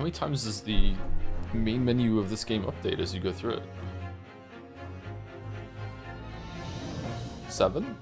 many times does the main menu of this game update as you go through it? 7?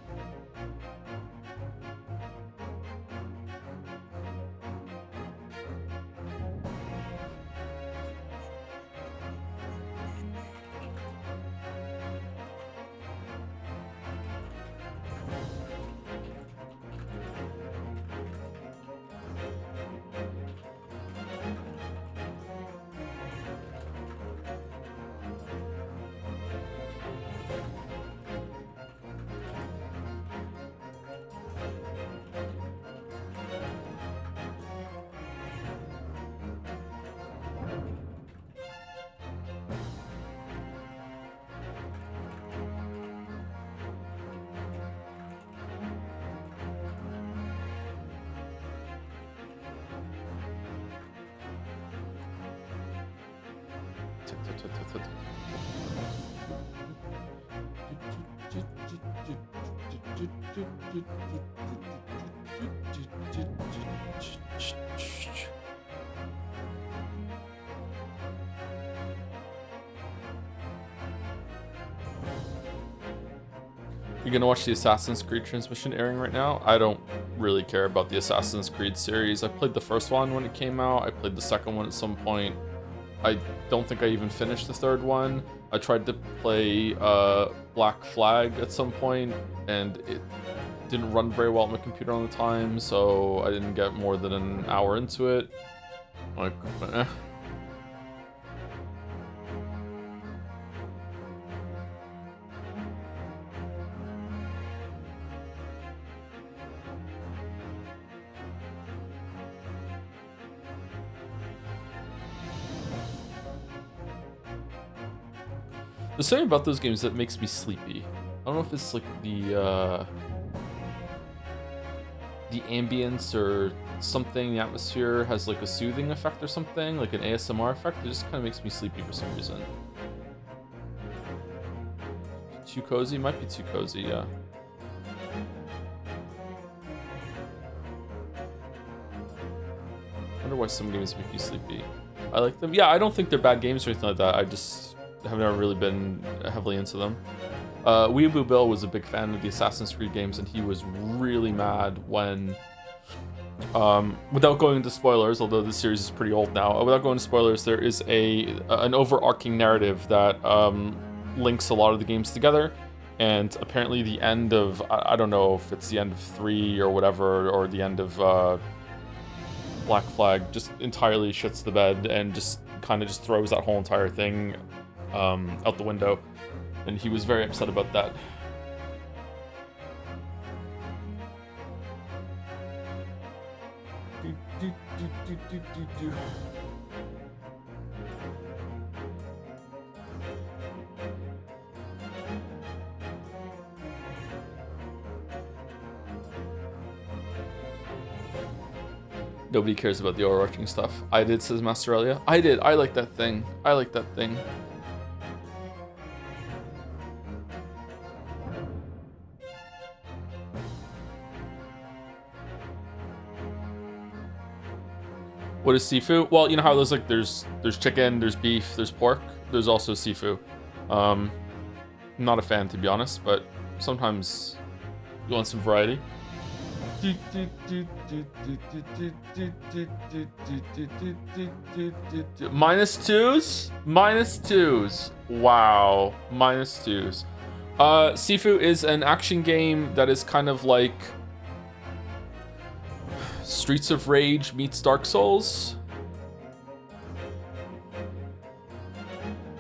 You're gonna watch the Assassin's Creed transmission airing right now? I don't really care about the Assassin's Creed series. I played the first one when it came out. I played the second one at some point. I don't think I even finished the third one. I tried to play Black Flag at some point, and it didn't run very well on my computer on the time, so I didn't get more than an hour into it. Like, eh. There's something about those games that makes me sleepy. I don't know if it's like the ambience or something, the atmosphere has like a soothing effect or something, like an ASMR effect. It just kind of makes me sleepy for some reason. Too cozy? Might be too cozy, yeah. I wonder why some games make you sleepy. I like them. Yeah, I don't think they're bad games or anything like that. I just have never really been heavily into them. Weeaboo Bill was a big fan of the Assassin's Creed games, and he was really mad when, without going into spoilers, although this series is pretty old now, without going into spoilers, there is an overarching narrative that links a lot of the games together, and apparently the end of, I don't know if it's the end of 3 or whatever, or the end of Black Flag, just entirely shits the bed and just kind of just throws that whole entire thing out the window, and he was very upset about that. Nobody cares about the overarching stuff. I did, says Masterelia. I did. I like that thing. I like that thing. What is Sifu? Well, you know how there's like there's chicken, there's beef, there's pork. There's also Sifu. Not a fan, to be honest, but sometimes you want some variety. -2s? -2s. Wow. -2s. Sifu is an action game that is kind of like Streets of Rage meets Dark Souls.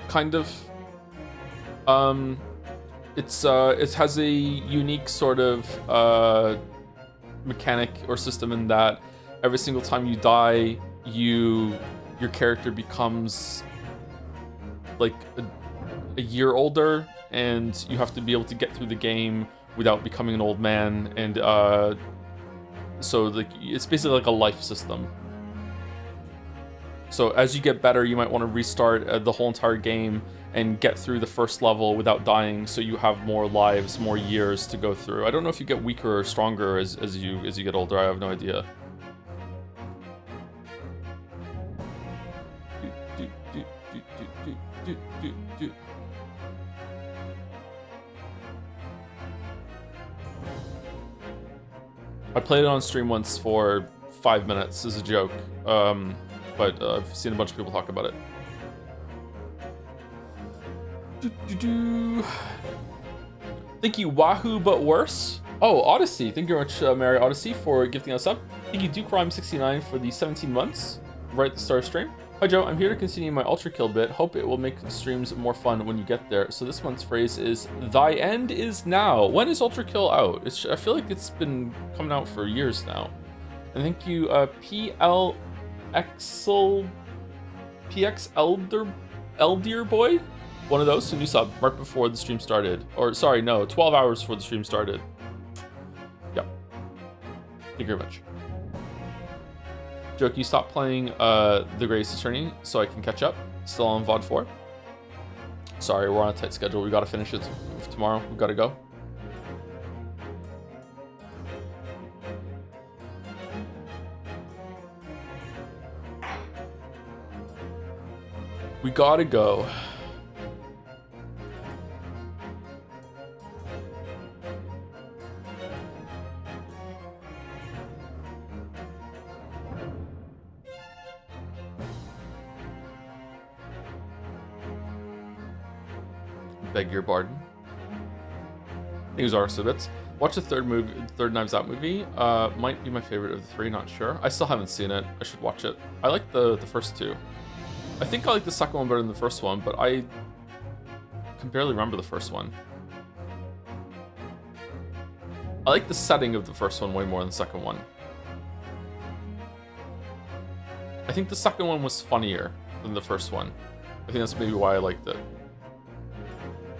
Kind of. It has a unique sort of mechanic or system in that every single time you die, your character becomes like a year older, and you have to be able to get through the game without becoming an old man, and so like it's basically like a life system. So as you get better, you might want to restart the whole entire game and get through the first level without dying, so you have more lives, more years to go through. I don't know if you get weaker or stronger as you get older. I have no idea. I played it on stream once for 5 minutes as a joke, but I've seen a bunch of people talk about it. Thank you, Wahoo, but worse. Oh, Odyssey. Thank you very much, Mary Odyssey, for gifting us up. Thank you, DukeRhyme69, for the 17 months right at the start of stream. Hi, Joe. I'm here to continue my Ultra Kill bit. Hope it will make streams more fun when you get there. So this month's phrase is, "Thy end is now." When is Ultra Kill out? I feel like it's been coming out for years now. And thank you, PX Elder Boy. One of those, a new sub right before the stream started. Or sorry, no, 12 hours before the stream started. Yep. Thank you very much. Joe, can you stop playing The Greatest Attorney so I can catch up? Still on VOD 4. Sorry, we're on a tight schedule. We gotta finish it tomorrow. We gotta go. We gotta go. Beg your pardon. I think it was Arsovitz. Watch the third Knives Out movie. Might be my favorite of the three, not sure. I still haven't seen it. I should watch it. I like the first two. I think I like the second one better than the first one, but I can barely remember the first one. I like the setting of the first one way more than the second one. I think the second one was funnier than the first one. I think that's maybe why I liked it.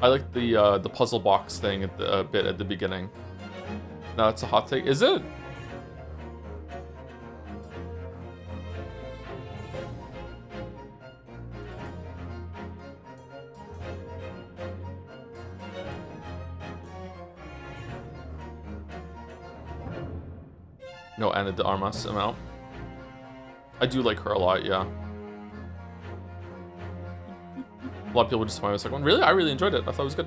I like the puzzle box thing at the bit at the beginning. No, that's a hot take. Is it? No, Ana de Armas amount. I do like her a lot, yeah. A lot of people just find the second one. Really? I really enjoyed it. I thought it was good.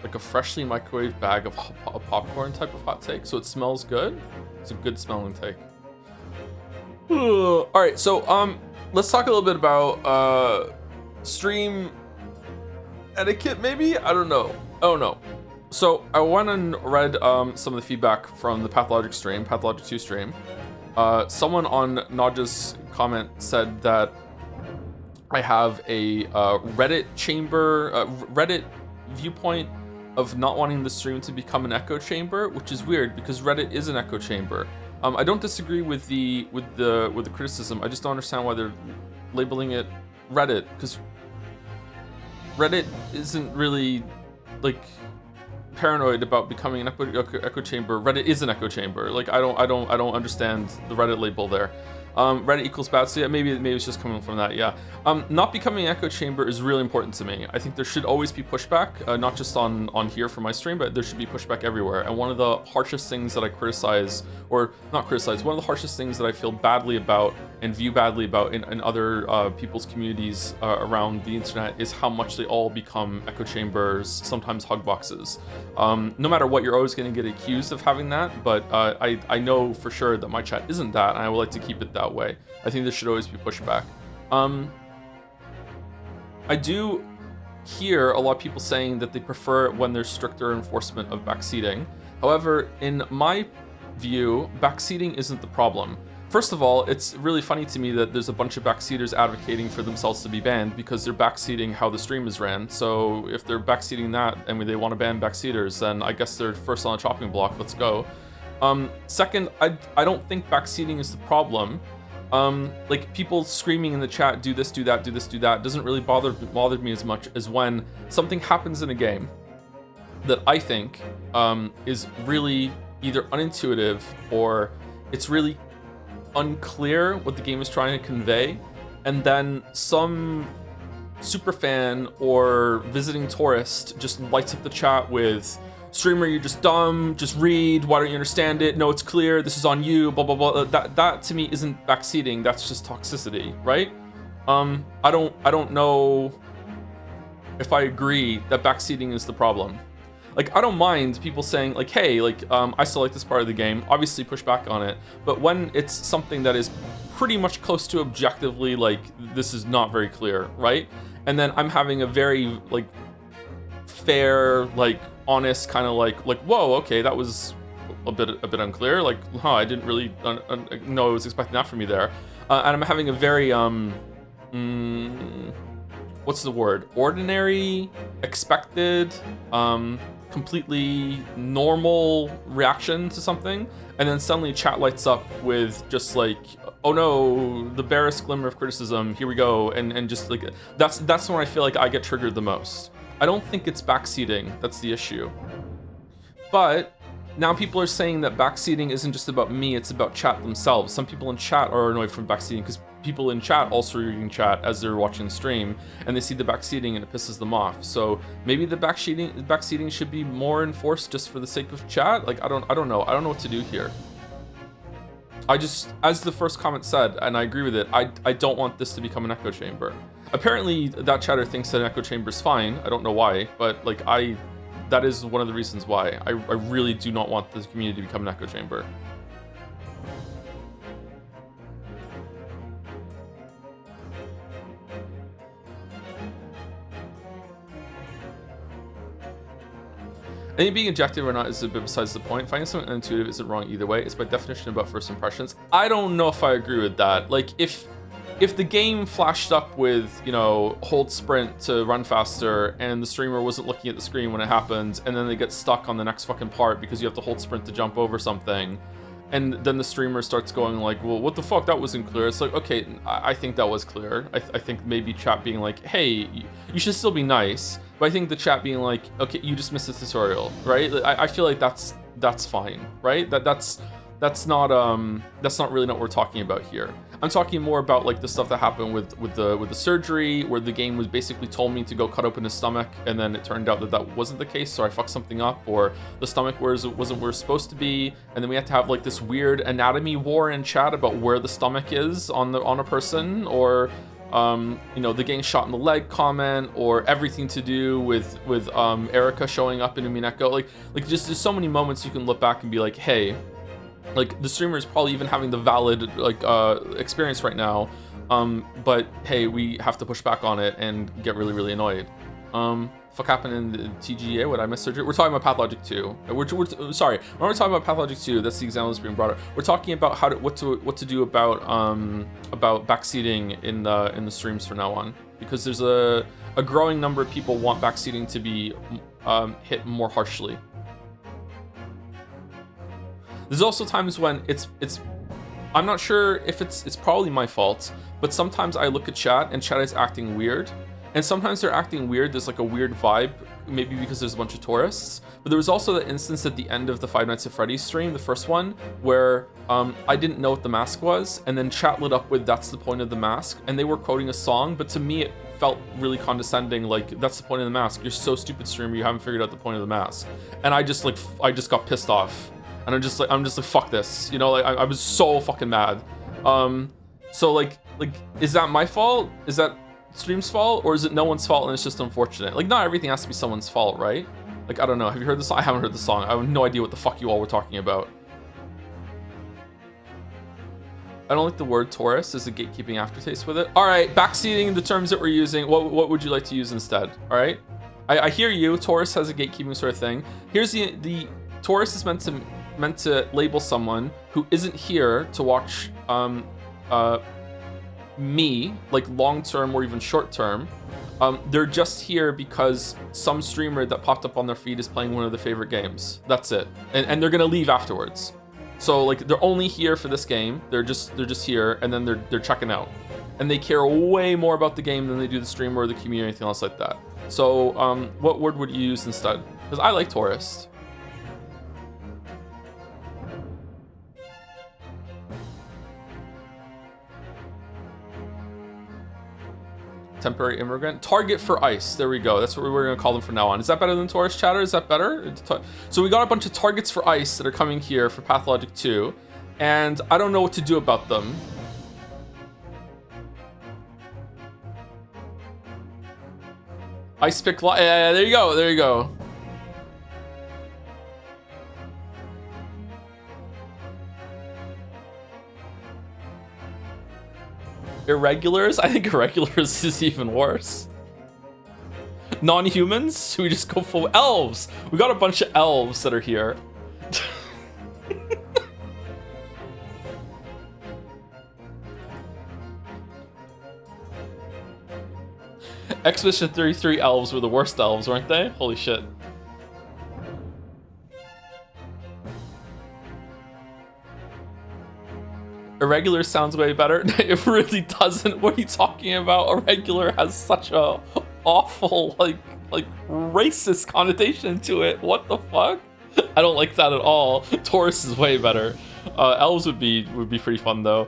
Like a freshly microwaved bag of popcorn type of hot take. So it smells good. It's a good smelling take. All right, so let's talk a little bit about stream etiquette. Maybe, I don't know. Oh no. So I went and read some of the feedback from the Pathologic stream, Pathologic 2 stream. Someone on Naja's comment said that I have a Reddit viewpoint of not wanting the stream to become an echo chamber, which is weird because Reddit is an echo chamber. I don't disagree with the criticism. I just don't understand why they're labeling it Reddit, because Reddit isn't really like paranoid about becoming an echo chamber. Reddit is an echo chamber. Like I don't understand the Reddit label there. Reddit equals bad, so yeah, maybe it's just coming from that, yeah. Not becoming an echo chamber is really important to me. I think there should always be pushback, not just on here for my stream, but there should be pushback everywhere. And one of the harshest things that I criticize, or not criticize, one of the harshest things that I feel badly about and view badly about in other people's communities around the internet is how much they all become echo chambers, sometimes hug boxes. No matter what, you're always going to get accused of having that, but I know for sure that my chat isn't that, and I would like to keep it that way. I think there should always be pushback. I do hear a lot of people saying that they prefer when there's stricter enforcement of backseating. However, in my view, backseating isn't the problem. First of all, it's really funny to me that there's a bunch of backseaters advocating for themselves to be banned because they're backseating how the stream is ran. So if they're backseating that and they want to ban backseaters, then I guess they're first on the chopping block. Let's go. Second, I don't think backseating is the problem. Like people screaming in the chat, do this, do that, do this, do that, doesn't really bother me as much as when something happens in a game that I think is really either unintuitive or it's really unclear what the game is trying to convey, and then some super fan or visiting tourist just lights up the chat with, streamer, you're just dumb, just read, why don't you understand it, no, it's clear, this is on you, blah blah blah. That to me isn't backseating, that's just toxicity, right? I don't know if I agree that backseating is the problem. Like, I don't mind people saying like, hey, like, I still like this part of the game, obviously push back on it, but when it's something that is pretty much close to objectively like, this is not very clear, right? And then I'm having a very like fair, like honest kind of like whoa, okay, that was a bit unclear, like, huh, I didn't really know I was expecting that from you there. And I'm having a very what's the word, ordinary, expected, completely normal reaction to something, and then suddenly chat lights up with just like, oh no, the barest glimmer of criticism, here we go, and just like, that's when I feel like I get triggered the most. I don't think it's backseating that's the issue, but now people are saying that backseating isn't just about me, it's about chat themselves. Some people in chat are annoyed from backseating because people in chat also reading chat as they're watching the stream, and they see the backseating and it pisses them off. So maybe the backseating should be more enforced just for the sake of chat. Like, I don't know what to do here. I just, as the first comment said, and I agree with it, I don't want this to become an echo chamber. Apparently that chatter thinks that an echo chamber is fine. I don't know why, but like, that is one of the reasons why I really do not want this community to become an echo chamber. I think being objective or not is a bit besides the point. Finding something intuitive isn't wrong either way. It's by definition about first impressions. I don't know if I agree with that. Like, if the game flashed up with, you know, hold sprint to run faster, and the streamer wasn't looking at the screen when it happened, and then they get stuck on the next fucking part because you have to hold sprint to jump over something, and then the streamer starts going like, well, what the fuck, that wasn't clear. It's like, okay, I think that was clear. I think maybe chat being like, hey, you should still be nice. But I think the chat being like, okay, you just missed the tutorial, right? I feel like that's fine, right? That's not really what we're talking about here. I'm talking more about like the stuff that happened with the surgery, where the game was basically told me to go cut open his stomach, and then it turned out that wasn't the case, so I fucked something up, or the stomach wasn't where it's supposed to be, and then we had to have like this weird anatomy war in chat about where the stomach is on a person, or you know, the getting shot in the leg comment, or everything to do with Erica showing up in Umineko. Like just there's so many moments you can look back and be like, hey, like the streamer is probably even having the valid like experience right now, but hey, we have to push back on it and get really annoyed. Fuck happened in the TGA? What I missed surgery? We're talking about Pathologic 2. We're sorry. When we're talking about Pathologic 2, that's the example that's being brought up. We're talking about what to do about backseating in the streams from now on, because there's a growing number of people want backseating to be hit more harshly. There's also times when it's I'm not sure if it's probably my fault, but sometimes I look at chat and chat is acting weird. And sometimes they're acting weird, there's like a weird vibe, maybe because there's a bunch of tourists. But there was also the instance at the end of the Five Nights at Freddy's stream, the first one, where I didn't know what the mask was, and then chat lit up with "that's the point of the mask," and they were quoting a song, but to me it felt really condescending, like, that's the point of the mask, you're so stupid, streamer, you haven't figured out the point of the mask. And I just got pissed off, and I'm just like fuck this, you know, like I was so fucking mad. So like is that my fault? Is that stream's fault, or is it no one's fault and it's just unfortunate? Like, not everything has to be someone's fault, right? Like, I don't know, have you heard the song? I haven't heard the song. I have no idea what the fuck you all were talking about. I don't like the word tourist. There's a gatekeeping aftertaste with it. All right, backseating the terms that we're using. What would you like to use instead? All right, I hear you. Tourist has a gatekeeping sort of thing. Here's the tourist is meant to label someone who isn't here to watch me, like long term or even short term. They're just here because some streamer that popped up on their feed is playing one of their favorite games. That's it, and they're gonna leave afterwards. So like, they're only here for this game. They're just here, and then they're checking out, and they care way more about the game than they do the streamer or the community or anything else like that. So what word would you use instead? Because I like tourist. temporary immigrant. Target for ICE. There we go. That's what we're gonna call them from now on. Is that better than tourist chatter? Is that better? So we got a bunch of targets for ICE that are coming here for Pathologic 2, and I don't know what to do about them. ICE pick. Yeah, there you go. There you go. Irregulars? I think irregulars is even worse. Non-humans? We just go full elves. We got a bunch of elves that are here. Expedition 33 elves were the worst elves, weren't they? Holy shit. Irregular sounds way better. It really doesn't. What are you talking about? Irregular has such a awful, like racist connotation to it. What the fuck? I don't like that at all. Taurus is way better. Elves would be pretty fun though.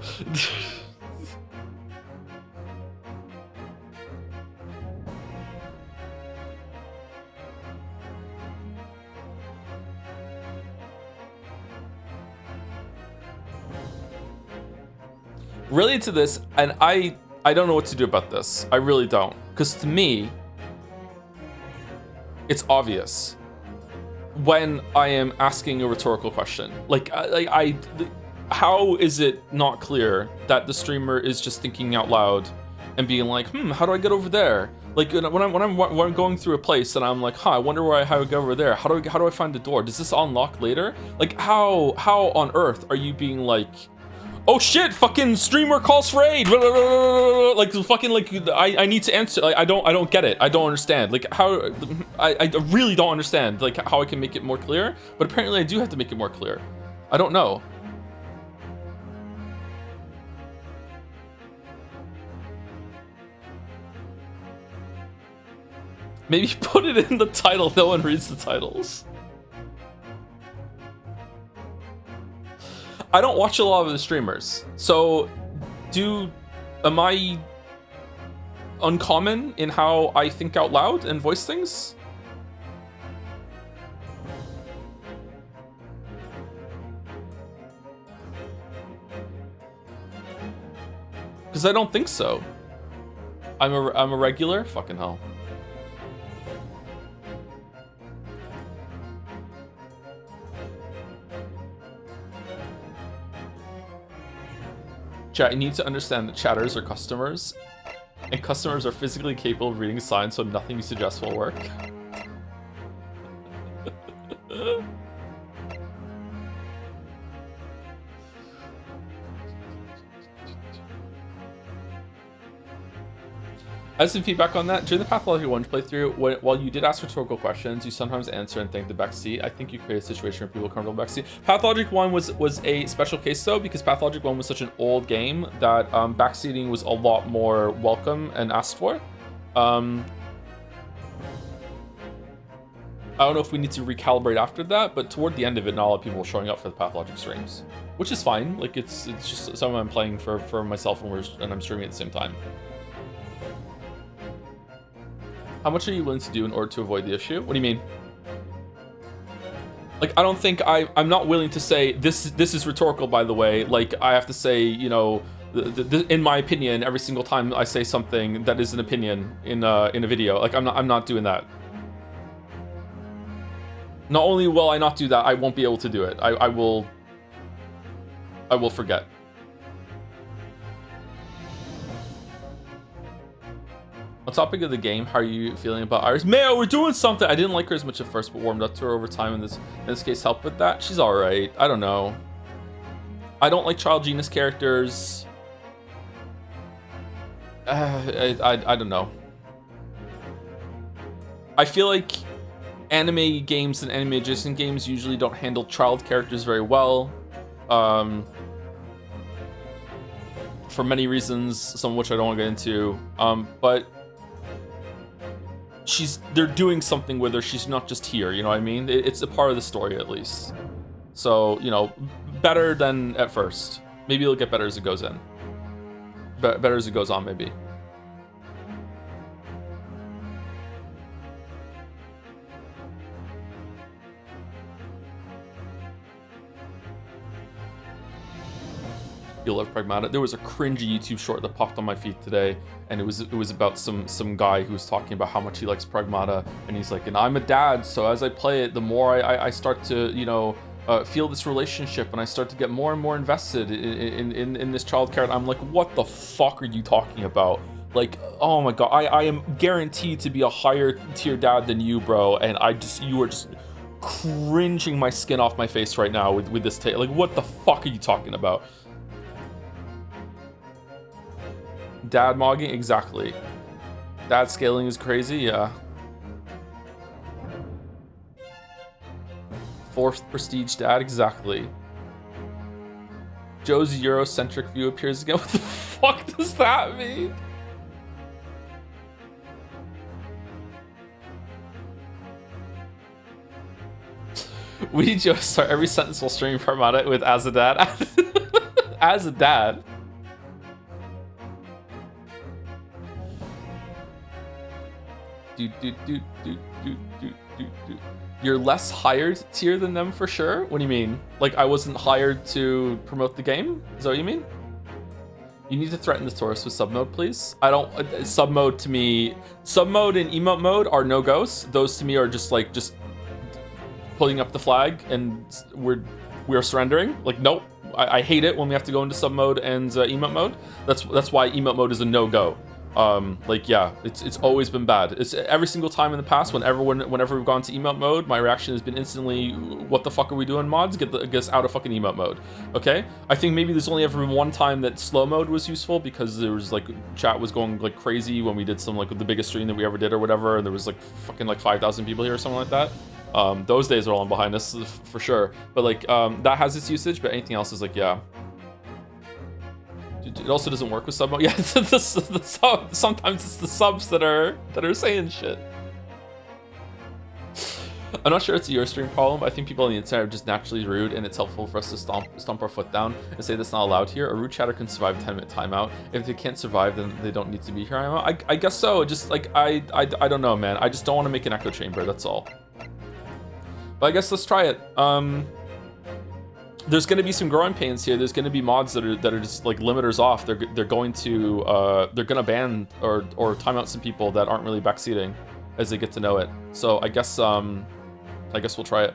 Really to this, and I don't know what to do about this. I really don't, because to me, it's obvious when I am asking a rhetorical question. How is it not clear that the streamer is just thinking out loud and being like, how do I get over there? Like when I'm going through a place and I'm like, I wonder how I go over there. How do I find the door? Does this unlock later? Like how on earth are you being like, oh shit, fucking streamer calls for aid. Like fucking like I need to answer. Like I don't get it. I don't understand. Like how I really don't understand like how I can make it more clear. But apparently I do have to make it more clear. I don't know. Maybe put it in the title. No one reads the titles. I don't watch a lot of the streamers, so am I uncommon in how I think out loud and voice things? Because I don't think so. I'm a regular? Fucking hell. Chat, you need to understand that chatters are customers, and customers are physically capable of reading signs, so nothing you suggest will work. I have some feedback on that. During the Pathologic 1 playthrough, while you did ask rhetorical questions, you sometimes answer and thank the backseat. I think you create a situation where people are comfortable backseat. Pathologic 1 was a special case though, because Pathologic 1 was such an old game that backseating was a lot more welcome and asked for. I don't know if we need to recalibrate after that, but toward the end of it, not a lot of people were showing up for the Pathologic streams, which is fine. Like it's just something I'm playing for myself and I'm streaming at the same time. How much are you willing to do in order to avoid the issue? What do you mean? Like, I don't think I'm not willing to say this is rhetorical, by the way. Like, I have to say, you know, in my opinion, every single time I say something that is an opinion in a video. Like, I'm not doing that. Not only will I not do that, I won't be able to do it. I will forget. On topic of the game, how are you feeling about Iris? Mayo, we're doing something. I didn't like her as much at first, but warmed up to her over time. In this case, helped with that. She's all right. I don't know. I don't like child genius characters. I don't know. I feel like anime games and anime adjacent games usually don't handle child characters very well. For many reasons, some of which I don't want to get into. But they're doing something with her. She's not just here, you know what I mean? It's a part of the story at least. So, you know, better than at first. Maybe it'll get better as it goes in. Better as it goes on, maybe. You'll love Pragmata. There was a cringy YouTube short that popped on my feed today, and it was about some guy who was talking about how much he likes Pragmata, and he's like, and I'm a dad, so as I play it, the more I start to, you know, feel this relationship, and I start to get more and more invested in this child character. I'm like, what the fuck are you talking about? Like, oh my god, I am guaranteed to be a higher tier dad than you, bro, and you are just cringing my skin off my face right now with this take. Like, what the fuck are you talking about? Dad mogging, exactly. Dad scaling is crazy, yeah. Fourth prestige dad, exactly. Joe's Eurocentric view appears again. What the fuck does that mean? We just start every sentence while streaming Pragmata with as a dad. As a dad. You're less hired tier than them for sure? What do you mean? Like I wasn't hired to promote the game? Is that what you mean? You need to threaten the tourist with sub mode, please. I don't, sub mode to me, sub mode and emote mode are no-goes. Those to me are just like, putting up the flag and we're surrendering. Like, nope, I hate it when we have to go into sub mode and emote mode. That's why emote mode is a no-go. Like, yeah, it's always been bad. It's every single time in the past whenever we've gone to emote mode, my reaction has been instantly, what the fuck are we doing, mods? Get us out of fucking emote mode. Okay, I think maybe there's only ever been one time that slow mode was useful because there was like chat was going like crazy when we did some like the biggest stream that we ever did or whatever, and there was like fucking like 5,000 people here or something like that. Those days are all behind us for sure, but like that has its usage, but anything else is like, yeah. It also doesn't work with sub mode. Yeah, sometimes it's the subs that are saying shit. I'm not sure it's a your stream problem, but I think people on the internet are just naturally rude, and it's helpful for us to stomp our foot down and say that's not allowed here. A rude chatter can survive a 10-minute timeout. If they can't survive, then they don't need to be here. I guess so. Just like I don't know, man. I just don't want to make an echo chamber. That's all. But I guess let's try it. There's going to be some growing pains here. There's going to be mods that are just like limiters off. They're going to ban or time out some people that aren't really backseating as they get to know it. So I guess we'll try it.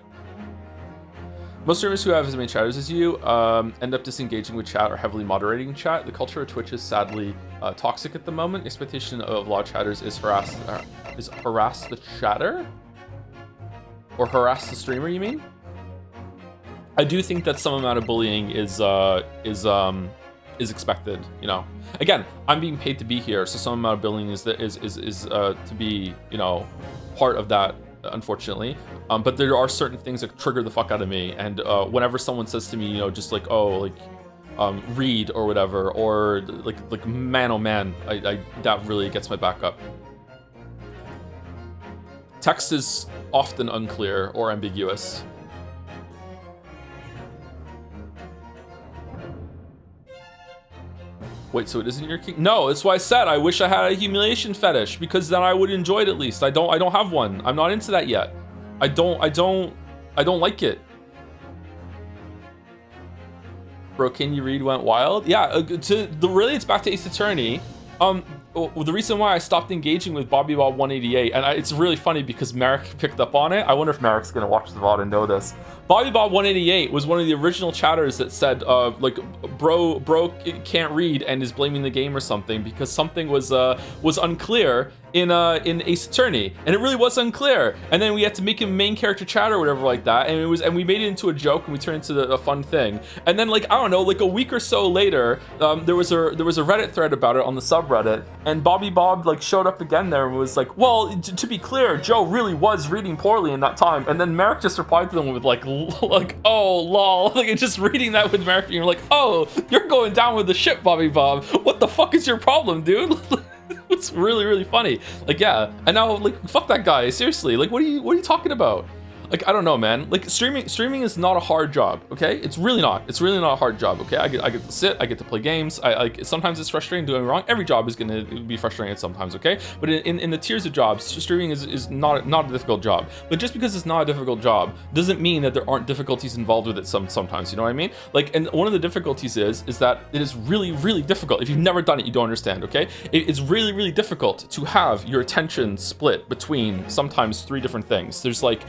Most streamers who have as many chatters as you end up disengaging with chat or heavily moderating chat. The culture of Twitch is sadly toxic at the moment. Expectation of a lot of chatters is harass the chatter or harass the streamer. You mean? I do think that some amount of bullying is expected. You know, again, I'm being paid to be here, so some amount of bullying is to be, you know, part of that, unfortunately. But there are certain things that trigger the fuck out of me, and whenever someone says to me, you know, just like, oh, like, read or whatever, or like man, oh man, I that really gets my back up. Text is often unclear or ambiguous. Wait, so it isn't your king? No, that's why I said I wish I had a humiliation fetish, because then I would enjoy it at least. I don't have one. I'm not into that yet. I don't like it. Bro, can you read went wild? Yeah, really it's back to Ace Attorney. The reason why I stopped engaging with Bobby Bob 188, and it's really funny because Merrick picked up on it. I wonder if Merrick's gonna watch the VOD and know this. Bobby Bob 188 was one of the original chatters that said, like, bro can't read and is blaming the game or something because something was unclear in Ace Attorney, and it really was unclear. And then we had to make him main character chatter or whatever like that, and we made it into a joke and we turned it into a fun thing. And then, like, I don't know, like a week or so later, there was a Reddit thread about it on the subreddit, and Bobby Bob like showed up again there and was like, well, to be clear, Joe really was reading poorly in that time. And then Merrick just replied to them with like oh lol, like just reading that with Merrick, and you're like, oh, you're going down with the ship, Bobby Bob. What the fuck is your problem, dude? It's really, really funny. Like, yeah, and now, like, fuck that guy, seriously. Like, what are you talking about? Like, I don't know, man. Like, streaming is not a hard job, okay? It's really not. It's really not a hard job, okay? I get to sit, I get to play games. Sometimes it's frustrating doing wrong. Every job is gonna be frustrating sometimes, okay? But in the tiers of jobs, streaming is not a difficult job. But just because it's not a difficult job doesn't mean that there aren't difficulties involved with it sometimes, you know what I mean? Like, and one of the difficulties is that it is really, really difficult. If you've never done it, you don't understand, okay? It's really, really difficult to have your attention split between sometimes 3 different things. There's like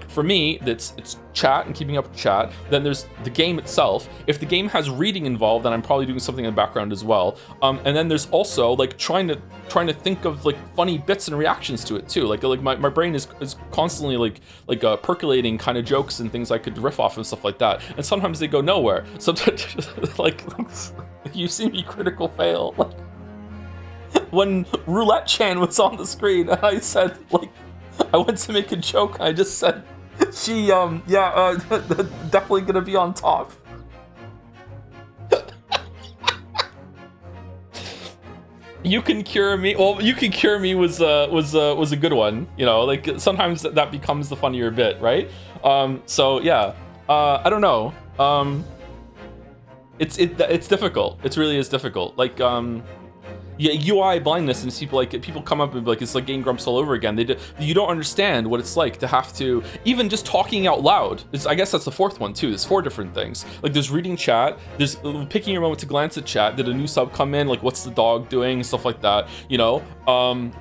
for me, it's chat and keeping up with chat. Then there's the game itself. If the game has reading involved, then I'm probably doing something in the background as well. And then there's also like trying to think of like funny bits and reactions to it too. Like my brain is constantly like percolating kind of jokes and things I could riff off and stuff like that. And sometimes they go nowhere. Sometimes like you've seen me critical fail. Like when Roulette Chan was on the screen and I said like I went to make a joke and I just said she definitely gonna be on top. You Can Cure Me. Well, You Can Cure Me was a good one. You know, like sometimes that becomes the funnier bit, right? So yeah, I don't know. It's difficult. It really is difficult. Like yeah, UI blindness, and people come up and be like, it's like Game Grumps all over again. You don't understand what it's like to have to, even just talking out loud. I guess that's the 4th one too. There's 4 different things. Like there's reading chat, there's picking your moment to glance at chat. Did a new sub come in? Like what's the dog doing? Stuff like that, you know?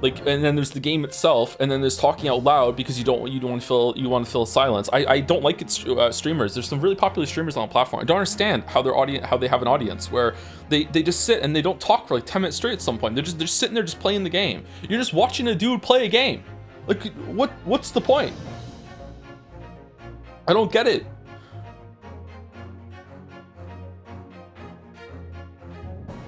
Like, and then there's the game itself, and then there's talking out loud because you want to fill silence. I don't like it. Streamers. There's some really popular streamers on the platform. I don't understand how they have an audience where they just sit and they don't talk for like 10 minutes straight at some point. They're just sitting there just playing the game. You're just watching a dude play a game. Like what's the point? I don't get it.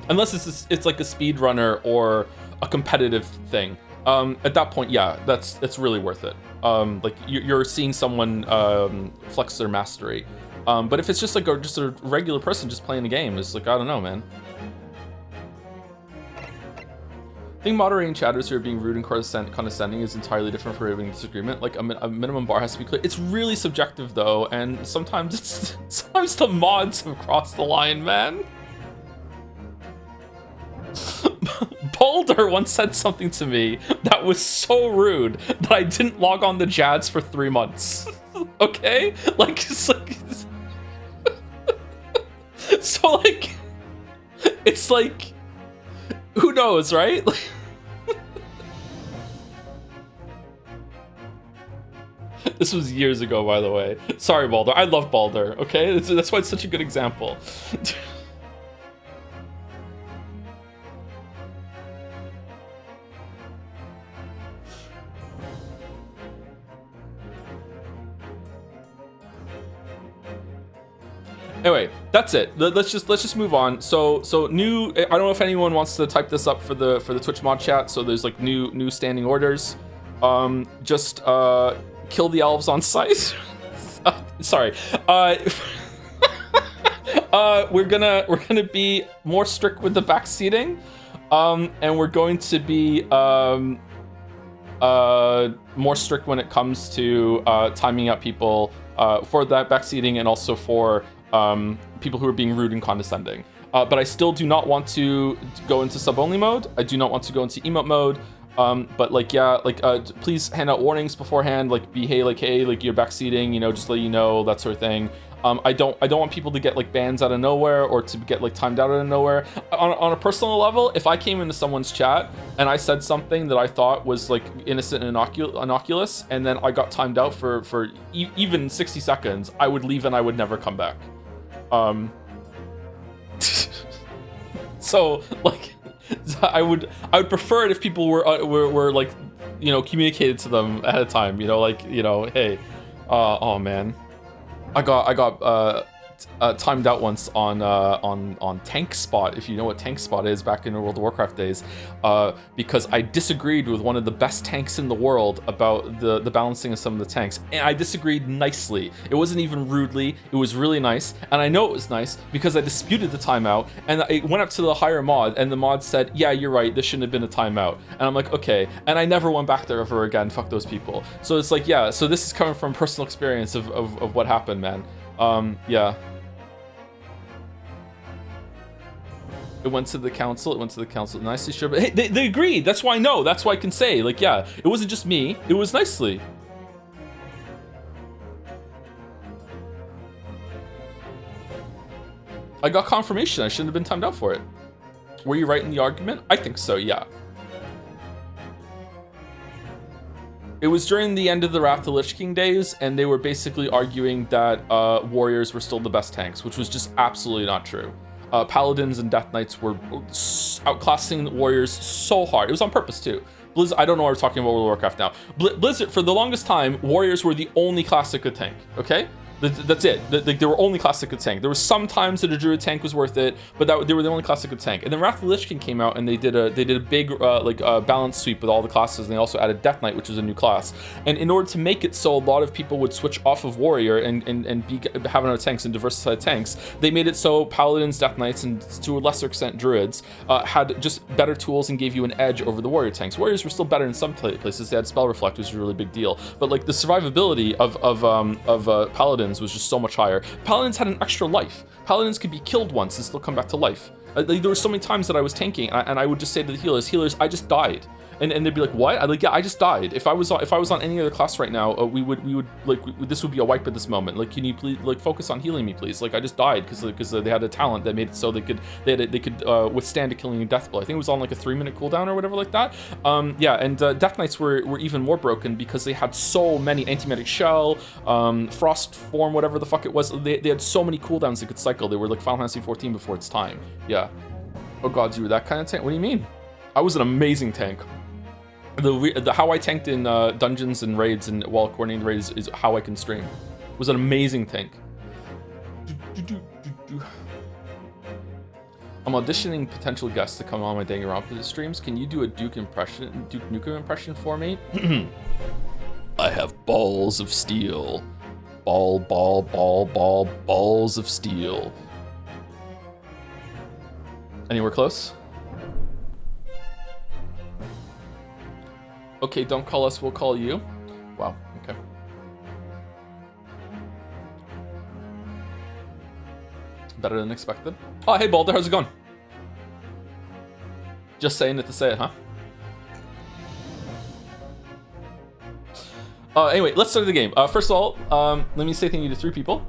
Unless it's like a speedrunner or a competitive thing. At that point, yeah, that's really worth it. Like you're seeing someone flex their mastery. But if it's just like a regular person just playing the game, it's like, I don't know, man. I think moderating chatters who are being rude and condescending is entirely different from having disagreement. Like a minimum bar has to be clear. It's really subjective though, and sometimes the mods have crossed the line, man. Boulder once said something to me that was so rude that I didn't log on the Jads for 3 months. Okay? Like, it's like... So, like... It's like... Who knows, right? This was years ago, by the way. Sorry, Baldur. I love Baldur, okay? That's why it's such a good example. Anyway, that's it. Let's just move on. So new. I don't know if anyone wants to type this up for the Twitch mod chat. So there's like new standing orders. Just kill the elves on sight. Sorry. We're gonna be more strict with the backseating, and we're going to be more strict when it comes to timing out people for that backseating and also for people who are being rude and condescending. But I still do not want to go into sub-only mode. I do not want to go into emote mode. But like, yeah, like, please hand out warnings beforehand, like hey, like you're backseating, you know, just let you know, that sort of thing. I don't want people to get like bans out of nowhere or to get like timed out of nowhere. On a personal level, if I came into someone's chat and I said something that I thought was like innocent and innocuous, and then I got timed out for even 60 seconds, I would leave and I would never come back. So like, I would prefer it if people were like, you know, communicated to them ahead of time, you know, like, you know, hey, oh man, I got got timed out once on Tank Spot, if you know what Tank Spot is back in the World of Warcraft days, because I disagreed with one of the best tanks in the world about the balancing of some of the tanks, and I disagreed nicely. It wasn't even rudely, it was really nice, and I know it was nice because I disputed the timeout, and I went up to the higher mod, and the mod said, yeah, you're right, this shouldn't have been a timeout. And I'm like, okay, and I never went back there ever again, fuck those people. So it's like, yeah, so this is coming from personal experience of what happened, man. Yeah. It went to the council, nicely, sure, but hey, they agreed, that's why I know, that's why I can say, like, yeah, it wasn't just me, it was nicely. I got confirmation, I shouldn't have been timed out for it. Were you right in the argument? I think so, yeah. It was during the end of the Wrath of the Lich King days, and they were basically arguing that warriors were still the best tanks, which was just absolutely not true. Paladins and Death Knights were outclassing the warriors so hard. It was on purpose too. Blizzard, I don't know why we're talking about World of Warcraft now. Blizzard, for the longest time, warriors were the only class that could tank, okay? That's it. They were only class that could tank. There were some times that a druid tank was worth it, but they were the only class that could tank. And then Wrath of the Lich King came out, and they did a big balance sweep with all the classes, and they also added Death Knight, which was a new class. And in order to make it so a lot of people would switch off of warrior and be having other tanks and diversified tanks, they made it so paladins, Death Knights, and to a lesser extent druids had just better tools and gave you an edge over the warrior tanks. Warriors were still better in some places. They had spell reflect, which was a really big deal. But like the survivability of paladins was just so much higher. Paladins had an extra life. Paladins could be killed once and still come back to life. There were so many times that I was tanking, and I would just say to the healers, I just died. And they'd be like, what? I'd like, yeah, I just died. If I was on any other class right now, this would be a wipe at this moment. Like, can you please focus on healing me, please? Like, I just died because they had a talent that made it so they could withstand a killing death blow. I think it was on like a 3-minute cooldown or whatever like that. Yeah, and Death Knights were even more broken because they had so many anti-magic shell, frost form, whatever the fuck it was. They had so many cooldowns they could cycle. They were like Final Fantasy 14 before its time. Yeah. Oh gods, you were that kind of tank? What do you mean? I was an amazing tank. The how I tanked in dungeons and raids and while coordinating raids is how I can stream. It was an amazing tank. I'm auditioning potential guests to come on my Danganronpa streams. Can you do a Duke Nukem impression for me? I have balls of steel. Balls of steel. Anywhere close? Okay, don't call us, we'll call you. Wow, okay. Better than expected. Oh, hey Balder, how's it going? Just saying it to say it, huh? Anyway, let's start the game. First of all, let me say thank you to 3 people.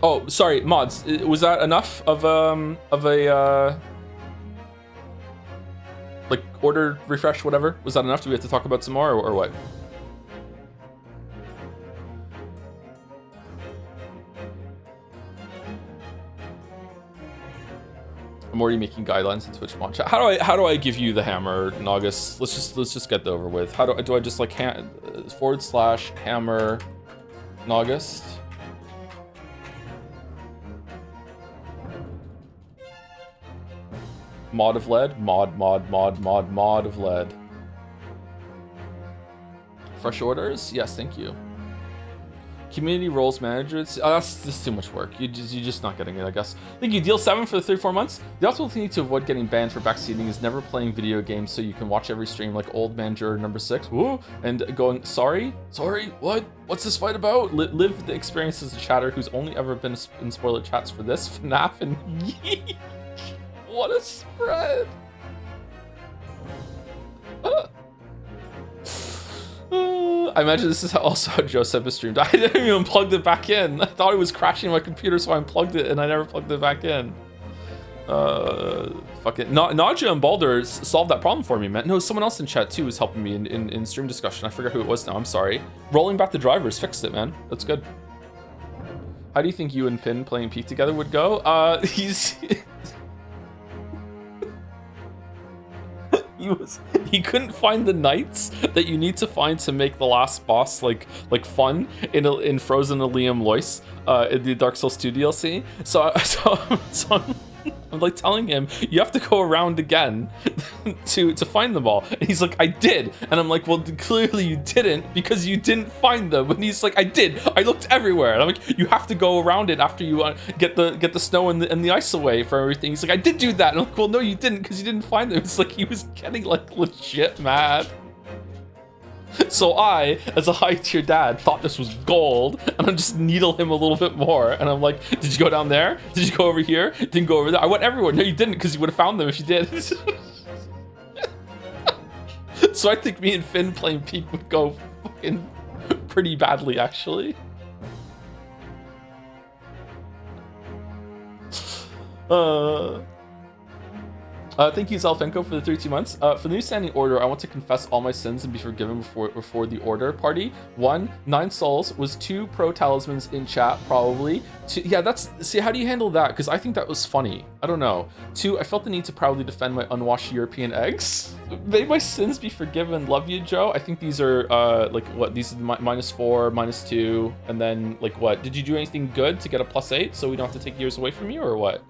Oh, sorry, mods. Was that enough of a like order refresh, whatever? Was that enough? Do we have to talk about some more or what? I'm already making guidelines in Twitch mod chat. How do I give you the hammer, Naugus? Let's just get that over with. How do I just like / hammer Naugus? Mod of lead, mod of lead. Fresh orders? Yes, thank you. Community roles manager. That's just too much work. You're just not getting it, I guess. Thank you. Deal 7 for the 3-4 months. The optimal thing to avoid getting banned for backseating is never playing video games so you can watch every stream like Old Man Juror number 6. Woo! And going, sorry, what? What's this fight about? Live the experience as a chatter who's only ever been in spoiler chats for this, FNAF, and what a spread. I imagine this is also how Joseph streamed. I didn't even plug it back in. I thought it was crashing my computer, so I unplugged it, and I never plugged it back in. Fuck it. Naja and Balder solved that problem for me, man. No, someone else in chat too was helping me in stream discussion. I forget who it was now. I'm sorry. Rolling back the drivers fixed it, man. That's good. How do you think you and Finn playing Peak together would go? He's he couldn't find the knights that you need to find to make the last boss like fun in Frozen Liam Lois in the Dark Souls 2 DLC. So I'm like telling him, you have to go around again to find them all. And he's like, I did. And I'm like, well, clearly you didn't because you didn't find them. And he's like, I did. I looked everywhere. And I'm like, you have to go around it after you get the snow and the ice away from everything. He's like, I did do that. And I'm like, well, no, you didn't because you didn't find them. It's like he was getting like legit mad. So I, as a high-tier dad, thought this was gold, and I'm just needle him a little bit more. And I'm like, did you go down there? Did you go over here? Didn't go over there. I went everywhere. No, you didn't, because you would have found them if you did. So I think me and Finn playing Peak would go fucking pretty badly, actually. Thank you, Zelfenko, for the 32 months. For the new standing order, I want to confess all my sins and be forgiven before the order party. 1, 9 souls was 2 pro talismans in chat, probably. 2, yeah, see, how do you handle that? Because I think that was funny. I don't know. 2, I felt the need to proudly defend my unwashed European eggs. May my sins be forgiven. Love you, Joe. I think these are, like, what? These are -4, -2, and then, like, what? Did you do anything good to get a +8 so we don't have to take years away from you, or what?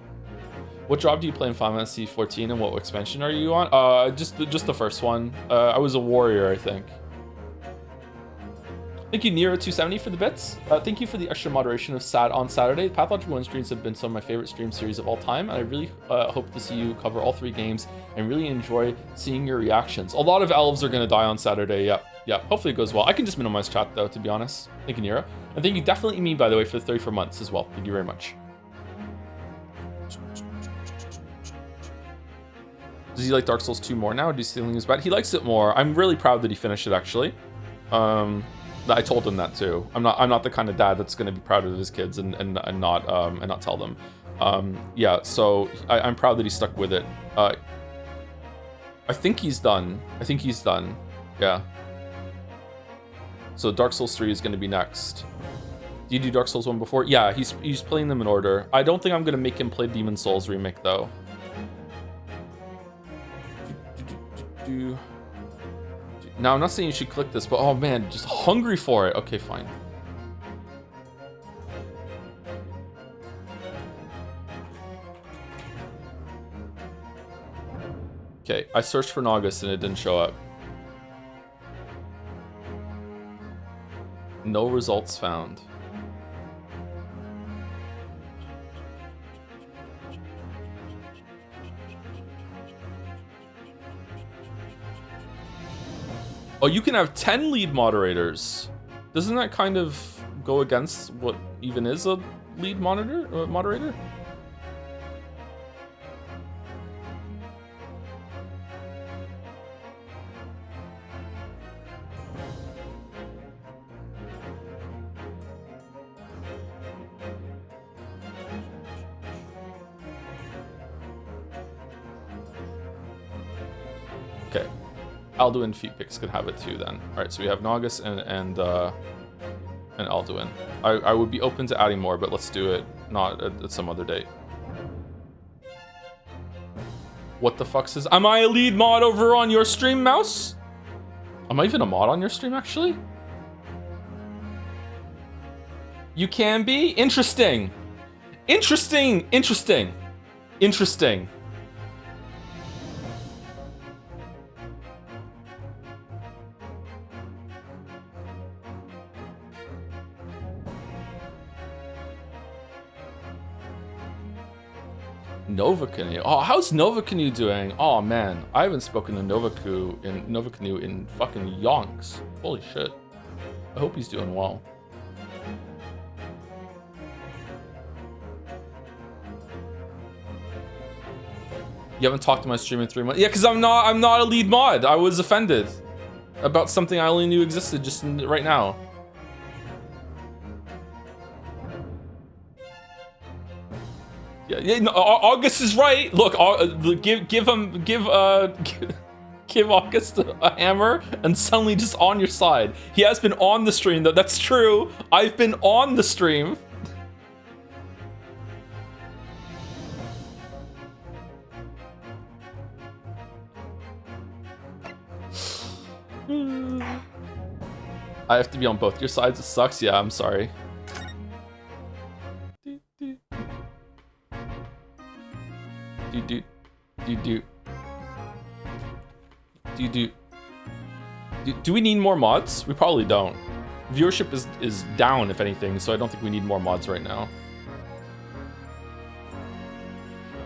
What job do you play in Final Fantasy 14 and what expansion are you on? Just the first one. I was a warrior, I think. Thank you, Nero270, for the bits. Thank you for the extra moderation of Sad on Saturday. Pathologic 1 streams have been some of my favorite stream series of all time, and I really hope to see you cover all 3 games and really enjoy seeing your reactions. A lot of elves are gonna die on Saturday, yeah. Hopefully it goes well. I can just minimize chat though, to be honest. Thank you, Nero. And thank you definitely me, by the way, for the 34 months as well. Thank you very much. Does he like Dark Souls 2 more now? Do you still think it's bad? He likes it more. I'm really proud that he finished it, actually. I told him that too. I'm not the kind of dad that's gonna be proud of his kids and not tell them. Yeah, so I'm proud that he stuck with it. I think he's done. Yeah. So Dark Souls 3 is gonna be next. Do you do Dark Souls 1 before? Yeah, he's playing them in order. I don't think I'm gonna make him play Demon Souls remake though. Now, I'm not saying you should click this, but oh man, just hungry for it. Okay, fine. Okay, I searched for Naugus and it didn't show up. No results found. Oh, you can have 10 lead moderators. Doesn't that kind of go against what even is a lead moderator? Okay. Alduin Feet Picks could have it too then. Alright, so we have Naugus and Alduin. I would be open to adding more, but let's do it not at some other date. What the fuck says? Am I a lead mod over on your stream, Mouse? Am I even a mod on your stream, actually? You can be? Interesting. Interesting. Nova Canoe. Oh, how's Nova Canoe doing? Oh man, I haven't spoken to Nova Canoe in fucking yonks. Holy shit. I hope he's doing well. You haven't talked to my stream in 3 months? Yeah, because I'm not a lead mod. I was offended about something I only knew existed just right now. Yeah, no, August is right. Look, give August a hammer and suddenly just on your side. He has been on the stream though. That's true. I've been on the stream. I have to be on both your sides. It sucks. Yeah, I'm sorry. Do we need more mods? We probably don't. Viewership is down, if anything, so I don't think we need more mods right now.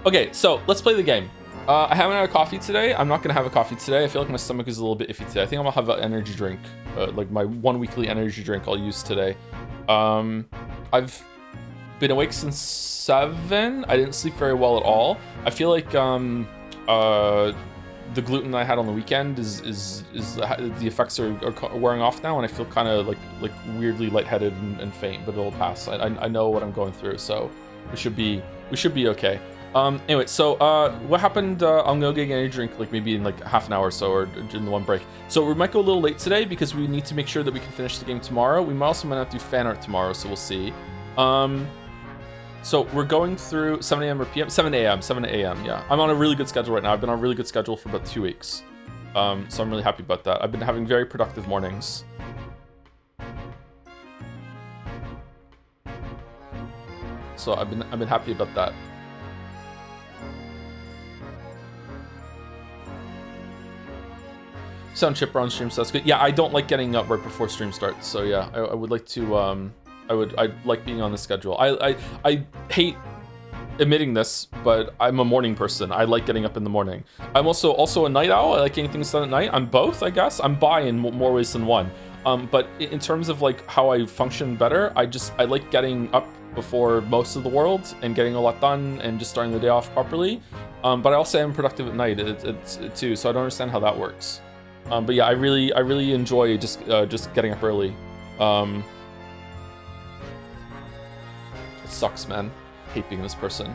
Okay, so let's play the game. I haven't had a coffee today. I'm not gonna have a coffee today. I feel like my stomach is a little bit iffy today. I think I'm gonna have an energy drink, like my 1 weekly energy drink I'll use today. I've been awake since 7. I didn't sleep very well at all. I feel like the gluten I had on the weekend is the effects are wearing off now, and I feel kind of like weirdly lightheaded and faint, but it'll pass. I know what I'm going through, so we should be okay. Anyway, so what happened? I'm gonna get an energy drink like maybe in like half an hour or so, or during the one break. So we might go a little late today because we need to make sure that we can finish the game tomorrow. We might not do fan art tomorrow, so we'll see. So we're going through 7 a.m. or p.m. 7 a.m. Yeah, I'm on a really good schedule right now. I've been on a really good schedule for about 2 weeks. So I'm really happy about that. I've been having very productive mornings. So I've been happy about that. Sound chipper on stream, so that's good. Yeah, I don't like getting up right before stream starts. So yeah, I would like to I like being on the schedule. I hate admitting this, but I'm a morning person. I like getting up in the morning. I'm also a night owl. I like getting things done at night. I'm both, I guess. I'm bi in more ways than one. But in terms of like how I function better, I like getting up before most of the world and getting a lot done and just starting the day off properly. But I also am productive at night it's too, so I don't understand how that works. But yeah, I really enjoy just getting up early. It sucks, man. I hate being this person.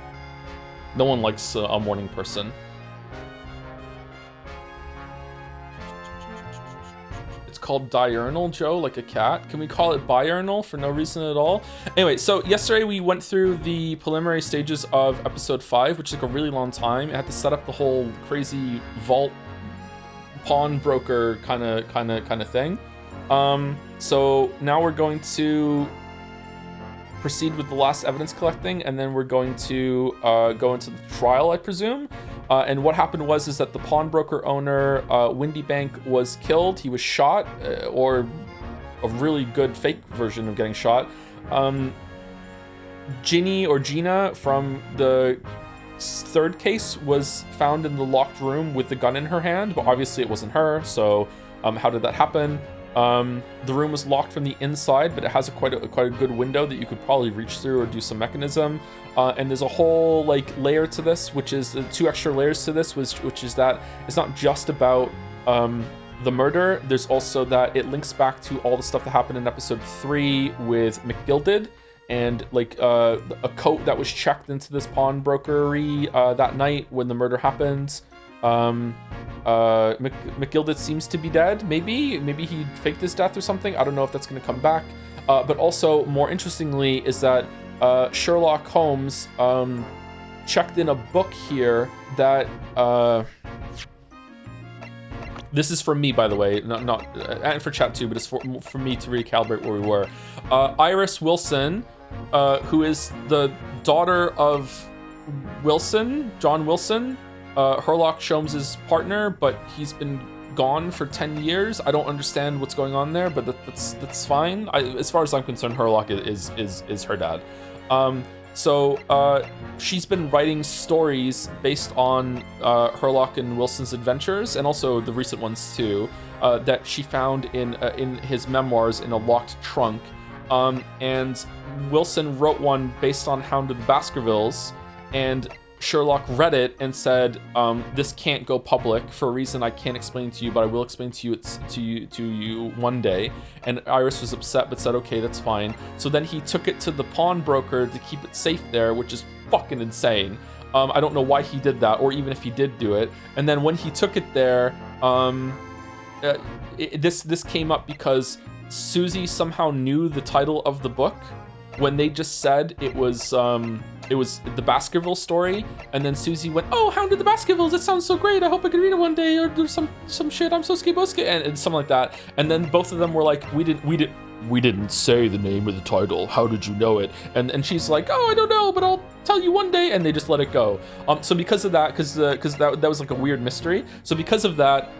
No one likes a morning person. It's called diurnal, Joe, like a cat. Can we call it biurnal for no reason at all? Anyway, so yesterday we went through the preliminary stages of episode 5, which took a really long time. It had to set up the whole crazy vault pawnbroker kind of thing. So now we're going to proceed with the last evidence collecting, and then we're going to go into the trial, I presume. And what happened is that the pawnbroker owner, Windy Bank, was killed. He was shot, or a really good fake version of getting shot. Ginny or Gina from the third case was found in the locked room with the gun in her hand, but obviously it wasn't her. So how did that happen? The room was locked from the inside, but it has quite a good window that you could probably reach through or do some mechanism. And there's a whole like layer to this, which is 2 extra layers to this, which is that it's not just about the murder. There's also that it links back to all the stuff that happened in episode 3 with McGilded, and like a coat that was checked into this pawnbrokery that night when the murder happened. McGilded seems to be dead. Maybe he faked his death or something. I don't know if that's going to come back. But also, more interestingly, is that Sherlock Holmes checked in a book here that this is for me, by the way, not and for chat too, but it's for me to recalibrate where we were. Iris Wilson, who is the daughter of Wilson, John Wilson, Sherlock Holmes' partner, but he's been gone for 10 years. I don't understand what's going on there, but that's fine. As far as I'm concerned, Sherlock is her dad. So she's been writing stories based on Sherlock and Wilson's adventures, and also the recent ones too, that she found in his memoirs in a locked trunk. And Wilson wrote one based on Hound of the Baskervilles, and Sherlock read it and said, "This can't go public for a reason I can't explain to you, but I will explain to you one day." And Iris was upset, but said, "Okay, that's fine." So then he took it to the pawnbroker to keep it safe there, which is fucking insane. I don't know why he did that, or even if he did do it. And then when he took it there, this came up because Susie somehow knew the title of the book. when they just said it was the Baskerville story, and then Susie went, "Oh, Hound of the Baskervilles, it sounds so great, I hope I can read it one day," or there's some shit, "I'm so ski-boski," and something like that. And then both of them were like, we didn't say the name of the title, how did you know it? And she's like, "Oh, I don't know, but I'll tell you one day," and they just let it go. So because of that, because that was like a weird mystery, so because of that,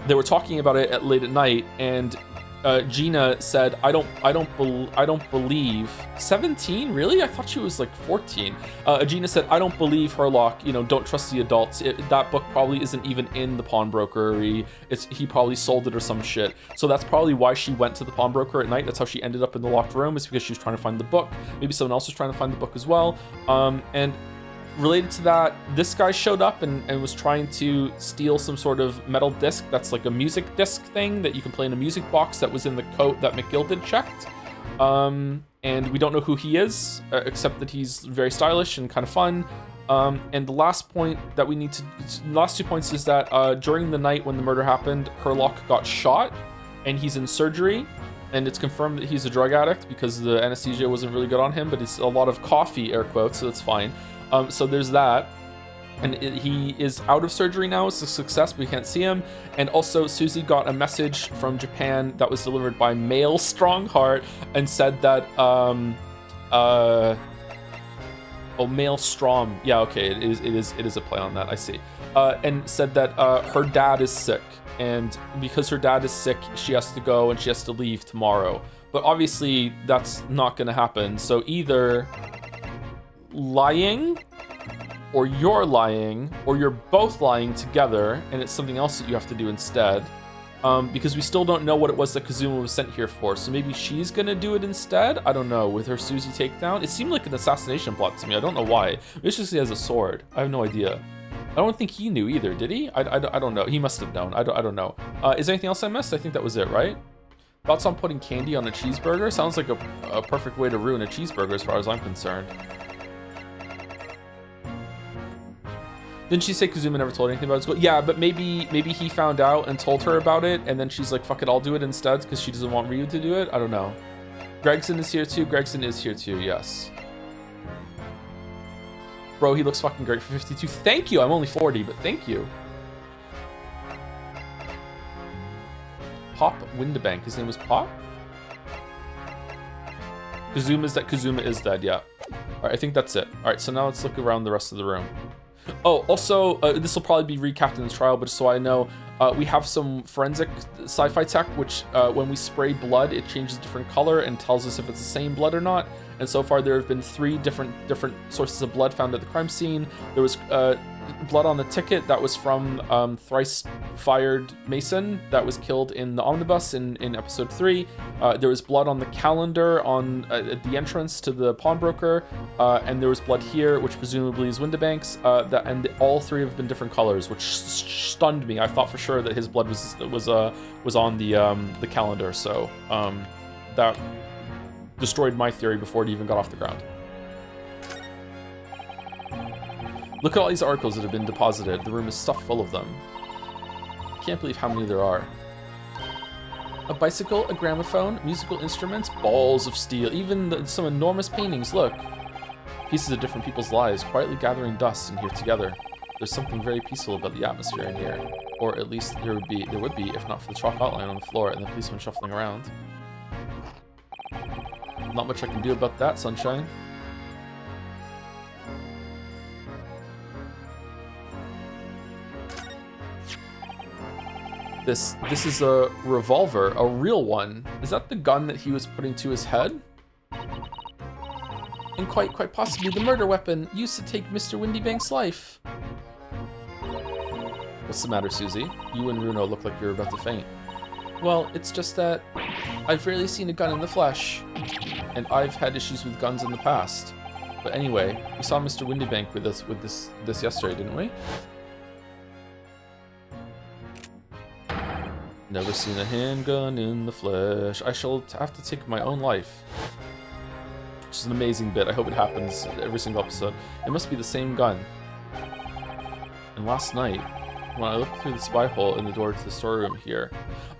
they were talking about it late at night, and Gina said, I don't believe 17, really? I thought she was like 14. Gina said, "I don't believe Herlock, don't trust the adults. That book probably isn't even in the pawnbroker. He probably sold it or some shit." So that's probably why she went to the pawnbroker at night. That's how she ended up in the locked room, is because she was trying to find the book. Maybe someone else was trying to find the book as well. And related to that, this guy showed up and was trying to steal some sort of metal disc that's like a music disc thing that you can play in a music box that was in the coat that McGilded checked. And we don't know who he is, except that he's very stylish and kind of fun. And the last point that we need to, the last 2 points is that during the night when the murder happened, Herlock got shot and he's in surgery. And it's confirmed that he's a drug addict because the anesthesia wasn't really good on him, but it's a lot of coffee, air quotes, so that's fine. So there's that, and he is out of surgery now. It's a success, but we can't see him. And also, Susie got a message from Japan that was delivered by Mail Strongheart and said that, Maelstrom. Yeah, okay, it is a play on that. I see. And said that her dad is sick, and because her dad is sick, she has to go and she has to leave tomorrow. But obviously, that's not going to happen. So either lying, or you're lying, or you're both lying together, and it's something else that you have to do instead. Because we still don't know what it was that Kazuma was sent here for. So maybe she's gonna do it instead? I don't know, with her Susie takedown? It seemed like an assassination plot to me. I don't know why. Maybe it's just he has a sword. I have no idea. I don't think he knew either, did he? I don't know. He must have known. I don't know. Is there anything else I missed? I think that was it, right? Thoughts on putting candy on a cheeseburger? Sounds like a perfect way to ruin a cheeseburger as far as I'm concerned. Didn't she say Kazuma never told anything about his goal? Yeah, but maybe he found out and told her about it, and then she's like, "Fuck it, I'll do it instead," because she doesn't want Ryu to do it. I don't know. Gregson is here too. Gregson is here too, yes. Bro, he looks fucking great for 52. Thank you. I'm only 40, but thank you. Pop Windabank. His name was Pop? Kazuma is dead, yeah. Alright, I think that's it. Alright, so now let's look around the rest of the room. Oh, also, this will probably be recapped in the trial, but just so I know, we have some forensic sci-fi tech, which when we spray blood, it changes a different color and tells us if it's the same blood or not. And so far, there have been 3 different sources of blood found at the crime scene. There was blood on the ticket that was from thrice-fired Mason that was killed in the omnibus in episode 3. There was blood on the calendar at the entrance to the pawnbroker, and there was blood here, which presumably is Windabank's. And all 3 have been different colors, which stunned me. I thought for sure that his blood was on the calendar, so that destroyed my theory before it even got off the ground. Look at all these articles that have been deposited. The room is stuffed full of them. Can't believe how many there are. A bicycle, a gramophone, musical instruments, balls of steel, even some enormous paintings, look. Pieces of different people's lives, quietly gathering dust in here together. There's something very peaceful about the atmosphere in here. Or at least there would be, if not for the chalk outline on the floor and the policeman shuffling around. Not much I can do about that, sunshine. This is a revolver, a real one. Is that the gun that he was putting to his head? And quite possibly the murder weapon used to take Mr. Windabank's life. What's the matter, Susie? You and Runo look like you're about to faint. Well, it's just that I've rarely seen a gun in the flesh, and I've had issues with guns in the past. But anyway, we saw Mr. Windabank with this yesterday, didn't we? Never seen a handgun in the flesh. I shall have to take my own life. Which is an amazing bit. I hope it happens every single episode. It must be the same gun. And last night, when I looked through the spy hole in the door to the storeroom here.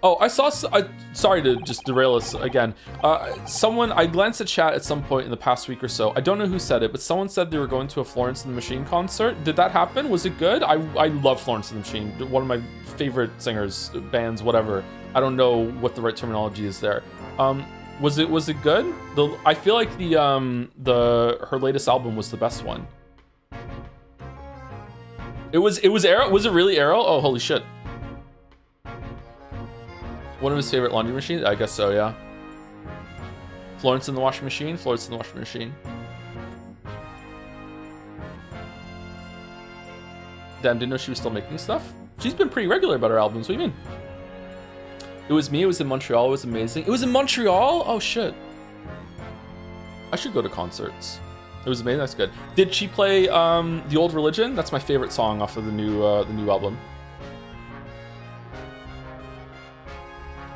Oh, I saw. Sorry to just derail us again. I glanced at chat at some point in the past week or so. I don't know who said it, but someone said they were going to a Florence and the Machine concert. Did that happen? Was it good? I love Florence and the Machine. One of my favorite singers, bands, whatever. I don't know what the right terminology is there. Was it good? I feel like her latest album was the best one. It was Arrow. Was it really Arrow? Oh, holy shit. One of his favorite laundry machines? I guess so, yeah. Florence in the washing machine? Florence in the washing machine. Damn, didn't know she was still making stuff? She's been pretty regular about her albums. What do you mean? It was me. It was in Montreal. It was amazing. It was in Montreal? Oh, shit. I should go to concerts. It was amazing. That's good. Did she play The Old Religion? That's my favorite song off of the new album.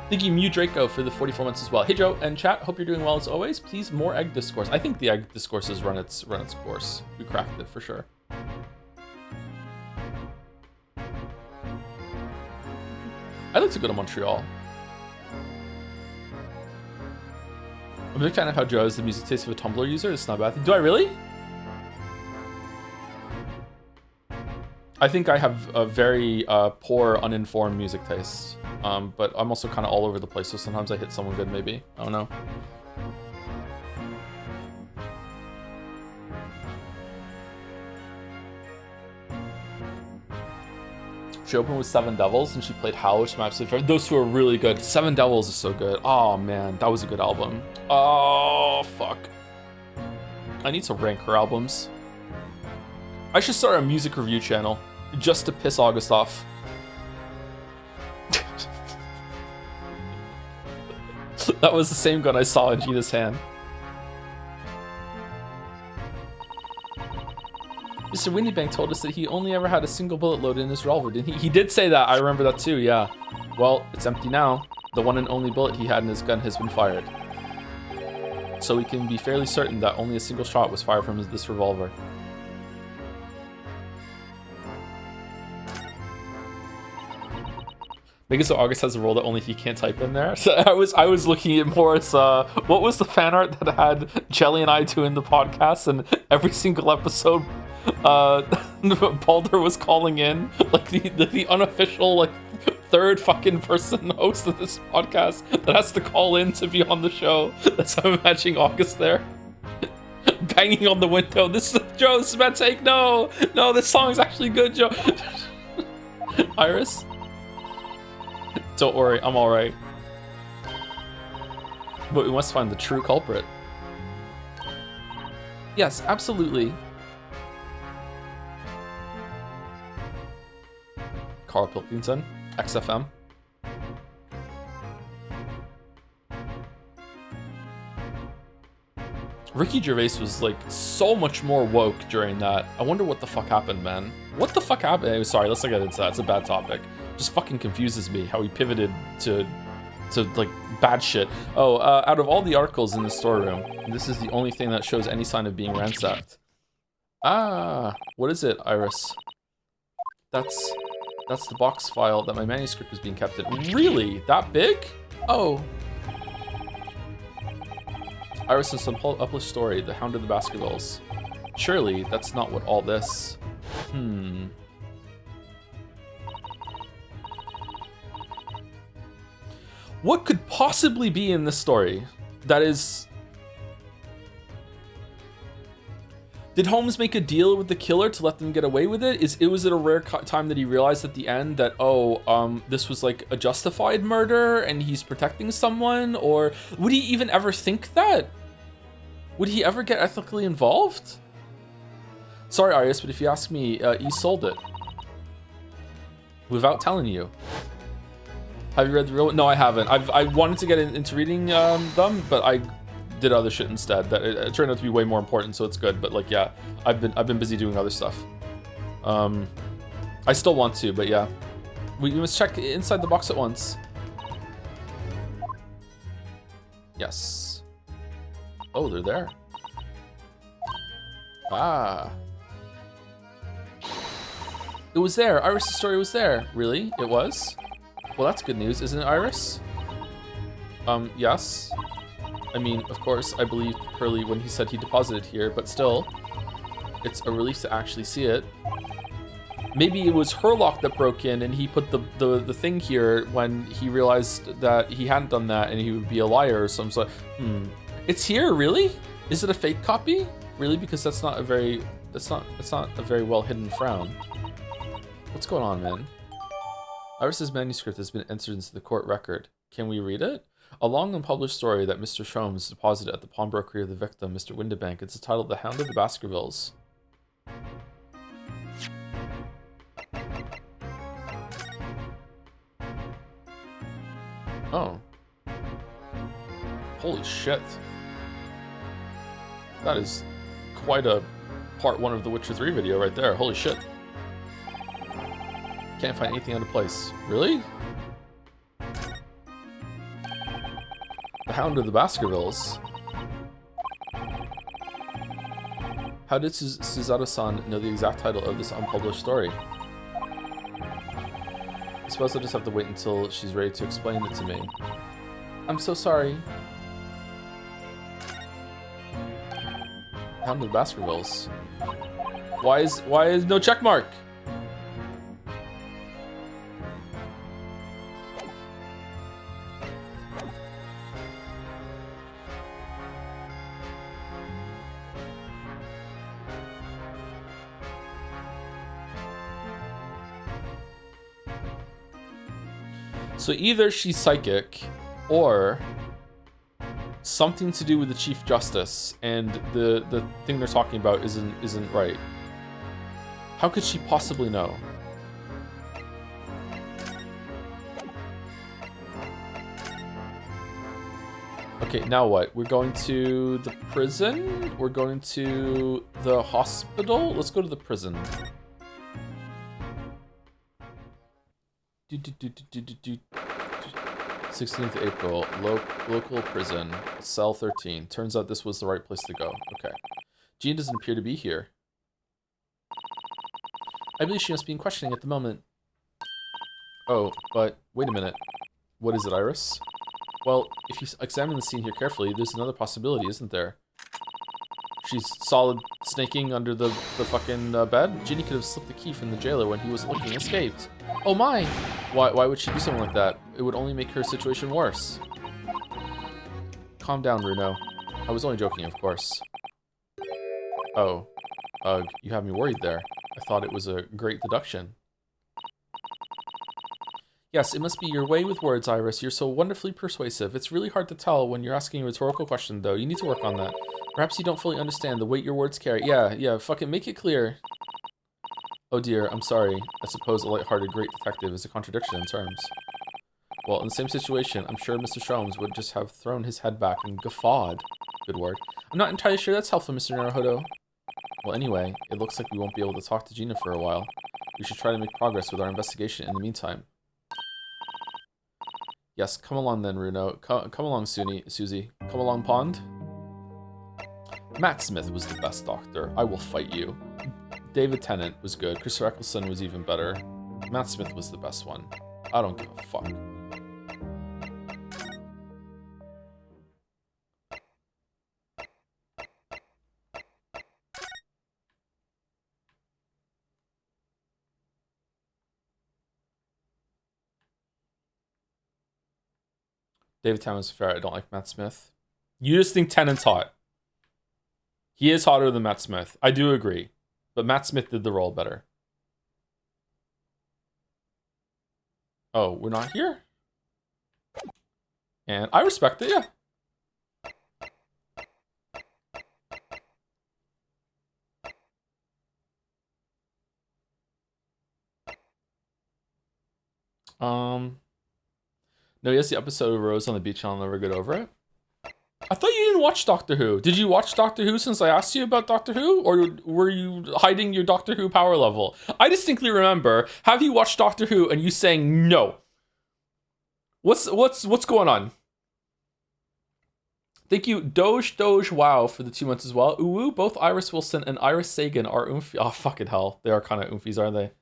Thank you, Mew Draco, for the 44 months as well. Hey, Joe and chat. Hope you're doing well as always. Please, more egg discourse. I think the egg discourse has run its course. We cracked it for sure. I'd like to go to Montreal. I'm a big fan of how Joe has the music taste of a Tumblr user. It's not a bad thing. Do I really? I think I have a very poor, uninformed music taste. But I'm also kind of all over the place, so sometimes I hit someone good, maybe. I don't know. She opened with Seven Devils, and she played Howl, which is my absolute favorite. Those two are really good. Seven Devils is so good. Oh, man, that was a good album. Oh, fuck. I need to rank her albums. I should start a music review channel, just to piss August off. That was the same gun I saw in Gina's hand. Mr. Windybank told us that he only ever had a single bullet loaded in his revolver, didn't he? He did say that. I remember that too, yeah. Well, it's empty now. The one and only bullet he had in his gun has been fired. So we can be fairly certain that only a single shot was fired from this revolver. Make it so August has a role that only he can't type in there. So I was looking at more as what was the fan art that had Jelly and I doing the podcast, and every single episode Baldur was calling in like the unofficial like third fucking person host of this podcast that has to call in to be on the show. That's how I'm imagining August there. Banging on the window. This is Joe, this is my take. No, this song is actually good, Joe. Iris? Don't worry, I'm alright. But we must find the true culprit. Yes, absolutely. Carl Pilkington, XFM. Ricky Gervais was like so much more woke during that. I wonder what the fuck happened, man. What the fuck happened? Anyway, sorry, let's not get into that. It's a bad topic. Just fucking confuses me how he pivoted to like bad shit. Oh, out of all the articles in the storeroom, this is the only thing that shows any sign of being ransacked. Ah, what is it, Iris? That's the box file that my manuscript was being kept in. Really? That big? Oh. Iris and some published story, The Hound of the Baskervilles. Surely that's not what all this... What could possibly be in this story that is... Did Holmes make a deal with the killer to let them get away with it? Was it a rare time that he realized at the end that, this was like a justified murder and he's protecting someone? Or would he even ever think that? Would he ever get ethically involved? Sorry, Arias, but if you ask me, he sold it. Without telling you. Have you read the real one? No, I haven't. I wanted to get into reading them, but I did other shit instead. That it turned out to be way more important, so it's good. But like, yeah, I've been busy doing other stuff. I still want to, but yeah, we must check inside the box at once. Yes. Oh, they're there. It was there. Iris' story was there. Really? It was? Well, that's good news, isn't it, Iris? Yes. I mean, of course, I believe Hurley when he said he deposited here, but still, it's a relief to actually see it. Maybe it was Herlock that broke in and he put the thing here when he realized that he hadn't done that and he would be a liar or some sort. It's here, really? Is it a fake copy? Really? Because that's not a very well hidden frown. What's going on, man? Iris's manuscript has been entered into the court record. Can we read it? A long unpublished story that Mr. Sholmes deposited at the pawnbrokery of the victim, Mr. Windibank. It's titled The Hound of the Baskervilles. Oh. Holy shit. That is quite a part 1 of the Witcher 3 video right there. Holy shit. Can't find anything out of place. Really? The Hound of the Baskervilles? How did Suzato-san know the exact title of this unpublished story? I suppose I'll just have to wait until she's ready to explain it to me. I'm so sorry. Hound of the Baskervilles. Why is no check mark? So either she's psychic, or something to do with the Chief Justice, and the thing they're talking about isn't right. How could she possibly know? Okay, now what? We're going to the prison? We're going to the hospital? Let's go to the prison. 16th April, local prison, cell 13. Turns out this was the right place to go. Okay. Jean doesn't appear to be here. I believe she must be in questioning at the moment. Oh, but wait a minute. What is it, Iris? Well, if you examine the scene here carefully, there's another possibility, isn't there? She's solid snaking under the fucking bed? Ginny could have slipped the key from the jailer when he was looking and escaped. Oh my! Why would she do something like that? It would only make her situation worse. Calm down, Runo. I was only joking, of course. Oh. Ugh, you have me worried there. I thought it was a great deduction. Yes, it must be your way with words, Iris. You're so wonderfully persuasive. It's really hard to tell when you're asking a rhetorical question, though. You need to work on that. Perhaps you don't fully understand the weight your words carry. Yeah, fucking make it clear. Oh dear, I'm sorry. I suppose a light-hearted great detective is a contradiction in terms. Well, in the same situation, I'm sure Mr. Sholmes would just have thrown his head back and guffawed. Good word. I'm not entirely sure that's helpful, Mr. Naruhodo. Well, anyway, it looks like we won't be able to talk to Gina for a while. We should try to make progress with our investigation in the meantime. Yes, come along then, Runo. Come along, Susie. Come along, Pond. Matt Smith was the best doctor. I will fight you. David Tennant was good. Chris Eccleston was even better. Matt Smith was the best one. I don't give a fuck. David Tennant was fair. I don't like Matt Smith. You just think Tennant's hot. He is hotter than Matt Smith. I do agree. But Matt Smith did the role better. Oh, we're not here? And I respect it, yeah. No, yes, the episode of Rose on the Beach and I'll never get over it. I thought you didn't watch Doctor Who. Did you watch Doctor Who since I asked you about Doctor Who? Or were you hiding your Doctor Who power level? I distinctly remember, have you watched Doctor Who and you saying no? What's going on? Thank you, Doge Wow, for the 2 months as well. Ooh, both Iris Wilson and Iris Sagan are oomphy. Oh, fucking hell. They are kind of oomfies, aren't they?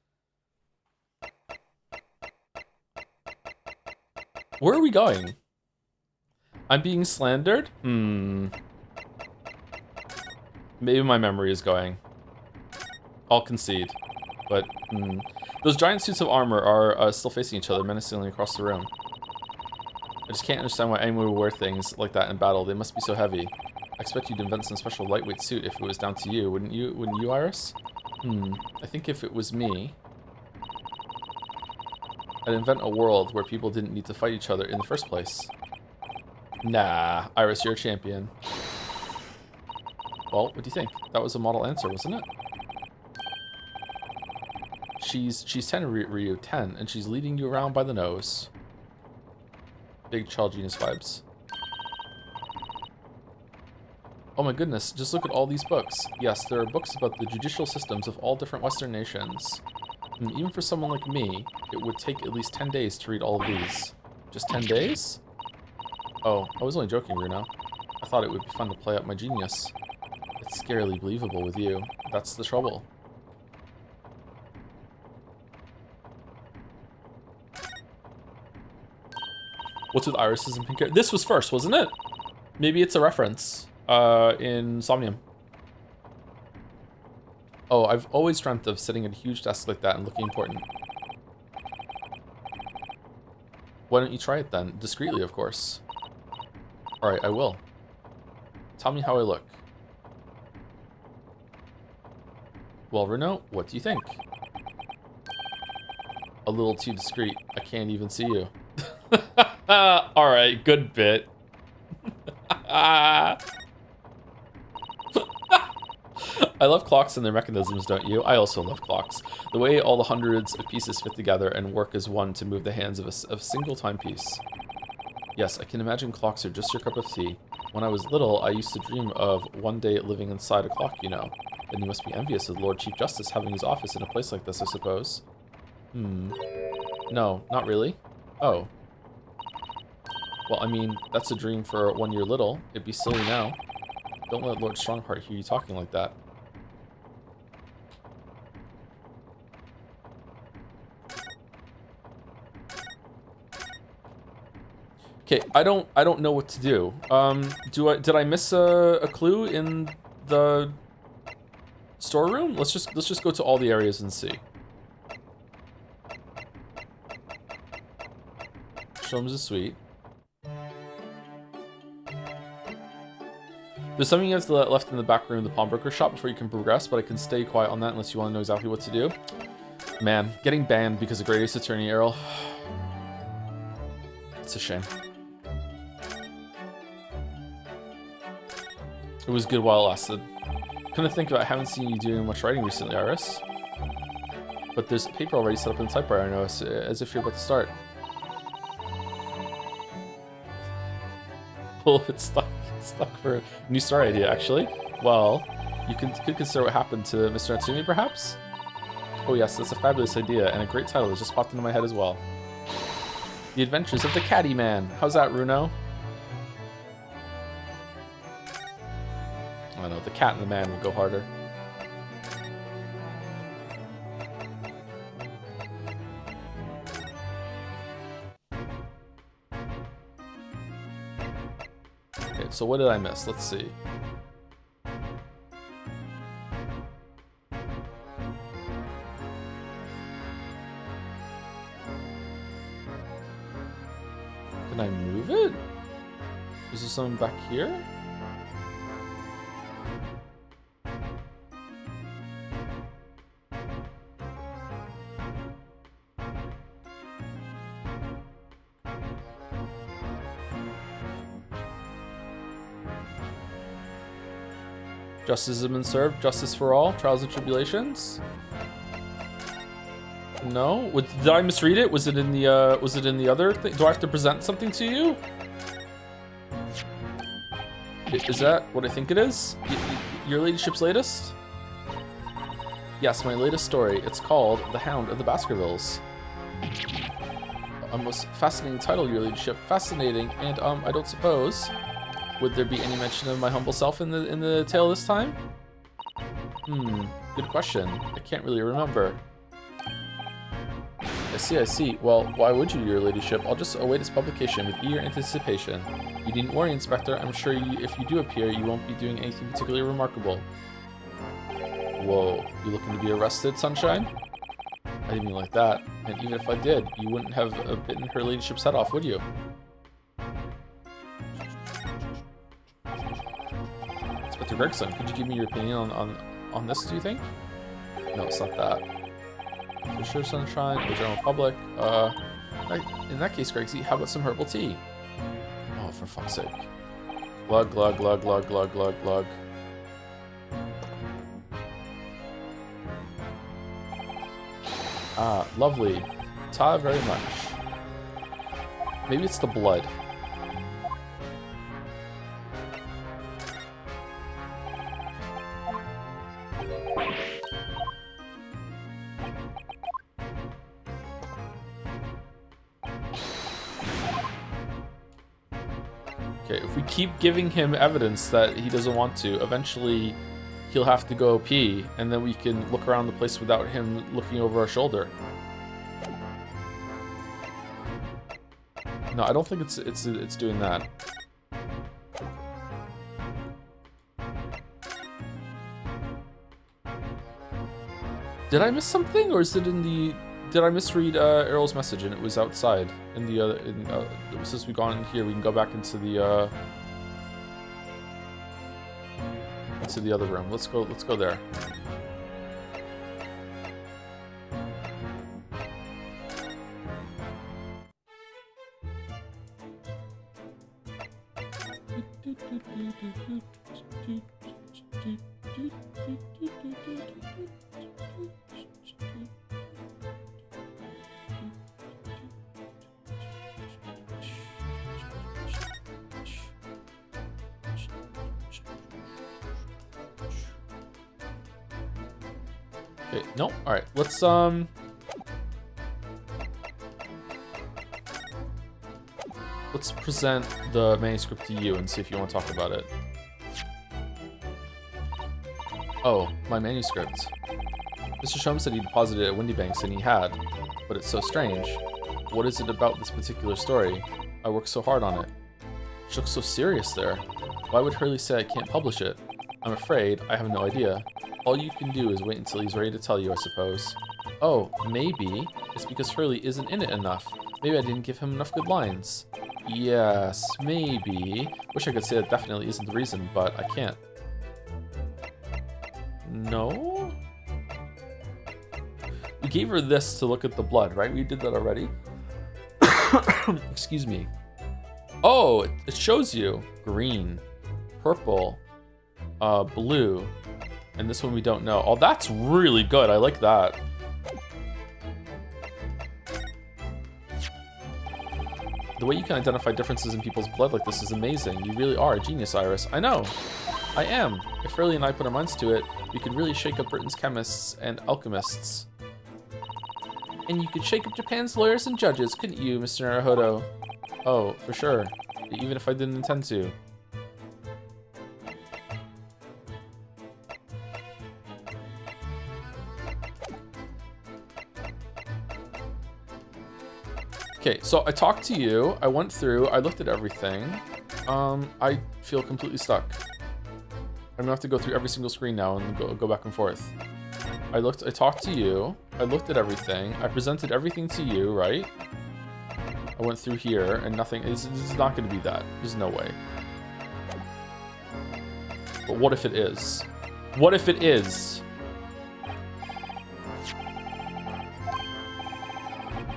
Where are we going? I'm being slandered? Maybe my memory is going. I'll concede. But, Those giant suits of armor are still facing each other menacingly across the room. I just can't understand why anyone would wear things like that in battle. They must be so heavy. I expect you'd invent some special lightweight suit if it was down to you, wouldn't you? Wouldn't you, Iris? I think if it was me, I'd invent a world where people didn't need to fight each other in the first place. Nah, Iris, you're a champion. Well, what do you think? That was a model answer, wasn't it? She's 10, Ryu, 10, and she's leading you around by the nose. Big child genius vibes. Oh my goodness, just look at all these books. Yes, there are books about the judicial systems of all different Western nations. And even for someone like me, it would take at least 10 days to read all of these. Just 10 days? Oh, I was only joking, Runo. I thought it would be fun to play up my genius. It's scarily believable with you. That's the trouble. What's with irises and pink hair? This was first, wasn't it? Maybe it's a reference in Somnium. Oh, I've always dreamt of sitting at a huge desk like that and looking important. Why don't you try it then? Discreetly, of course. Alright, I will. Tell me how I look. Well, Renault, what do you think? A little too discreet. I can't even see you. Alright, good bit. I love clocks and their mechanisms, don't you? I also love clocks. The way all the hundreds of pieces fit together and work as one to move the hands of a single timepiece. Yes, I can imagine clocks are just your cup of tea. When I was little, I used to dream of one day living inside a clock, you know. Then you must be envious of the Lord Chief Justice having his office in a place like this, I suppose. No, not really. Oh. Well, I mean, that's a dream for when you're little. It'd be silly now. Don't let Lord Strongheart hear you talking like that. Okay, I don't know what to do. Did I miss a clue in the storeroom? Let's just go to all the areas and see. Sholmes is sweet. There's something you have left in the back room of the pawnbroker shop before you can progress, but I can stay quiet on that unless you want to know exactly what to do. Man, getting banned because of Great Ace Attorney, Errol. It's a shame. It was good while it lasted. Couldn't think about haven't seen you doing much writing recently, Iris. But there's paper already set up in the typewriter, I notice, as if you're about to start. Well, it's stuck for a new star idea, actually. Well, you could consider what happened to Mr. Natsumi, perhaps? Oh yes, that's a fabulous idea, and a great title that just popped into my head as well. The Adventures of the Caddy Man. How's that, Runo? I don't know, the cat and the man would go harder. Okay, so what did I miss? Let's see. Can I move it? Is there something back here? Justice has been served. Justice for all. Trials and tribulations. No. Did I misread it? Was it in the Was it in the other thing? Do I have to present something to you? Is that what I think it is? Your ladyship's latest? Yes, my latest story. It's called The Hound of the Baskervilles. A most fascinating title, your ladyship. Fascinating, and I don't suppose. Would there be any mention of my humble self in the tale this time? Good question. I can't really remember. I I see. Well, why would you, your ladyship? I'll just await its publication with eager anticipation. You needn't worry, Inspector. I'm sure if you do appear, you won't be doing anything particularly remarkable. Whoa, you looking to be arrested, Sunshine? I didn't mean like that. And even if I did, you wouldn't have bitten her ladyship's head off, would you? Inspector Gregson, could you give me your opinion on this, do you think? No, it's not that. For sure, Sunshine, the general public. In that case, Gregsy, how about some herbal tea? Oh, for fuck's sake. Glug, glug, glug, glug, glug, glug, glug. Ah, lovely. Ta very much. Maybe it's the blood. Okay, if we keep giving him evidence that he doesn't want to, eventually he'll have to go pee, and then we can look around the place without him looking over our shoulder. No, I don't think it's doing that. Did I miss something, or is it in the? Did I misread Errol's message and it was outside in the other? Since we've gone in here, we can go back into the other room. Let's go there. Okay, no, all right, let's present the manuscript to you and see if you want to talk about it. Oh, my manuscript. Mr. Shum said he deposited it at Windybanks, and he had, but it's so strange. What is it about this particular story? I worked so hard on it. She looks so serious there. Why would Hurley say I can't publish it? I'm afraid I have no idea. All you can do is wait until he's ready to tell you, I suppose. Oh, maybe it's because Hurley isn't in it enough. Maybe I didn't give him enough good lines. Yes, maybe. Wish I could say that definitely isn't the reason, but I can't. No? We gave her this to look at the blood, right? We did that already. Excuse me. Oh, it shows you green, purple, blue, and this one we don't know. Oh, that's really good. I like that. The way you can identify differences in people's blood like this is amazing. You really are a genius, Iris. I know. I am. If Hurley and I put our minds to it, we could really shake up Britain's chemists and alchemists. And you could shake up Japan's lawyers and judges, couldn't you, Mr. Naruhodo? Oh, for sure. Even if I didn't intend to. Okay, so I talked to you, I went through, I looked at everything. I feel completely stuck. I'm gonna have to go through every single screen now and go back and forth. I talked to you, I looked at everything, I presented everything to you, right? I went through here and nothing, this is not gonna be that. There's no way. But what if it is? What if it is?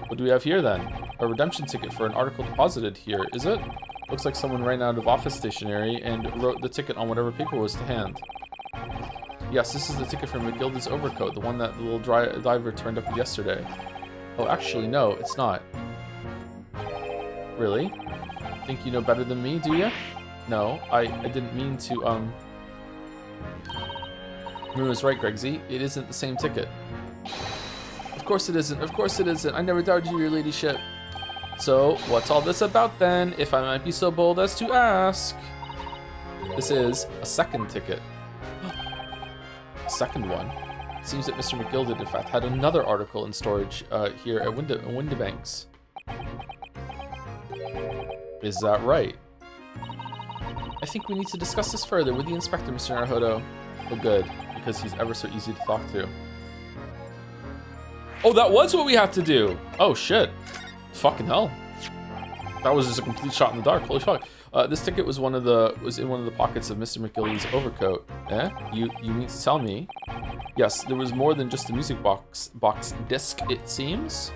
What do we have here then? A redemption ticket for an article deposited here, is it? Looks like someone ran out of office stationery and wrote the ticket on whatever paper was to hand. Yes, this is the ticket from McGilda's overcoat, the one that the little diver turned up yesterday. Oh, actually, no, it's not. Really? Think you know better than me, do you? No, I didn't mean to, Maroon was right, Gregsy. It isn't the same ticket. Of course it isn't, of course it isn't. I never doubted you, your ladyship. So, what's all this about then, if I might be so bold as to ask? This is a second ticket. Second one. Seems that Mr. McGilded, in fact, had another article in storage here at Windibanks. Is that right? I think we need to discuss this further with the inspector, Mr. Naruhodo. Oh, good, because he's ever so easy to talk to. Oh, that was what we had to do. Oh, shit. Fucking hell. That was just a complete shot in the dark. Holy fuck. This ticket was in one of the pockets of Mr. McGillicud's overcoat. Eh? You need to tell me. Yes, there was more than just a music box disc, it seems.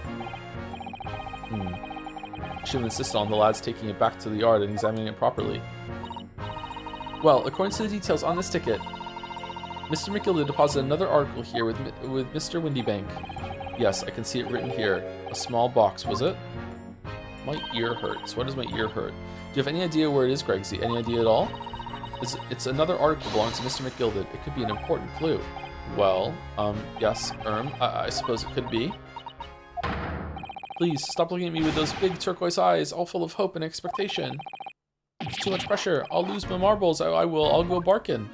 Should have insisted on the lads taking it back to the yard and examining it properly. Well, according to the details on this ticket, Mr. McGillicud deposited another article here with Mr. Windibank. Yes, I can see it written here. A small box, was it? My ear hurts. Why does my ear hurt? Do you have any idea where it is, Gregsy? Any idea at all? It's another article belonging to Mr. McGilded. It could be an important clue. Well, yes, I suppose it could be. Please, stop looking at me with those big turquoise eyes, all full of hope and expectation. It's too much pressure. I'll lose my marbles. I'll go barking.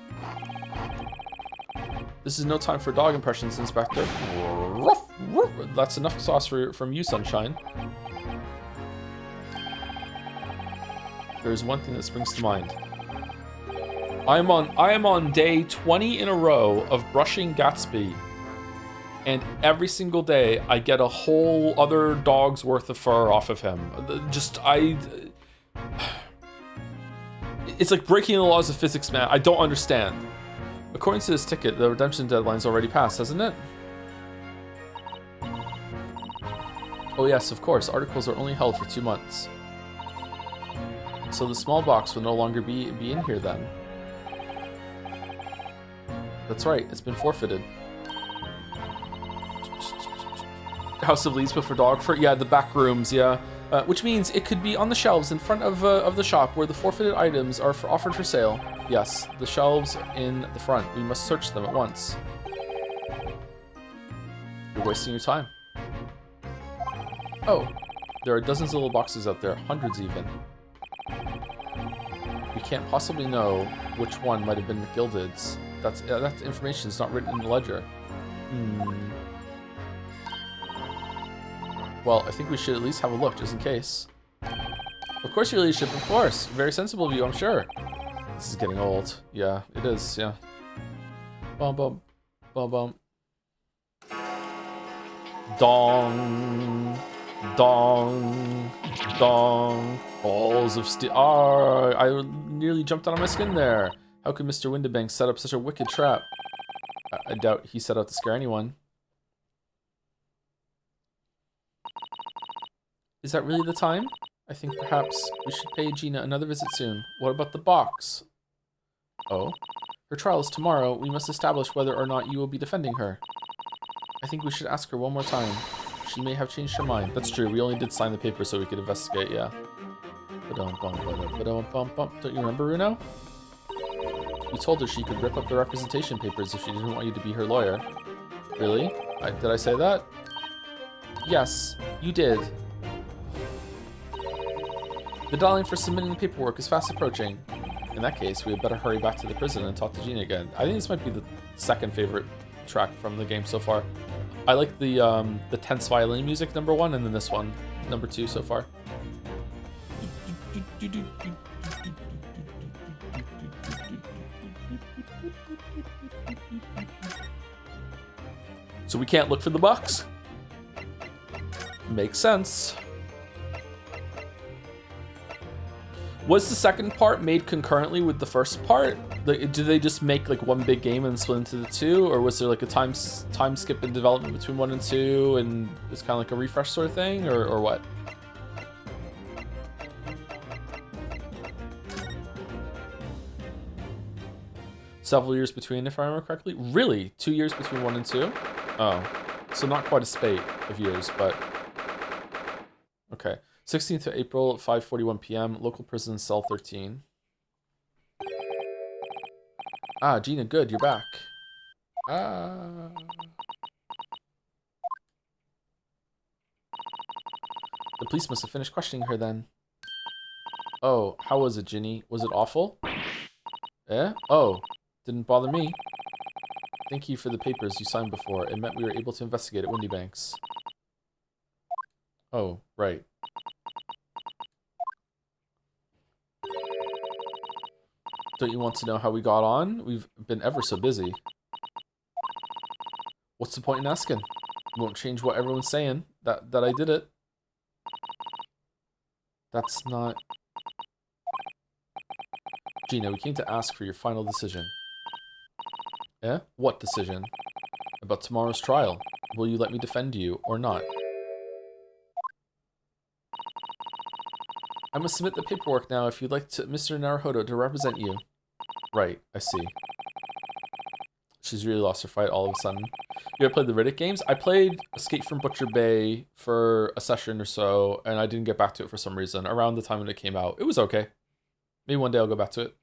This is no time for dog impressions, Inspector. That's enough sauce from you, Sunshine. There's one thing that springs to mind. I am on day 20 in a row of brushing Gatsby, and every single day I get a whole other dog's worth of fur off of him. It's like breaking the laws of physics, man. I don't understand. According to this ticket, the redemption deadline's already passed, hasn't it? Oh yes, of course. Articles are only held for 2 months. So the small box will no longer be in here then. That's right, it's been forfeited. House of Leads for dog fur? Yeah, the back rooms, yeah. Which means it could be on the shelves in front of the shop where the forfeited items are offered for sale. Yes, the shelves in the front. We must search them at once. You're wasting your time. Oh, there are dozens of little boxes out there, hundreds even. We can't possibly know which one might have been McGilded's. That information is not written in the ledger. Well, I think we should at least have a look, just in case. Of course, your ladyship, of course. Very sensible of you, I'm sure. This is getting old. Yeah, it is, yeah. Bum bum. Bum bum. Dong. Dong. Dong. Balls of steel. Ah, I nearly jumped out of my skin there. How could Mr. Windibank set up such a wicked trap? I doubt he set out to scare anyone. Is that really the time? I think perhaps we should pay Gina another visit soon. What about the box? Oh? Her trial is tomorrow. We must establish whether or not you will be defending her. I think we should ask her one more time. She may have changed her mind. That's true. We only did sign the paper so we could investigate, yeah. Don't you remember, Runo? You told her she could rip up the representation papers if she didn't want you to be her lawyer. Really? Did I say that? Yes, you did. The deadline for submitting the paperwork is fast approaching. In that case, we had better hurry back to the prison and talk to Gina again. I think this might be the second favorite track from the game so far. I like the tense violin music, number 1, and then this one, number 2 so far. So we can't look for the box? Makes sense. Was the second part made concurrently with the first part? Like, did they just make like one big game and split into the 2, or was there like a time skip in development between 1 and 2, and it's kind of like a refresh sort of thing, or what? Several years between, if I remember correctly. Really? 2 years between 1 and 2? Oh, so not quite a spate of years, but okay. 16th of April, 5:41 p.m. Local prison, cell 13. Ah, Gina, good, you're back. Ah. The police must have finished questioning her then. Oh, how was it, Ginny? Was it awful? Eh? Oh, didn't bother me. Thank you for the papers you signed before. It meant we were able to investigate at Windy Banks. Oh, right. Don't you want to know how we got on? We've been ever so busy. What's the point in asking? It won't change what everyone's saying. That I did it. That's not... Gina, we came to ask for your final decision. Eh? What decision? About tomorrow's trial. Will you let me defend you or not? I must submit the paperwork now if you'd like Mr. Naruhodo to represent you. Right, I see. She's really lost her fight all of a sudden. You ever played the Riddick games? I played Escape from Butcher Bay for a session or so, and I didn't get back to it for some reason. Around the time when it came out, it was okay. Maybe one day I'll go back to it.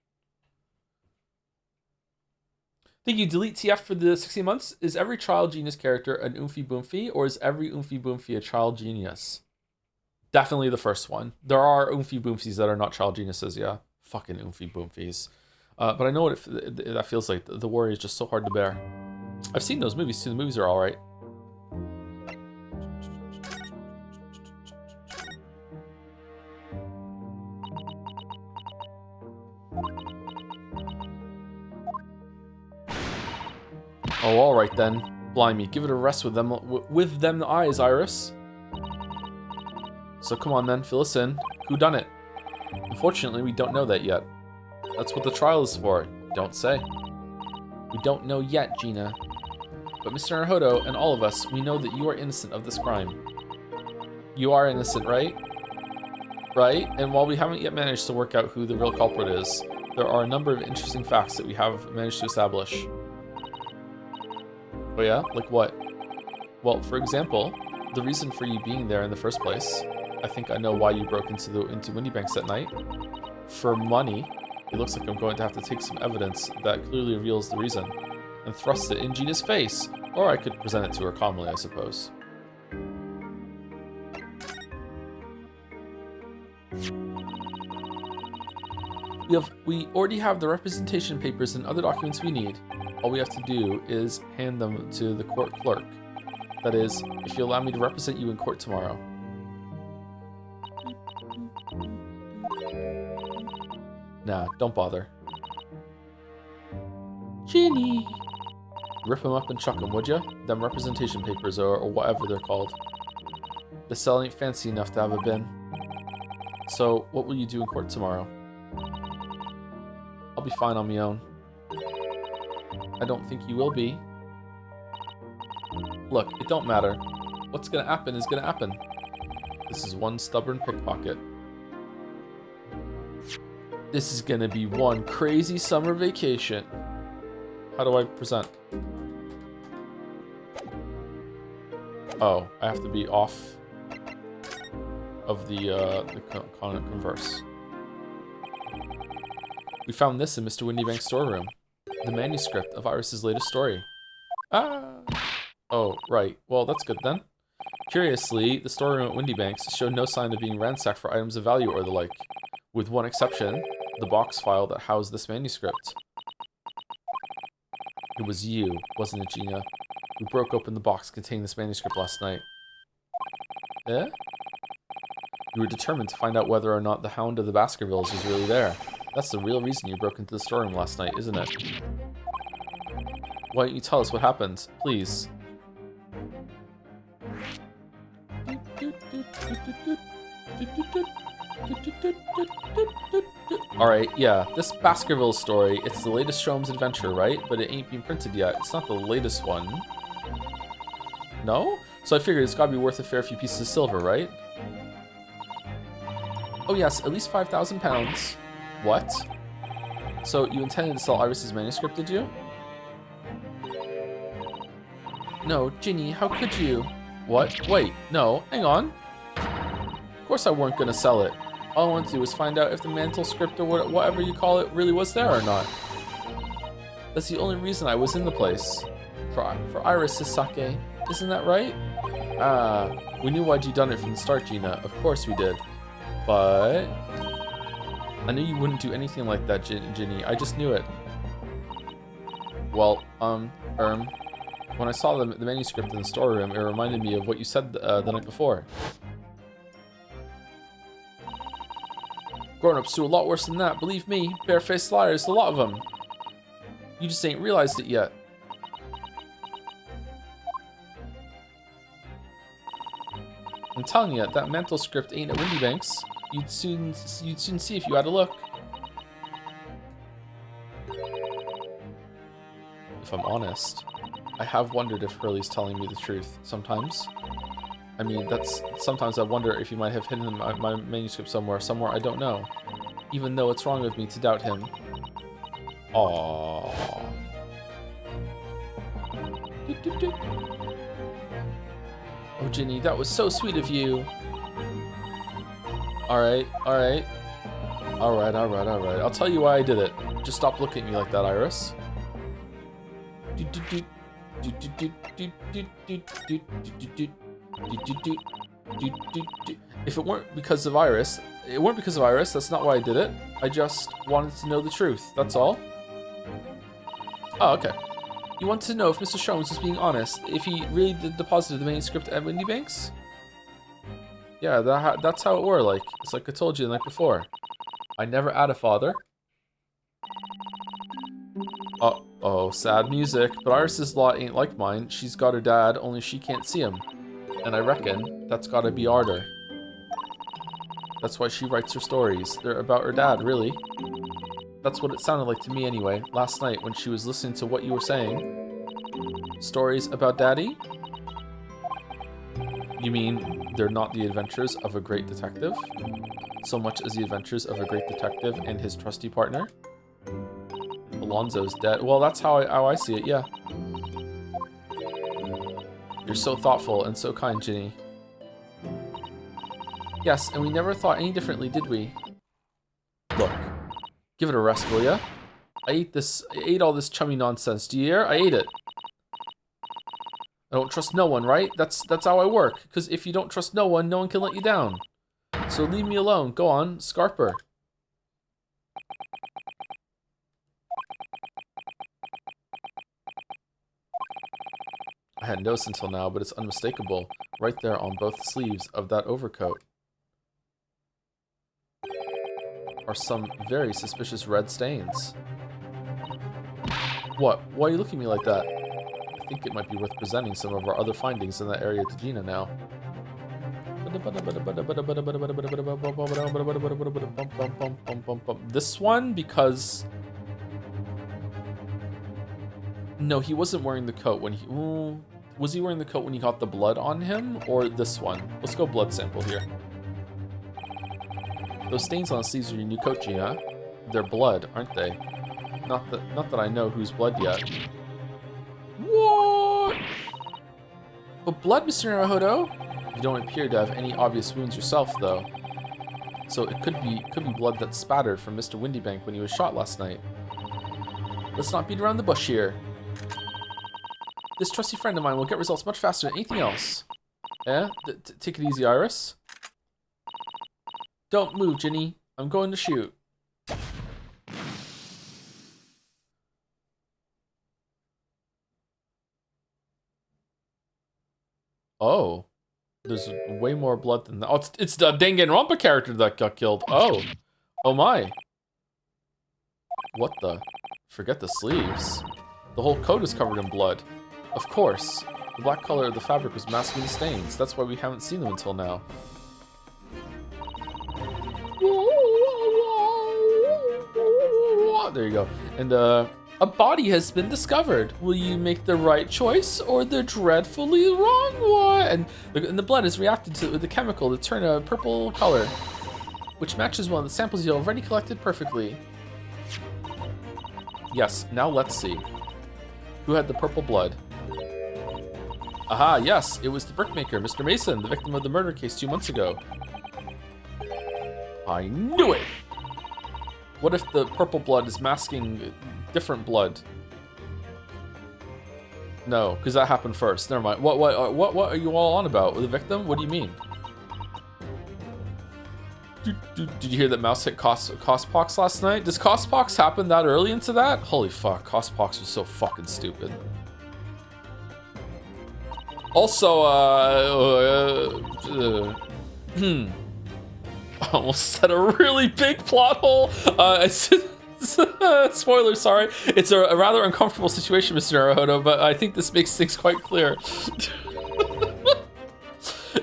Think you delete TF for the 16 months? Is every child genius character an Oomphy Boomfy, or is every Oomphy Boomfy a child genius? Definitely the first one. There are Oomphy Boomfies that are not child geniuses, yeah. Fucking Oomphy Boomfies. But I know what that feels like. The worry is just so hard to bear. I've seen those movies too. The movies are alright. Oh, alright then. Blimey, give it a rest with them the eyes, Iris. So come on then, fill us in. Who done it? Unfortunately, we don't know that yet. That's what the trial is for. Don't say. We don't know yet, Gina. But Mr. Naruhodo and all of us, we know that you are innocent of this crime. You are innocent, right? Right? And while we haven't yet managed to work out who the real culprit is, there are a number of interesting facts that we have managed to establish. Oh yeah? Like what? Well, for example, the reason for you being there in the first place. I think I know why you broke into Windy Banks that night. For money. It looks like I'm going to have to take some evidence that clearly reveals the reason and thrust it in Gina's face. Or I could present it to her calmly, I suppose. We already have the representation papers and other documents we need. All we have to do is hand them to the court clerk. That is, if you allow me to represent you in court tomorrow. Nah, don't bother. Ginny! Rip them up and chuck them, would ya? Them representation papers or whatever they're called. The cell ain't fancy enough to have a bin. So, what will you do in court tomorrow? I'll be fine on my own. I don't think you will be. Look, it don't matter. What's gonna happen is gonna happen. This is one stubborn pickpocket. This is gonna be one crazy summer vacation. How do I present? Oh, I have to be off of the converse. We found this in Mr. Windybank's storeroom. The manuscript of Iris's latest story. Ah! Oh, right. Well, that's good then. Curiously, the storeroom at Windybanks showed no sign of being ransacked for items of value or the like. With one exception, the box file that housed this manuscript. It was you, wasn't it, Gina, who broke open the box containing this manuscript last night. Eh? You were determined to find out whether or not the Hound of the Baskervilles was really there. That's the real reason you broke into the storeroom last night, isn't it? Why don't you tell us what happened, please? Alright, yeah, this Baskerville story, it's the latest Sholmes adventure, right? But it ain't been printed yet. It's not the latest one. No? So I figured it's gotta be worth a fair few pieces of silver, right? Oh yes, at least 5,000 pounds. What? So you intended to sell Iris's manuscript, did you? No, Ginny, how could you? What? Wait, no, hang on. Of course I weren't gonna sell it. All I wanted to do was find out if the mantle script or whatever you call it really was there or not. That's the only reason I was in the place. For Iris's sake, isn't that right? Ah, we knew why'd you done it from the start, Gina. Of course we did. But I knew you wouldn't do anything like that, Ginny. I just knew it. Well, when I saw the manuscript in the storeroom, it reminded me of what you said the night before. Grown-ups do a lot worse than that, believe me. Barefaced liars, a lot of them. You just ain't realized it yet. I'm telling you, that mantle script ain't at Windy Banks. You'd soon see if you had a look. If I'm honest, I have wondered if Hurley's telling me the truth sometimes. I mean, sometimes I wonder if he might have hidden my manuscript somewhere I don't know. Even though it's wrong of me to doubt him. Aww. Doot, doot, doot. Oh, Ginny, that was so sweet of you. Alright. I'll tell you why I did it. Just stop looking at me like that, Iris. If it weren't because of Iris, that's not why I did it. I just wanted to know the truth, that's all. Oh, okay. You wanted to know if Mr. Sholmes was being honest, if he really deposited the manuscript at Windy Banks? Yeah, that's how it were, like. It's like I told you the night before. I never had a father. Uh-oh, sad music. But Iris's lot ain't like mine. She's got her dad, only she can't see him. And I reckon that's gotta be harder. That's why she writes her stories. They're about her dad, really. That's what it sounded like to me anyway, last night when she was listening to what you were saying. Stories about Daddy? You mean they're not the adventures of a great detective? So much as the adventures of a great detective and his trusty partner? Alonzo's dead. Well, that's how I see it, yeah. You're so thoughtful and so kind, Ginny. Yes, and we never thought any differently, did we? Look. Give it a rest, will ya? I ate all this chummy nonsense. Do you hear? I ate it. I don't trust no one, right? That's how I work. Because if you don't trust no one can let you down. So leave me alone. Go on, Scarper. I hadn't noticed until now, but it's unmistakable. Right there on both sleeves of that overcoat are some very suspicious red stains. What? Why are you looking at me like that? I think it might be worth presenting some of our other findings in that area to Gina now. This one, because... No, he wasn't wearing the coat when he... was he wearing the coat when he got the blood on him? Or this one? Let's go blood sample here. Those stains on the sleeves of your new coat, Gina. They're blood, aren't they? Not that I know whose blood yet. What? But blood, Mr. Naruhodo? You don't appear to have any obvious wounds yourself, though. So it could be blood that spattered from Mr. Windybank when he was shot last night. Let's not beat around the bush here. This trusty friend of mine will get results much faster than anything else. Eh? Take it easy, Iris. Don't move, Ginny. I'm going to shoot. Oh. There's way more blood than that. Oh, it's the Danganronpa character that got killed. Oh. Oh my. What the? Forget the sleeves. The whole coat is covered in blood. Of course. The black color of the fabric was masking the stains. That's why we haven't seen them until now. There you go. And a body has been discovered. Will you make the right choice or the dreadfully wrong one? And the blood is reacted to with the chemical to turn a purple color, which matches one of the samples you already collected perfectly. Yes, now let's see. Who had the purple blood? Aha, yes, it was the brickmaker, Mr. Mason, the victim of the murder case 2 months ago. I knew it! What if the purple blood is masking different blood? No, because that happened first. Never mind. What are you all on about? The victim? What do you mean? Did you hear that Mouse hit Cospox last night? Does Cospox happen that early into that? Holy fuck, Cospox was so fucking stupid. Also, I almost said a really big plot hole. Spoiler, sorry. It's a rather uncomfortable situation, Mr. Naruhodo, but I think this makes things quite clear.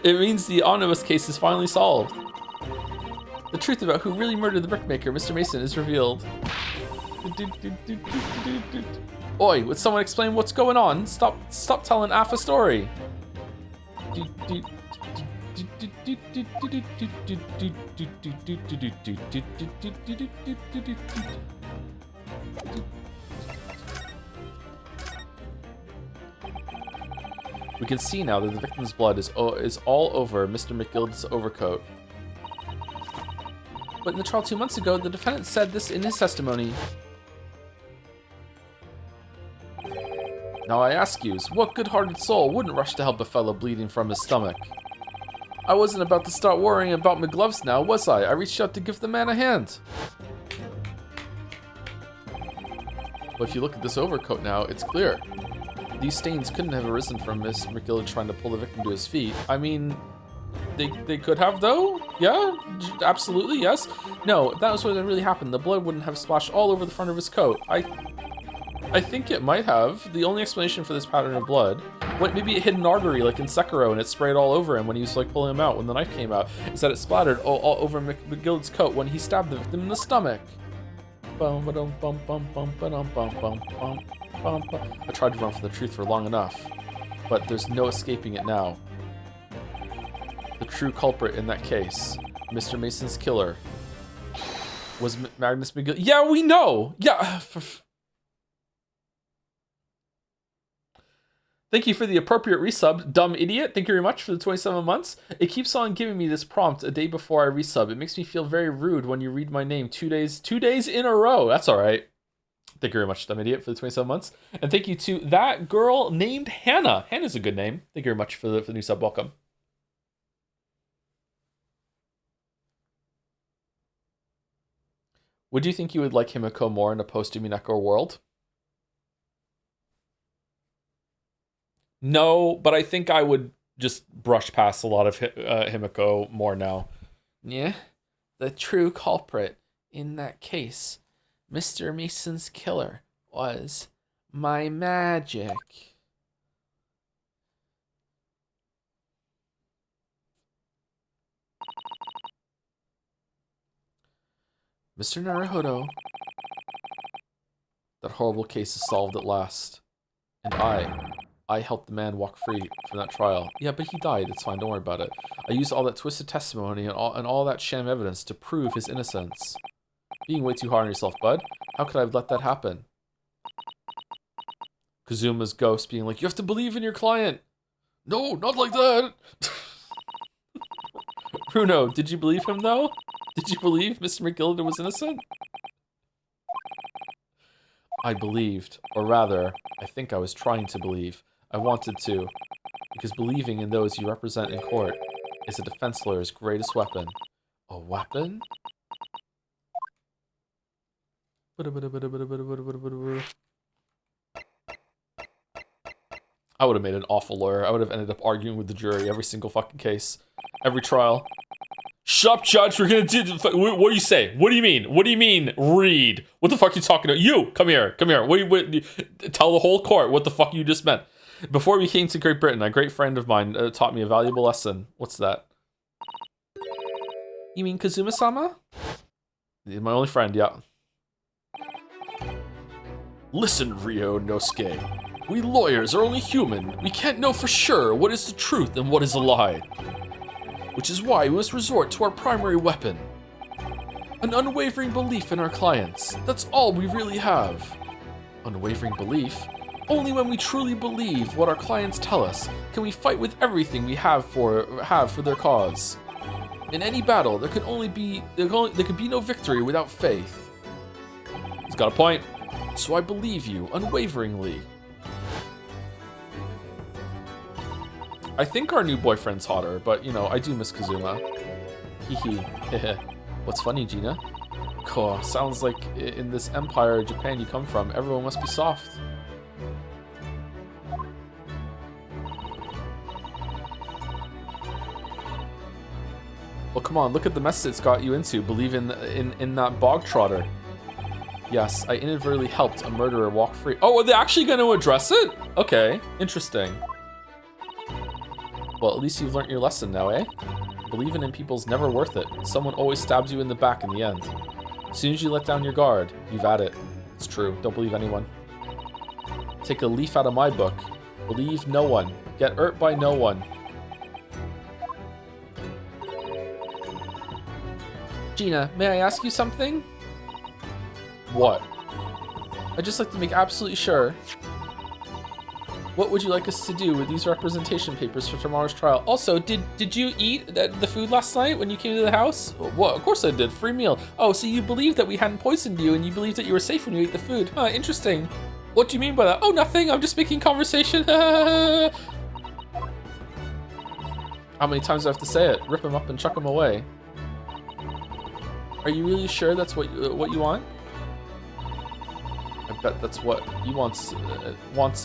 It means the omnibus case is finally solved. The truth about who really murdered the brickmaker, Mr. Mason, is revealed. Oi, would someone explain what's going on? Stop telling half a story. We can see now that the victim's blood is all over Mr. McGilld's overcoat. But in the trial 2 months ago, the defendant said this in his testimony. Now I ask you, what good-hearted soul wouldn't rush to help a fellow bleeding from his stomach? I wasn't about to start worrying about my gloves now, was I? I reached out to give the man a hand. But if you look at this overcoat now, it's clear. These stains couldn't have arisen from Miss McGill trying to pull the victim to his feet. I mean, they could have though? Yeah, absolutely, yes. No, that was what really happened. The blood wouldn't have splashed all over the front of his coat. I think it might have. The only explanation for this pattern of blood, maybe it hit an artery like in Sekiro and it sprayed all over him when he was like pulling him out when the knife came out, is that it splattered all over McGilld's coat when he stabbed the victim in the stomach. I tried to run from the truth for long enough, but there's no escaping it now. The true culprit in that case, Mr. Mason's killer, was Magnus McGill. Yeah, we know! Yeah. Thank you for the appropriate resub, dumb idiot. Thank you very much for the 27 months. It keeps on giving me this prompt a day before I resub. It makes me feel very rude when you read my name 2 days in a row. That's all right. Thank you very much, dumb idiot, for the 27 months. And thank you to that girl named Hannah. Hannah's a good name. Thank you very much for the new sub. Welcome. Would you think you would like Himiko more in a post-Umineko world? No, but I think I would just brush past a lot of Himiko more now. Yeah, the true culprit in that case, Mr. Mason's killer, was my magic. Mr. Naruhodo, that horrible case is solved at last. And I helped the man walk free from that trial. Yeah, but he died. It's fine. Don't worry about it. I used all that twisted testimony and all that sham evidence to prove his innocence. Being way too hard on yourself, bud. How could I have let that happen? Kazuma's ghost being like, you have to believe in your client. No, not like that. Bruno, did you believe him, though? Did you believe Mr. McGilda was innocent? I believed, or rather, I think I was trying to believe. I wanted to, because believing in those you represent in court is a defense lawyer's greatest weapon. A weapon? I would have made an awful lawyer. I would have ended up arguing with the jury every single fucking case. Every trial. Shut up, Judge. We're gonna do... What do you say? What do you mean? What do you mean, read? What the fuck are you talking about? You! Come here. Come here. Tell the whole court what the fuck you just meant. Before we came to Great Britain, a great friend of mine taught me a valuable lesson. What's that? You mean Kazuma-sama? My only friend, yeah. Listen, Ryo Nosuke. We lawyers are only human. We can't know for sure what is the truth and what is a lie. Which is why we must resort to our primary weapon. An unwavering belief in our clients. That's all we really have. Unwavering belief? Only when we truly believe what our clients tell us can we fight with everything we have for their cause. In any battle, there could be no victory without faith. He's got a point. So I believe you unwaveringly. I think our new boyfriend's hotter, but you know, I do miss Kazuma. Hee hee. What's funny, Gina? Cool. Sounds like in this empire of Japan you come from, everyone must be soft. Well, come on, look at the mess it's got you into. Believe in that bog trotter. Yes, I inadvertently helped a murderer walk free. Oh, are they actually going to address it? Okay, interesting. Well, at least you've learned your lesson now, eh? Believing in people's never worth it. Someone always stabs you in the back in the end. As soon as you let down your guard, you've had it. It's true, don't believe anyone. Take a leaf out of my book. Believe no one. Get hurt by no one. Gina, may I ask you something? What? I'd just like to make absolutely sure. What would you like us to do with these representation papers for tomorrow's trial? Also, did you eat the food last night when you came to the house? Well, of course I did. Free meal. Oh, so you believed that we hadn't poisoned you and you believed that you were safe when you ate the food. Huh, interesting. What do you mean by that? Oh, nothing. I'm just making conversation. How many times do I have to say it? Rip them up and chuck them away. Are you really sure that's what you want? I bet that's what he wants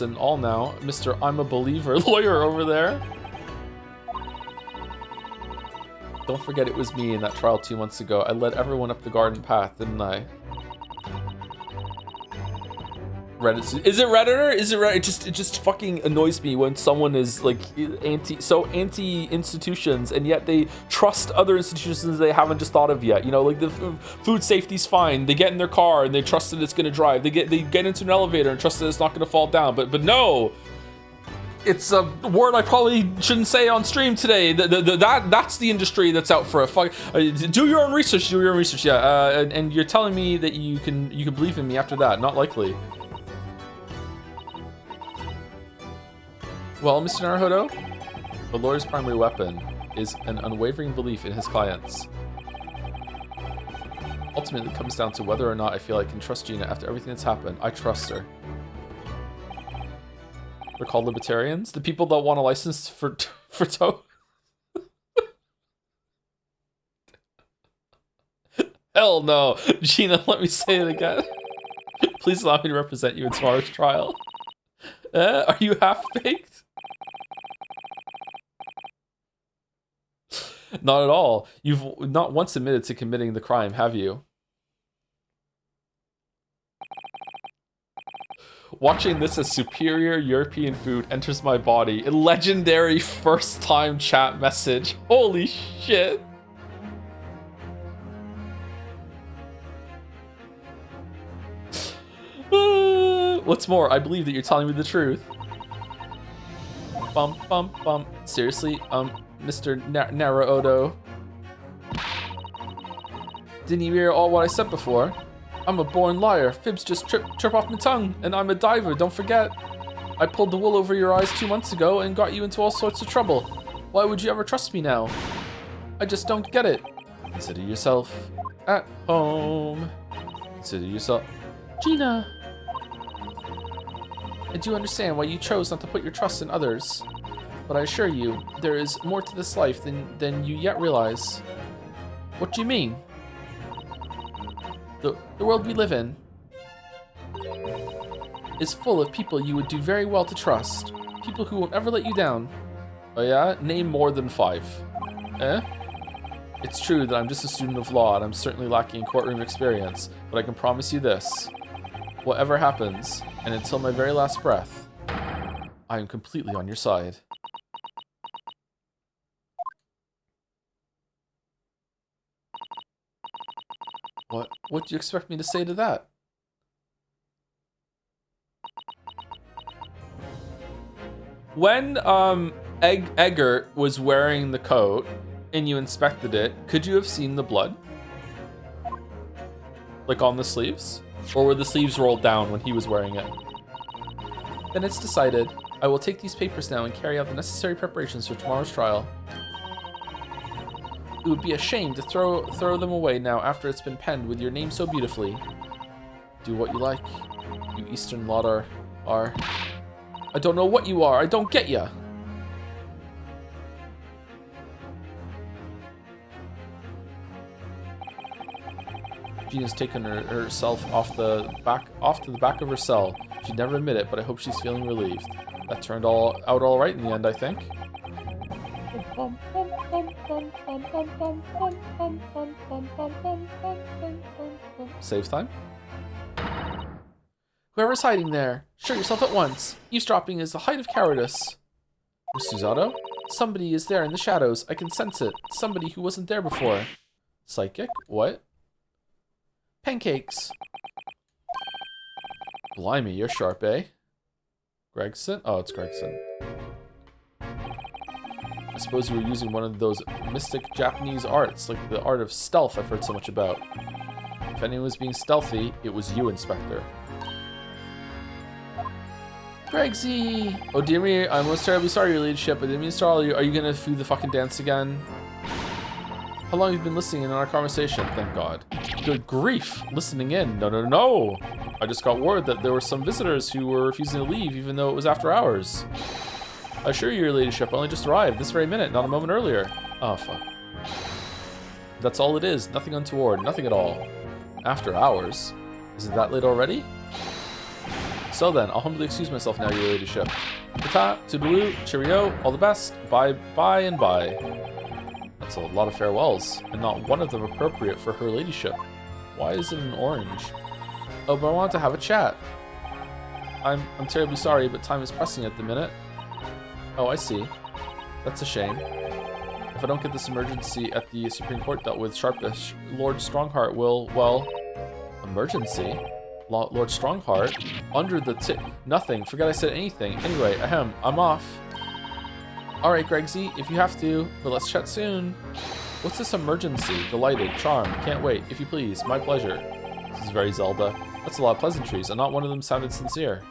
and all now. Mr. I'm a believer lawyer over there. Don't forget it was me in that trial 2 months ago. I led everyone up the garden path, didn't I? Reddit. Is it Redditor? Is it Reddit? It just fucking annoys me when someone is like anti institutions and yet they trust other institutions they haven't just thought of yet. You know, like the food safety's fine. They get in their car and they trust that it's gonna drive. They get into an elevator and trust that it's not gonna fall down. But no. It's a word I probably shouldn't say on stream today. That's the industry that's out for a fuck. Do your own research. Do your own research. Yeah. And you're telling me that you can believe in me after that? Not likely. Well, Mr. Naruhodo, the lawyer's primary weapon is an unwavering belief in his clients. Ultimately, it comes down to whether or not I feel I can trust Gina after everything that's happened. I trust her. They're called libertarians? The people that want a license for tow? Hell no. Gina, let me say it again. Please allow me to represent you in tomorrow's trial. Are you half-baked? Not at all. You've not once admitted to committing the crime, have you? Watching this as superior European food enters my body. A legendary first-time chat message. Holy shit. What's more, I believe that you're telling me the truth. Bum, bum, bum. Seriously, Mr. Naruhodo. Didn't you hear all what I said before? I'm a born liar. Fibs just trip off my tongue, and I'm a diver, don't forget. I pulled the wool over your eyes 2 months ago and got you into all sorts of trouble. Why would you ever trust me now? I just don't get it. Consider yourself at home. Consider yourself... Gina! I do understand why you chose not to put your trust in others. But I assure you, there is more to this life than you yet realize. What do you mean? The world we live in is full of people you would do very well to trust. People who won't ever let you down. Oh yeah? Name more than 5. Eh? It's true that I'm just a student of law and I'm certainly lacking in courtroom experience, but I can promise you this. Whatever happens, and until my very last breath, I am completely on your side. What do you expect me to say to that? When Eggert was wearing the coat and you inspected it, could you have seen the blood? Like on the sleeves? Or were the sleeves rolled down when he was wearing it? Then it's decided. I will take these papers now and carry out the necessary preparations for tomorrow's trial. It would be a shame to throw them away now after it's been penned with your name so beautifully. Do what you like. You Eastern lot are... I don't know what you are. I don't get ya. Gina's taken herself off to the back of her cell. She'd never admit it, but I hope she's feeling relieved. That turned out all right in the end, I think. Save time. Whoever's hiding there, show yourself at once. Eavesdropping is the height of cowardice. Miss Susato? Somebody is there in the shadows. I can sense it. Somebody who wasn't there before. Psychic? What? Pancakes. Blimey, you're sharp, eh? Gregson? Oh, it's Gregson. I suppose you were using one of those mystic Japanese arts, like the art of stealth I've heard so much about. If anyone was being stealthy, it was you, Inspector. Gregsy! Oh dear me, I'm most terribly sorry, your ladyship. I didn't mean to startle you. Are you gonna do the fucking dance again? How long have you been listening in on our conversation? Thank God. Good grief! Listening in? No, no, no! I just got word that there were some visitors who were refusing to leave even though it was after hours. I assure you, your ladyship, I only just arrived this very minute, not a moment earlier. Oh, fuck. That's all it is. Nothing untoward. Nothing at all. After hours? Is it that late already? So then, I'll humbly excuse myself now, your ladyship. Ta-ta, toodaloo, cheerio, all the best, bye, bye, and bye. That's a lot of farewells, and not one of them appropriate for her ladyship. Why is it an orange? Oh, but I want to have a chat. I'm terribly sorry, but time is pressing at the minute. Oh, I see. That's a shame. If I don't get this emergency at the Supreme Court dealt with sharpish, Lord Strongheart will, well... Emergency? Lord Strongheart? Under the nothing. Forget I said anything. Anyway, ahem, I'm off. Alright, Gregsy, if you have to, but let's chat soon. What's this emergency? Delighted. Charmed. Can't wait. If you please. My pleasure. This is very Zelda. That's a lot of pleasantries, and not one of them sounded sincere.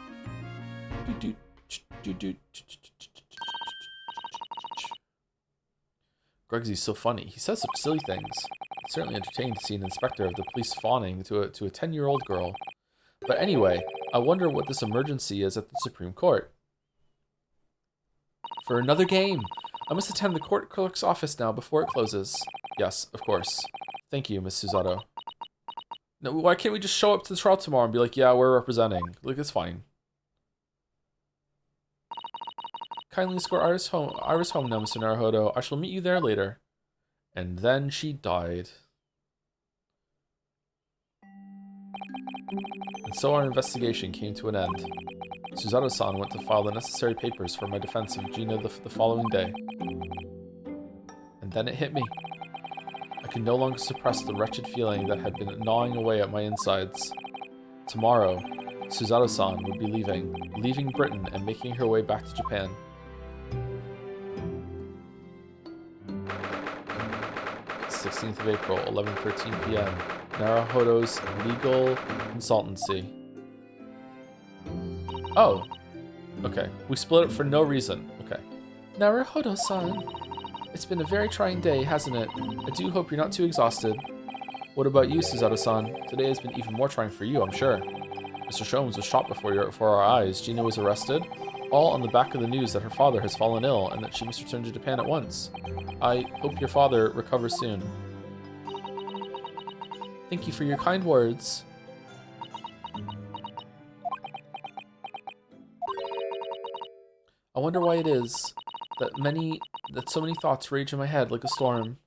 Gregsy's so funny. He says such silly things. It's certainly entertaining to see an inspector of the police fawning to a 10-year-old girl. But anyway, I wonder what this emergency is at the Supreme Court. For another game! I must attend the court clerk's office now before it closes. Yes, of course. Thank you, Miss Susato. No, why can't we just show up to the trial tomorrow and be like, yeah, we're representing. Like, it's fine. Kindly escort Iris home now, Mr. Naruhodo. I shall meet you there later. And then she died. And so our investigation came to an end. Susato-san went to file the necessary papers for my defense of Gina the following day. And then it hit me. I could no longer suppress the wretched feeling that had been gnawing away at my insides. Tomorrow, Susato-san would be leaving Britain and making her way back to Japan. 16th of April, 11:13 p.m. Naruhodo's legal consultancy. Oh. Okay. We split up for no reason. Okay. Naruhodo-san. It's been a very trying day, hasn't it? I do hope you're not too exhausted. What about you, Susato-san? Today has been even more trying for you, I'm sure. Mr. Sholmes was shot before our eyes. Gina was arrested. All on the back of the news that her father has fallen ill and that she must return to Japan at once. I hope your father recovers soon. Thank you for your kind words. I wonder why it is that so many thoughts rage in my head like a storm,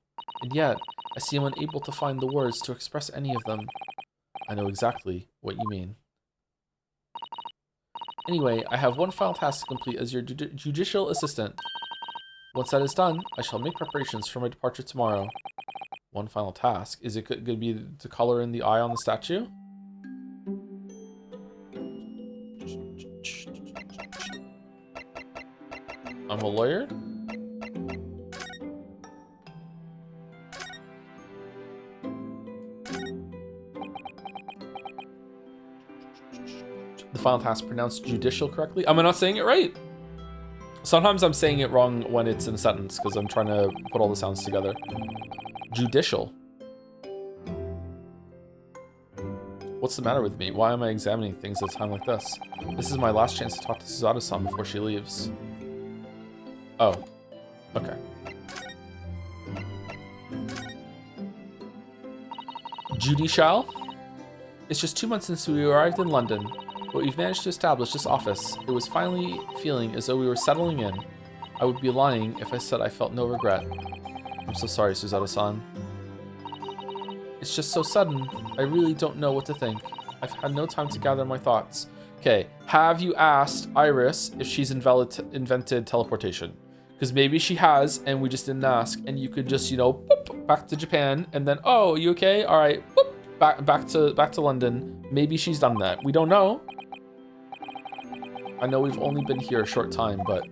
and yet I seem unable to find the words to express any of them. I know exactly what you mean. Anyway, I have one final task to complete as your judicial assistant. Once that is done, I shall make preparations for my departure tomorrow. One final task? Is it going to be to color in the eye on the statue? I'm a lawyer? The final task pronounced judicial correctly? Am I not saying it right? Sometimes I'm saying it wrong when it's in a sentence because I'm trying to put all the sounds together. Judicial. What's the matter with me? Why am I examining things at a time like this? This is my last chance to talk to Susato-san before she leaves. Oh. Okay. Judicial? It's just 2 months since we arrived in London, but we've managed to establish this office. It was finally feeling as though we were settling in. I would be lying if I said I felt no regret. I'm so sorry, Suzato-san. It's just so sudden. I really don't know what to think. I've had no time to gather my thoughts. Okay, have you asked Iris if she's invented teleportation? Because maybe she has, and we just didn't ask, and you could just, you know, boop, back to Japan, and then, oh, you okay? All right, boop, back to London. Maybe she's done that. We don't know. I know we've only been here a short time, but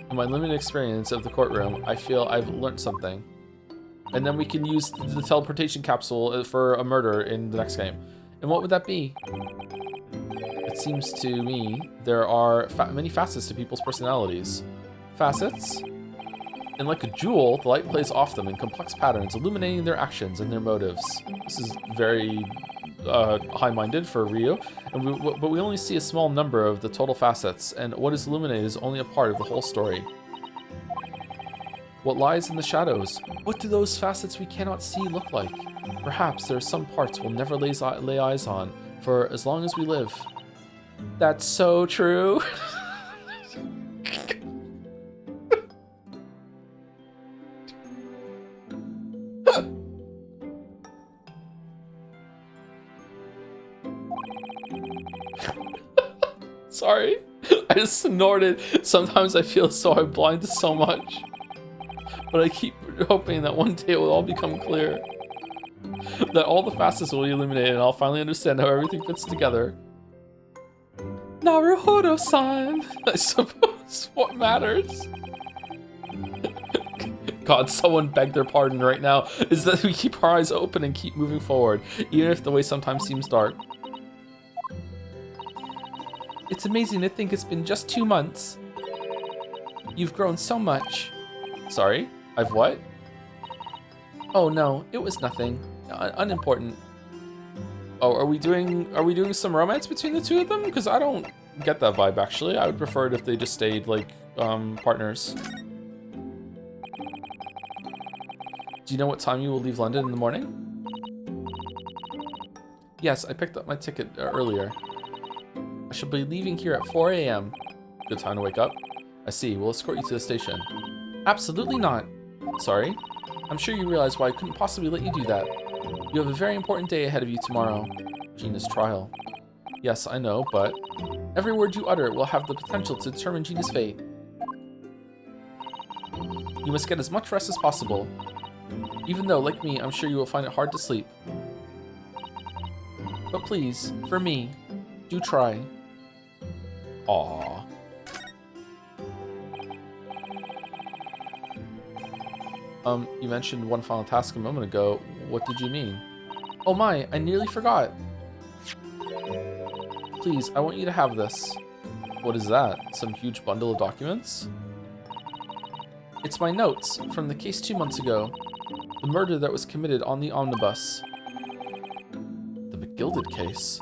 in my limited experience of the courtroom, I feel I've learned something. And then we can use the teleportation capsule for a murder in the next game. And what would that be? It seems to me there are many facets to people's personalities. Facets? And like a jewel, the light plays off them in complex patterns, illuminating their actions and their motives. This is very high-minded for Ryu, but we only see a small number of the total facets, and what is illuminated is only a part of the whole story. What lies in the shadows? What do those facets we cannot see look like? Perhaps there are some parts we'll never lay eyes on for as long as we live. That's so true. Sorry, I just snorted. Sometimes I feel so I'm blind to so much. But I keep hoping that one day it will all become clear. That all the facets will be illuminated and I'll finally understand how everything fits together. Naruhodo-san! I suppose what matters. God, someone beg their pardon right now. Is that we keep our eyes open and keep moving forward, even if the way sometimes seems dark. It's amazing to think it's been just 2 months. You've grown so much. Sorry? I've what? Oh no, it was nothing. Unimportant. Oh, are we doing some romance between the two of them? Because I don't get that vibe actually. I would prefer it if they just stayed like partners. Do you know what time you will leave London in the morning? Yes, I picked up my ticket earlier. I shall be leaving here at 4 a.m. Good time to wake up. I see. We'll escort you to the station. Absolutely not. Sorry. I'm sure you realize why I couldn't possibly let you do that. You have a very important day ahead of you tomorrow. Gina's trial. Yes, I know, but every word you utter will have the potential to determine Gina's fate. You must get as much rest as possible. Even though, like me, I'm sure you will find it hard to sleep. But please, for me, do try. Aww. You mentioned one final task a moment ago. What did you mean? Oh my, I nearly forgot. Please, I want you to have this. What is that? Some huge bundle of documents? It's my notes from the case 2 months ago. The murder that was committed on the omnibus. The McGilded case?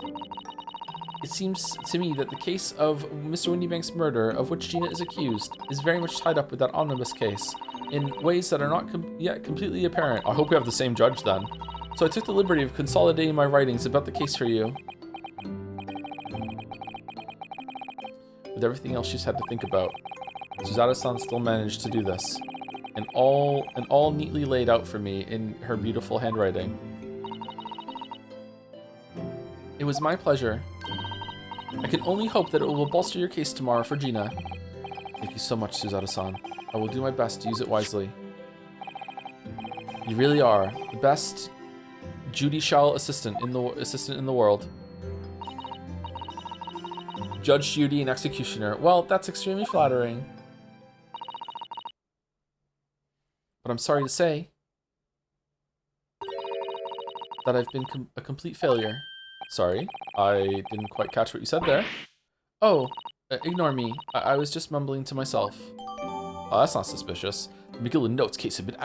It seems to me that the case of Mr. Windybank's murder, of which Gina is accused, is very much tied up with that omnibus case, in ways that are not yet completely apparent. I hope we have the same judge then. So I took the liberty of consolidating my writings about the case for you. With everything else she's had to think about, Suzato-san still managed to do this. And all neatly laid out for me in her beautiful handwriting. It was my pleasure. I can only hope that it will bolster your case tomorrow for Gina. Thank you so much, Suzato-san. I will do my best to use it wisely. You really are the best judicial assistant in the world. Judge Judy and executioner. Well, that's extremely flattering. But I'm sorry to say that I've been a complete failure. Sorry, I didn't quite catch what you said there. Oh, ignore me. I was just mumbling to myself. Oh, that's not suspicious. The McGilded notes case had been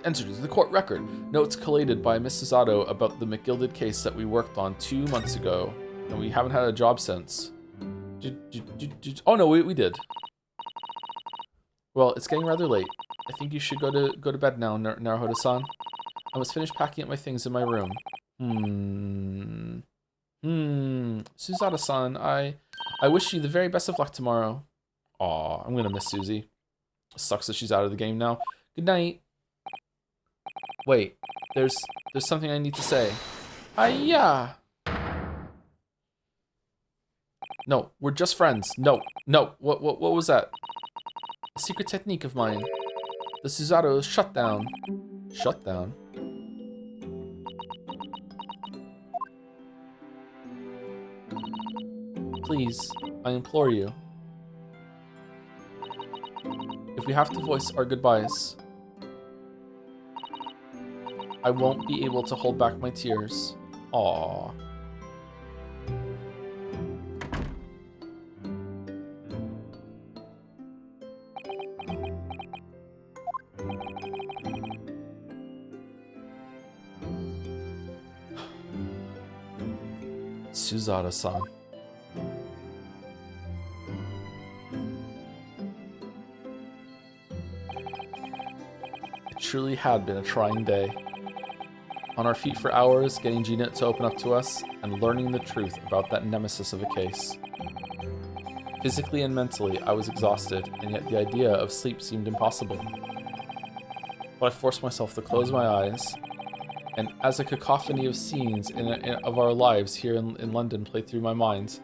entered into the court record. Notes collated by Miss Suzato about the McGilded case that we worked on 2 months ago, and we haven't had a job since. Oh no, we did. Well, it's getting rather late. I think you should go to bed now, Naruhodo-san. I must finish packing up my things in my room. Hmm. Suzada-san, I wish you the very best of luck tomorrow. Aw, I'm gonna miss Susie. Sucks that she's out of the game now. Good night. Wait, there's something I need to say. Hiya! No, we're just friends. No. What was that? A secret technique of mine. The Suzato shutdown. Shutdown? Please, I implore you. If we have to voice our goodbyes, I won't be able to hold back my tears. Aww. Suzada-san. It truly had been a trying day. On our feet for hours, getting Gina to open up to us, and learning the truth about that nemesis of a case. Physically and mentally, I was exhausted, and yet the idea of sleep seemed impossible. But I forced myself to close my eyes, and as a cacophony of scenes of our lives here in London played through my mind.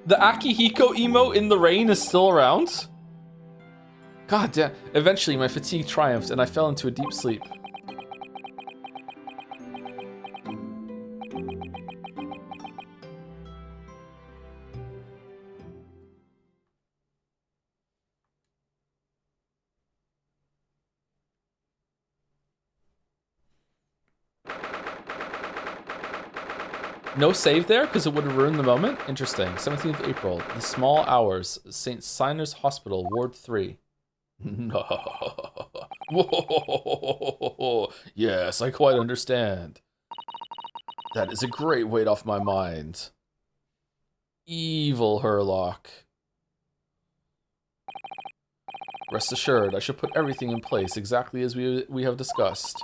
The Akihiko emo in the rain is still around? God damn. Eventually, my fatigue triumphed, and I fell into a deep sleep. No save there, because it would have ruined the moment? Interesting. 17th April. The Small Hours. St. Siner's Hospital, Ward 3. Yes, I quite understand. That is a great weight off my mind. Evil Herlock. Rest assured, I shall put everything in place exactly as we have discussed.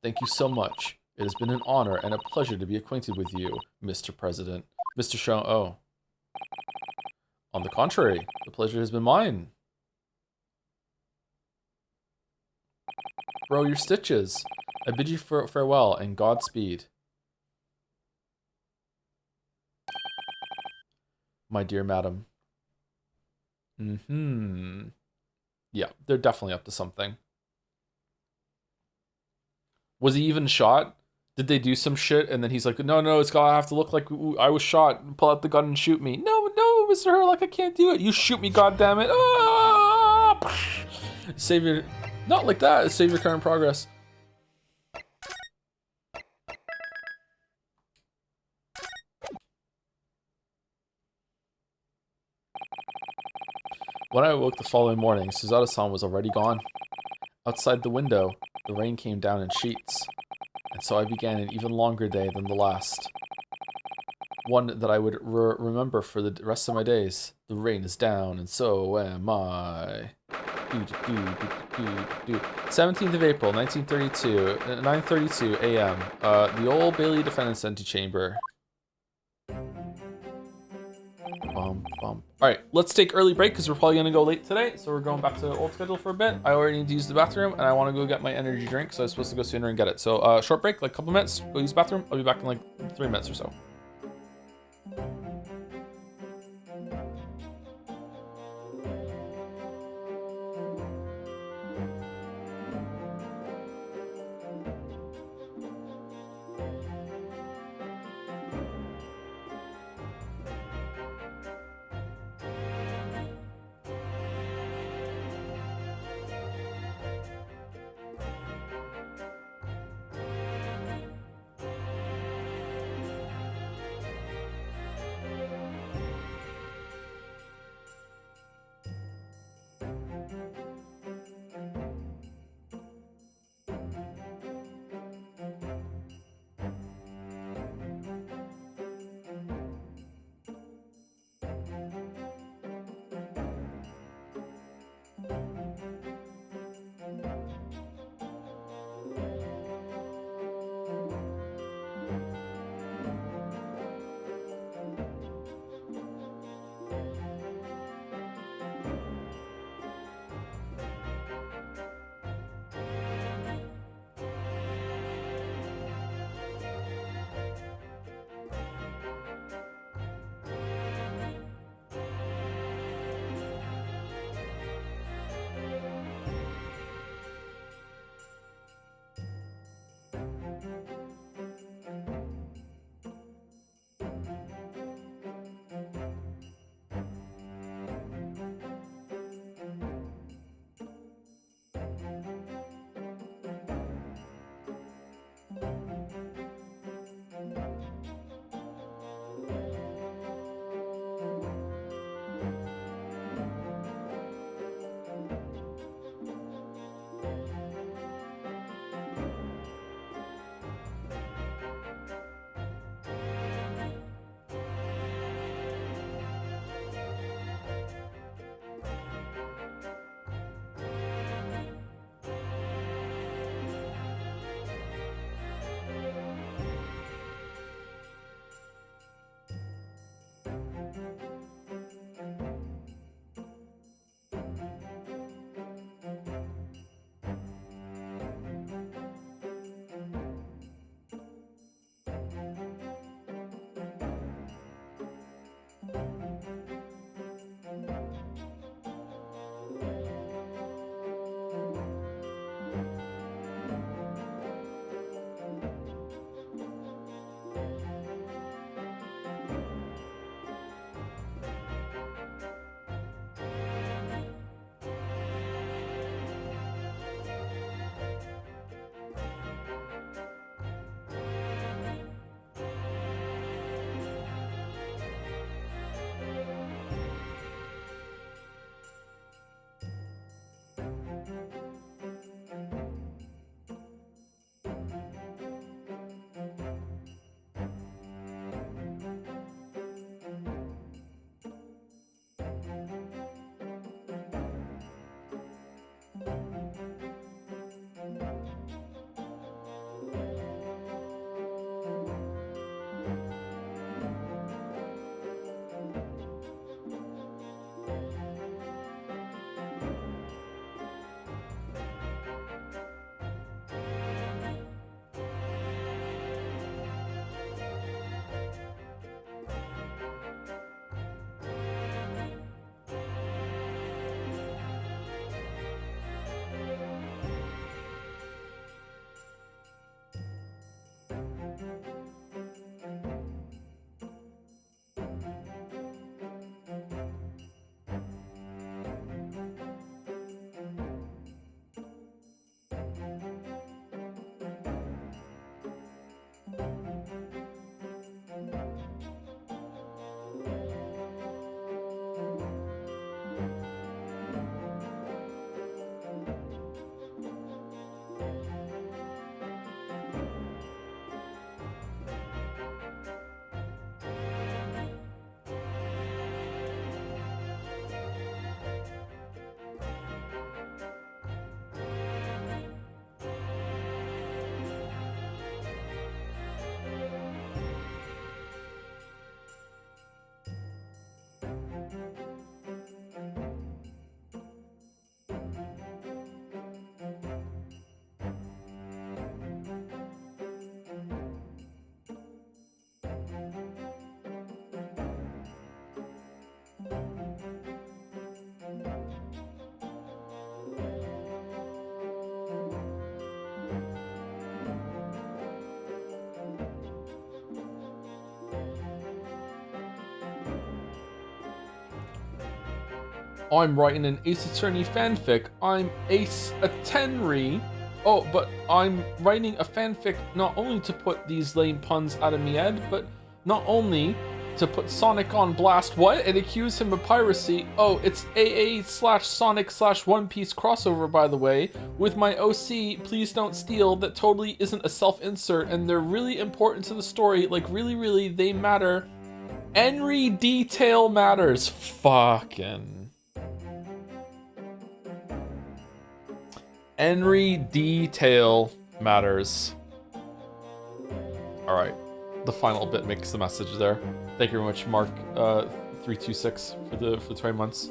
Thank you so much. It has been an honor and a pleasure to be acquainted with you, Mr. President. Mr. Shaw. Oh. On the contrary, the pleasure has been mine. Bro, your stitches. I bid you farewell and Godspeed. My dear madam. Yeah, they're definitely up to something. Was he even shot? Did they do some shit and then he's like, no, it's gotta have to look like I was shot. Pull out the gun and shoot me. No, Mr. Herlock, I can't do it. You shoot me, goddammit. Ah! Save your... Not like that. Save your current progress. When I awoke the following morning, Suzada-san was already gone. Outside the window, the rain came down in sheets. And so I began an even longer day than the last. One that I would remember for the rest of my days. The rain is down, and so am I. 17th of April, 1932, 9:32 a.m. The Old Bailey Defendant's Antechamber. Alright, let's take early break because we're probably going to go late today. So we're going back to the old schedule for a bit. I already need to use the bathroom and I want to go get my energy drink. So I was supposed to go sooner and get it. So short break, like a couple minutes, go use the bathroom. I'll be back in like 3 minutes or so. I'm writing an Ace Attorney fanfic. I'm Ace Attorney. Oh, but I'm writing a fanfic not only to put these lame puns out of me head, but not only to put Sonic on blast. What? And accuse him of piracy. Oh, it's AA/Sonic/One Piece crossover, by the way. With my OC, please don't steal. That totally isn't a self-insert, and they're really important to the story. Like, really, they matter. Every detail matters. Fucking. Every detail matters. Alright. The final bit makes the message there. Thank you very much, Mark 326 for the 20 months.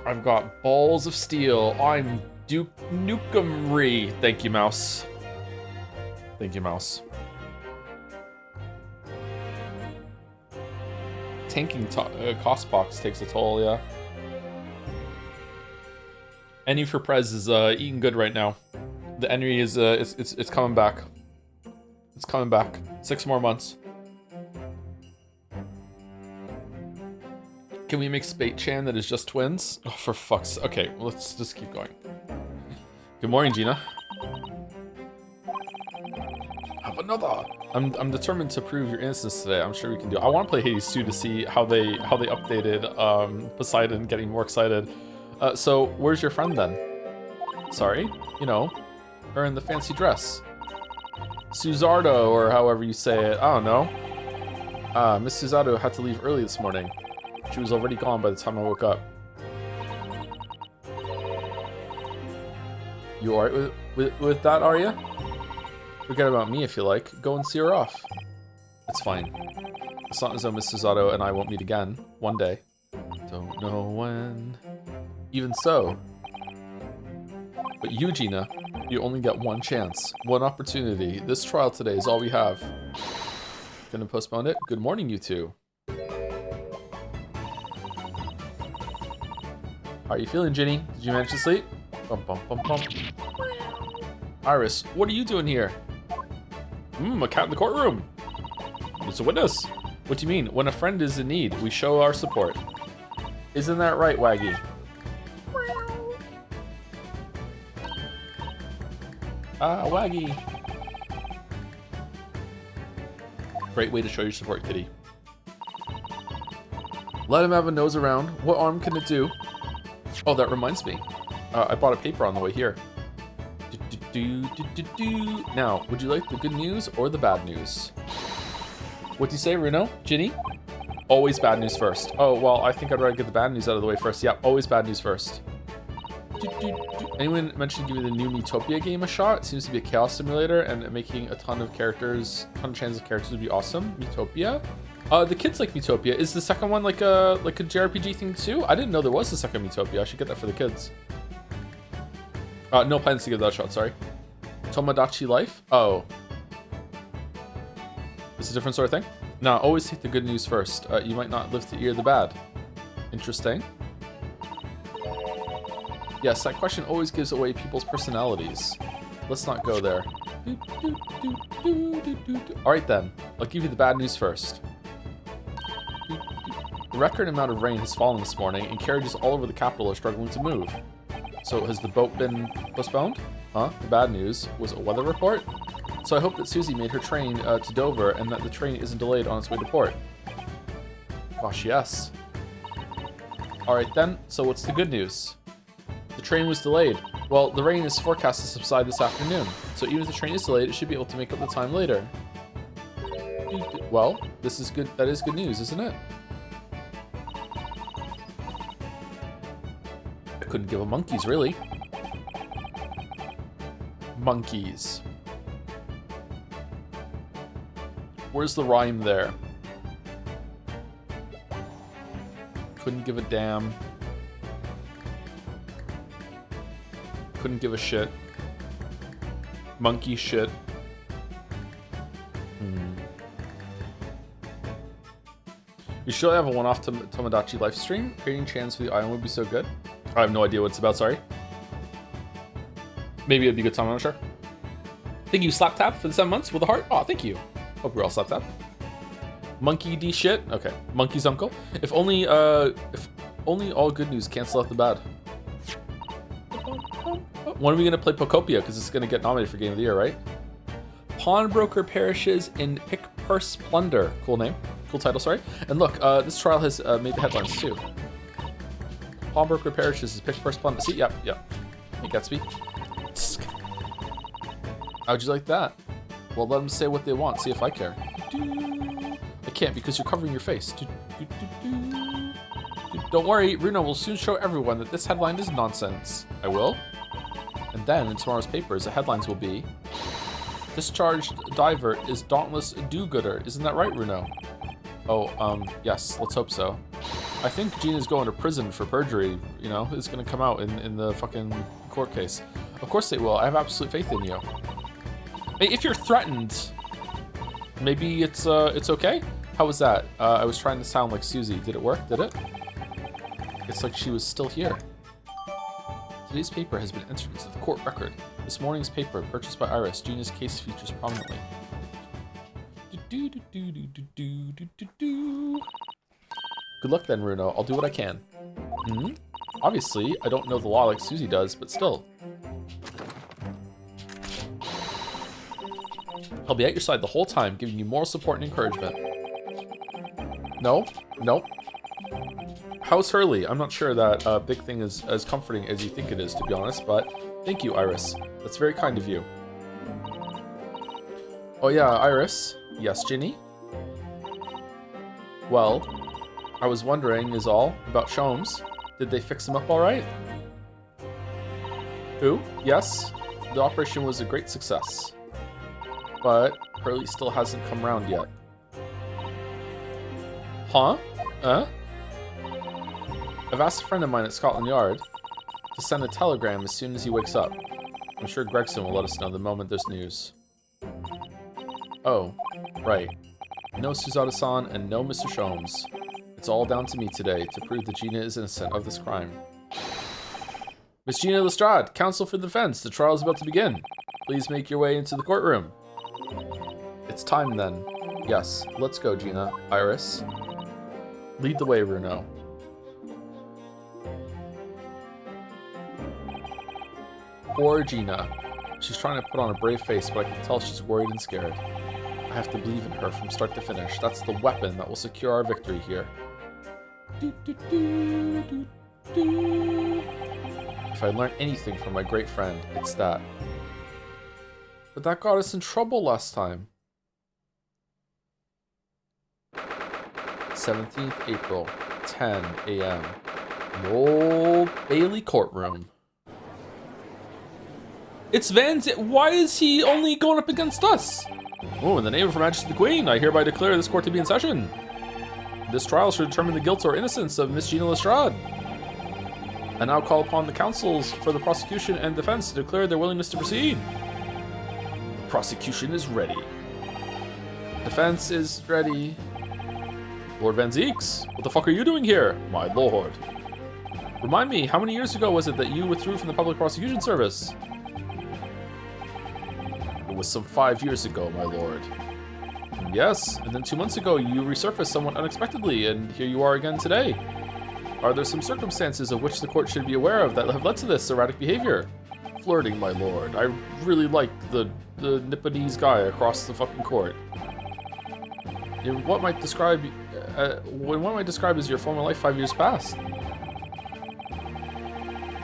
I've got balls of steel. I'm Duke Nukem-Ree. Thank you, Mouse. Thank you, Mouse. Tanking cost box takes a toll, yeah. Any for Prez is eating good right now. The Henry is it's coming back. It's coming back. 6 more months. Can we make Spate Chan that is just twins? Oh, for fuck's sake. Okay, well, let's just keep going. Good morning, Gina. Have another. I'm determined to prove your innocence today. I'm sure we can do it. I want to play Hades 2 to see how they updated Poseidon, getting more excited. So where's your friend then? Sorry, you know, her in the fancy dress. Suzardo, or however you say it. I don't know. Miss Suzardo had to leave early this morning. She was already gone by the time I woke up. You alright with that, are you? Forget about me if you like. Go and see her off. It's fine. It's not as though Miss Suzardo and I won't meet again. One day. Don't know when. Even so. But you, Gina, you only get one chance. One opportunity. This trial today is all we have. Gonna postpone it? Good morning, you two. How are you feeling, Ginny? Did you manage to sleep? Bum, bum, bum, bum. Iris, what are you doing here? A cat in the courtroom. It's a witness. What do you mean? When a friend is in need, we show our support. Isn't that right, Waggy? Ah, Waggy. Great way to show your support, kitty. Let him have a nose around. What harm can it do? Oh, that reminds me. I bought a paper on the way here. Now, would you like the good news or the bad news? What do you say, Runo? Ginny? Always bad news first. Oh, well, I think I'd rather get the bad news out of the way first. Yeah, always bad news first. Anyone mentioned giving the new Metopia game a shot? It seems to be a chaos simulator and making a ton of chances of characters would be awesome. Metopia? The kids like Metopia. Is the second one like a JRPG thing too? I didn't know there was a second Metopia. I should get that for the kids. No plans to give that a shot, sorry. Tomodachi Life? Oh. It's a different sort of thing? No, always take the good news first. You might not live to hear the bad. Interesting. Yes, that question always gives away people's personalities. Let's not go there. Alright then, I'll give you the bad news first. A record amount of rain has fallen this morning, and carriages all over the capital are struggling to move. So has the boat been postponed? Huh? The bad news was a weather report? So I hope that Susie made her train to Dover and that the train isn't delayed on its way to port. Gosh, yes. Alright then, so what's the good news? The train was delayed. Well, the rain is forecast to subside this afternoon, so even if the train is delayed, it should be able to make up the time later. Well, this is good. That is good news, isn't it? I couldn't give a monkeys, really. Monkeys. Where's the rhyme there? Couldn't give a damn. Couldn't give a shit. Monkey shit. We should have a one-off Tomodachi live stream. Creating chance for the island would be so good. I have no idea what it's about, sorry. Maybe it'd be a good time, I'm not sure. Thank you, Slap Tap, for the 7 months with a heart. Oh, thank you. Hope we're all Slap Tap. Monkey D shit? Okay. Monkey's uncle. If only all good news cancel out the bad. When are we gonna play Pocopia? Because it's gonna get nominated for Game of the Year, right? Pawnbroker perishes in pick purse plunder. Cool name. Cool title, sorry. And look, this trial has made the headlines too. Pawnbroker perishes in pick purse plunder. See, yep. Hey, Gatsby. How'd you like that? Well, let them say what they want. See if I care. I can't because you're covering your face. Don't worry, Runo will soon show everyone that this headline is nonsense. I will. And then in tomorrow's papers, the headlines will be: discharged diver is dauntless do-gooder. Isn't that right, Runo? Oh, yes, let's hope so. I think Gina's going to prison for perjury, you know? It's gonna come out in the fucking court case. Of course they will. I have absolute faith in you. Hey, if you're threatened, maybe it's okay? How was that? I was trying to sound like Susie. Did it work? Did it? It's like she was still here. Today's paper has been entered into the court record. This morning's paper, purchased by Iris, Gina's case features prominently. Good luck then, Runo. I'll do what I can. Obviously, I don't know the law like Susie does, but still. I'll be at your side the whole time, giving you moral support and encouragement. No. How's Hurley? I'm not sure that big thing is as comforting as you think it is, to be honest, but thank you, Iris. That's very kind of you. Oh yeah, Iris. Yes, Ginny? Well, I was wondering is all about Sholmes. Did they fix him up all right? Who? Yes, the operation was a great success. But Hurley still hasn't come around yet. Huh? I've asked a friend of mine at Scotland Yard to send a telegram as soon as he wakes up. I'm sure Gregson will let us know the moment there's news. Oh, right. No Suzada-san and no Mr. Sholmes. It's all down to me today to prove that Gina is innocent of this crime. Miss Gina Lestrade, counsel for the defense. The trial is about to begin. Please make your way into the courtroom. It's time then. Yes, let's go, Gina. Iris. Lead the way, Runo. Poor Gina. She's trying to put on a brave face, but I can tell she's worried and scared. I have to believe in her from start to finish. That's the weapon that will secure our victory here. If I learned anything from my great friend, it's that. But that got us in trouble last time. 17th April, 10 a.m. The Old Bailey courtroom. It's Van's. Why is he only going up against us? Oh, in the name of Her Majesty the Queen, I hereby declare this court to be in session. This trial should determine the guilt or innocence of Miss Gina Lestrade. I now call upon the counsels for the prosecution and defense to declare their willingness to proceed. The prosecution is ready. Defense is ready. Lord Van Zeeks, what the fuck are you doing here? My lord. Remind me, how many years ago was it that you withdrew from the public prosecution service? It was some 5 years ago, my lord. Yes, and then 2 months ago you resurfaced somewhat unexpectedly, and here you are again today. Are there some circumstances of which the court should be aware of that have led to this erratic behavior? Flirting, my lord. I really like the Nipponese guy across the fucking court. In what might describe as your former life 5 years past.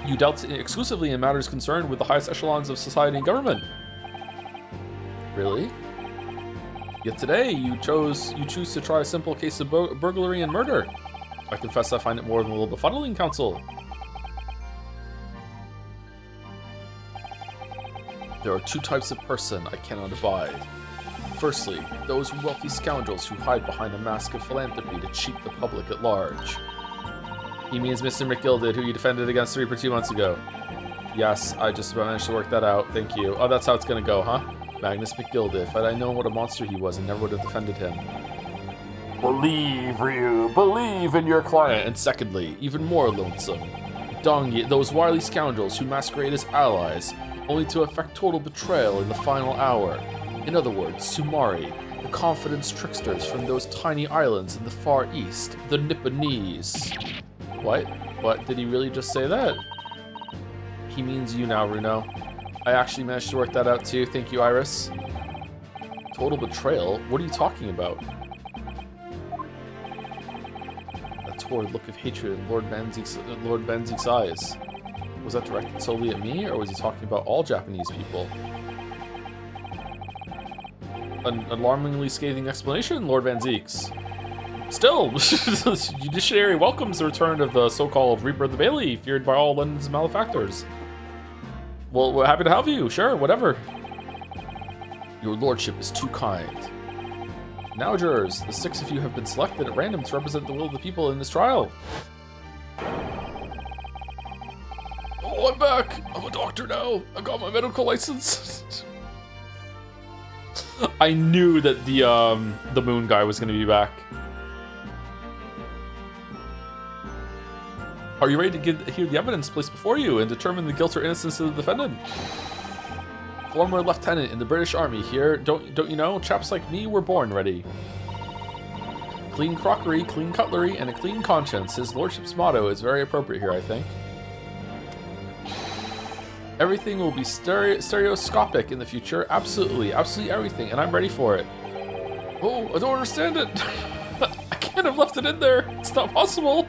You dealt exclusively in matters concerned with the highest echelons of society and government. Really? Yet today you choose to try a simple case of burglary and murder. I confess I find it more than a little befuddling, counsel. There are two types of person I cannot abide. Firstly, those wealthy scoundrels who hide behind a mask of philanthropy to cheat the public at large. He means Mr. McGilded, who you defended against 2 months ago. Yes, I just managed to work that out, thank you. Oh, that's how it's gonna go, huh? Magnus McGilded. If I'd known what a monster he was, I never would have defended him. Believe, Ryu, believe in your client. And secondly, even more lonesome, Dongi, those wily scoundrels who masquerade as allies, only to effect total betrayal in the final hour. In other words, Sumari, The confidence tricksters from those tiny islands in the Far East, the Nipponese. What? What? Did he really just say that? He means you now, Runo. I actually managed to work that out too. Thank you, Iris. Total betrayal? What are you talking about? A torrid look of hatred in Lord Van Zeke's eyes. Was that directed solely at me, or was he talking about all Japanese people? An alarmingly scathing explanation, Lord Van Zeke's. Still, the judiciary welcomes the return of the so-called Reaper of the Bailey, feared by all London's malefactors. Well, we're happy to have you. Sure, whatever. Your lordship is too kind. Now, jurors, the 6 of you have been selected at random to represent the will of the people in this trial. Oh, I'm back. I'm a doctor now. I got my medical license. I knew that the moon guy was going to be back. Are you ready to hear the evidence placed before you and determine the guilt or innocence of the defendant? Former lieutenant in the British Army here, don't you know? Chaps like me were born ready. Clean crockery, clean cutlery, and a clean conscience. His lordship's motto is very appropriate here, I think. Everything will be stereoscopic in the future. Absolutely, absolutely everything, and I'm ready for it. Oh, I don't understand it. I can't have left it in there. It's not possible.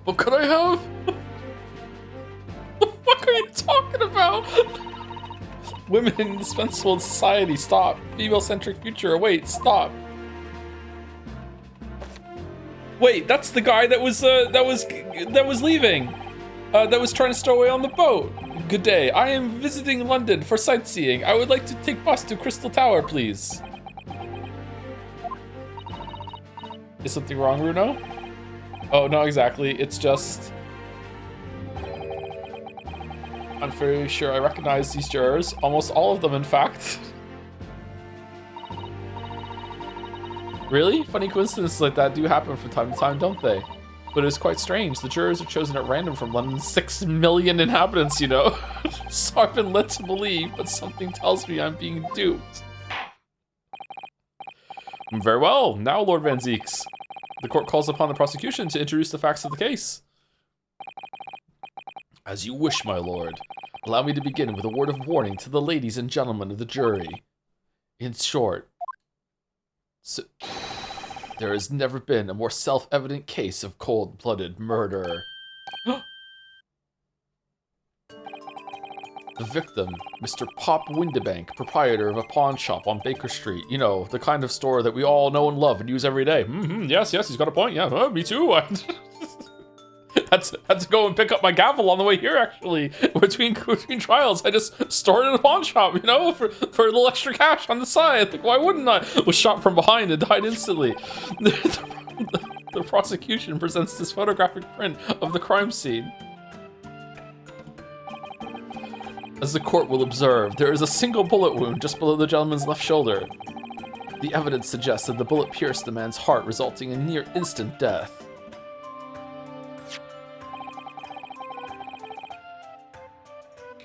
What could I have? What the fuck are you talking about? Women indispensable in society. Stop. Female-centric future. Wait, stop. Wait, that's the guy that was leaving. That was trying to stow away on the boat. Good day. I am visiting London for sightseeing. I would like to take bus to Crystal Tower, please. Is something wrong, Runo? Oh, no, exactly. It's just... I'm very sure I recognize these jurors. Almost all of them, in fact. Really? Funny coincidences like that do happen from time to time, don't they? But it's quite strange. The jurors are chosen at random from London's 6 million inhabitants, you know? So I've been led to believe, but something tells me I'm being duped. Very well. Now, Lord Van Zeeks. The court calls upon the prosecution to introduce the facts of the case. As you wish, my lord. Allow me to begin with a word of warning to the ladies and gentlemen of the jury. In short, there has never been a more self-evident case of cold-blooded murder. The victim, Mr. Pop Windibank, proprietor of a pawn shop on Baker Street. You know, the kind of store that we all know and love and use every day. Yes, he's got a point. Yeah, me too. Had to go and pick up my gavel on the way here, actually. Between trials, I just stored it in a pawn shop, you know, for a little extra cash on the side. Like, why wouldn't I? Was shot from behind and died instantly. The prosecution presents this photographic print of the crime scene. As the court will observe, there is a single bullet wound just below the gentleman's left shoulder. The evidence suggests that the bullet pierced the man's heart, resulting in near instant death.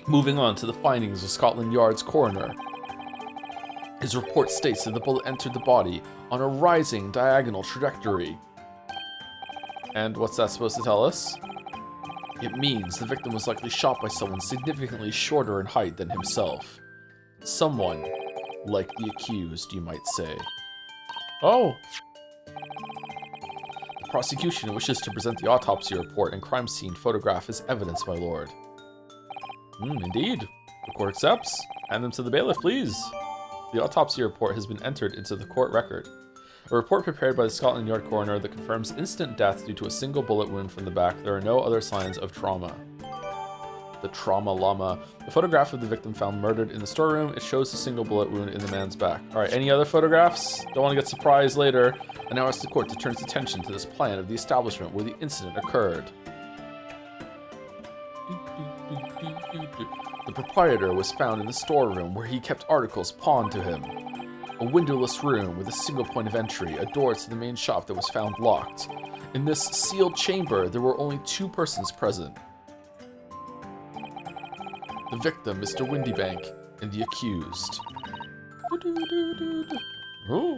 Moving on to the findings of Scotland Yard's coroner. His report states that the bullet entered the body on a rising diagonal trajectory. And what's that supposed to tell us? It means the victim was likely shot by someone significantly shorter in height than himself. Someone like the accused, you might say. Oh! The prosecution wishes to present the autopsy report and crime scene photograph as evidence, my lord. Indeed. The court accepts. Hand them to the bailiff, please. The autopsy report has been entered into the court record. A report prepared by the Scotland Yard coroner that confirms instant death due to a single bullet wound from the back. There are no other signs of trauma. The trauma llama. The photograph of the victim found murdered in the storeroom. It shows a single bullet wound in the man's back. Alright, any other photographs? Don't want to get surprised later. I now ask the court to turn its attention to this plan of the establishment where the incident occurred. The proprietor was found in the storeroom where he kept articles pawned to him. A windowless room with a single point of entry, a door to the main shop that was found locked. In this sealed chamber, there were only 2 persons present. The victim, Mr. Windibank, and the accused. Ooh.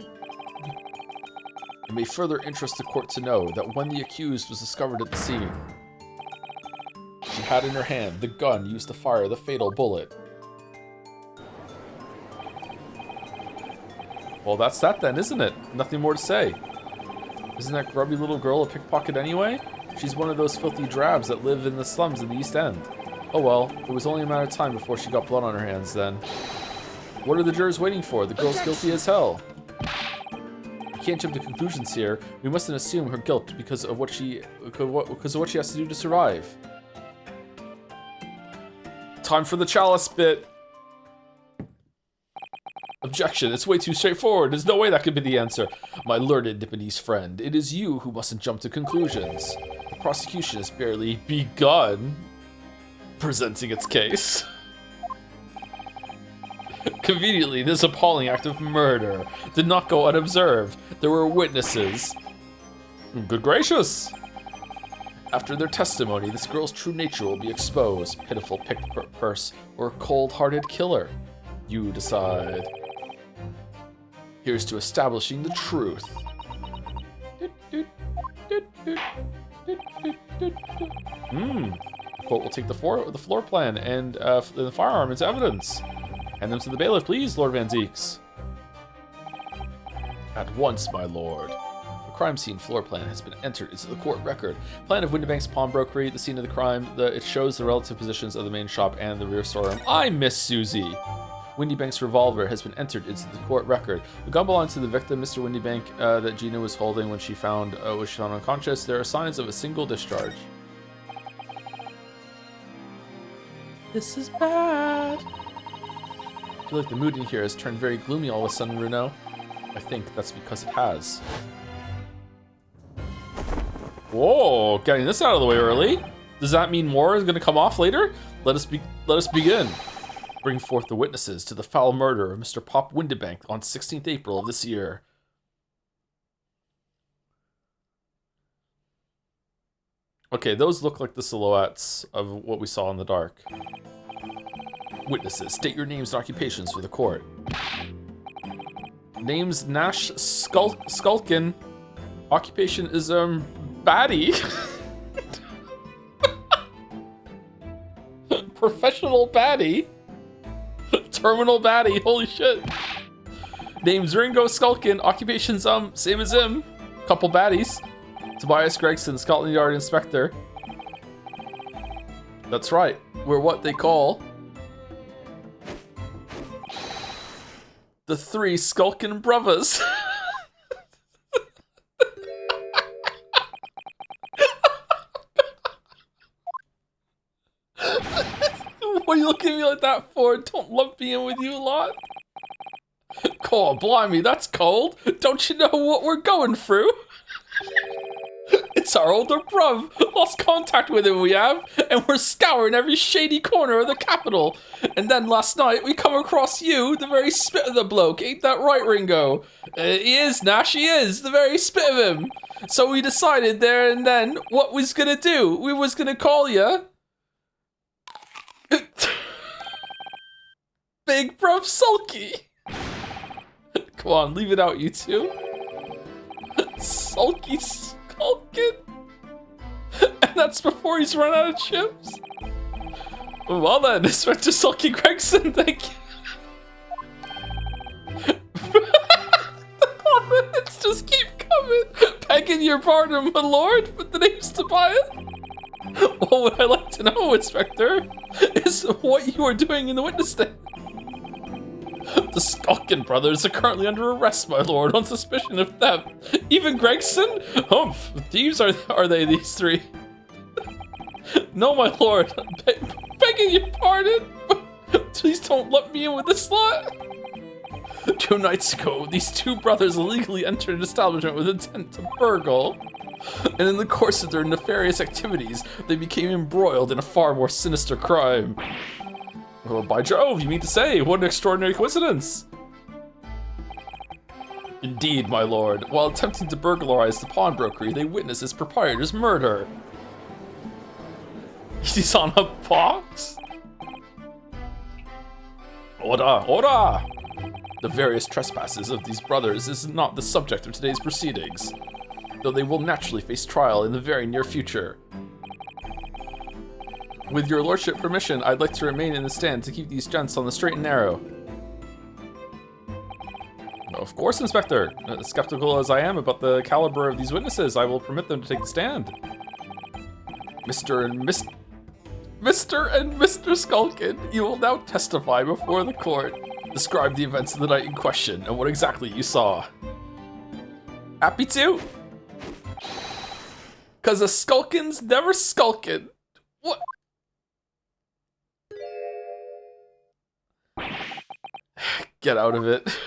It may further interest the court to know that when the accused was discovered at the scene, she had in her hand the gun used to fire the fatal bullet. Well, that's that then, isn't it? Nothing more to say. Isn't that grubby little girl a pickpocket anyway? She's one of those filthy drabs that live in the slums in the East End. Oh well, it was only a matter of time before she got blood on her hands then. What are the jurors waiting for? The girl's guilty as hell. We can't jump to conclusions here. We mustn't assume her guilt because of what she has to do to survive. Time for the chalice bit. Objection, it's way too straightforward. There's no way that could be the answer. My learned Nipponese friend, it is you who mustn't jump to conclusions. The prosecution has barely begun presenting its case. Conveniently, this appalling act of murder did not go unobserved. There were witnesses. Good gracious! After their testimony, this girl's true nature will be exposed. Pitiful picked purse or cold-hearted killer. You decide. Here's to establishing the truth. The court will take the floor plan and the firearm as evidence. Hand them to the bailiff, please, Lord Van Zeeks. At once, my lord. The crime scene floor plan has been entered into the court record. Plan of Windybank's pawnbrokery, the scene of the crime. It shows the relative positions of the main shop and the rear storeroom. I miss Susie. Windybank's revolver has been entered into the court record. The gun belonged to the victim, Mr. Windybank, that Gina was holding when she found unconscious. There are signs of a single discharge. This is bad. I feel like the mood in here has turned very gloomy all of a sudden, Runo. I think that's because it has. Whoa, getting this out of the way early. Does that mean more is going to come off later? Let us begin. Bring forth the witnesses to the foul murder of Mr. Pop Windybank on 16th April of this year. Okay, those look like the silhouettes of what we saw in the dark. Witnesses, state your names and occupations for the court. Name's Nash Skulkin. Occupation is, baddie. Professional baddie. Terminal baddie, holy shit. Name's Ringo Skulkin. Occupation's, same as him. Couple baddies. Tobias Gregson, Scotland Yard Inspector. That's right. We're what they call the three Skulkin brothers. What are you looking at me like that for? Don't lump me in with you lot. Oh, blimey, that's cold. Don't you know what we're going through? It's our older bruv. Lost contact with him, we have, and we're scouring every shady corner of the capital. And then last night, we come across you, the very spit of the bloke. Ain't that right, Ringo? He is, Nash, he is. The very spit of him. So we decided there and then what we's gonna do. We was gonna call you Big Bruv Sulky. Come on, leave it out, you two. Sulky Skulkin. And that's before he's run out of chips. Well then, Inspector Sulky Gregson, thank you. The comments just keep coming. Begging your pardon, my lord, but the name's Tobias. What would I like to know, Inspector, is what you are doing in the witness stand. The Skulkin brothers are currently under arrest, my lord, on suspicion of theft. Even Gregson? Humph, thieves are they, these three? No, my lord, begging your pardon, but please don't let me in with this lot. 2 nights ago, these two brothers illegally entered an establishment with intent to burgle. And in the course of their nefarious activities, they became embroiled in a far more sinister crime. Well, by Jove, you mean to say, what an extraordinary coincidence. Indeed, my lord. While attempting to burglarize the pawnbrokery, they witnessed his proprietor's murder. He's on a box? Order, order! The various trespasses of these brothers is not the subject of today's proceedings, though they will naturally face trial in the very near future. With your lordship permission, I'd like to remain in the stand to keep these gents on the straight and narrow. Of course, Inspector. Skeptical as I am about the caliber of these witnesses, I will permit them to take the stand. Mr. and Mr. Skulkin, you will now testify before the court. Describe the events of the night in question and what exactly you saw. Happy to? Cause a skulkin's never skulkin'. What? Get out of it.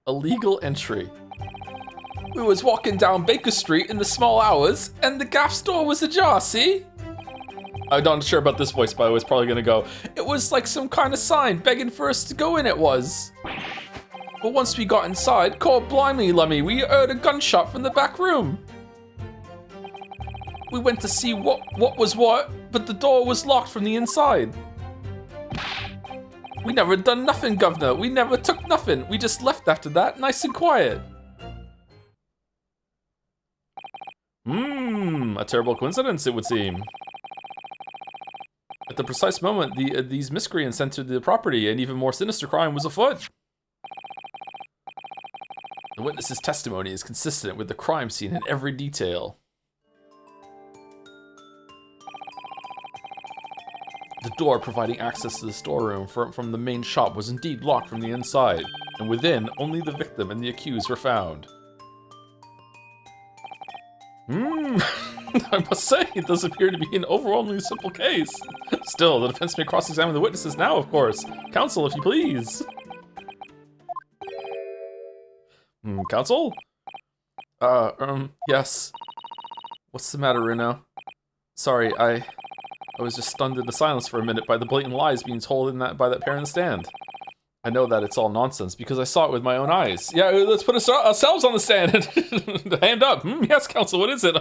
Illegal entry. We was walking down Baker Street in the small hours, and the gaff door was ajar, see? I'm not sure about this voice, by the way. It's probably gonna go, it was like some kind of sign begging for us to go in, it was. But once we got inside, God blimey, Lummy, we heard a gunshot from the back room. We went to see what was what, but the door was locked from the inside. We never done nothing, Governor. We never took nothing. We just left after that, nice and quiet. A terrible coincidence, it would seem. At the precise moment these miscreants entered the property, an even more sinister crime was afoot. The witness's testimony is consistent with the crime scene in every detail. The door providing access to the storeroom from the main shop was indeed locked from the inside, and within, only the victim and the accused were found. I must say, it does appear to be an overwhelmingly simple case. Still, the defense may cross-examine the witnesses now, of course. Counsel, if you please. Counsel? Yes. What's the matter, Runo? Sorry, I was just stunned into silence for a minute by the blatant lies being told by that pair in the stand. I know that it's all nonsense because I saw it with my own eyes. Yeah, let's put ourselves on the stand. Hand up. Yes, counsel, what is it?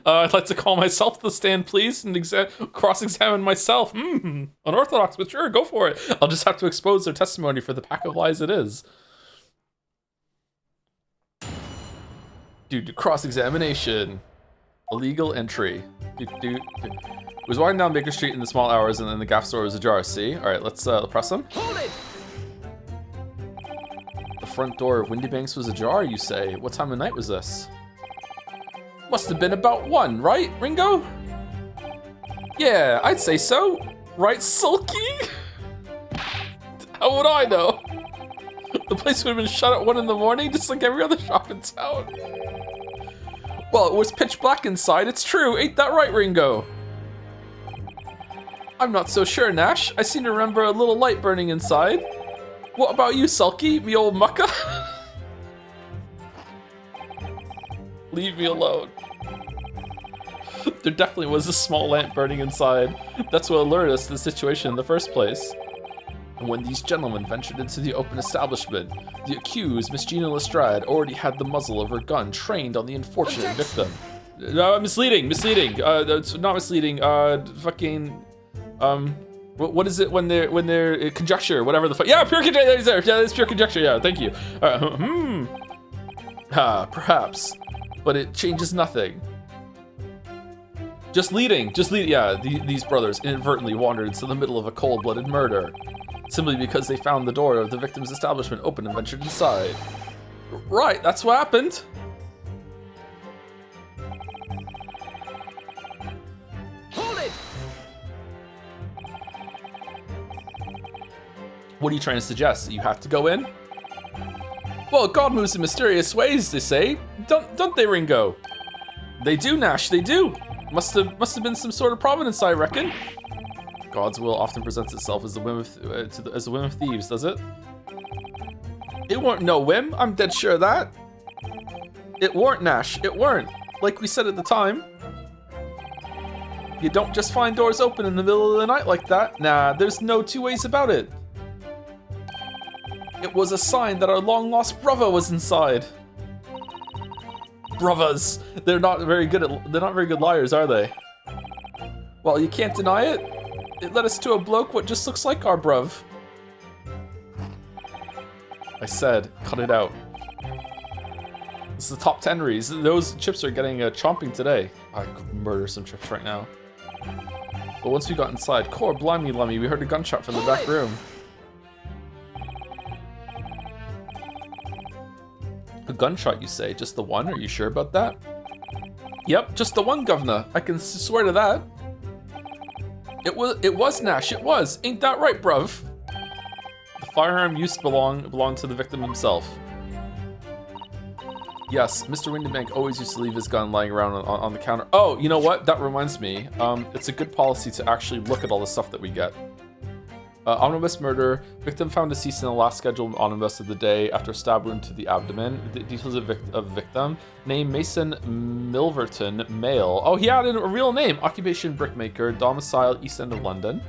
I'd like to call myself to the stand, please, and cross-examine myself. Unorthodox, but sure, go for it. I'll just have to expose their testimony for the pack of lies it is. Dude, cross-examination. Illegal entry. It was walking down Baker Street in the small hours, and then the gaff store was ajar, see? Alright, let's press them. Hold it! The front door of Windybanks was ajar, you say? What time of night was this? Must have been about 1, right, Ringo? Yeah, I'd say so. Right, Sulky? How would I know? The place would have been shut at 1 in the morning, just like every other shop in town. Well, it was pitch black inside, it's true. Ain't that right, Ringo? I'm not so sure, Nash. I seem to remember a little light burning inside. What about you, Sulky, me old mucka? Leave me alone. There definitely was a small lamp burning inside. That's what alerted us to the situation in the first place. And when these gentlemen ventured into the open establishment, the accused, Miss Gina Lestrade, already had the muzzle of her gun trained on the unfortunate victim. Misleading. It's not misleading. What is it when they're conjecture, whatever the fuck? Yeah, pure conjecture. Yeah, it's pure conjecture. Yeah, thank you. Perhaps, but it changes nothing. Just leading. Yeah, these brothers inadvertently wandered into the middle of a cold-blooded murder, simply because they found the door of the victim's establishment open and ventured inside. Right, that's what happened. Hold it! What are you trying to suggest? That you have to go in? Well, God moves in mysterious ways, they say. Don't they, Ringo? They do, Nash, they do. Must have been some sort of providence, I reckon. God's will often presents itself as the whim of thieves, does it? It weren't no whim, I'm dead sure of that. It weren't, Nash, it weren't. Like we said at the time. You don't just find doors open in the middle of the night like that. Nah, there's no two ways about it. It was a sign that our long-lost brother was inside. Brothers, they're not very good liars, are they? Well, you can't deny it. It led us to a bloke what just looks like our bruv. I said, cut it out. This is the top 10 reads. Those chips are getting chomping today. I could murder some chips right now. But once we got inside, core blimey lummy, we heard a gunshot from the back room. A gunshot, you say? Just the one? Are you sure about that? Yep, just the one, governor. I can swear to that. It was Nash. It was. Ain't that right, bruv? The firearm used belonged to the victim himself. Yes, Mr. Windybank always used to leave his gun lying around on the counter. Oh, you know what? That reminds me. It's a good policy to actually look at all the stuff that we get. Omnibus murder. Victim found deceased in the last scheduled omnibus of the day after a stab wound to the abdomen. The details of victim. Name Mason Milverton, male. Oh, he had a real name. Occupation brickmaker. Domicile East End of London.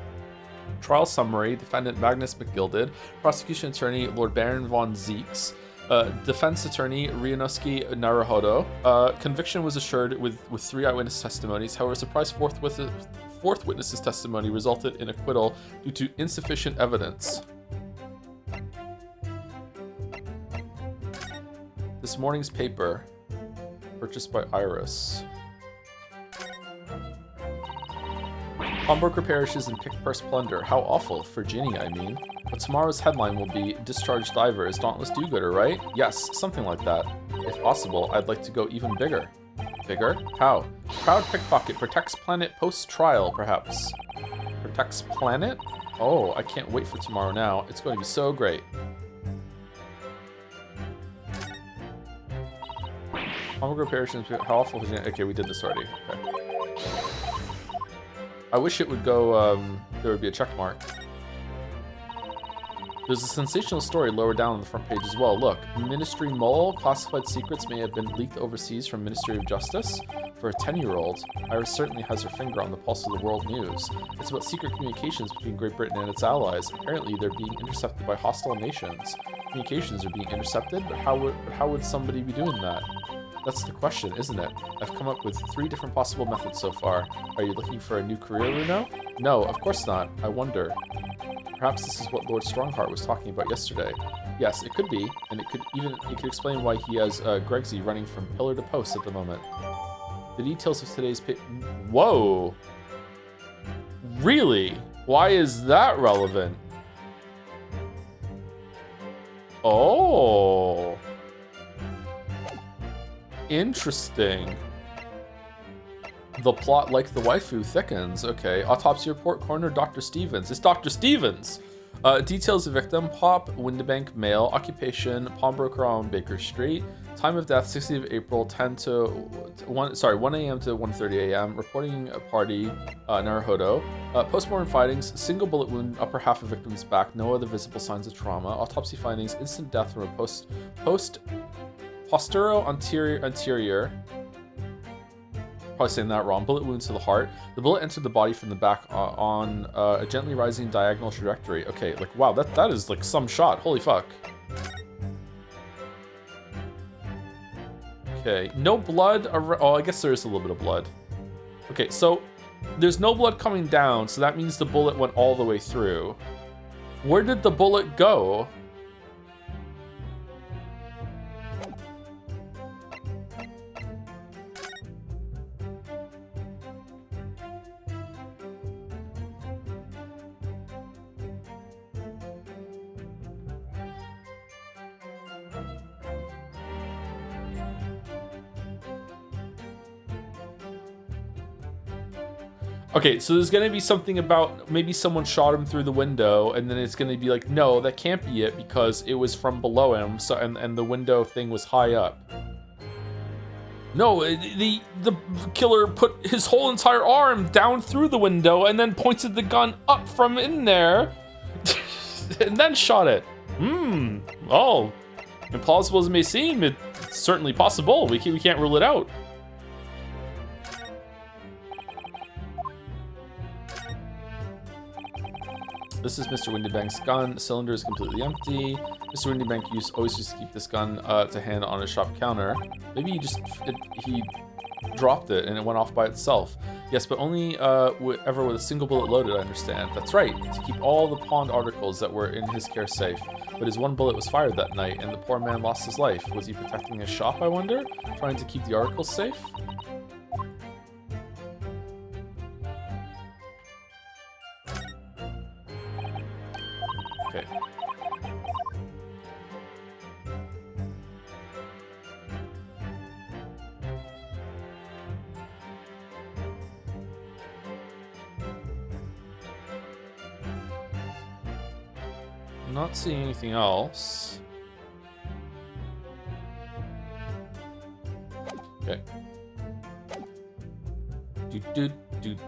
Trial summary. Defendant Magnus McGilded. Prosecution attorney Lord Baron von Zeeks. Defense attorney Ryunosuke Naruhodo. Conviction was assured with 3 eyewitness testimonies. However, surprise fourth witness's testimony resulted in acquittal due to insufficient evidence. This morning's paper, purchased by Iris. Pawnbroker perishes in pick-purse plunder. How awful. For Ginny, I mean. But tomorrow's headline will be Discharged Diver is Dauntless Do-Gooder, right? Yes, something like that. If possible, I'd like to go even bigger. Bigger? How? Proud pickpocket protects planet post-trial, perhaps. Protects planet? Oh, I can't wait for tomorrow now. It's going to be so great. Pawnbroker perishes. How awful is it? Okay, we did this already. Okay. I wish it would go, there would be a check mark. There's a sensational story lower down on the front page as well. Look, Ministry Mole, classified secrets may have been leaked overseas from Ministry of Justice. For a 10-year-old, Iris certainly has her finger on the pulse of the world news. It's about secret communications between Great Britain and its allies. Apparently, they're being intercepted by hostile nations. Communications are being intercepted, but how would somebody be doing that? That's the question, isn't it? I've come up with 3 different possible methods so far. Are you looking for a new career, Runo? No, of course not. I wonder. Perhaps this is what Lord Strongheart was talking about yesterday. Yes, it could be, and it could explain why he has Gregsy running from pillar to post at the moment. The details of today's Whoa! Really? Why is that relevant? Oh. Interesting. The plot, like the waifu, thickens. Okay. Autopsy report, coroner Dr. Stevens. It's Dr. Stevens! Details of victim, Pop, Windybank, male, occupation, pawnbroker on Baker Street. Time of death, 16th of April, 1 a.m. to 1:30 a.m. Reporting a party, Naruhodo. Postmortem findings, single bullet wound, upper half of victim's back, no other visible signs of trauma. Autopsy findings, instant death from a postero-anterior, probably saying that wrong, bullet wounds to the heart. The bullet entered the body from the back on a gently rising diagonal trajectory. Okay, like, wow, that is like some shot. Holy fuck. Okay, no blood. Oh, I guess there is a little bit of blood. Okay, so there's no blood coming down, so that means the bullet went all the way through. Where did the bullet go? Okay, so there's gonna be something about maybe someone shot him through the window, and then it's gonna be like, no, that can't be it because it was from below him. So and the window thing was high up. No, the killer put his whole entire arm down through the window and then pointed the gun up from in there, and then shot it. Oh, implausible as it may seem, it's certainly possible. We can't rule it out. This is Mr. Windybank's gun. The cylinder is completely empty. Mr. Windybank always used to keep this gun to hand on his shop counter. Maybe he dropped it and it went off by itself. Yes, but only ever with a single bullet loaded, I understand. That's right, to keep all the pawned articles that were in his care safe. But his one bullet was fired that night, and the poor man lost his life. Was he protecting his shop, I wonder? Trying to keep the articles safe? Okay. I'm not seeing anything else. Okay.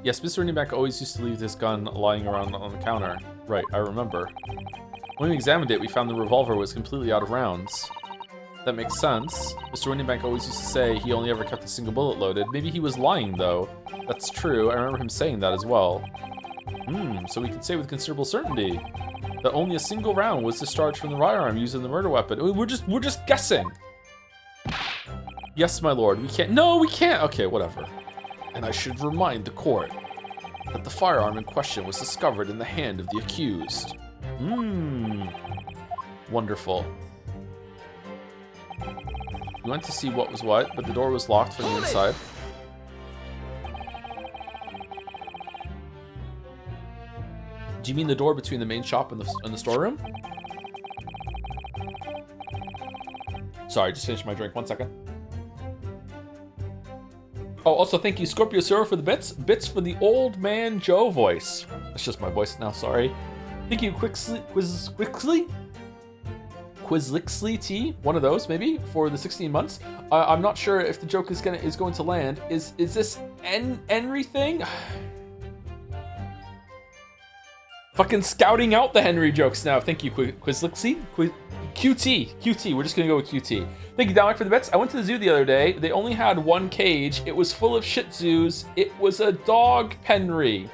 Yes, Mr. Running always used to leave this gun lying around on the counter. Right, I remember. When we examined it, we found the revolver was completely out of rounds. That makes sense. Mr. Windybank always used to say he only ever kept a single bullet loaded. Maybe he was lying, though. That's true. I remember him saying that as well. So we can say with considerable certainty that only a single round was discharged from the firearm used in the murder weapon. We're just guessing. Yes, my lord. We can't. No, we can't. Okay, whatever. And I should remind the court that the firearm in question was discovered in the hand of the accused. Wonderful. We went to see what was what, but the door was locked from the inside. Do you mean the door between the main shop and the storeroom? Sorry, just finished my drink. 1 second. Oh, also thank you, Scorpio Zero, for the bits. Bits for the old man Joe voice. That's just my voice now, sorry. Thank you, Quizlixly T, one of those maybe, for the 16 months. I'm not sure if the joke is going to land. Is this Henry thing? Fucking scouting out the Henry jokes now. Thank you, Quizlixy. QT. We're just gonna go with QT. Thank you, Dominic, for the bets. I went to the zoo the other day. They only had one cage. It was full of Shih Tzus. It was a dog penry.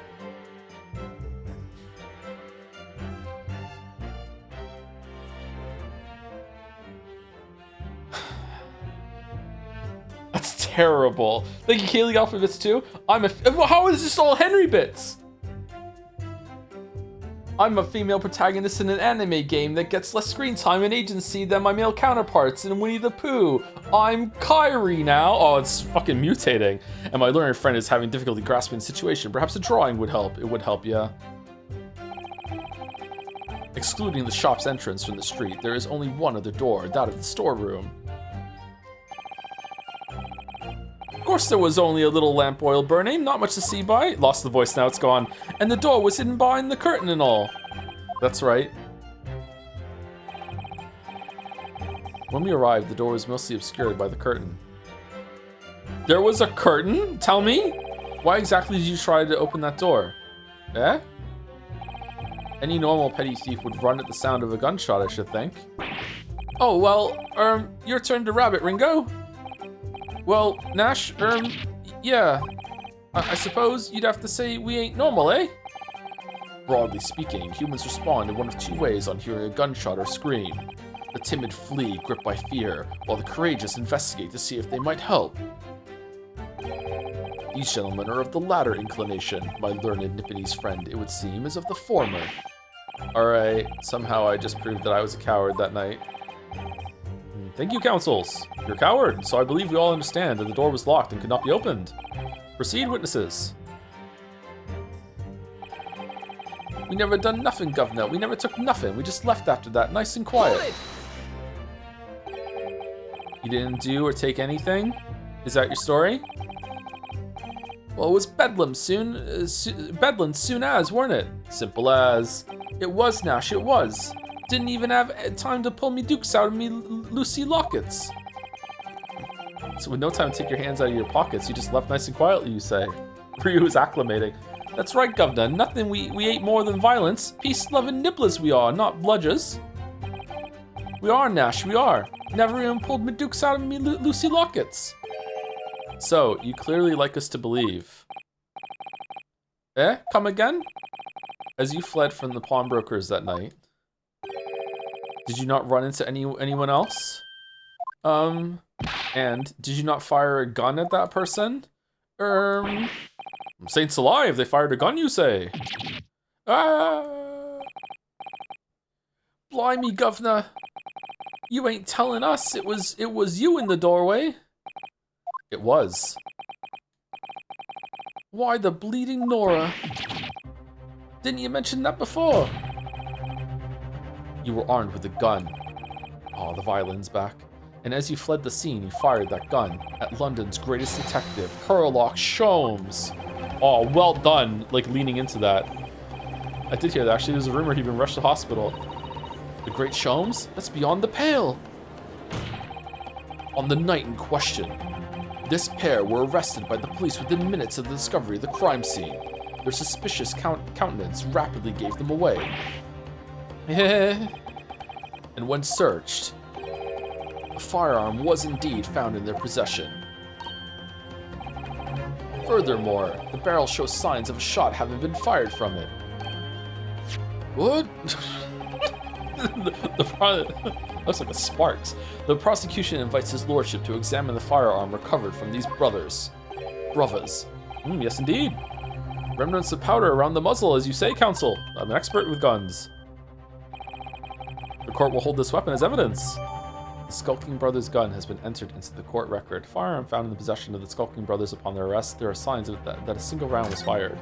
That's terrible. Thank you, Kaylee, Gal, for bits too. How is this all Henry bits? I'm a female protagonist in an anime game that gets less screen time and agency than my male counterparts in Winnie the Pooh. I'm Kyrie now. Oh, it's fucking mutating. And my learner friend is having difficulty grasping the situation. Perhaps a drawing would help. It would help, yeah. Excluding the shop's entrance from the street, there is only one other door, that of the storeroom. Of course there was only a little lamp oil burning, not much to see by. Lost the voice, now it's gone. And the door was hidden behind the curtain and all. That's right. When we arrived, the door was mostly obscured by the curtain. There was a curtain? Tell me? Why exactly did you try to open that door? Eh? Any normal petty thief would run at the sound of a gunshot, I should think. Oh, well, your turn to rabbit, Ringo. Well, Nash, yeah. I suppose you'd have to say we ain't normal, eh? Broadly speaking, humans respond in one of two ways on hearing a gunshot or scream. The timid flee, gripped by fear, while the courageous investigate to see if they might help. These gentlemen are of the latter inclination. My learned Nipponese friend, it would seem, is of the former. Alright, somehow I just proved that I was a coward that night. Thank you, counsels. You're a coward, so I believe we all understand that the door was locked and could not be opened. Proceed, witnesses. We never done nothing, governor. We never took nothing. We just left after that, nice and quiet. You didn't do or take anything? Is that your story? Well, it was bedlam soon as, weren't it? Simple as. It was, Nash, it was. Didn't even have time to pull me dukes out of me Lucy lockets. So with no time to take your hands out of your pockets, you just left nice and quietly, you say. Ryu is acclimating. That's right, governor. Nothing we ate more than violence. Peace-loving nibblers we are, not bludgers. We are, Nash, we are. Never even pulled me dukes out of me Lucy lockets. So, you clearly like us to believe. Eh? Come again? As you fled from the pawnbrokers that night, did you not run into anyone else? And did you not fire a gun at that person? Saints alive, they fired a gun, you say? Ah! Blimey, governor. You ain't telling us it was you in the doorway. It was. Why the bleeding Nora? Didn't you mention that before? You were armed with a gun. Oh, the violin's back. And as you fled the scene, you fired that gun at London's greatest detective, Sherlock Sholmes. Oh, well done, like leaning into that. I did hear that. Actually, there's a rumor he'd been rushed to hospital. The great Sholmes? That's beyond the pale. On the night in question, this pair were arrested by the police within minutes of the discovery of the crime scene. Their suspicious countenance rapidly gave them away. And when searched, a firearm was indeed found in their possession. Furthermore, the barrel shows signs of a shot having been fired from it. What? Looks like a sparks. The prosecution invites his lordship to examine the firearm recovered from these brothers. Yes, indeed. Remnants of powder around the muzzle, as you say, counsel. I'm an expert with guns. The court will hold this weapon as evidence. The Skulking Brothers' gun has been entered into the court record. Firearm found in the possession of the Skulking Brothers upon their arrest. There are signs of that a single round was fired.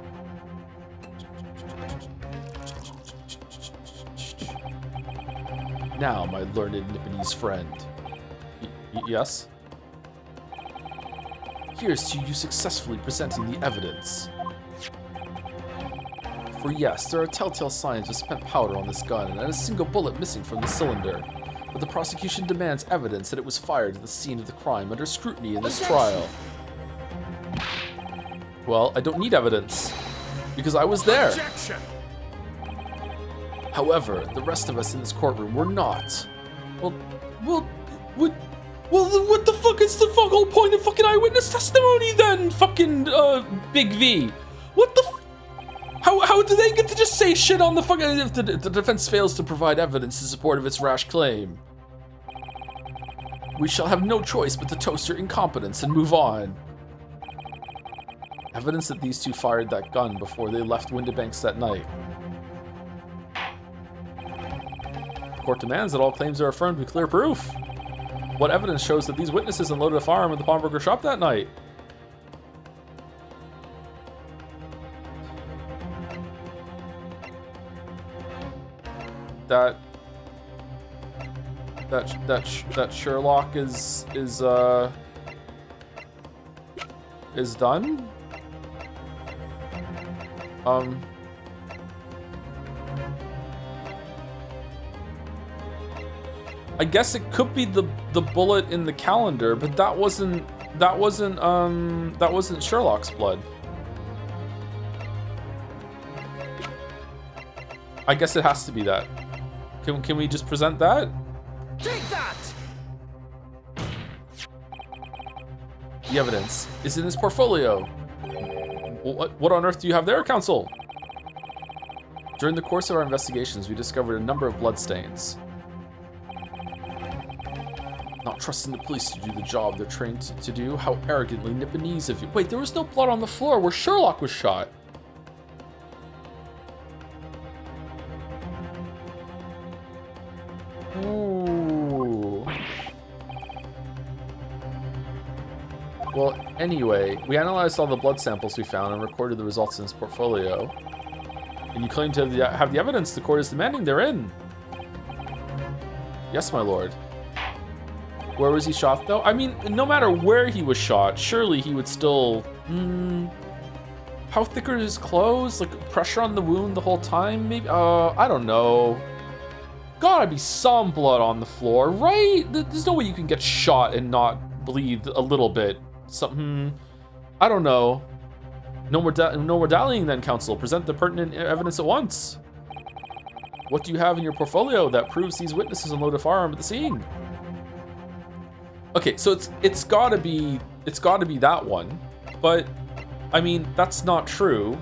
Now, my learned Nipponese friend. Yes? Here's to you successfully presenting the evidence. For yes, there are telltale signs of spent powder on this gun and a single bullet missing from the cylinder. But the prosecution demands evidence that it was fired at the scene of the crime under scrutiny in this trial. Well, I don't need evidence, because I was there. Objection. However, the rest of us in this courtroom were not. Well, what the fuck is the whole point of fucking eyewitness testimony then, fucking, Big V? What the How do they get to just say shit on the fucking, if the defense fails to provide evidence in support of its rash claim? We shall have no choice but to toast your incompetence and move on. Evidence that these two fired that gun before they left Windibanks that night. The court demands that all claims are affirmed with clear proof. What evidence shows that these witnesses unloaded a firearm at the pawnbroker shop that night? That Sherlock is done. I guess it could be the bullet in the calendar, but that wasn't Sherlock's blood. I guess it has to be that. Can we just present that? Take that! The evidence is in this portfolio. What on earth do you have there, counsel? During the course of our investigations, we discovered a number of bloodstains. Not trusting the police to do the job they're trained to do? How arrogantly Nipponese of you. Wait, there was no blood on the floor where Sherlock was shot. Ooh. Well, anyway, we analyzed all the blood samples we found and recorded the results in this portfolio. And you claim to have the evidence the court is demanding therein. Yes, my lord. Where was he shot, though? I mean, no matter where he was shot, surely he would still... How thick are his clothes? Like, pressure on the wound the whole time, maybe? I don't know. Gotta be some blood on the floor, right? There's no way you can get shot and not bleed a little bit. Something... I don't know. No more dallying then, counsel. Present the pertinent evidence at once. What do you have in your portfolio that proves these witnesses unloaded a firearm at the scene? Okay, so it's gotta be that one, but I mean that's not true.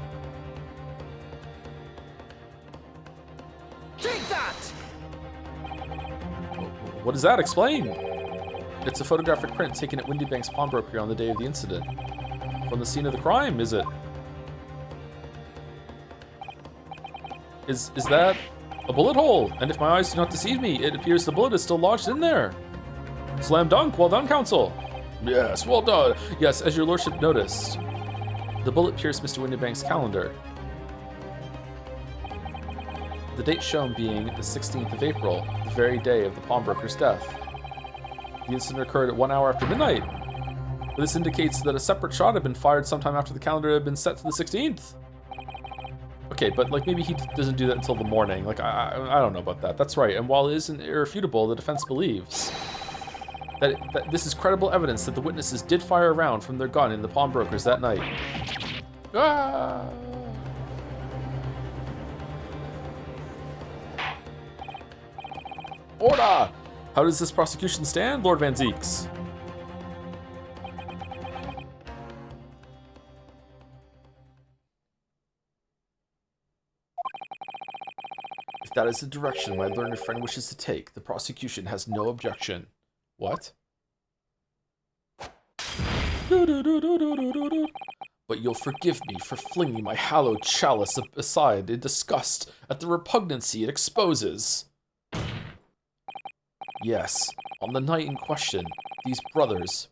Take that! What does that explain? It's a photographic print taken at Windybank's pawnbroker on the day of the incident. From the scene of the crime, is it? Is that a bullet hole? And if my eyes do not deceive me, it appears the bullet is still lodged in there. Slam dunk, well done, counsel. Yes, well done. Yes, as your lordship noticed, the bullet pierced Mr. Windybank's calendar. The date shown being the 16th of April, the very day of the pawnbroker's death. The incident occurred at 1 hour after midnight. But this indicates that a separate shot had been fired sometime after the calendar had been set to the 16th. Okay, but like maybe he doesn't do that until the morning. Like I don't know about that. That's right. And while it isn't irrefutable, the defense believes that this is credible evidence that the witnesses did fire a round from their gun in the pawnbrokers that night. Ah! Order! How does this prosecution stand, Lord Van Zeeks? If that is the direction my learned friend wishes to take, the prosecution has no objection. What? But you'll forgive me for flinging my hallowed chalice aside in disgust at the repugnancy it exposes. Yes, on the night in question, these brothers,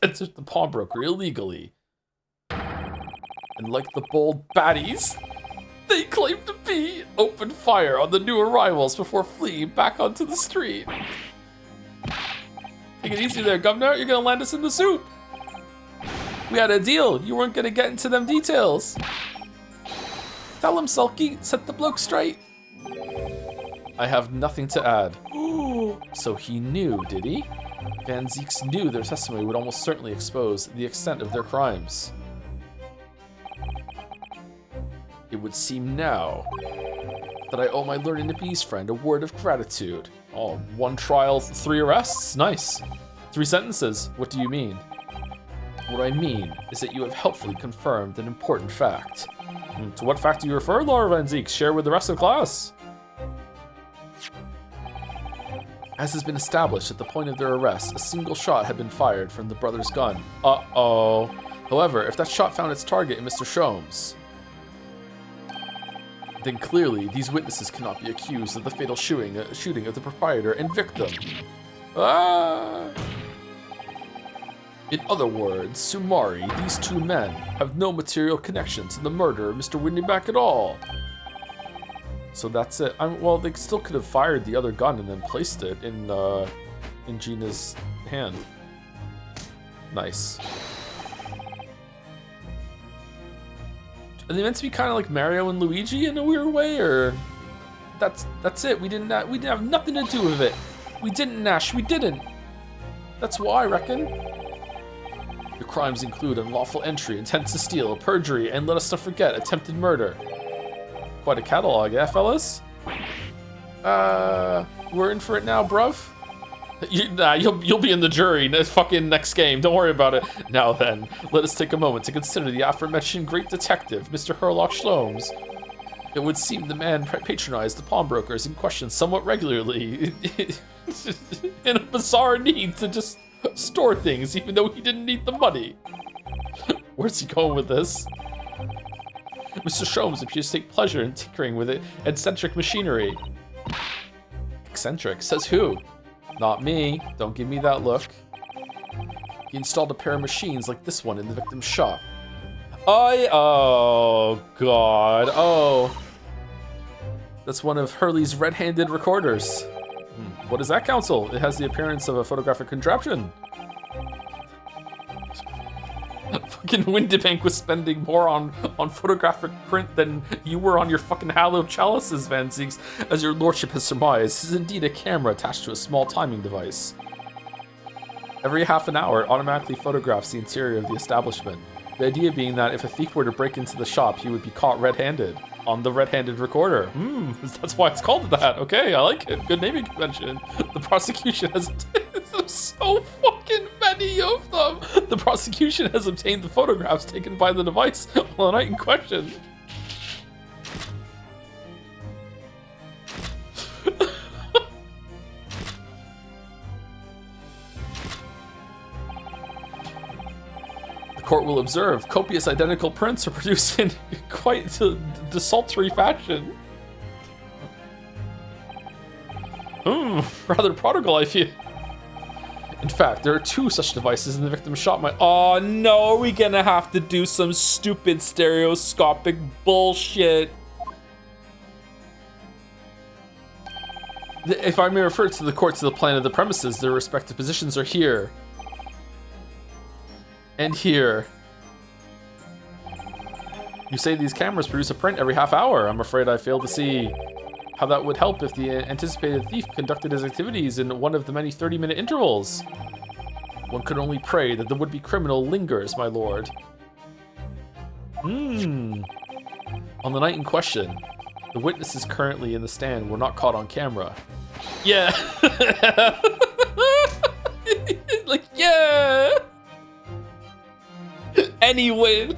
entered the pawnbroker illegally. And like the bold baddies they claim to be, opened fire on the new arrivals before fleeing back onto the street. Take it easy there, governor, you're gonna land us in the soup. We had a deal, you weren't gonna get into them details. Tell him, Sulky, set the bloke straight. I have nothing to add. So he knew, did he? Van Zeeks knew their testimony would almost certainly expose the extent of their crimes. It would seem now that I owe my learned Nippy's friend a word of gratitude. Oh, 1 trial, 3 arrests? Nice. 3 sentences. What do you mean? What I mean is that you have helpfully confirmed an important fact. To what fact do you refer, Laura Van Zeeks? Share with the rest of the class. As has been established at the point of their arrest, a single shot had been fired from the brother's gun. Uh-oh. However, if that shot found its target in Mr. Shomes, then clearly these witnesses cannot be accused of the fatal shooting of the proprietor and victim. Ah! In other words, sumari, these 2 men have no material connection to the murder of Mr. Windybank at all. So that's it. Well, they still could have fired the other gun and then placed it in Gina's hand. Nice. Are they meant to be kind of like Mario and Luigi in a weird way, or that's it? We didn't have nothing to do with it. We didn't, Nash. We didn't. That's why, I reckon. Your crimes include unlawful entry, intent to steal, perjury, and let us not forget attempted murder. Quite a catalog, yeah, fellas? We're in for it now, bruv? You'll be in the jury next game. Don't worry about it. Now then, let us take a moment to consider the aforementioned great detective, Mr. Herlock Shlomes. It would seem the man patronized the pawnbrokers in question somewhat regularly in a bizarre need to just store things, even though he didn't need the money. Where's he going with this? Mr. Shlomes appears to take pleasure in tinkering with eccentric machinery. Eccentric? Says who? Not me. Don't give me that look. He installed a pair of machines like this one in the victim's shop. Oh, God. Oh. That's one of Hurley's red-handed recorders. What is that, counsel? It has the appearance of a photographic contraption. Fucking Windybank was spending more on photographic print than you were on your fucking hallowed chalices, Van Zeeks. As your lordship has surmised, this is indeed a camera attached to a small timing device. Every half an hour, it automatically photographs the interior of the establishment. The idea being that if a thief were to break into the shop, he would be caught red-handed on the red-handed recorder. That's why it's called that. Okay, I like it. Good naming convention. The prosecution has... There's so fucking many of them. The prosecution has obtained the photographs taken by the device on the night in question. court will observe, copious identical prints are produced in quite desultory fashion. Rather prodigal, I feel. In fact, there are 2 such devices in the victim's shop. Oh no, are we gonna have to do some stupid stereoscopic bullshit? If I may refer to the court to the plan of the premises, their respective positions are here. And here. You say these cameras produce a print every half hour. I'm afraid I fail to see how that would help if the anticipated thief conducted his activities in one of the many 30-minute intervals. One could only pray that the would-be criminal lingers, my lord. On the night in question, the witnesses currently in the stand were not caught on camera. Yeah. Like, yeah. Anyway.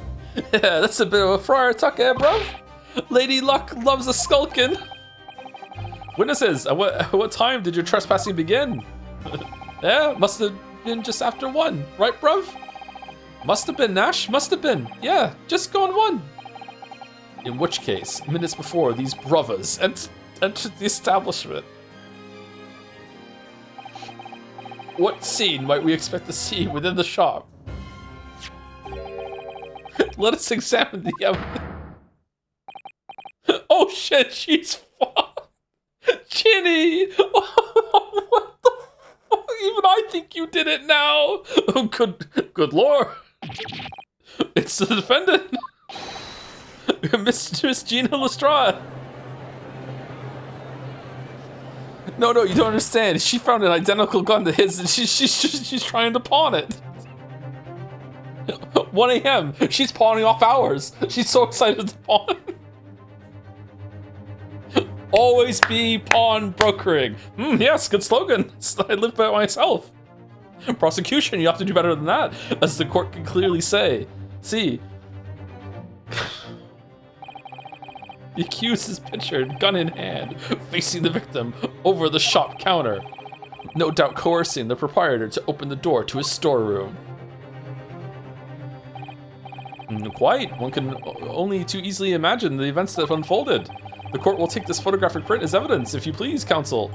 Yeah, that's a bit of a friar tuck, eh, bruv? Lady Luck loves a skulkin'. Witnesses, at what time did your trespassing begin? Yeah, must have been just after 1, right, bruv? Must have been, Nash, must have been. Yeah, just gone 1. In which case, minutes before these brothers entered the establishment. What scene might we expect to see within the shop? Let us examine the evidence. Oh shit, she's fucked. Ginny! What the fuck? Even I think you did it now. Oh, good lord. It's the defendant. Mistress Gina Lestrade. No, you don't understand. She found an identical gun to his and she's trying to pawn it. 1 a.m. She's pawning off ours. She's so excited to pawn. Always be pawn brokering. Yes, good slogan. I live by it myself. Prosecution, you have to do better than that, as the court can clearly say. See. The accused is pictured, gun in hand, facing the victim over the shop counter. No doubt coercing the proprietor to open the door to his storeroom. Quite. One can only too easily imagine the events that have unfolded. The court will take this photographic print as evidence, if you please, counsel.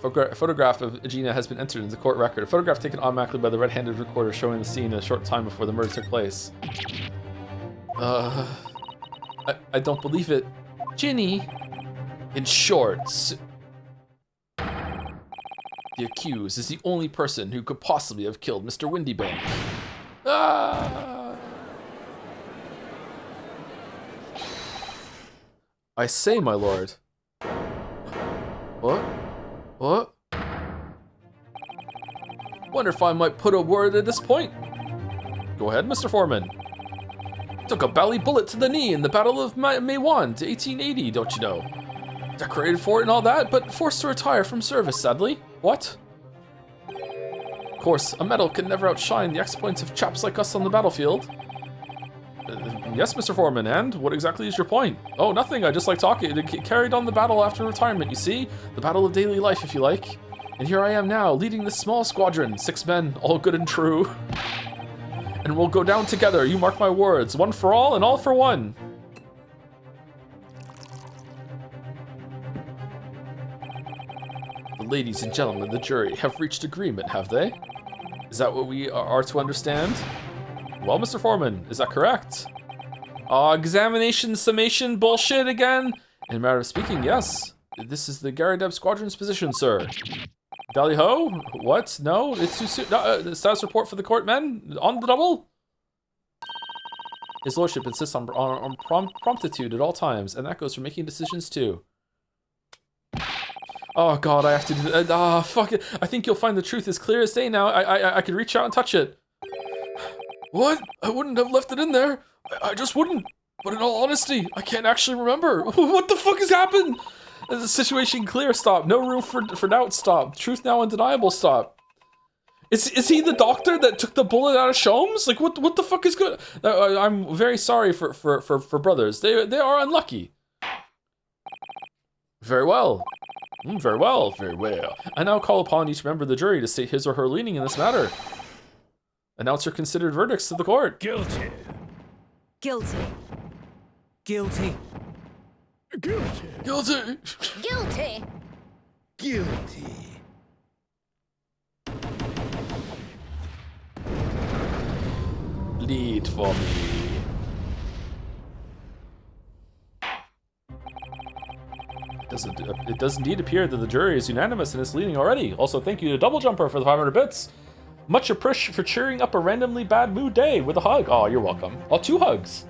A photograph of Gina has been entered into the court record. A photograph taken automatically by the red-handed recorder showing the scene a short time before the murder took place. I don't believe it. Ginny! In short, the accused is the only person who could possibly have killed Mr. Windybank. I say, my lord. What? Wonder if I might put a word at this point. Go ahead, Mr. Foreman. Took a bally bullet to the knee in the Battle of Maiwand, 1880, don't you know? Decorated for it and all that, but forced to retire from service, sadly. What? Of course, a medal can never outshine the exploits of chaps like us on the battlefield. Yes, Mr. Foreman, and what exactly is your point? Oh, nothing, I just like talking. It carried on the battle after retirement, you see? The battle of daily life, if you like. And here I am now, leading this small squadron, 6 men, all good and true. And we'll go down together, you mark my words. One for all and all for one. The ladies and gentlemen of the jury have reached agreement, have they? Is that what we are to understand? Well, Mr. Foreman, is that correct? Examination summation bullshit again? In a matter of speaking, yes. This is the Garadeb Squadron's position, sir. Dally ho? What? No, it's too soon. No, status report for the court, men? On the double? His lordship insists on promptitude at all times, and that goes for making decisions too. Oh god, I have to do that. Fuck it. I think you'll find the truth as clear as day now. I could reach out and touch it. What? I wouldn't have left it in there. I just wouldn't. But in all honesty, I can't actually remember. What the fuck has happened? The situation clear, stop. No room for doubt, stop. Truth now undeniable, stop. Is he the doctor that took the bullet out of Sholmes? Like, what the fuck is good? I'm very sorry for brothers. They are unlucky. Very well. Very well, very well. I now call upon each member of the jury to state his or her leaning in this matter. Announce your considered verdicts to the court. Guilty. Guilty. Guilty. Guilty. Guilty. Guilty. Guilty. Lead for me. It does indeed appear that the jury is unanimous in its leading already. Also, thank you to Double Jumper for the 500 bits. Much appreciated for cheering up a randomly bad mood day with a hug. Oh, you're welcome. Oh, 2 hugs.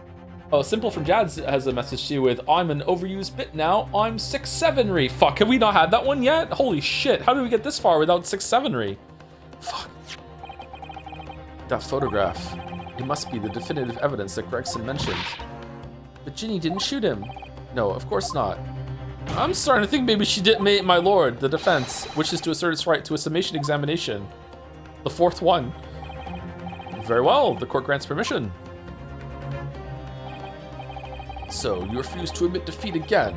Oh, Simple from Jads has a message to you with, I'm an overused bit now. I'm 6'7"ry. Fuck, have we not had that one yet? Holy shit, how did we get this far without 6'7"ry? Fuck. That photograph. It must be the definitive evidence that Gregson mentioned. But Ginny didn't shoot him. No, of course not. I'm starting to think maybe she did, my lord. The defense wishes to assert its right to a summation examination. The 4th one. Very well, the court grants permission. So, you refuse to admit defeat again.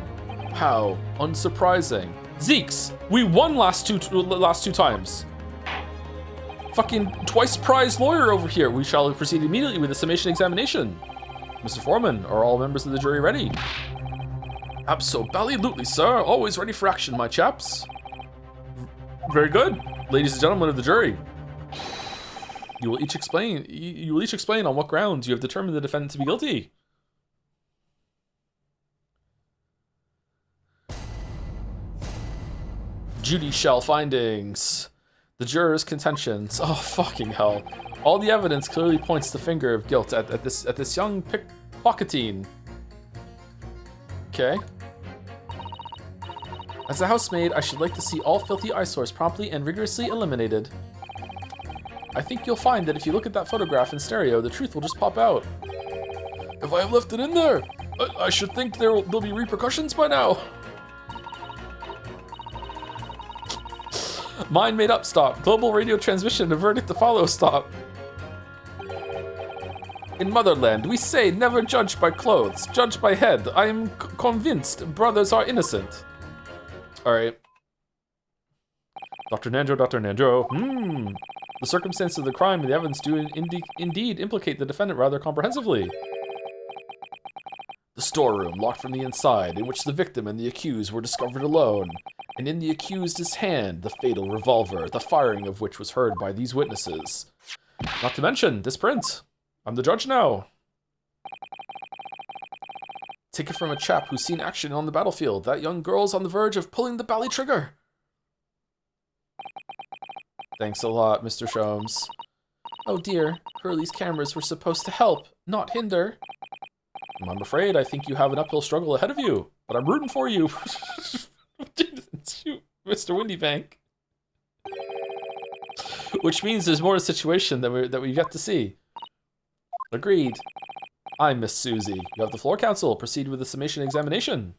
How unsurprising. Zeeks, we won last two times. Fucking twice prized lawyer over here. We shall proceed immediately with the summation examination. Mr. Foreman, are all members of the jury ready? Absolutely, sir. Always ready for action, my chaps. Very good. Ladies and gentlemen of the jury. You will each explain on what grounds you have determined the defendant to be guilty. Judicial findings. The jurors' contentions. Oh, fucking hell. All the evidence clearly points the finger of guilt at this young pickpocketing. Okay. As a housemaid, I should like to see all filthy eyesores promptly and rigorously eliminated. I think you'll find that if you look at that photograph in stereo, the truth will just pop out. If I have left it in there, I should think there'll be repercussions by now. Mind made up, stop. Global radio transmission, a verdict to follow, stop. In Motherland, we say never judge by clothes, judge by head. I am convinced brothers are innocent. Alright. Dr. Nanjo. The circumstances of the crime and the evidence do indeed implicate the defendant rather comprehensively. The storeroom, locked from the inside, in which the victim and the accused were discovered alone, and in the accused's hand, the fatal revolver, the firing of which was heard by these witnesses. Not to mention, this print. I'm the judge now. Take it from a chap who's seen action on the battlefield. That young girl's on the verge of pulling the bally trigger. Thanks a lot, Mr. Sholmes. Oh dear, Hurley's cameras were supposed to help, not hinder. I'm afraid I think you have an uphill struggle ahead of you, but I'm rooting for you. Shoot, Mr. Windybank. Which means there's more to the situation that we've yet to see. Agreed. I'm Miss Susie. You have the floor, counsel. Proceed with the summation examination.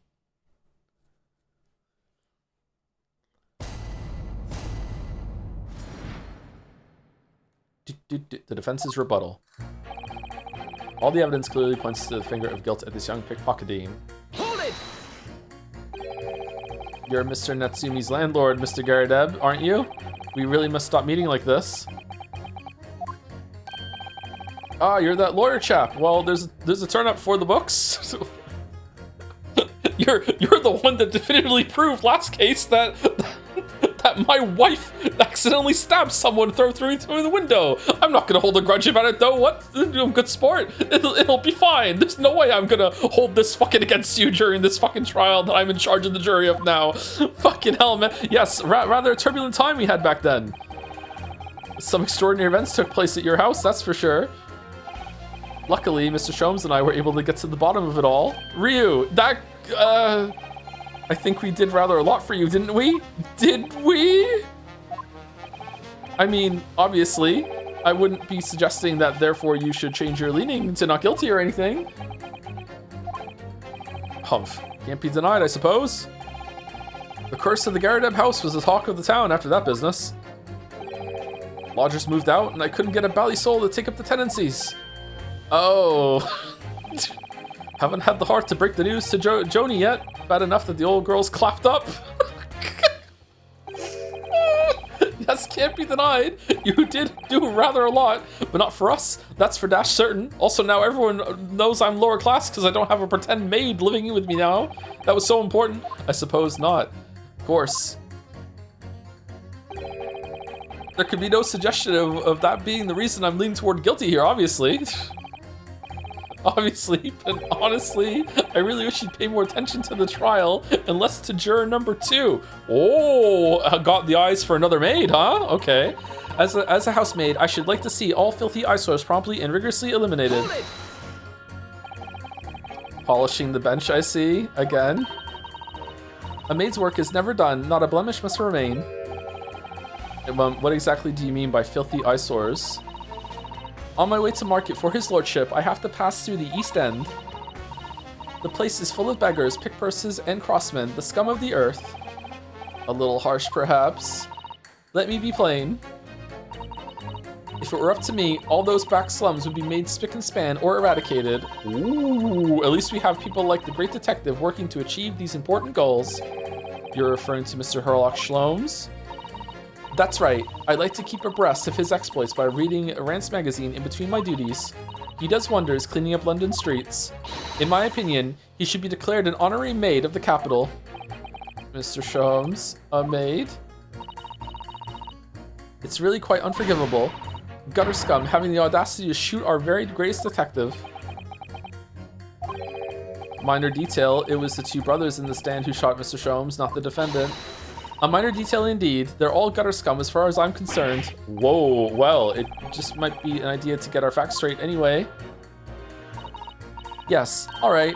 The defense's rebuttal. All the evidence clearly points to the finger of guilt at this young pickpocketing. Hold it! You're Mr. Natsumi's landlord, Mr. Garadeb, aren't you? We really must stop meeting like this. Ah, you're that lawyer chap. Well, there's a turn up for the books. you're the one that definitively proved last case that my wife accidentally stabbed someone through the window. I'm not gonna hold a grudge about it though. What? Good sport. It'll be fine. There's no way I'm gonna hold this fucking against you during this fucking trial that I'm in charge of the jury of now. Fucking hell, man. Yes, rather a turbulent time we had back then. Some extraordinary events took place at your house, that's for sure. Luckily, Mr. Sholmes and I were able to get to the bottom of it all. Ryu, that, I think we did rather a lot for you, didn't we? Did we? I mean, obviously, I wouldn't be suggesting that therefore you should change your leaning to not guilty or anything. Humph, can't be denied, I suppose. The curse of the Garadeb house was the talk of the town after that business. Lodgers moved out and I couldn't get a bally soul to take up the tenancies. Oh, haven't had the heart to break the news to Joni yet. Bad enough that the old girl's clapped up. Yes, can't be denied. You did do rather a lot, but not for us. That's for dash certain. Also, now everyone knows I'm lower class because I don't have a pretend maid living with me now. That was so important. I suppose not. Of course. There could be no suggestion of that being the reason I'm leaning toward guilty here, obviously. Obviously, but honestly, I really wish you'd pay more attention to the trial and less to juror number 2. Oh, I got the eyes for another maid, huh? Okay. As a housemaid, I should like to see all filthy eyesores promptly and rigorously eliminated. Polishing the bench, I see. Again. A maid's work is never done. Not a blemish must remain. What exactly do you mean by filthy eyesores? On my way to market for his lordship, I have to pass through the East End. The place is full of beggars, pickpurses, and crossmen, the scum of the earth. A little harsh, perhaps. Let me be plain. If it were up to me, all those back slums would be made spick and span or eradicated. Ooh, at least we have people like the great detective working to achieve these important goals. You're referring to Mr. Herlock Sholmes? That's right. I'd like to keep abreast of his exploits by reading Rance magazine in between my duties. He does wonders cleaning up London streets. In my opinion, he should be declared an honorary maid of the capital. Mr. Sholmes, a maid? It's really quite unforgivable. Gutter scum having the audacity to shoot our very greatest detective. Minor detail, it was the 2 brothers in the stand who shot Mr. Sholmes, not the defendant. A minor detail indeed. They're all gutter scum as far as I'm concerned. Whoa, well, it just might be an idea to get our facts straight anyway. Yes, alright.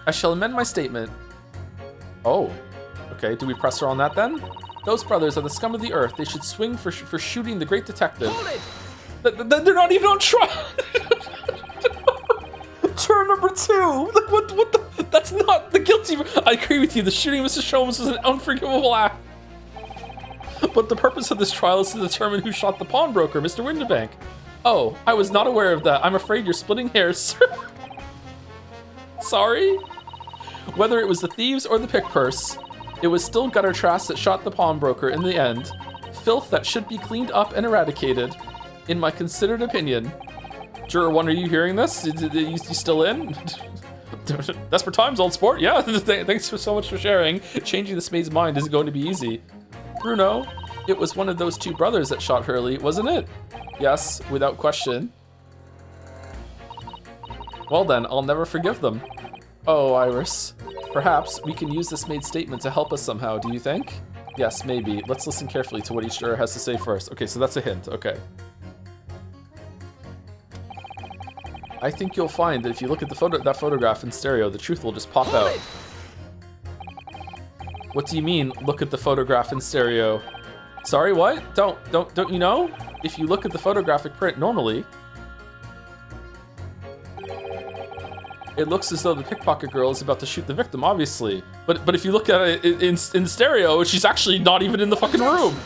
I shall amend my statement. Oh, okay, do we press her on that then? Those brothers are the scum of the earth. They should swing for shooting the great detective. They're not even on trial! Juror number 2! Like, what the? That's not the guilty... I agree with you, the shooting of Mr. Sholmes was an unforgivable act. But the purpose of this trial is to determine who shot the pawnbroker, Mr. Winterbank. Oh, I was not aware of that. I'm afraid you're splitting hairs, sir. Sorry? Whether it was the thieves or the pickpurse, it was still gutter trash that shot the pawnbroker in the end. Filth that should be cleaned up and eradicated, in my considered opinion. Juror 1, are you hearing this? You still in? Desperate times, old sport. Yeah, thanks so much for sharing. Changing this maid's mind isn't going to be easy. Bruno, it was one of those 2 brothers that shot Hurley, wasn't it? Yes, without question. Well then, I'll never forgive them. Oh, Iris. Perhaps we can use this maid's statement to help us somehow, do you think? Yes, maybe. Let's listen carefully to what each juror has to say first. Okay, so that's a hint. Okay. I think you'll find that if you look at that photograph in stereo, the truth will just pop out. What do you mean, look at the photograph in stereo? Sorry, what? Don't you know? If you look at the photographic print normally, it looks as though the pickpocket girl is about to shoot the victim, obviously. But if you look at it in stereo, she's actually not even in the fucking room.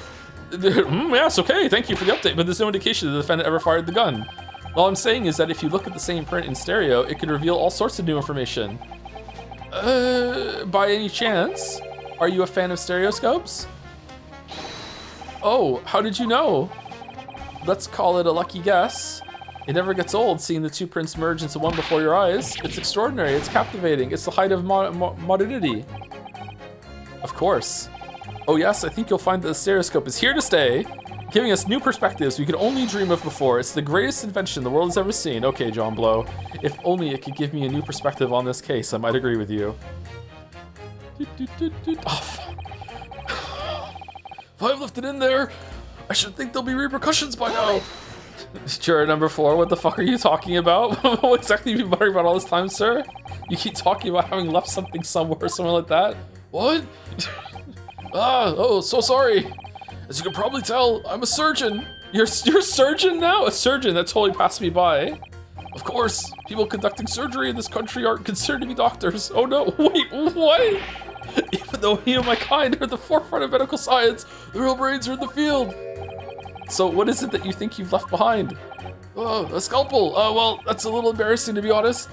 Yes, okay, thank you for the update, but there's no indication the defendant ever fired the gun. All I'm saying is that if you look at the same print in stereo, it could reveal all sorts of new information. By any chance, are you a fan of stereoscopes? Oh, how did you know? Let's call it a lucky guess. It never gets old seeing the 2 prints merge into one before your eyes. It's extraordinary, it's captivating, it's the height of modernity. Of course. Oh yes, I think you'll find that the stereoscope is here to stay, giving us new perspectives we could only dream of before. It's the greatest invention the world has ever seen. Okay, John Blow. If only it could give me a new perspective on this case, I might agree with you. Oh, fuck. If I've left it in there, I should think there'll be repercussions by now. Juror number 4, what the fuck are you talking about? What exactly have you been muttering about all this time, sir? You keep talking about having left something somewhere or something like that. What? Oh, so sorry. As you can probably tell, I'm a surgeon. You're a surgeon now? A surgeon? That totally passed me by. Of course, people conducting surgery in this country aren't considered to be doctors. Oh no, wait, what? Even though me and my kind are at the forefront of medical science, the real brains are in the field. So what is it that you think you've left behind? Oh, a scalpel. Well, that's a little embarrassing to be honest.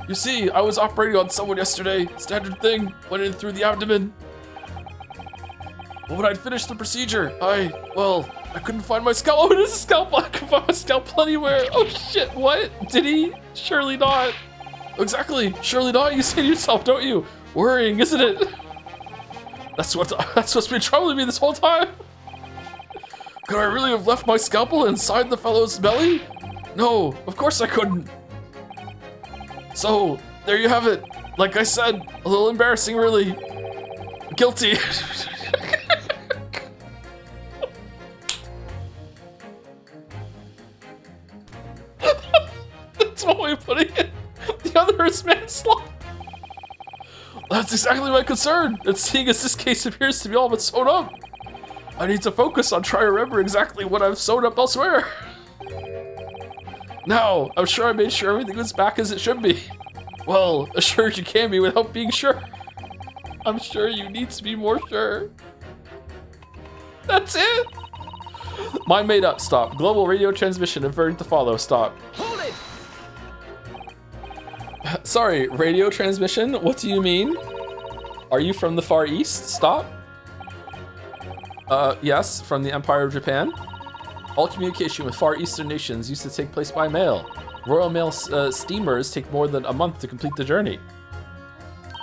You see, I was operating on someone yesterday. Standard thing, went in through the abdomen. But when I'd finished the procedure, I I couldn't find my scalpel. Oh, it is a scalpel. I couldn't find my scalpel anywhere. Oh shit, what? Did he? Surely not. Exactly, surely not. You say to yourself, don't you? Worrying, isn't it? That's what's been troubling me this whole time. Could I really have left my scalpel inside the fellow's belly? No, of course I couldn't. So, there you have it. Like I said, a little embarrassing, really. Guilty. That's one way of putting it. The other is manslaughter. That's exactly my concern. And seeing as this case appears to be all but sewn up, I need to focus on trying to remember exactly what I've sewn up elsewhere. Now, I'm sure I made sure everything was back as it should be. Well, as sure as you can be without being sure. I'm sure you need to be more sure. That's it. Mind made up, stop. Global radio transmission averted to follow, stop. Hold it! Sorry, radio transmission? What do you mean? Are you from the Far East? Stop. Yes, from the Empire of Japan. All communication with Far Eastern nations used to take place by mail. Royal Mail steamers take more than a month to complete the journey.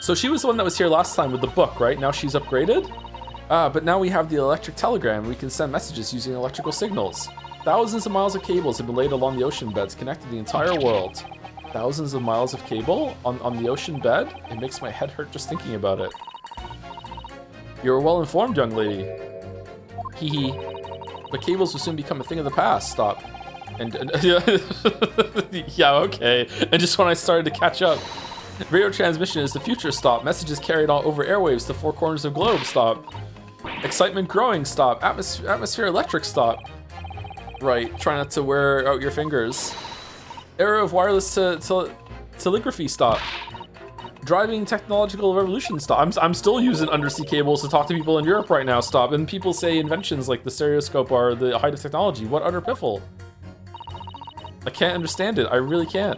So she was the one that was here last time with the book, right? Now she's upgraded? But now we have the electric telegram. We can send messages using electrical signals. Thousands of miles of cables have been laid along the ocean beds, connecting the entire world. Thousands of miles of cable on the ocean bed? It makes my head hurt just thinking about it. You're well informed, young lady. Hee hee. But cables will soon become a thing of the past. Stop. And yeah, okay. And just when I started to catch up. Radio transmission is the future. Stop. Messages carried all over airwaves to four corners of globe. Stop. Excitement growing. Stop. Atmosphere electric. Stop. Right. Try not to wear out your fingers. Era of wireless telegraphy. Stop. Driving technological revolution. Stop. I'm still using undersea cables to talk to people in Europe right now. Stop. And people say inventions like the stereoscope are the height of technology. What utter piffle. I can't understand it. I really can't.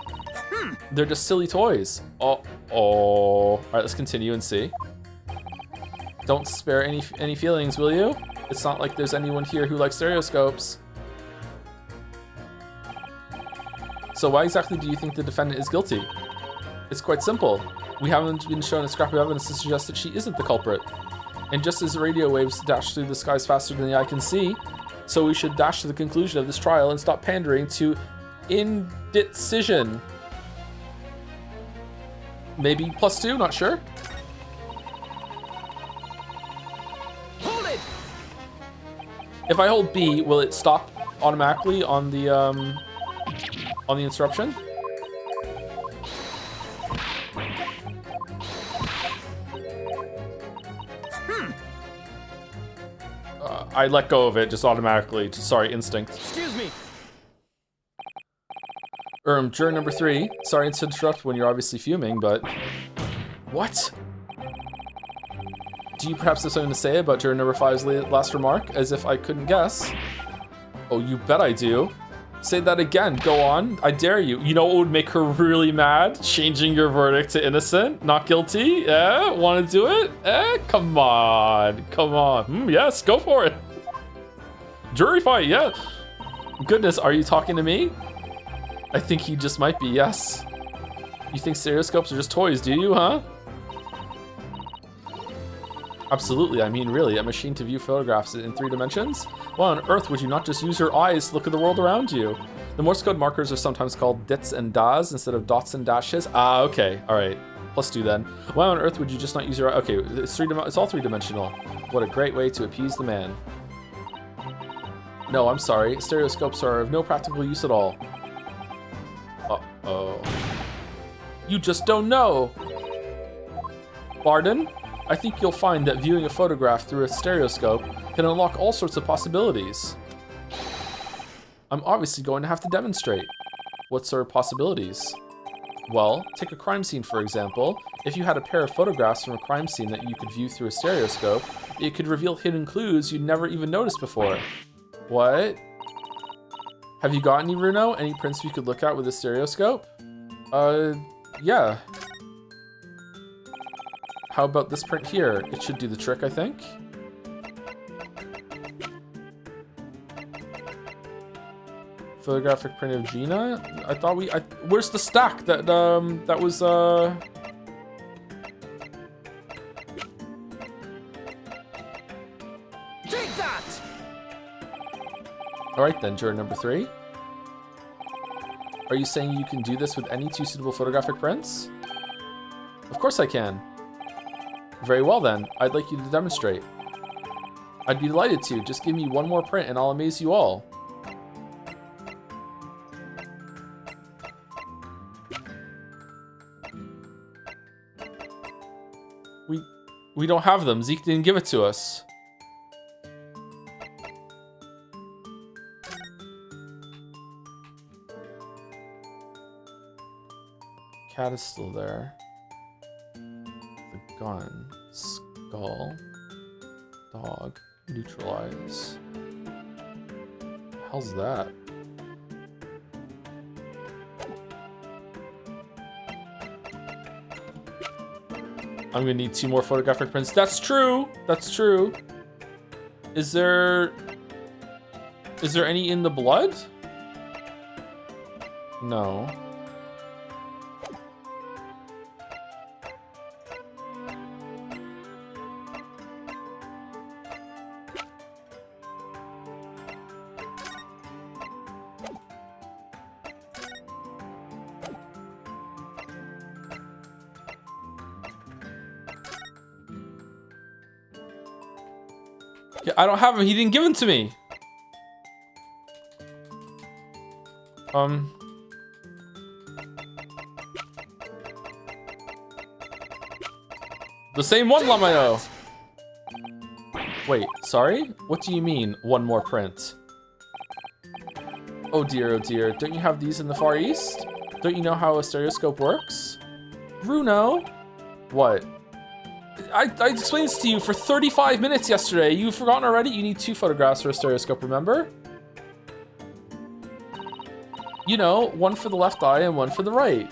They're just silly toys. Oh. All right, let's continue and see. Don't spare any feelings, will you? It's not like there's anyone here who likes stereoscopes. So why exactly do you think the defendant is guilty? It's quite simple. We haven't been shown a scrap of evidence to suggest that she isn't the culprit. And just as radio waves dash through the skies faster than the eye can see, so we should dash to the conclusion of this trial and stop pandering to indecision. Maybe +2, not sure. Hold it! If I hold B, will it stop automatically on the interruption? I let go of it just automatically. Sorry, instinct. Excuse me. Juror number 3. Sorry to interrupt when you're obviously fuming, but... What? Do you perhaps have something to say about juror number 5's last remark, as if I couldn't guess? Oh, you bet I do. Say that again, go on, I dare you. You know what would make her really mad? Changing your verdict to innocent, not guilty? Eh, wanna do it? Eh, come on, come on. Yes, go for it. Jury fight, yeah. Goodness, are you talking to me? I think he just might be, yes. You think stereoscopes are just toys, do you, huh? Absolutely, I mean really, a machine to view photographs in 3 dimensions? Why on earth would you not just use your eyes to look at the world around you? The Morse code markers are sometimes called dits and das instead of dots and dashes. Ah, okay, alright. +2 then. Why on earth would you just not use your eye? Okay, it's all 3-dimensional. What a great way to appease the man. No, I'm sorry, stereoscopes are of no practical use at all. Uh-oh. You just don't know! Pardon? I think you'll find that viewing a photograph through a stereoscope can unlock all sorts of possibilities. I'm obviously going to have to demonstrate. What sort of possibilities? Well, take a crime scene for example. If you had a pair of photographs from a crime scene that you could view through a stereoscope, it could reveal hidden clues you'd never even noticed before. What? Have you got any, Bruno? Any prints we could look at with a stereoscope? Yeah. How about this print here? It should do the trick, I think. Photographic print of Gina? I thought where's the stack that was Take that! Alright then, juror number 3. Are you saying you can do this with any 2 suitable photographic prints? Of course I can. Very well then, I'd like you to demonstrate. I'd be delighted to. Just give me 1 more print and I'll amaze you all. We don't have them. Zeke didn't give it to us. Cat is still there. The gun. Skull. Dog. Neutralize. How's that? I'm gonna need 2 more photographic prints. That's true. That's true. Is there any in the blood? No. Yeah, I don't have him. He didn't give him to me. The same one, Lamayo. Wait, sorry? What do you mean, 1 more print? Oh dear, oh dear. Don't you have these in the Far East? Don't you know how a stereoscope works? Bruno? What? I explained this to you for 35 minutes yesterday. You've forgotten already? You need 2 photographs for a stereoscope, remember? You know, 1 for the left eye and 1 for the right.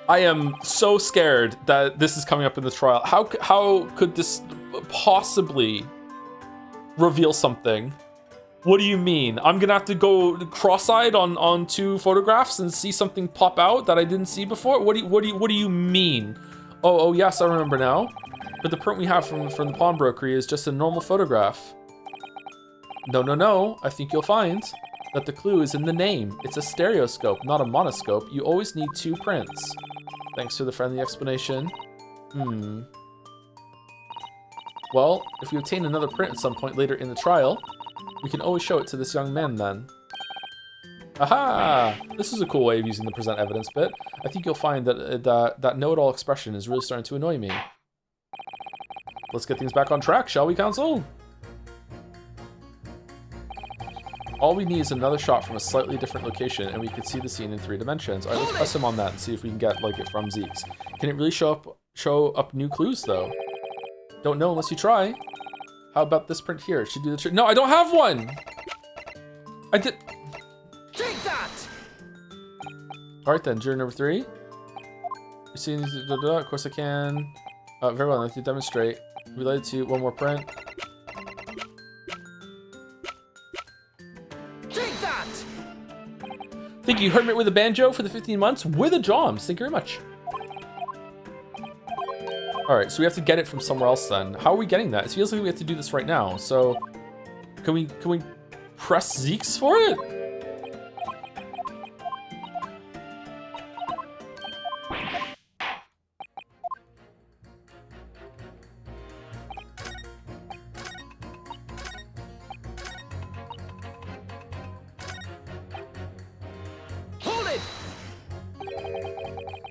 I am so scared that this is coming up in the trial. How could this possibly reveal something? What do you mean? I'm gonna have to go cross-eyed on 2 photographs and see something pop out that I didn't see before? What do you mean? Oh yes, I remember now. But the print we have from the pawnbrokery is just a normal photograph. No. I think you'll find that the clue is in the name. It's a stereoscope, not a monoscope. You always need 2 prints. Thanks for the friendly explanation. Well, if we obtain another print at some point later in the trial, we can always show it to this young man then. Aha! This is a cool way of using the present evidence bit. I think you'll find that that know-it-all expression is really starting to annoy me. Let's get things back on track, shall we, Council? All we need is another shot from a slightly different location, and we can see the scene in 3 dimensions. All right, let's press him on that and see if we can get like it from Zeke's. Can it really show up new clues though? Don't know unless you try. How about this print here? It should do the trick. No, I don't have one. I did. Take that! All right then, juror number 3. You see, of course I can. Very well. Let me demonstrate. Related to 1 more print. Thank you, Hermit with a banjo for the 15 months with a Joms. Thank you very much. All right, so we have to get it from somewhere else then. How are we getting that? It feels like we have to do this right now. So can we press Zeke's for it?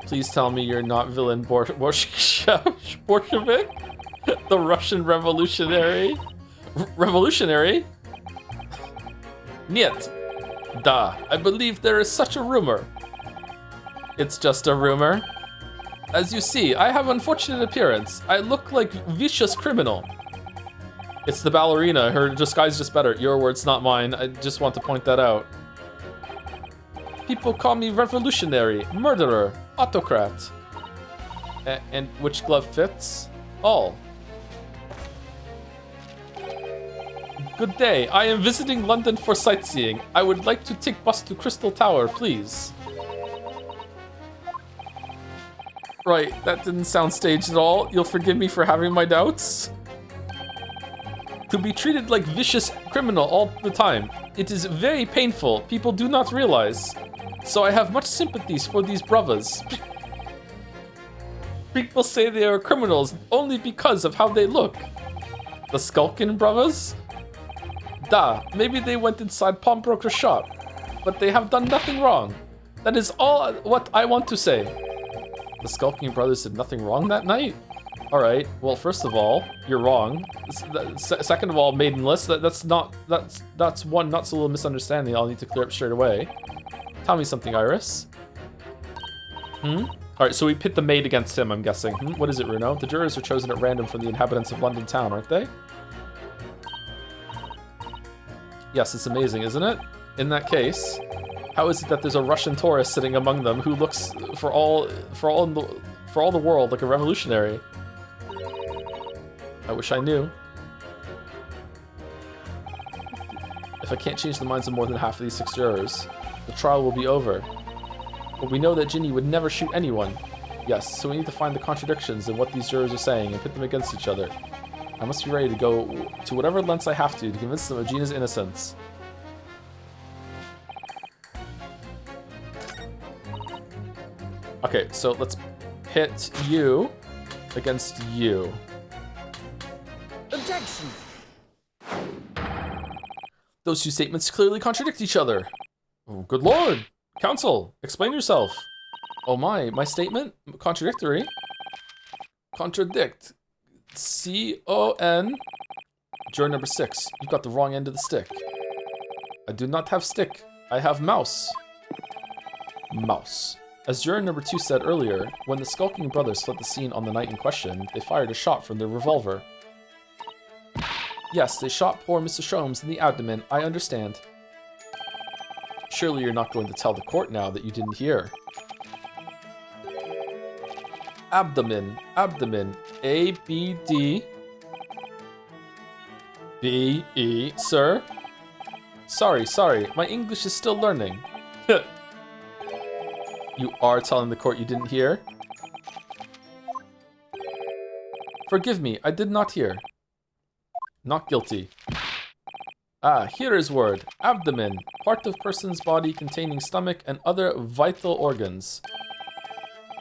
Please tell me you're not villain Bolshevik? The Russian revolutionary? Revolutionary? Niet. Da. I believe there is such a rumor. It's just a rumor. As you see, I have unfortunate appearance. I look like vicious criminal. It's the ballerina. Her disguise just better. Your words, not mine. I just want to point that out. People call me revolutionary, murderer, autocrat. And which glove fits? All. Good day. I am visiting London for sightseeing. I would like to take bus to Crystal Tower, please. Right, that didn't sound staged at all. You'll forgive me for having my doubts. To be treated like vicious criminal all the time. It is very painful. People do not realize. So I have much sympathies for these brothers. People say they are criminals only because of how they look. The Skulkin brothers? Da, maybe they went inside pawnbroker's shop, but they have done nothing wrong. That is all what I want to say. The Skulking brothers did nothing wrong that night? Alright, well, first of all, you're wrong. Second of all, maidenless, that's one nuts a little misunderstanding I'll need to clear up straight away. Tell me something, Iris. Alright, so we pit the maid against him, I'm guessing. What is it, Runo? The jurors are chosen at random from the inhabitants of London town, aren't they? Yes, it's amazing, isn't it? In that case, how is it that there's a Russian tourist sitting among them who looks for all the world like a revolutionary? I wish I knew. If I can't change the minds of more than half of these 6 jurors, the trial will be over. But we know that Ginny would never shoot anyone. Yes, so we need to find the contradictions in what these jurors are saying and pit them against each other. I must be ready to go to whatever lengths I have to convince them of Gina's innocence. Okay, so let's pit you against you. Objection! Those two statements clearly contradict each other. Oh, good lord! Counsel, explain yourself. Oh my statement? Contradictory? Contradict. C-O-N. Juror number 6, you've got the wrong end of the stick. I do not have stick. I have mouse. Mouse. As juror number 2 said earlier, when the Skulking brothers fled the scene on the night in question, they fired a shot from their revolver. Yes, they shot poor Mr. Sholmes in the abdomen, I understand. Surely you're not going to tell the court now that you didn't hear. Abdomen, abdomen, A-B-D... B-E, sir? Sorry, my English is still learning. You are telling the court you didn't hear? Forgive me, I did not hear. Not guilty. Ah, here is word. Abdomen, part of person's body containing stomach and other vital organs.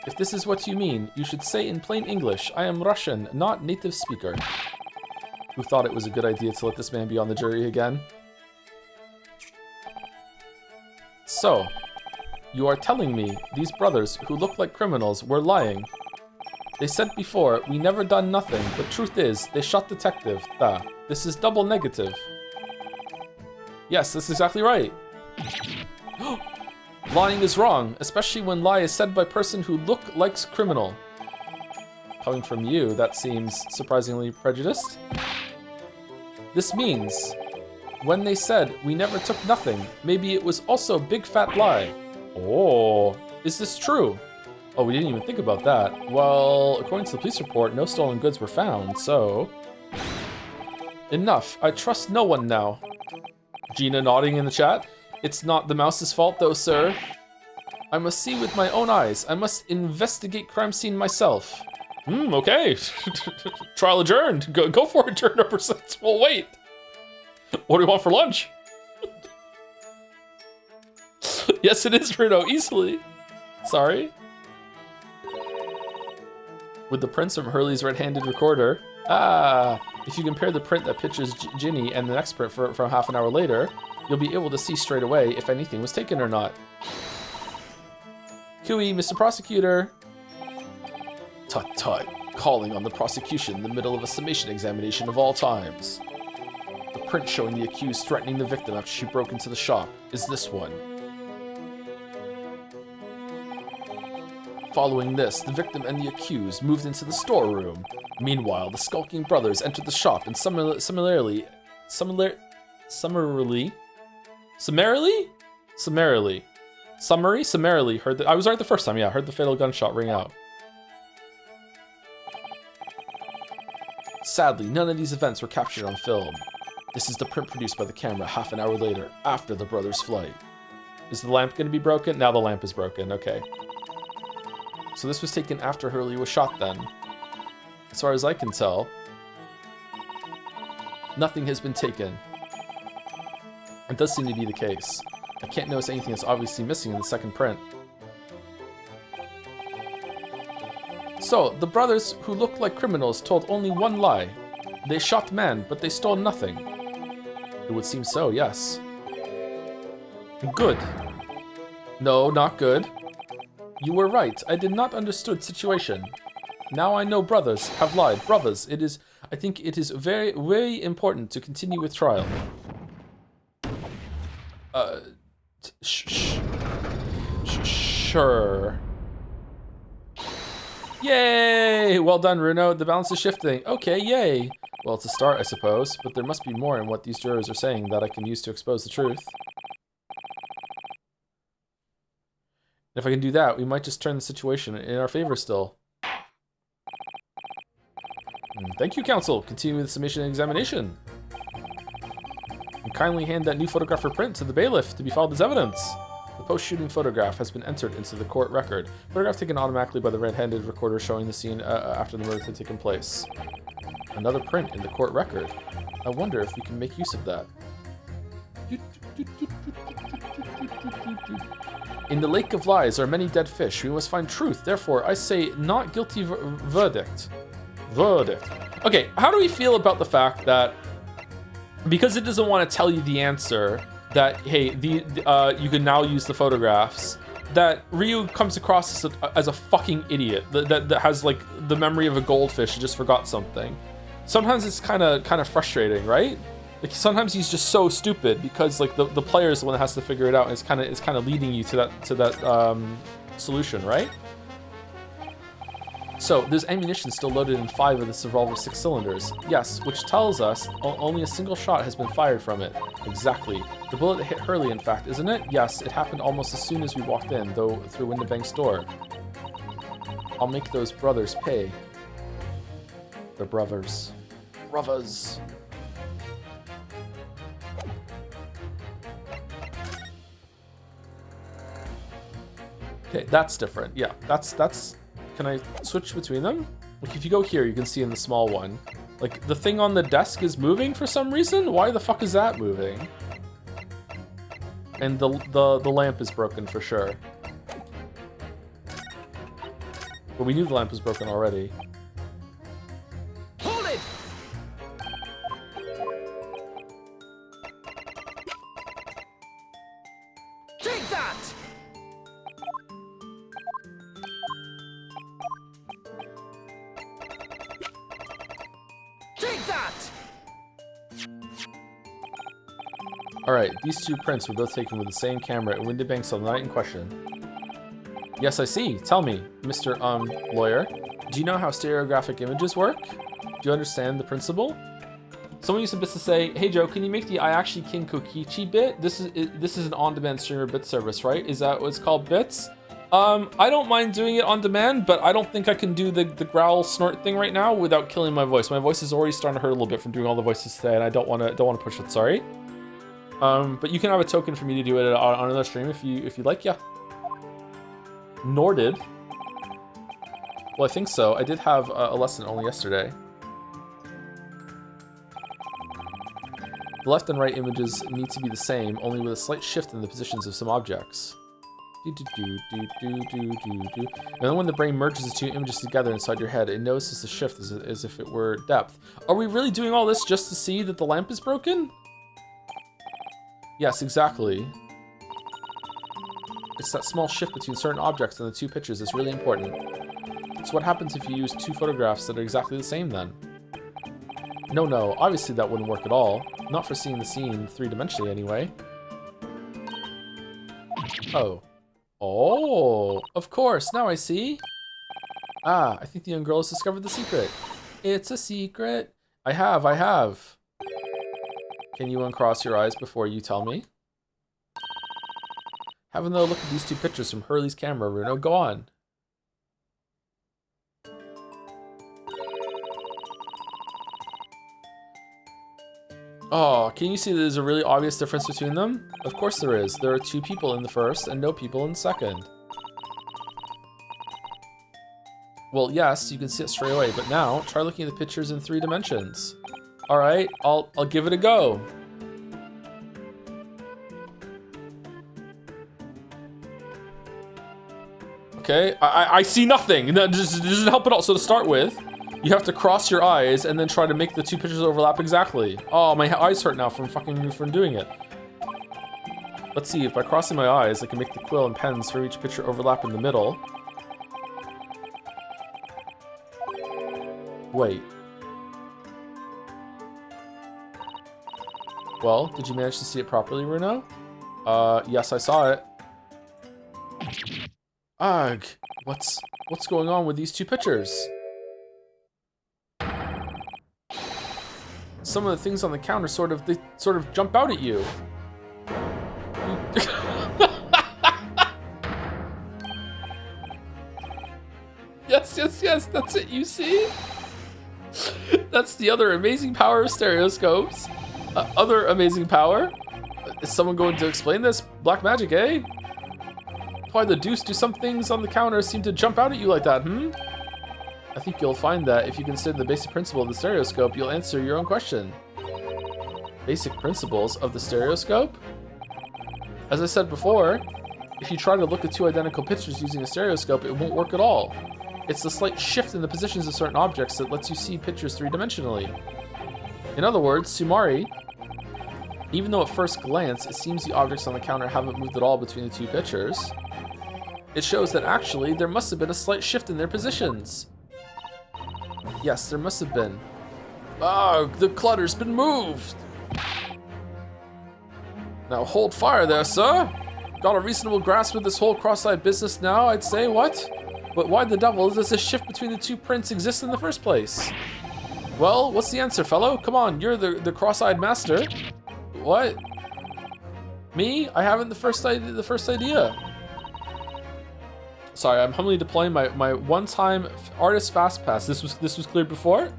If this is what you mean, you should say in plain English, I am Russian, not native speaker. Who thought it was a good idea to let this man be on the jury again? So, you are telling me these brothers who look like criminals were lying. They said before, we never done nothing, but truth is, they shot detective. This is double negative. Yes, that's exactly right. Lying is wrong, especially when lie is said by person who look likes criminal. Coming from you, that seems surprisingly prejudiced. This means, when they said we never took nothing, maybe it was also big fat lie. Oh, is this true? Oh, we didn't even think about that. Well, according to the police report, no stolen goods were found, so... Enough, I trust no one now. Gina nodding in the chat. It's not the mouse's fault though, sir. I must see with my own eyes. I must investigate crime scene myself. Okay. Trial adjourned. Go for it, juror number 6. We'll wait. What do you want for lunch? Yes, it is, Bruno. Easily. Sorry. With the prints from Hurley's red-handed recorder. Ah, if you compare the print that pictures Ginny and the next print from half an hour later, you'll be able to see straight away if anything was taken or not. Cooey, Mr. Prosecutor. Tut-tut. Calling on the prosecution in the middle of a summation examination of all times. The print showing the accused threatening the victim after she broke into the shop is this one. Following this, the victim and the accused moved into the storeroom. Meanwhile, the Skulking brothers entered the shop and summarily heard I was right the first time, yeah, heard the fatal gunshot ring out. Sadly, none of these events were captured on film. This is the print produced by the camera half an hour later, after the brothers' flight. Is the lamp going to be broken? Now the lamp is broken, okay. So this was taken after Hurley was shot then. As far as I can tell, nothing has been taken. It does seem to be the case. I can't notice anything that's obviously missing in the second print. So, the brothers who looked like criminals told only one lie. They shot men, but they stole nothing. It would seem so, yes. Good. No, not good. You were right. I did not understood situation. Now I know brothers have lied. Brothers, I think it is very, very important to continue with trial. Sure. Yay! Well done, Runo. The balance is shifting. Okay, yay. Well, it's a start, I suppose, but there must be more in what these jurors are saying that I can use to expose the truth. If I can do that, we might just turn the situation in our favor still. Thank you, counsel. Continue with the summation and examination. And kindly hand that new photograph for print to the bailiff to be filed as evidence. The post-shooting photograph has been entered into the court record. Photograph taken automatically by the red-handed recorder showing the scene after the murder had taken place. Another print in the court record. I wonder if we can make use of that. In the lake of lies are many dead fish. We must find truth. Therefore, I say not guilty verdict. Verdict. Okay, how do we feel about the fact that because it doesn't want to tell you the answer, that, hey, you can now use the photographs, that Ryu comes across as a fucking idiot that has like the memory of a goldfish and just forgot something. Sometimes it's kind of frustrating, right? Like sometimes he's just so stupid because like the player is the one that has to figure it out, and it's kind of leading you to that solution, right? So there's ammunition still loaded in 5 of this revolver's 6 cylinders. Yes, which tells us only a single shot has been fired from it. Exactly. The bullet hit Hurley, in fact, isn't it? Yes, it happened almost as soon as we walked in, though through Windibank's door. I'll make those brothers pay. The brothers. Brothers. Okay, that's different. Yeah, that's. Can I switch between them? Like if you go here, you can see in the small one, like the thing on the desk is moving for some reason. Why the fuck is that moving? And the lamp is broken for sure. But we knew the lamp was broken already. Hold it! Take that! Take that! Alright, these 2 prints were both taken with the same camera at Windibank's on the night in question. Yes, I see. Tell me, Mr. Lawyer, do you know how stereographic images work? Do you understand the principle? Someone used to say, hey Joe, can you make the I actually kin Kokichi bit? This is an on-demand streamer bit service, right? Is that what it's called, bits? I don't mind doing it on demand, but I don't think I can do the growl snort thing right now without killing my voice. My voice is already starting to hurt a little bit from doing all the voices today, and I don't want to push it. Sorry. But you can have a token for me to do it on another stream if you'd like. Yeah. Nor did. Well, I think so. I did have a lesson only yesterday. The left and right images need to be the same, only with a slight shift in the positions of some objects. And then when the brain merges the 2 images together inside your head, it notices the shift as if it were depth. Are we really doing all this just to see that the lamp is broken? Yes, exactly. It's that small shift between certain objects in the 2 pictures that's really important. So what happens if you use 2 photographs that are exactly the same then? No, obviously that wouldn't work at all. Not for seeing the scene 3-dimensionally anyway. Oh, of course, now I see. Ah, I think the young girl has discovered the secret. It's a secret. I have. Can you uncross your eyes before you tell me? Have another look at these 2 pictures from Hurley's camera, Runo. Go on. Oh, can you see there's a really obvious difference between them? Of course there is. There are 2 people in the first and no people in the second. Well, yes, you can see it straight away, but now try looking at the pictures in 3 dimensions. All right, I'll give it a go. Okay, I see nothing. That doesn't help at all. So to start with, you have to cross your eyes and then try to make the 2 pictures overlap exactly. Oh, my eyes hurt now from doing it. Let's see, if by crossing my eyes, I can make the quill and pens for each picture overlap in the middle. Wait. Well, did you manage to see it properly, Bruno? Yes, I saw it. Ugh, what's going on with these 2 pictures? Some of the things on the counter sort of jump out at you. Yes, that's it, you see? That's the other amazing power of stereoscopes. Other amazing power? Is someone going to explain this? Black magic, eh? Why the deuce do some things on the counter seem to jump out at you like that, I think you'll find that if you consider the basic principle of the stereoscope, you'll answer your own question. Basic principles of the stereoscope? As I said before, if you try to look at 2 identical pictures using a stereoscope, it won't work at all. It's the slight shift in the positions of certain objects that lets you see pictures 3-dimensionally. In other words, Sumari, even though at first glance it seems the objects on the counter haven't moved at all between the 2 pictures, it shows that actually there must have been a slight shift in their positions. Yes, there must have been. Oh, the clutter's been moved! Now hold fire there, sir. Got a reasonable grasp of this whole cross-eyed business now, I'd say, what? But why the devil does this shift between the 2 prints exist in the first place? Well, what's the answer, fellow? Come on, you're the cross-eyed master. What? Me? I haven't the first idea. Sorry, I'm humbly deploying my one-time artist fast pass. This was cleared before?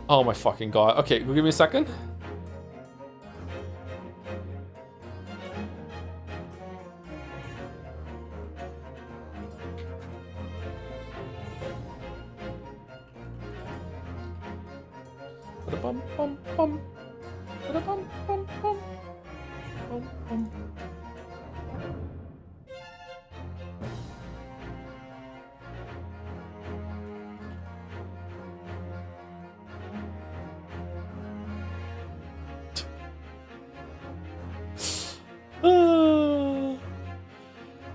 Oh my fucking god. Okay, give me a second. Bum bum bum. Bum bum bum. Bum bum.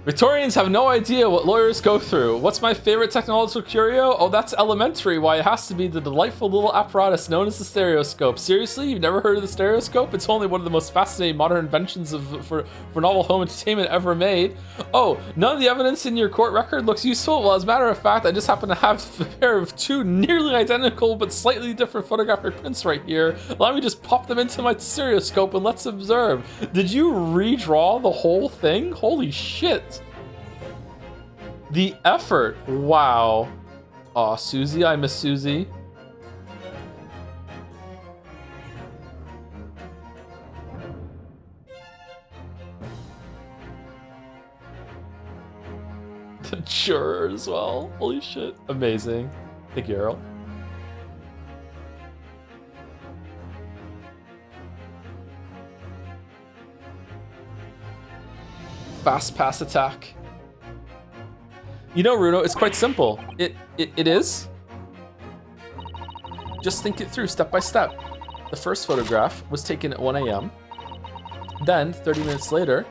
Victorians have no idea what lawyers go through. What's my favorite technological curio? Oh, that's elementary. Why, it has to be the delightful little apparatus known as the stereoscope. Seriously? You've never heard of the stereoscope? It's only one of the most fascinating modern inventions for novel home entertainment ever made. Oh, none of the evidence in your court record looks useful? Well, as a matter of fact, I just happen to have a pair of 2 nearly identical but slightly different photographic prints right here. Let me just pop them into my stereoscope and let's observe. Did you redraw the whole thing? Holy shit. The effort. Wow. Aw, Susie, I miss Susie. The juror as well. Holy shit. Amazing. Thank you, Earl. Fast pass attack. You know, Runo, it's quite simple. It is. Just think it through step by step. The first photograph was taken at 1 a.m. Then, 30 minutes later,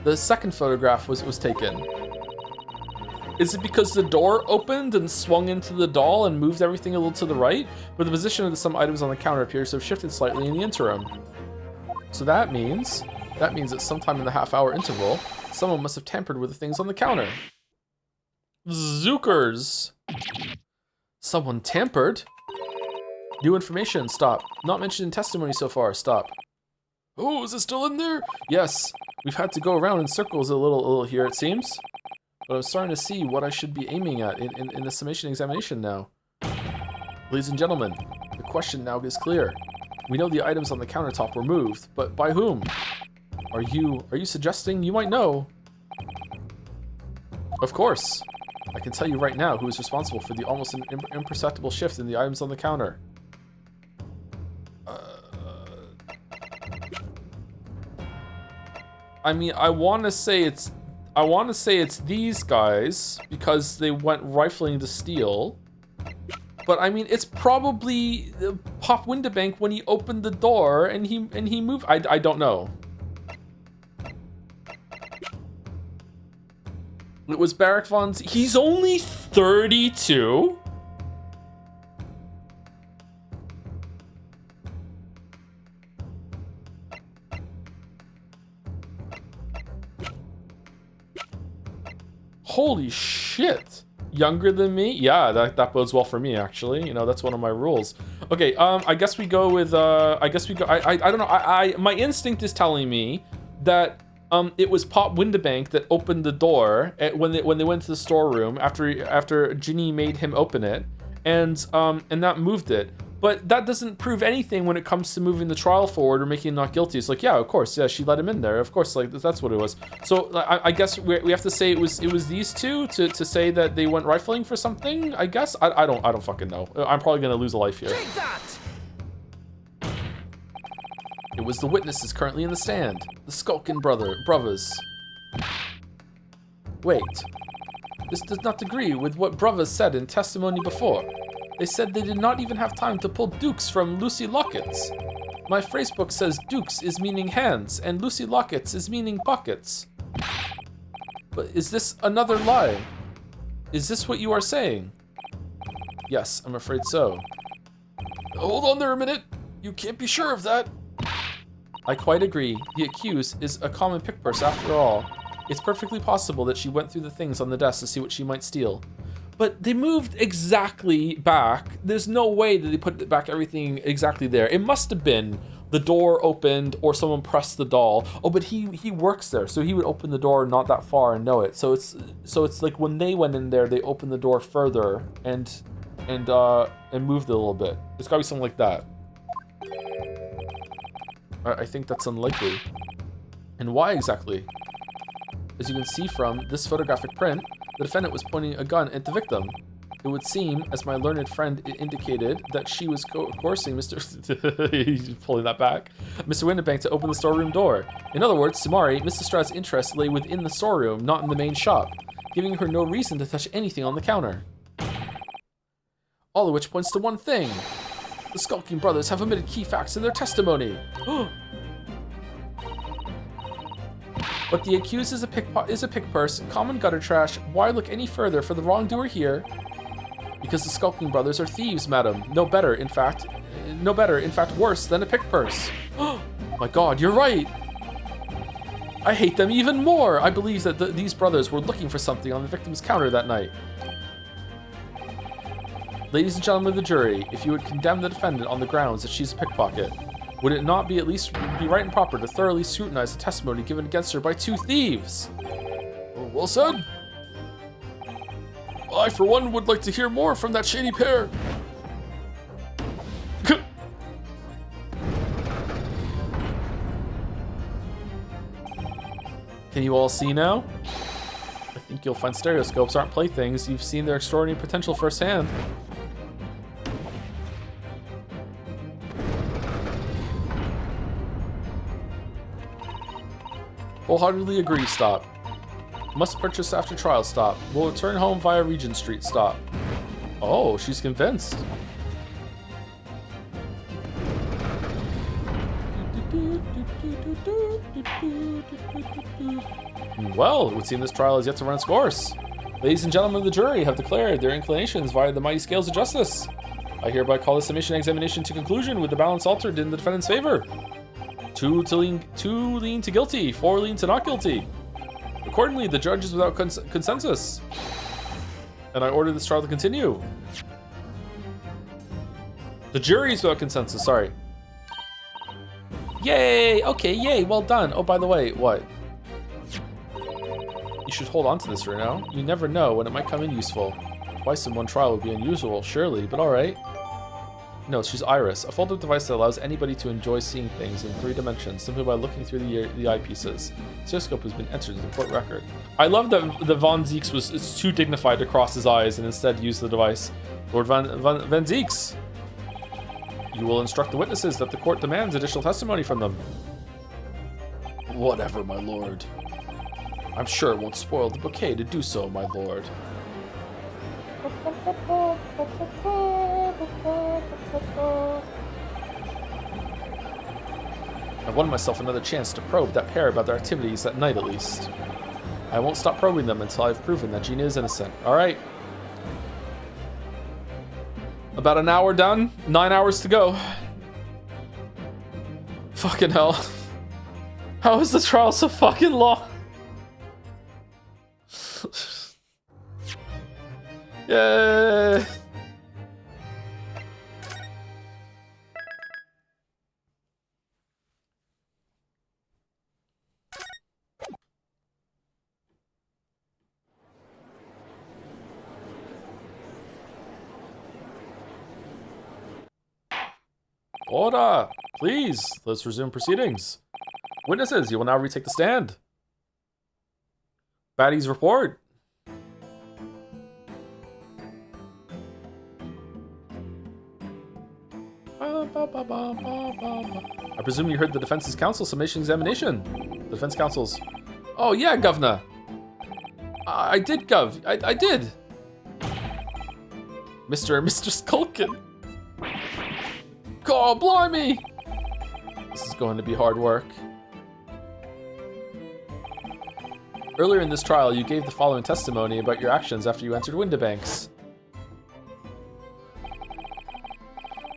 the second photograph was taken. Is it because the door opened and swung into the doll and moved everything a little to the right? But the position of some items on the counter appears to have shifted slightly in the interim. So that means that sometime in the half-hour interval, someone must have tampered with the things on the counter. Zookers. Someone tampered? New information, stop. Not mentioned in testimony so far, stop. Oh, is it still in there? Yes. We've had to go around in circles a little here, it seems. But I'm starting to see what I should be aiming at in the summation examination now. Ladies and gentlemen, the question now is clear. We know the items on the countertop were moved, but by whom? Are you suggesting you might know? Of course. I can tell you right now who is responsible for the almost imperceptible shift in the items on the counter. I mean, I want to say it's these guys because they went rifling to steal. But I mean, it's probably Pop Windabank when he opened the door and he moved. I don't know. It was Barrack Von's. He's only 32. Holy shit. Younger than me? Yeah, that bodes well for me, actually. You know, that's one of my rules. Okay, I guess we go with, I don't know. My instinct is telling me that it was Pop Windabank that opened the door when they went to the storeroom after Ginny made him open it, and that moved it. But that doesn't prove anything when it comes to moving the trial forward or making him not guilty. It's like, yeah, of course, yeah, she let him in there. Of course, like that's what it was. So I guess we have to say it was these two to say that they went rifling for something. I guess I don't fucking know. I'm probably gonna lose a life here. Take that! It was the witnesses currently in the stand, the Skulkin brothers. Wait, this does not agree with what brothers said in testimony before. They said they did not even have time to pull dukes from Lucy Lockets. My phrasebook says dukes is meaning hands, and Lucy Lockets is meaning pockets. But is this another lie? Is this what you are saying? Yes, I'm afraid so. Hold on there a minute. You can't be sure of that. I quite agree. The accused is a common pickpurse after all. It's perfectly possible that she went through the things on the desk to see what she might steal. But they moved exactly back. There's no way that they put back everything exactly there. It must have been the door opened or someone pressed the doll. Oh, but he works there, so he would open the door not that far and know it. So it's like when they went in there, they opened the door further and moved it a little bit. It's gotta be something like that. I think that's unlikely. And why exactly? As you can see from this photographic print, the defendant was pointing a gun at the victim. It would seem, as my learned friend indicated, that she was coercing Mr. He's pulling that back. Mr. Windabank to open the storeroom door. In other words, Sumari, Mrs. Stroud's interest lay within the storeroom, not in the main shop, giving her no reason to touch anything on the counter. All of which points to one thing. The Skulking brothers have omitted key facts in their testimony. But the accused is a pickpurse, common gutter trash. Why look any further for the wrongdoer here? Because the Skulking brothers are thieves, madam. No better, in fact, worse than a pickpurse. Oh my God, you're right. I hate them even more. I believe that these brothers were looking for something on the victim's counter that night. Ladies and gentlemen of the jury, if you would condemn the defendant on the grounds that she's a pickpocket, would it not be at least be right and proper to thoroughly scrutinize the testimony given against her by two thieves? Well said. I, for one, would like to hear more from that shady pair. Can you all see now? I think you'll find stereoscopes aren't playthings. You've seen their extraordinary potential firsthand. Wholeheartedly agree, stop. Must purchase after trial, stop. Will return home via Regent Street, stop. Oh, she's convinced. Well, it would seem this trial has yet to run its course. Ladies and gentlemen of the jury have declared their inclinations via the mighty scales of justice. I hereby call the summation examination to conclusion with the balance altered in the defendant's favor. 2 lean to guilty, 4 lean to not guilty. Accordingly, the judge is without consensus. And I order this trial to continue. The jury is without consensus, sorry. Yay! Okay, yay, well done. Oh, by the way, what? You should hold on to this for now. You never know when it might come in useful. Twice in one trial would be unusual, surely, but alright. No, she's Iris, a folded device that allows anybody to enjoy seeing things in 3 dimensions simply by looking through the eyepieces. Stereoscope has been entered into the court record. I love that the Von Zieks was too dignified to cross his eyes and instead used the device. Lord Van Zieks, you will instruct the witnesses that the court demands additional testimony from them. Whatever, my lord. I'm sure it won't spoil the bouquet to do so, my lord. I've won myself another chance to probe that pair about their activities at night, at least. I won't stop probing them until I've proven that Gina is innocent. All right. About an hour done. 9 hours to go. Fucking hell. How is the trial so fucking long? Yay! Order! Please, let's resume proceedings. Witnesses, you will now retake the stand. Baddies report. I presume you heard the defense's counsel summation examination. The defense counsel's. Oh yeah, governor. I did, gov. I did. Mr. Skulkin. God blimey. This is going to be hard work. Earlier in this trial, you gave the following testimony about your actions after you entered Windibanks.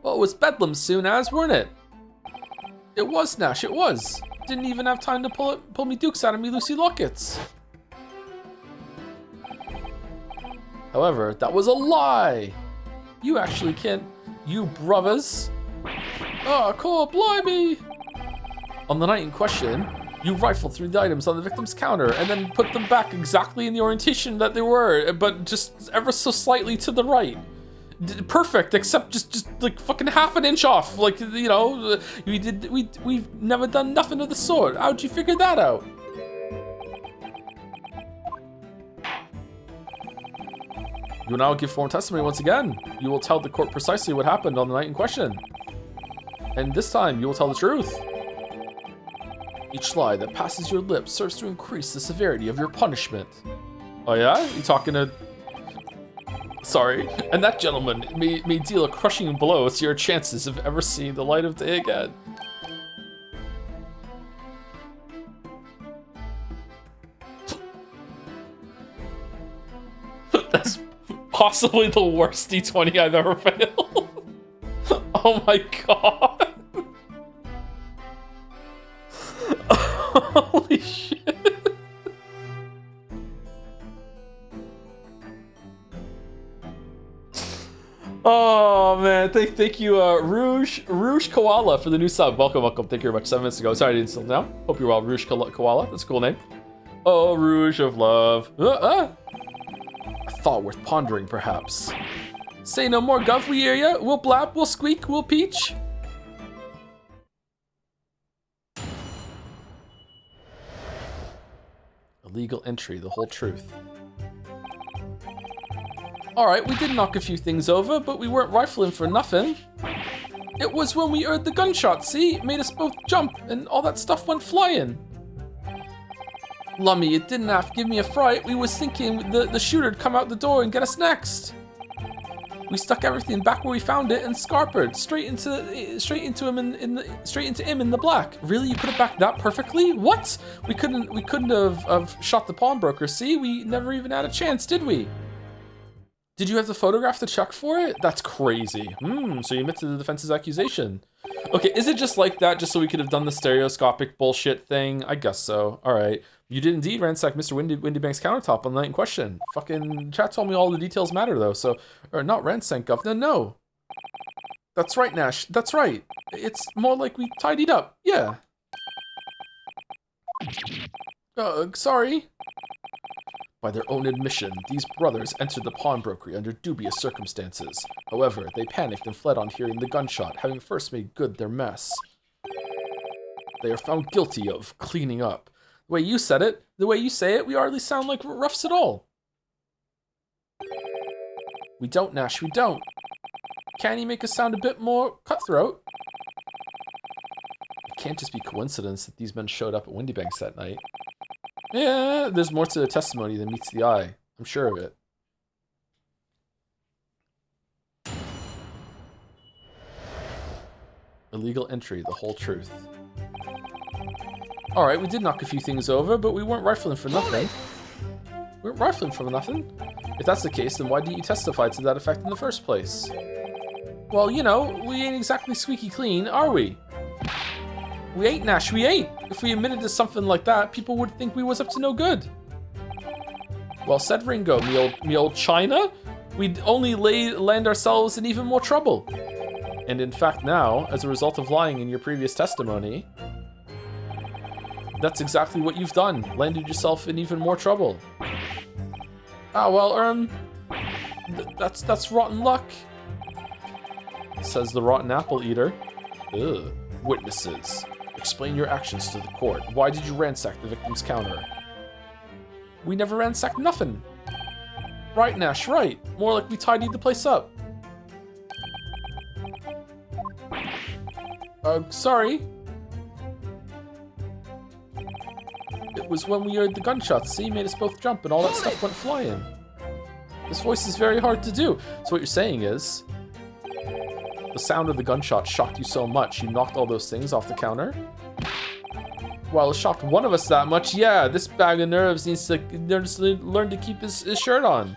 Well, it was bedlam soon as, weren't it? It was, Nash, it was. Didn't even have time to pull me dukes out of me Lucy lockets. However, that was a lie. You actually can't, you brothers. Oh, cool, blimey. On the night in question, you rifled through the items on the victim's counter and then put them back exactly in the orientation that they were, but just ever so slightly to the right. Perfect, except just like fucking half an inch off. Like, you know, we've never done nothing of the sort. How'd you figure that out? You will now give formal testimony once again. You will tell the court precisely what happened on the night in question. And this time, you will tell the truth. Each lie that passes your lips serves to increase the severity of your punishment. Oh yeah? You talking to... Sorry. And that gentleman may deal a crushing blow to your chances of ever seeing the light of day again. That's possibly the worst D20 I've ever failed. Oh my god. Holy shit. Oh man, thank you, Rouge Koala for the new sub. Welcome. Thank you very much. 7 minutes ago. Sorry I didn't slow down. Hope you're well, Rouge Koala. That's a cool name. Oh, Rouge of Love. A thought worth pondering, perhaps. Say no more, Gov. We hear ya. We'll blab. We'll squeak. We'll peach. Illegal entry. The whole truth. Alright, we did knock a few things over, but we weren't rifling for nothing. It was when we heard the gunshot, see? It made us both jump, and all that stuff went flying. Lummy, it didn't have to give me a fright. We was thinking the shooter'd come out the door and get us next. We stuck everything back where we found it and scarpered straight into him in the black. Really, you put it back that perfectly? What? We couldn't have shot the pawnbroker. See, we never even had a chance, did we? Did you have to photograph the check for it? That's crazy. So you admit to the defense's accusation. Okay, is it just like that, just so we could have done the stereoscopic bullshit thing? I guess so. All right. You did indeed ransack Mr. Windybank's countertop on the night in question. Fucking chat told me all the details matter, though, so... Or not ransack, Governor, no. That's right, Nash. That's right. It's more like we tidied up. Yeah. Sorry. By their own admission, these brothers entered the pawnbrokery under dubious circumstances. However, they panicked and fled on hearing the gunshot, having first made good their mess. They are found guilty of cleaning up. The way you said it, the way you say it, we hardly sound like roughs at all. We don't, Nash, we don't. Can you make us sound a bit more cutthroat? It can't just be coincidence that these men showed up at Windybanks that night. Yeah, there's more to the testimony than meets the eye. I'm sure of it. Illegal entry, the whole truth. Alright, we did knock a few things over, but we weren't rifling for nothing. We weren't rifling for nothing. If that's the case, then why didn't you testify to that effect in the first place? Well, you know, we ain't exactly squeaky clean, are we? We ain't, Nash, we ain't. If we admitted to something like that, people would think we was up to no good. Well said, Ringo, me old China. We'd only land ourselves in even more trouble. And in fact now, as a result of lying in your previous testimony, that's exactly what you've done. Landed yourself in even more trouble. Ah, well, that's rotten luck, says the rotten apple eater. Ugh. Witnesses. Explain your actions to the court. Why did you ransack the victim's counter? We never ransacked nothing. Right, Nash, right. More like we tidied the place up. Sorry. It was when we heard the gunshots. See, made us both jump and all that stuff went flying. This voice is very hard to do. So what you're saying is, the sound of the gunshot shocked you so much, you knocked all those things off the counter? Well, it shocked one of us that much, yeah, this bag of nerves needs to learn to keep his shirt on.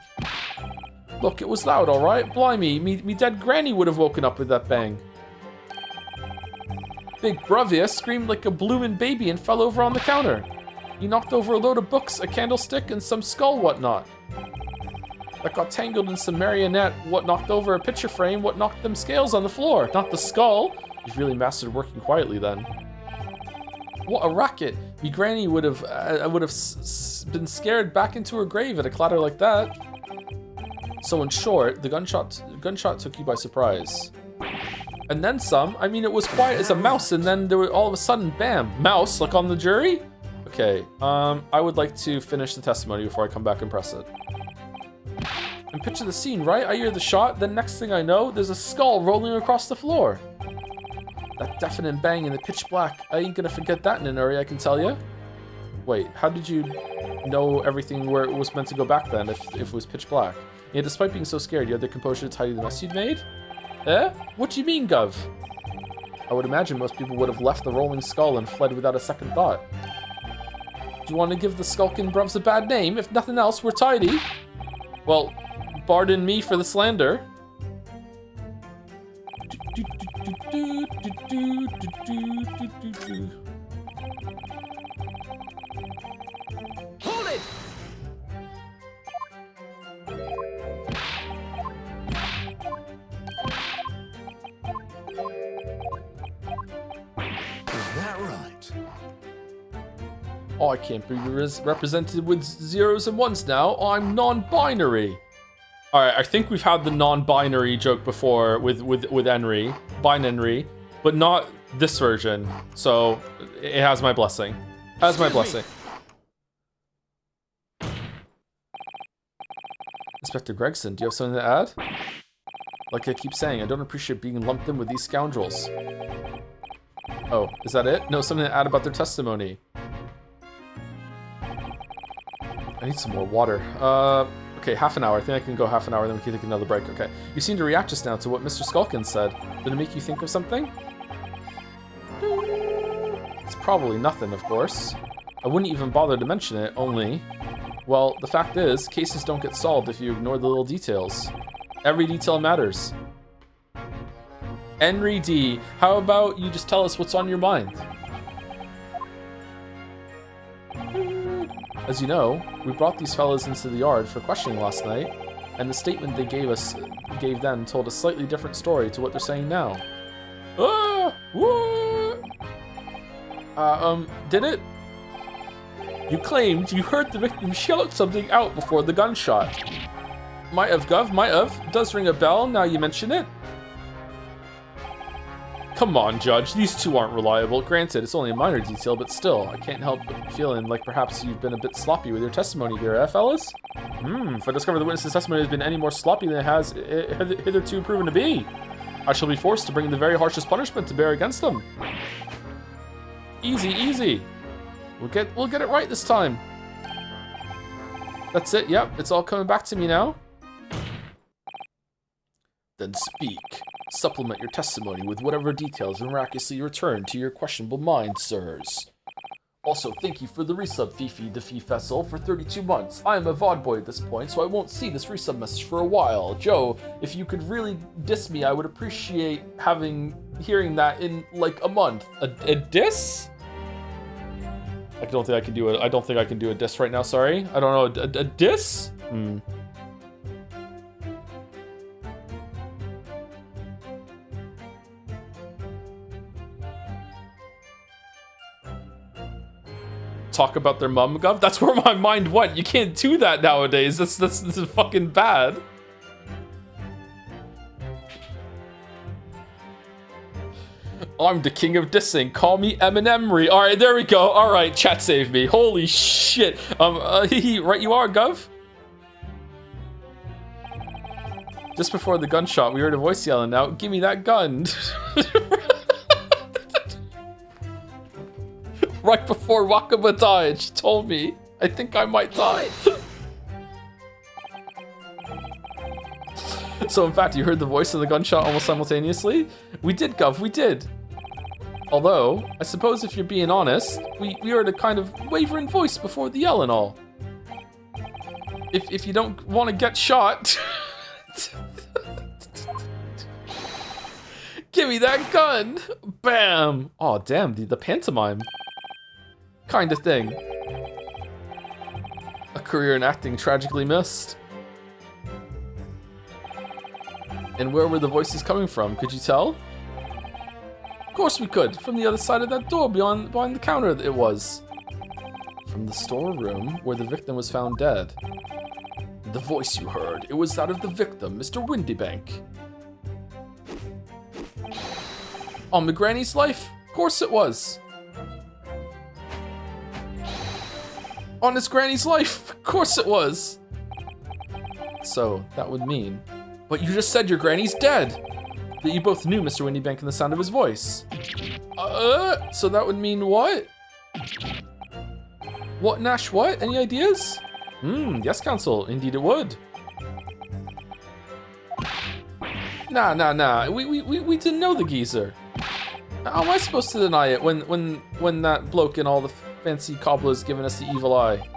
Look, it was loud, alright? Blimey, me dead granny would have woken up with that bang. Big Bravia screamed like a bloomin' baby and fell over on the counter. He knocked over a load of books, a candlestick, and some skull whatnot. That got tangled in some marionette, what knocked over a picture frame, what knocked them scales on the floor. Not the skull. You've really mastered working quietly then. What a racket. Me granny would have been scared back into her grave at a clatter like that. So in short, the gunshot took you by surprise. And then some. I mean, it was quiet as a mouse, and then there were all of a sudden, bam, mouse, like on the jury? Okay, I would like to finish the testimony before I come back and press it. And picture the scene, right? I hear the shot, then next thing I know, there's a skull rolling across the floor. That deafening bang in the pitch black, I ain't gonna forget that in an hurry, I can tell you. Wait, how did you know everything where it was meant to go back then, if it was pitch black? Yeah, despite being so scared, you had the composure to tidy the mess you'd made? Eh? What do you mean, Gov? I would imagine most people would have left the rolling skull and fled without a second thought. Do you want to give the skulking bruvs a bad name? If nothing else, we're tidy. Well, pardon me for the slander. Hold it! Is that right? Oh, I can't be represented with zeros and ones now. I'm non-binary. All right, I think we've had the non-binary joke before with Henry, binary, but not this version. So it has my blessing. Has my blessing. Inspector Gregson, do you have something to add? Like I keep saying, I don't appreciate being lumped in with these scoundrels. Oh, is that it? No, something to add about their testimony. I need some more water. Okay, half an hour. I think I can go half an hour, then we can take another break. Okay. You seem to react just now to what Mr. Skulkin said. Did it make you think of something? It's probably nothing, of course. I wouldn't even bother to mention it, only... Well, the fact is, cases don't get solved if you ignore the little details. Every detail matters. Henry D., how about you just tell us what's on your mind? As you know, we brought these fellas into the yard for questioning last night, and the statement they gave then told a slightly different story to what they're saying now. Ah! What? Did it? You claimed you heard the victim shout something out before the gunshot. Might have, Gov, might have. Does ring a bell now you mention it. Come on, Judge, these two aren't reliable. Granted, it's only a minor detail, but still, I can't help but feeling like perhaps you've been a bit sloppy with your testimony here, fellas? If I discover the witness's testimony has been any more sloppy than it has hitherto proven to be, I shall be forced to bring the very harshest punishment to bear against them. Easy, easy. We'll get it right this time. That's it, yep, it's all coming back to me now. Then speak. Supplement your testimony with whatever details miraculously return to your questionable mind, sirs. Also, thank you for the resub, Fifi the Fee Fessel, for 32 months. I am a VOD boy at this point, so I won't see this resub message for a while. Joe, if you could really diss me, I would appreciate hearing that in like a month. A diss? I don't think I can do it. I don't think I can do a diss right now. Sorry. I don't know. A diss? Talk about their mum, Gov? That's where my mind went. You can't do that nowadays. That's fucking bad. I'm the king of dissing. Call me Eminemry. All right, there we go. All right, chat saved me. Holy shit. Right you are, Gov. Just before the gunshot, we heard a voice yelling out, "Give me that gun." Right before Wakaba died, she told me, I think I might die. So in fact, you heard the voice and the gunshot almost simultaneously? We did, Gov, we did. Although, I suppose if you're being honest, we heard a kind of wavering voice before the yell and all. If you don't want to get shot... Give me that gun! Bam! Oh damn, the pantomime. Kind of thing. A career in acting tragically missed. And where were the voices coming from? Could you tell? Of course we could. From the other side of that door behind the counter it was. From the storeroom where the victim was found dead. The voice you heard, it was that of the victim, Mr. Windybank. On my granny's life? Of course it was. On his granny's life? Of course it was. So, that would mean... But you just said your granny's dead! That you both knew Mr. Windybank in the sound of his voice. So that would mean what? What, Nash, what? Any ideas? Yes, Counsel, indeed it would. Nah. We didn't know the geezer. How am I supposed to deny it when that bloke and all the fancy cobblers giving us the evil eye?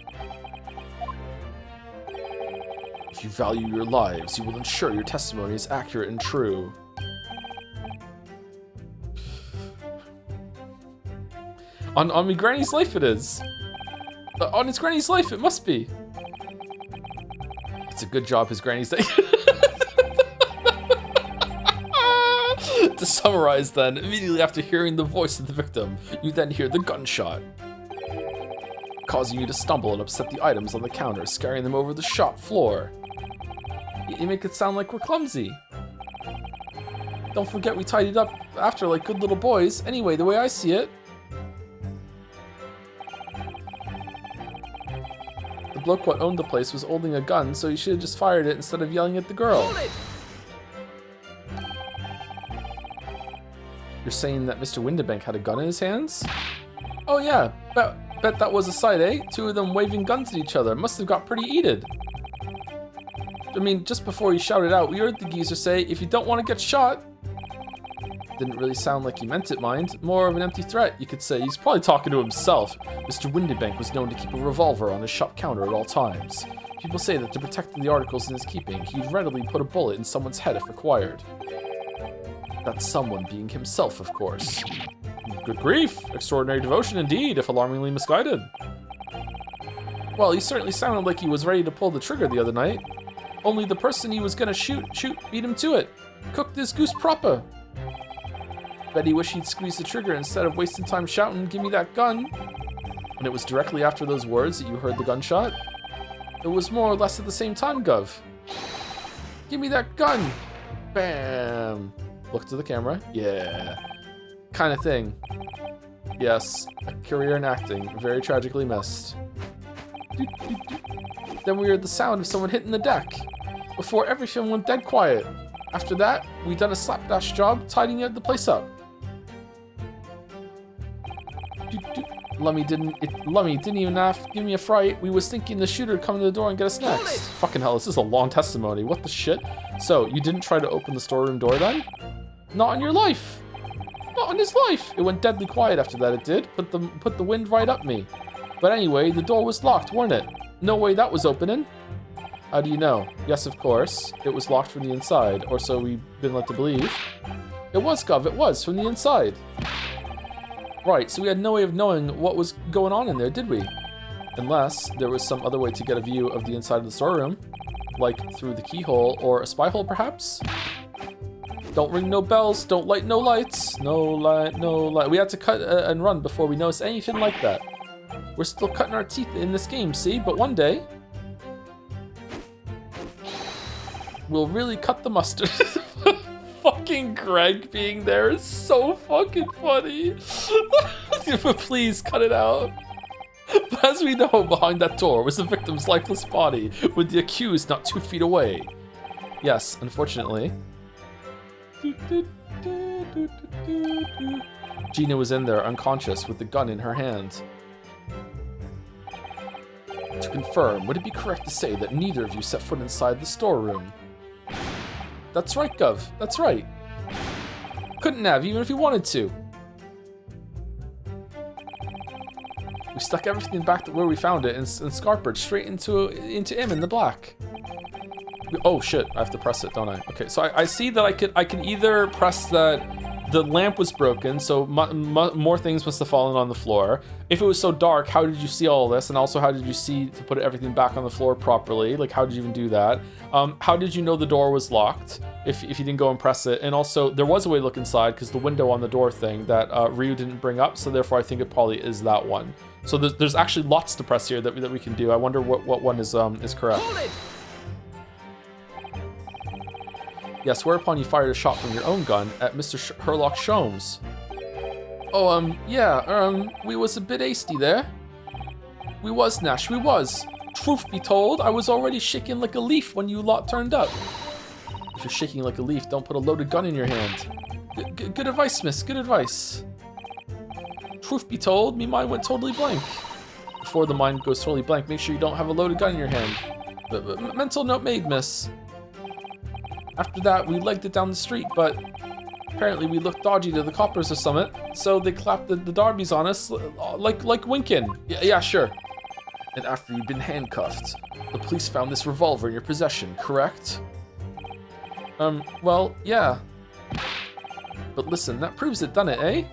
If you value your lives, you will ensure your testimony is accurate and true. On me granny's life it is. On his granny's life it must be. It's a good job his granny's dead. To summarize then, immediately after hearing the voice of the victim, you then hear the gunshot, causing you to stumble and upset the items on the counter, scaring them over the shop floor. You make it sound like we're clumsy. Don't forget we tidied up after like good little boys. Anyway, the way I see it, the bloke what owned the place was holding a gun, so he should have just fired it instead of yelling at the girl. You're saying that Mr. Windybank had a gun in his hands? Oh yeah, bet that was a sight, eh? Two of them waving guns at each other. Must have got pretty heated. I mean, just before he shouted out, we heard the geezer say, if you don't want to get shot. Didn't really sound like he meant it, mind. More of an empty threat, you could say. He's probably talking to himself. Mr. Windybank was known to keep a revolver on his shop counter at all times. People say that to protect the articles in his keeping, he'd readily put a bullet in someone's head if required. That someone being himself, of course. Good grief! Extraordinary devotion indeed, if alarmingly misguided. Well, he certainly sounded like he was ready to pull the trigger the other night. Only the person he was gonna shoot beat him to it. Cooked this goose proper. Bet he wished he'd squeeze the trigger instead of wasting time shouting, give me that gun. And it was directly after those words that you heard the gunshot? It was more or less at the same time, Gov. Give me that gun! Bam! Look to the camera. Yeah. Kind of thing. Yes, a career in acting, very tragically missed. Then we heard the sound of someone hitting the deck. Before everything went dead quiet. After that, we done a slapdash job tidying the place up. Lummy didn't even have to give me a fright. We was thinking the shooter would come to the door and get us next. Fucking hell, this is a long testimony. What the shit? So, you didn't try to open the storeroom door then? Not on your life. Not on his life. It went deadly quiet after that, it did. Put the wind right up me. But anyway, the door was locked, weren't it? No way that was opening. How do you know? Yes, of course. It was locked from the inside, or so we've been led to believe. It was, Gov, it was, from the inside. Right, so we had no way of knowing what was going on in there, did we? Unless there was some other way to get a view of the inside of the storeroom. Like through the keyhole or a spy hole, perhaps? Don't ring no bells, don't light no lights. No light, no light. We had to cut and run before we noticed anything like that. We're still cutting our teeth in this game, see? But one day, we'll really cut the mustard. Fucking Greg being there is so fucking funny. Please cut it out. But as we know, behind that door was the victim's lifeless body, with the accused not 2 feet away. Yes, unfortunately. Gina was in there, unconscious, with the gun in her hand. To confirm, would it be correct to say that neither of you set foot inside the storeroom? That's right, Gov. That's right. Couldn't have, even if we wanted to. We stuck everything back to where we found it and scarpered straight into him in the black. Oh shit! I have to press it, don't I? Okay, so I see that I can either press that the lamp was broken, so more things must have fallen on the floor. If it was so dark, how did you see all this? And also, how did you see to put everything back on the floor properly? Like, how did you even do that? How did you know the door was locked if you didn't go and press it? And also, there was a way to look inside because the window on the door thing that Ryu didn't bring up, so therefore I think it probably is that one. So there's actually lots to press here that we can do. I wonder what one is correct. Yes, whereupon you fired a shot from your own gun at Mr. Herlock Sholmes. Oh, yeah, we was a bit hasty there. We was, Nash, we was. Truth be told, I was already shaking like a leaf when you lot turned up. If you're shaking like a leaf, don't put a loaded gun in your hand. Good advice, miss, good advice. Truth be told, me mind went totally blank. Before the mind goes totally blank, make sure you don't have a loaded gun in your hand. But mental note made, miss. After that, we legged it down the street, but apparently we looked dodgy to the coppers or something, so they clapped the darbies on us, like winking. Yeah, sure. And after you'd been handcuffed, the police found this revolver in your possession, correct? Well, yeah. But listen, that proves it, doesn't it, eh?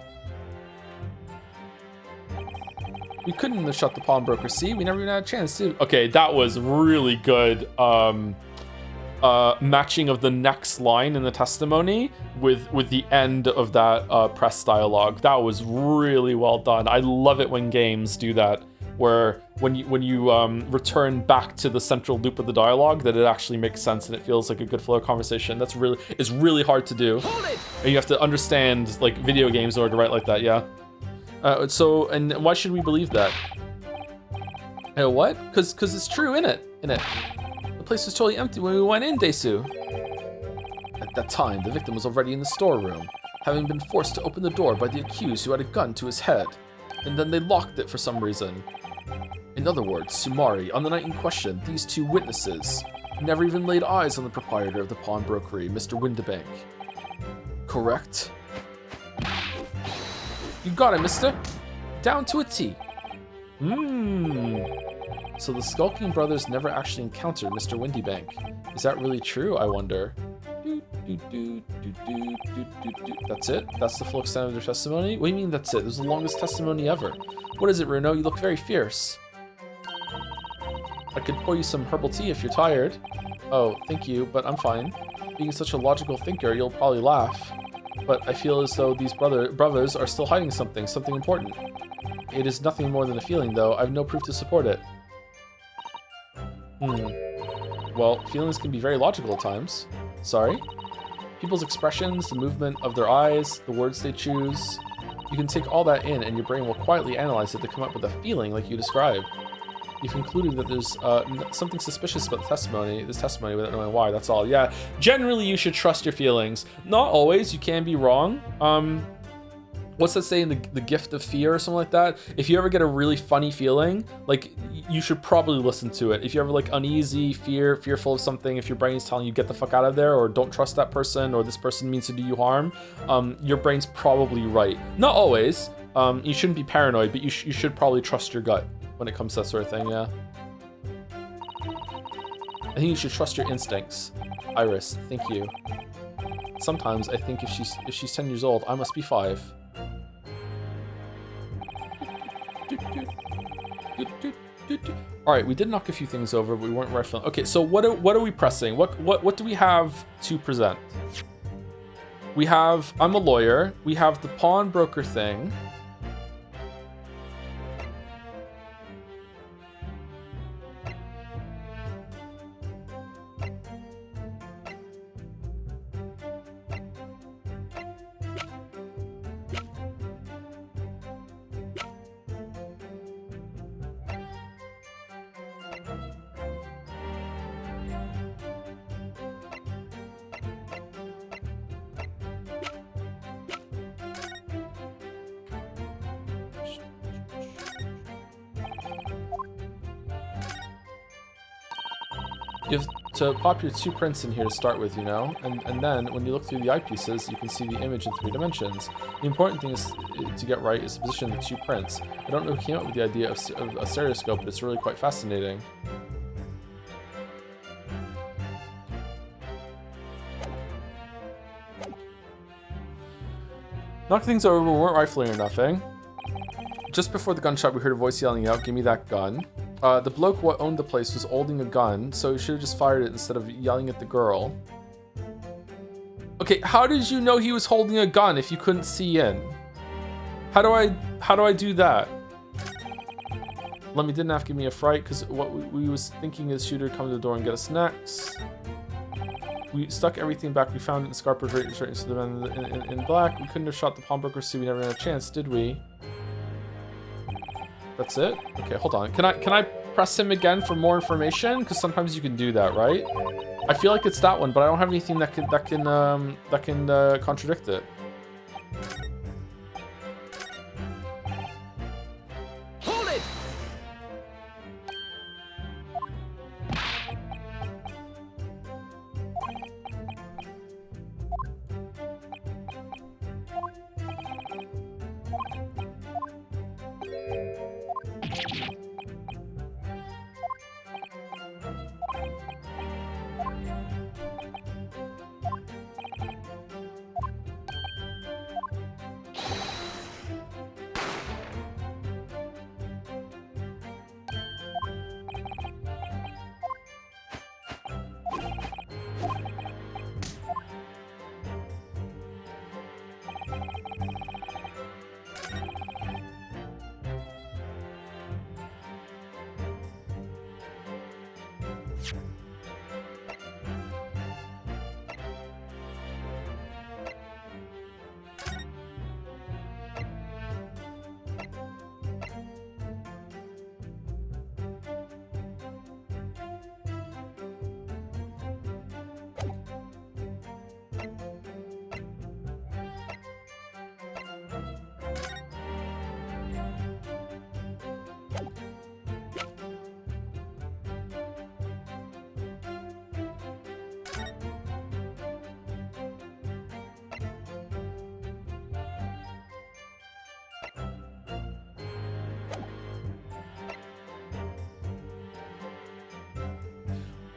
We couldn't have shut the pawnbroker, see? We never even had a chance to. Okay, that was really good. Matching of the next line in the testimony with the end of that press dialogue. That was really well done. I love it when games do that, where when you return back to the central loop of the dialogue, that it actually makes sense and it feels like a good flow of conversation. It's really hard to do. And you have to understand like video games in order to write like that. Yeah. So and why should we believe that? What? Because it's true, innit? The place was totally empty when we went in, Desu. At that time, the victim was already in the storeroom, having been forced to open the door by the accused who had a gun to his head, and then they locked it for some reason. In other words, Sumari, on the night in question, these two witnesses never even laid eyes on the proprietor of the pawnbrokery, Mr. Windibank. Correct? You got it, mister. Down to a T. So the skulking brothers never actually encountered Mr. Windibank. Is that really true, I wonder? That's it? That's the full extent of their testimony? What do you mean that's it? This is the longest testimony ever. What is it, Bruno? You look very fierce. I could pour you some herbal tea if you're tired. Oh, thank you, but I'm fine. Being such a logical thinker, you'll probably laugh. But I feel as though these brothers are still hiding something important. It is nothing more than a feeling, though. I have no proof to support it. Well, feelings can be very logical at times. Sorry? People's expressions, the movement of their eyes, the words they choose. You can take all that in and your brain will quietly analyze it to come up with a feeling like you described. You've concluded that there's something suspicious about this testimony without knowing why, that's all. Yeah, generally you should trust your feelings. Not always, you can be wrong. What's that saying, the gift of fear or something like that? If you ever get a really funny feeling, like, you should probably listen to it. If you're ever like uneasy, fearful of something, if your brain is telling you get the fuck out of there, or don't trust that person, or this person means to do you harm, your brain's probably right. Not always. You shouldn't be paranoid, but you should probably trust your gut when it comes to that sort of thing, yeah. I think you should trust your instincts. Iris, thank you. Sometimes I think if she's 10 years old, I must be 5. All right, we did knock a few things over, but we weren't rifling. Okay, so what are we pressing? What do we have to present? We have I'm a lawyer. We have the pawnbroker thing. You have to pop your 2 prints in here to start with, you know? And then, when you look through the eyepieces, you can see the image in 3 dimensions. The important thing is to get right is to position the 2 prints. I don't know who came up with the idea of a stereoscope, but it's really quite fascinating. Knock things over, we weren't rifling or nothing. Just before the gunshot, we heard a voice yelling out, "Give me that gun." The bloke what owned the place was holding a gun, so he should have just fired it instead of yelling at the girl. Okay, how did you know he was holding a gun if you couldn't see in? How do I do that? Lemmy didn't have to give me a fright, because what we was thinking is shooter come to the door and get us next. We stuck everything back. We found it in Scarpa's right into the man in black. We couldn't have shot the pawnbroker, so we never had a chance, did we? That's it? Okay, hold on. Can I press him again for more information? Because sometimes you can do that, right? I feel like it's that one, but I don't have anything that can contradict it. Hold it!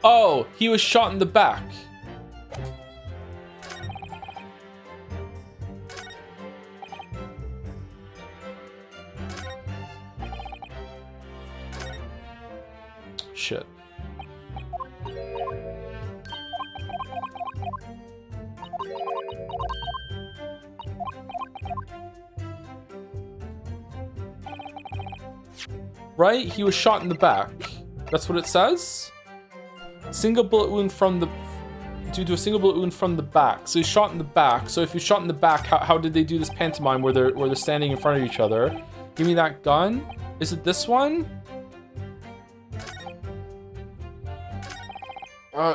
Oh, he was shot in the back. Shit. Right? He was shot in the back. That's what it says? Single bullet wound from the... Due to a single bullet wound from the back. So he's shot in the back. So if he's shot in the back, how did they do this pantomime where they're standing in front of each other? Give me that gun. Is it this one?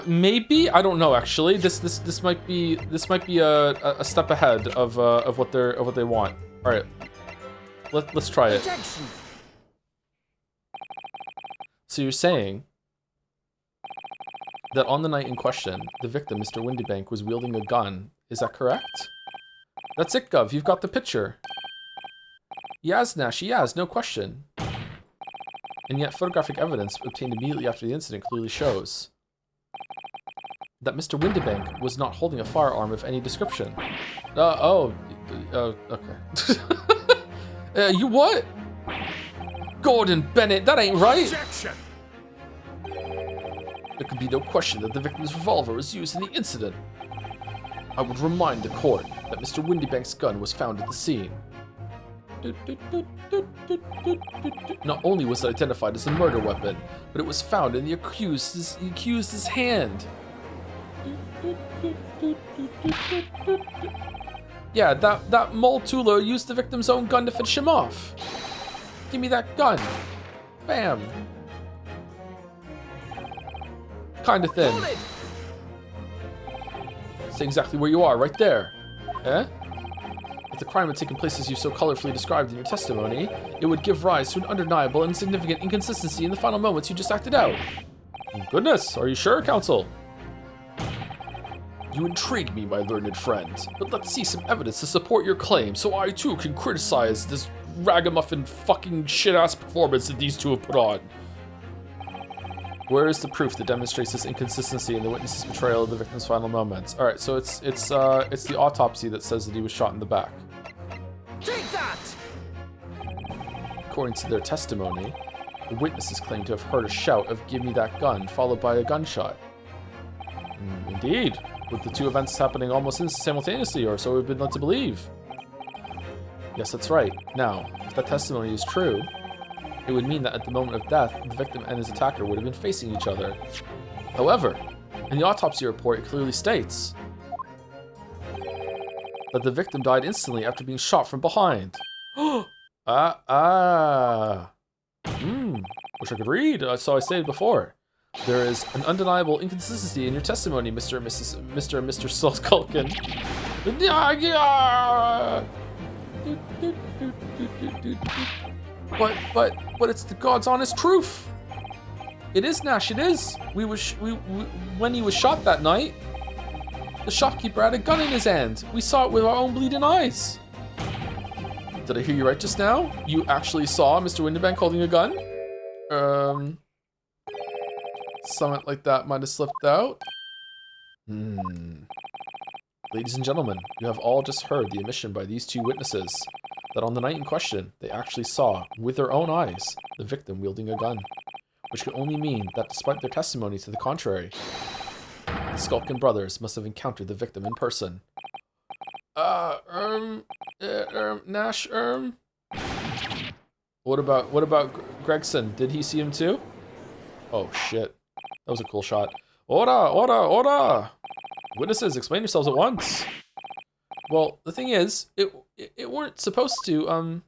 Maybe? I don't know actually. This might be a step ahead of what they want. All right. Let's try it. Protection. So you're saying that on the night in question, the victim, Mr. Windybank, was wielding a gun. Is that correct? That's it, Gov. You've got the picture. Yes, Nash, yes, no question. And yet photographic evidence obtained immediately after the incident clearly shows that Mr. Windybank was not holding a firearm of any description. Okay. You what? Gordon Bennett, that ain't right! Objection. There could be no question that the victim's revolver was used in the incident. I would remind the court that Mr. Windybank's gun was found at the scene. Not only was it identified as a murder weapon, but it was found in the accused's hand. Yeah, that Mole Tula used the victim's own gun to finish him off. Give me that gun. Bam. Kind of thin. Say exactly where you are, right there. Eh? If the crime had taken place as you so colorfully described in your testimony, it would give rise to an undeniable and significant inconsistency in the final moments you just acted out. Goodness, are you sure, counsel? You intrigue me, my learned friend, but let's see some evidence to support your claim so I too can criticize this ragamuffin fucking shit-ass performance that these two have put on. Where is the proof that demonstrates this inconsistency in the witness's portrayal of the victim's final moments? All right, so it's the autopsy that says that he was shot in the back. Take that! According to their testimony, the witnesses claim to have heard a shout of "Give me that gun," followed by a gunshot. Indeed, with the two events happening almost simultaneously, or so we've been led to believe. Yes, that's right. Now, if that testimony is true, it would mean that at the moment of death, the victim and his attacker would have been facing each other. However, in the autopsy report, it clearly states that the victim died instantly after being shot from behind. Wish I could read, so I stated before. There is an undeniable inconsistency in your testimony, Mr. and Mr. Skulkin. But it's the God's honest truth. It is, Nash, it is. When he was shot that night, the shopkeeper had a gun in his hand. We saw it with our own bleeding eyes. Did I hear you right just now? You actually saw Mr. Windybank holding a gun? Something like that might have slipped out. Ladies and gentlemen, you have all just heard the admission by these two witnesses that on the night in question, they actually saw, with their own eyes, the victim wielding a gun, which could only mean that despite their testimony to the contrary, the Skulkin brothers must have encountered the victim in person. Nash, What about Gregson? Did he see him too? Oh shit, that was a cool shot. Order! Witnesses, explain yourselves at once. Well, the thing is, it weren't supposed to,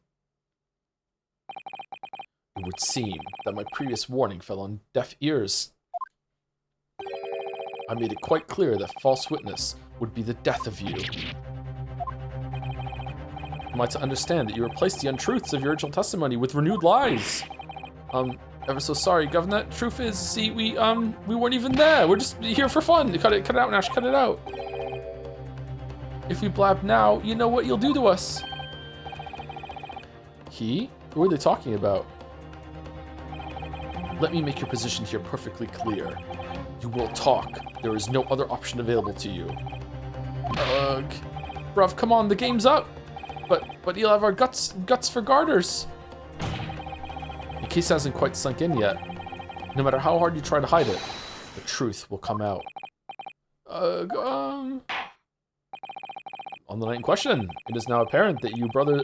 It would seem that my previous warning fell on deaf ears. I made it quite clear that false witness would be the death of you. Am I to understand that you replaced the untruths of your original testimony with renewed lies? Ever so sorry, Governor. Truth is, see, we weren't even there. We're just here for fun. Cut it out, Nash, cut it out. If we blab now, you know what you'll do to us. He? Who are they talking about? Let me make your position here perfectly clear. You will talk. There is no other option available to you. Ugh. Bruv, come on, the game's up. But you'll have our guts for garters. The case hasn't quite sunk in yet. No matter how hard you try to hide it, the truth will come out. On the night in question, it is now apparent that you, brother...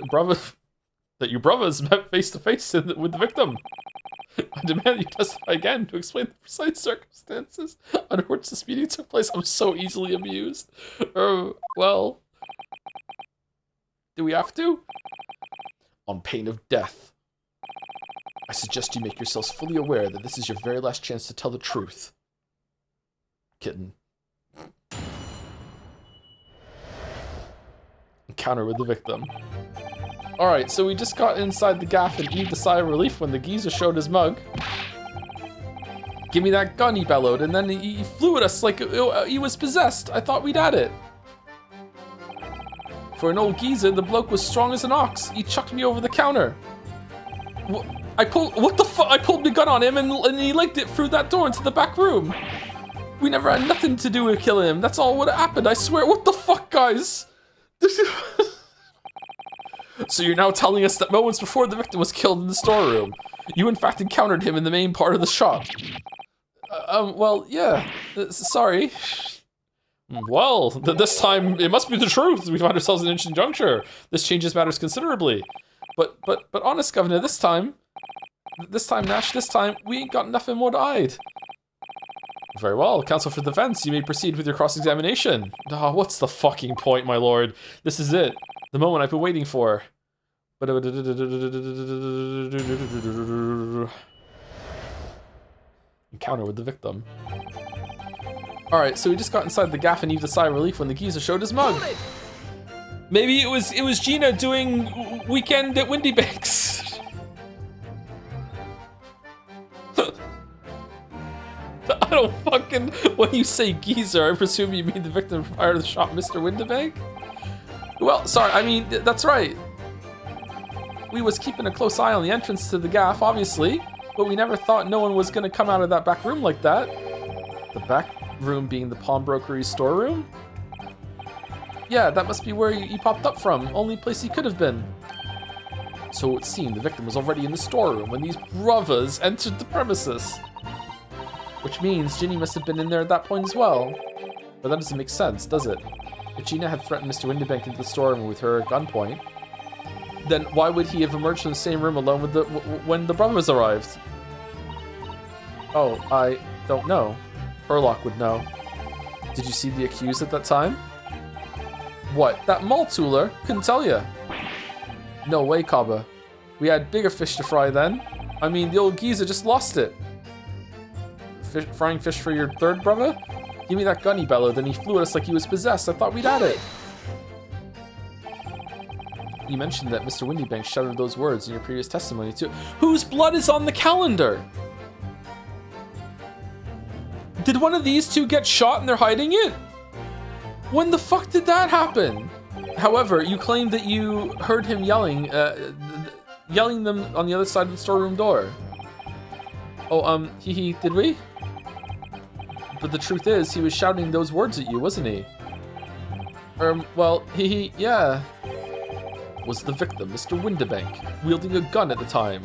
that your brothers met face to face with the victim. I demand you testify again to explain the precise circumstances under which this meeting took place. I'm so easily amused. Well, do we have to? On pain of death. I suggest you make yourselves fully aware that this is your very last chance to tell the truth. Kitten. Encounter with the victim. Alright, so we just got inside the gaff and heaved a sigh of relief when the geezer showed his mug. Give me that gun, he bellowed, and then he flew at us like he was possessed. I thought we'd had it. For an old geezer, the bloke was strong as an ox. He chucked me over the counter. I pulled my gun on him and he legged it through that door into the back room. We never had nothing to do with killing him. That's all what happened, I swear. What the fuck, guys? So you're now telling us that moments before the victim was killed in the storeroom, you in fact encountered him in the main part of the shop? Well, yeah. Sorry. Well, this time it must be the truth. We find ourselves in an interesting juncture. This changes matters considerably. But honest, Governor, this time, Nash, this time, we ain't got nothing more to hide. Very well, counsel for defense, you may proceed with your cross-examination. Oh, what's the fucking point, my lord? This is it. The moment I've been waiting for. Encounter with the victim. Alright, so we just got inside the gaff and heaved a sigh of relief when the geezer showed his mug. Maybe it was Gina doing weekend at Windy Banks. I don't fucking... When you say geezer, I presume you mean the victim prior to the shop, Mr. Windibank? Well, sorry, I mean, that's right. We was keeping a close eye on the entrance to the gaff, obviously, but we never thought no one was gonna come out of that back room like that. The back room being the pawnbrokery storeroom? Yeah, that must be where he popped up from, only place he could have been. So it seemed the victim was already in the storeroom when these brothers entered the premises. Which means Ginny must have been in there at that point as well. But that doesn't make sense, does it? If Gina had threatened Mr. Windibank into the storeroom with her at gunpoint, then why would he have emerged from the same room alone with when the brothers arrived? Oh, I don't know. Herlock would know. Did you see the accused at that time? What, that mall tooler? Couldn't tell ya. No way, Kaba. We had bigger fish to fry then. I mean, the old geezer just lost it. Frying fish for your third brother? Give me that gun, he bellowed, then he flew at us like he was possessed. I thought we'd had it. You mentioned that Mr. Windibank shouted those words in your previous testimony too. Whose blood is on the calendar? Did one of these two get shot and they're hiding it? When the fuck did that happen? However, you claimed that you heard him yelling them on the other side of the storeroom door. Oh, did we? But the truth is, he was shouting those words at you, wasn't he? Well, yeah. Was the victim Mr. Windibank, wielding a gun at the time?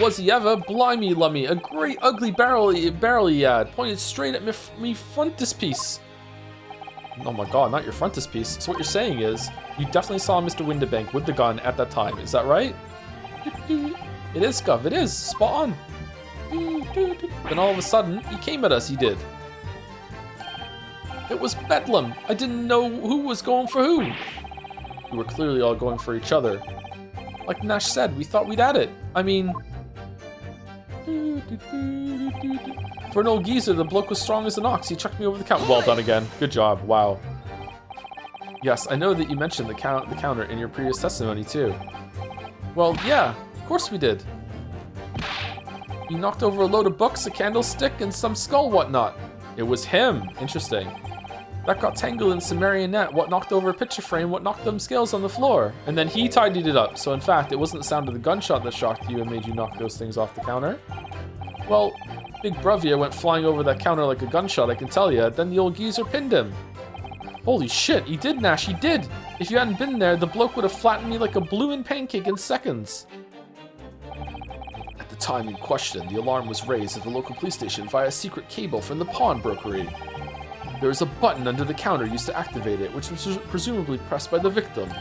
Was he ever? Blimey, lummy, a great ugly barrel he had, pointed straight at me frontispiece. Oh my god, not your frontispiece. So what you're saying is, you definitely saw Mr. Windibank with the gun at that time, is that right? It is, Gov, it is, spot on. Then all of a sudden, he came at us, he did. It was Bedlam. I didn't know who was going for who. We were clearly all going for each other. Like Nash said, we thought we'd had it. I mean... For an old geezer, the bloke was strong as an ox. He chucked me over the counter. Well done again. Good job. Wow. Yes, I know that you mentioned the counter in your previous testimony, too. Well, yeah. Of course we did. He knocked over a load of books, a candlestick, and some skull whatnot. It was him. Interesting. That got tangled in some marionette, what knocked over a picture frame, what knocked them scales on the floor. And then he tidied it up. So in fact, it wasn't the sound of the gunshot that shocked you and made you knock those things off the counter. Well, Big Bravia went flying over that counter like a gunshot, I can tell ya. Then the old geezer pinned him. Holy shit, he did, Nash, he did. If you hadn't been there, the bloke would have flattened me like a bloomin' pancake in seconds. At the time in question, the alarm was raised at the local police station via a secret cable from the pawnbrokery. There was a button under the counter used to activate it, which was presumably pressed by the victim.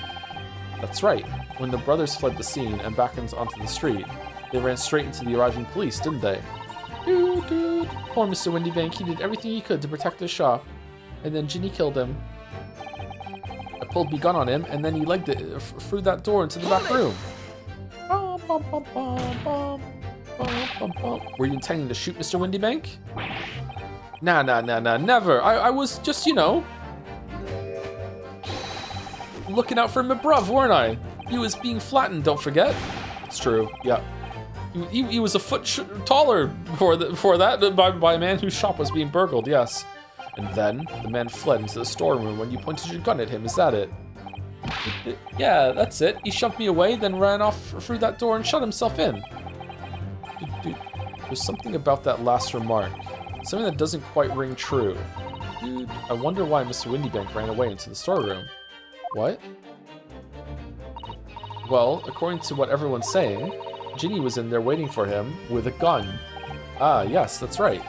That's right. When the brothers fled the scene and back onto the street, they ran straight into the arriving police, didn't they? Dude. Poor Mr. Windybank, he did everything he could to protect his shop. And then Ginny killed him. I pulled my gun on him, and then he legged it through that door into the back room. Were you intending to shoot Mr. Windybank? Nah, never. I was just, looking out for my bruv, weren't I? He was being flattened, don't forget. It's true, yeah. He was a foot taller before that by a man whose shop was being burgled, yes. And then the man fled into the storeroom when you pointed your gun at him, is that it? Yeah, that's it. He shoved me away, then ran off through that door and shut himself in. Dude, there's something about that last remark. Something that doesn't quite ring true. Dude, I wonder why Mr. Windybank ran away into the storeroom. What? Well, according to what everyone's saying, Ginny was in there waiting for him with a gun. Ah, yes, that's right.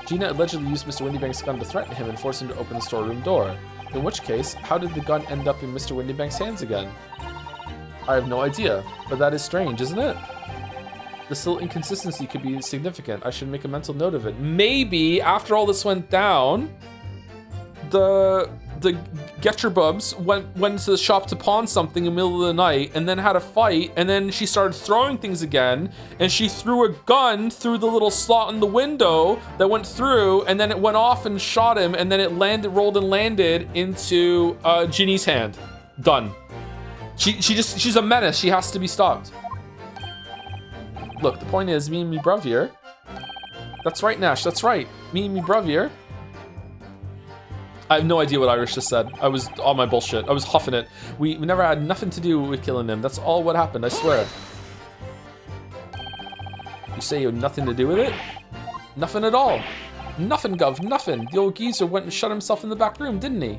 Gina allegedly used Mr. Windybank's gun to threaten him and force him to open the storeroom door. In which case, how did the gun end up in Mr. Windybank's hands again? I have no idea, but that is strange, isn't it? This little inconsistency could be significant. I should make a mental note of it. Maybe, after all this went down, the Getcherbubs went to the shop to pawn something in the middle of the night and then had a fight, and then she started throwing things again, and she threw a gun through the little slot in the window that went through, and then it went off and shot him, and then it rolled and landed into Ginny's hand. Done. She's a menace. She has to be stopped. Look, the point is, me and me bruv here. That's right, Nash, that's right. Me and me bruv here. I have no idea what Irish just said. I was on my bullshit. I was huffing it. We never had nothing to do with killing him. That's all what happened, I swear. You say you had nothing to do with it? Nothing at all. Nothing, Gov, nothing. The old geezer went and shut himself in the back room, didn't he?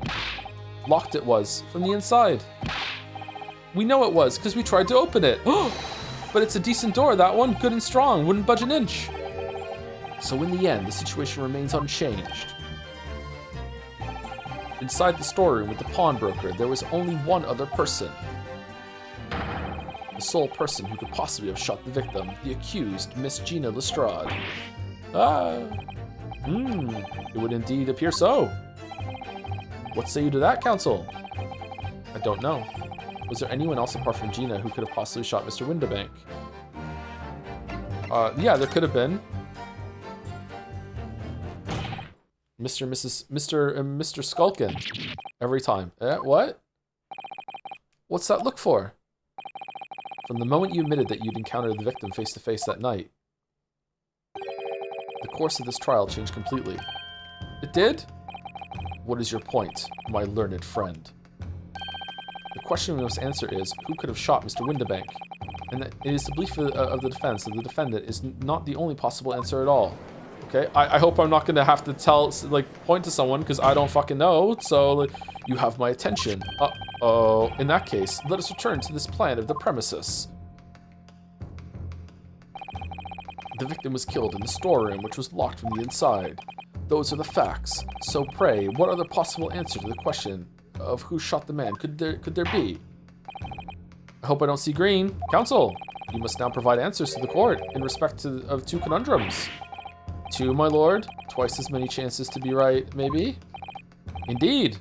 Locked it was, from the inside. We know it was, because we tried to open it. But it's a decent door, that one. Good and strong, wouldn't budge an inch. So in the end, the situation remains unchanged. Inside the storeroom with the pawnbroker, there was only one other person. The sole person who could possibly have shot the victim, the accused, Miss Gina Lestrade. It would indeed appear so. What say you to that, counsel? I don't know. Was there anyone else apart from Gina who could have possibly shot Mr. Windybank? Yeah, there could have been. Mr. Skulkin. Every time. What? What's that look for? From the moment you admitted that you'd encountered the victim face to face that night, the course of this trial changed completely. It did? What is your point, my learned friend? The question we must answer is, who could have shot Mr. Windybank? And it is the belief of the defense that the defendant is not the only possible answer at all. Okay, I hope I'm not going to have to point to someone, because I don't fucking know, so you have my attention. Uh-oh. In that case, let us return to this plan of the premises. The victim was killed in the storeroom, which was locked from the inside. Those are the facts. So pray, what other possible answer to the question of who shot the man could there be? I hope I don't see green. Counsel, you must now provide answers to the court in respect of two conundrums. 2, my lord. Twice as many chances to be right, maybe? Indeed.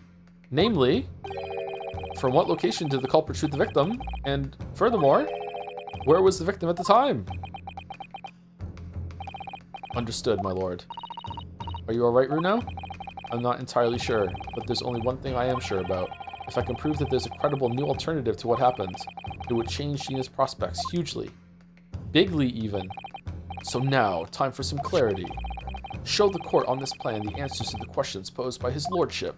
Namely, from what location did the culprit shoot the victim? And furthermore, where was the victim at the time? Understood, my lord. Are you alright, Runo? I'm not entirely sure, but there's only one thing I am sure about. If I can prove that there's a credible new alternative to what happened, it would change Gina's prospects hugely. Bigly, even. So now, time for some clarity. Show the court on this plan the answers to the questions posed by his lordship.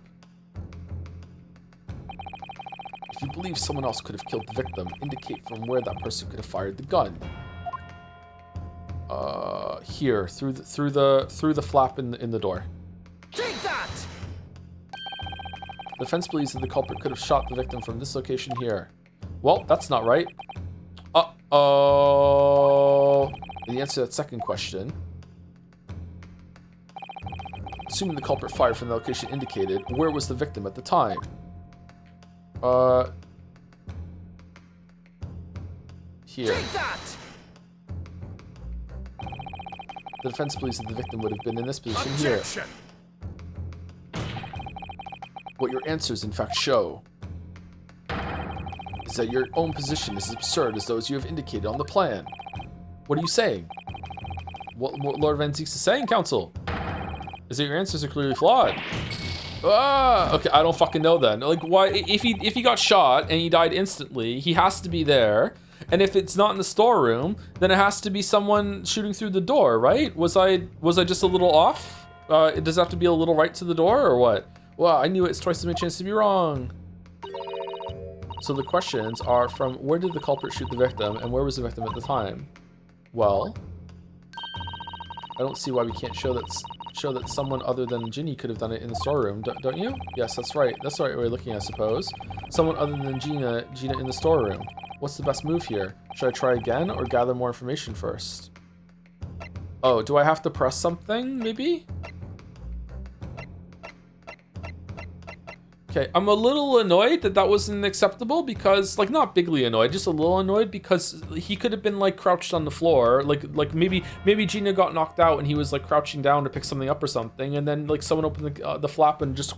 If you believe someone else could have killed the victim, indicate from where that person could have fired the gun. Here, through the flap in the door. Take that! The defense believes that the culprit could have shot the victim from this location here. Well, that's not right. Uh-oh. The answer to that second question. Assuming the culprit fired from the location indicated, where was the victim at the time? here. Take that! The defense believes that the victim would have been in this position here. Objection! What your answers in fact show is that your own position is as absurd as those you have indicated on the plan. What are you saying? What Lord Van Zieks is saying, Council, is that your answers are clearly flawed. Ah, okay, I don't fucking know then. Like, why? If he got shot and he died instantly, he has to be there. And if it's not in the storeroom, then it has to be someone shooting through the door, right? Was I just a little off? Does it have to be a little right to the door or what? Well, I knew it's twice as many chances to be wrong. So the questions are from where did the culprit shoot the victim and where was the victim at the time? Well, I don't see why we can't show that someone other than Ginny could have done it in the storeroom, don't you? Yes, that's right. That's the right way of looking, I suppose. Someone other than Gina in the storeroom. What's the best move here? Should I try again or gather more information first? Oh, do I have to press something, maybe? Okay, I'm a little annoyed that wasn't acceptable because, like, not bigly annoyed, just a little annoyed because he could have been, like, crouched on the floor. Like maybe Gina got knocked out and he was, like, crouching down to pick something up or something, and then, like, someone opened the flap and just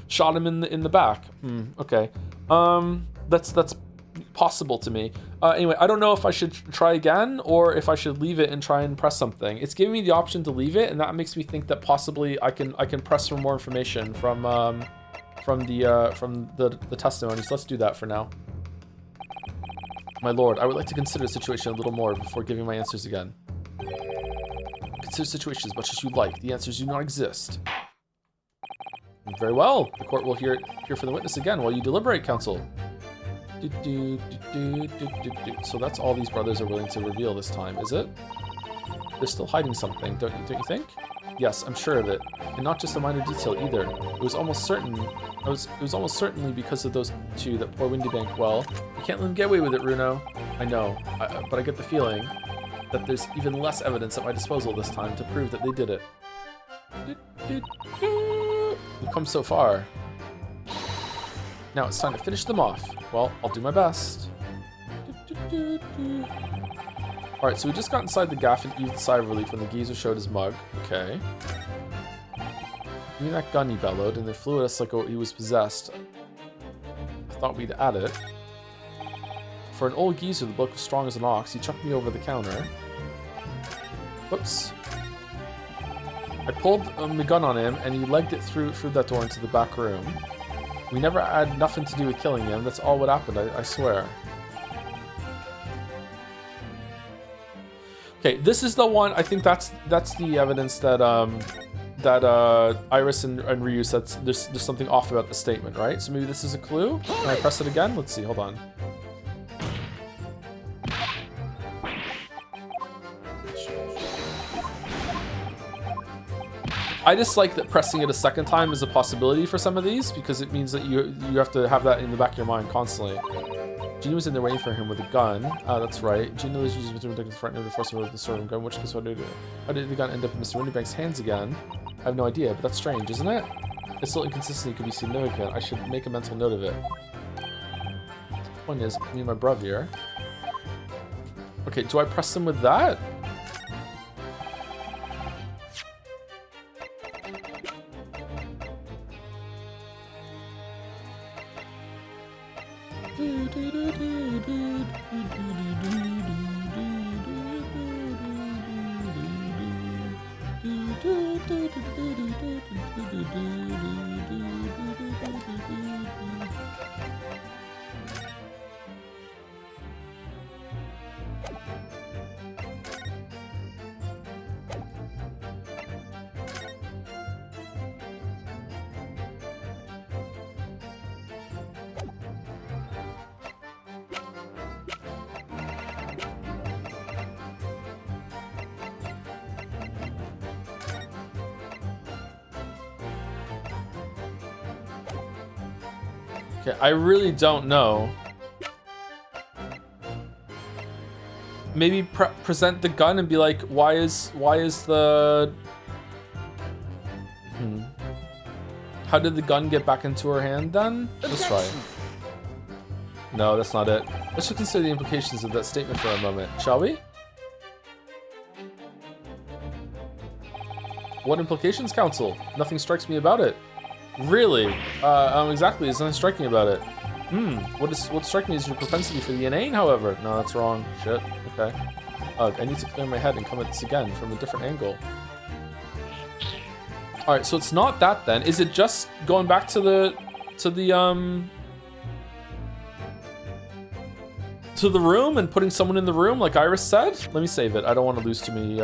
shot him in the back. Okay. That's possible to me. Anyway, I don't know if I should try again or if I should leave it and try and press something. It's giving me the option to leave it, and that makes me think that possibly I can press for more information from the testimonies. Let's do that for now. My lord, I would like to consider the situation a little more before giving my answers again. Consider the situation as much as you like. The answers do not exist. Very well. The court will hear from the witness again while you deliberate, counsel. So that's all these brothers are willing to reveal this time, is it? They're still hiding something, don't you think? Yes, I'm sure of it, and not just a minor detail either. It was almost certainly because of those two that poor Windybank. Well, you can't let them get away with it, Runo. I know, but I get the feeling that there's even less evidence at my disposal this time to prove that they did it. We've come so far. Now it's time to finish them off. Well, I'll do my best. Alright, so we just got inside the gaff and heaved a sigh of relief when the geezer showed his mug. Okay. Give me that gun, he bellowed, and they flew at us like he was possessed. I thought we'd add it. For an old geezer, the bloke was strong as an ox. He chucked me over the counter. Whoops. I pulled my gun on him, and he legged it through that door into the back room. We never had nothing to do with killing him. That's all what happened, I swear. Okay, this is the one. I think that's the evidence that Iris and Ryu said there's something off about the statement, right? So maybe this is a clue. Can I press it again? Let's see. Hold on. I just like that pressing it a second time is a possibility for some of these because it means that you have to have that in the back of your mind constantly. Gina was in there waiting for him with a gun. That's right. Gina was using the front of the force with the storeroom gun, which how did the gun end up in Mr. Windybank's hands again? I have no idea, but that's strange, isn't it? This little inconsistency could be significant. I should make a mental note of it. The point is, me and my bruv here. Okay, do I press them with that? Okay, I really don't know. Maybe present the gun and be like, why is the... How did the gun get back into her hand then? Let's try. No, that's not it. Let's just consider the implications of that statement for a moment, shall we? What implications, Council? Nothing strikes me about it. Really? Exactly, there's nothing striking about it. What strikes me is your propensity for the inane, however. No, that's wrong. Shit. Okay. Ugh, I need to clear my head and come at this again from a different angle. Alright, so it's not that then. Is it just going back to the room and putting someone in the room like Iris said? Let me save it. I don't want to lose too many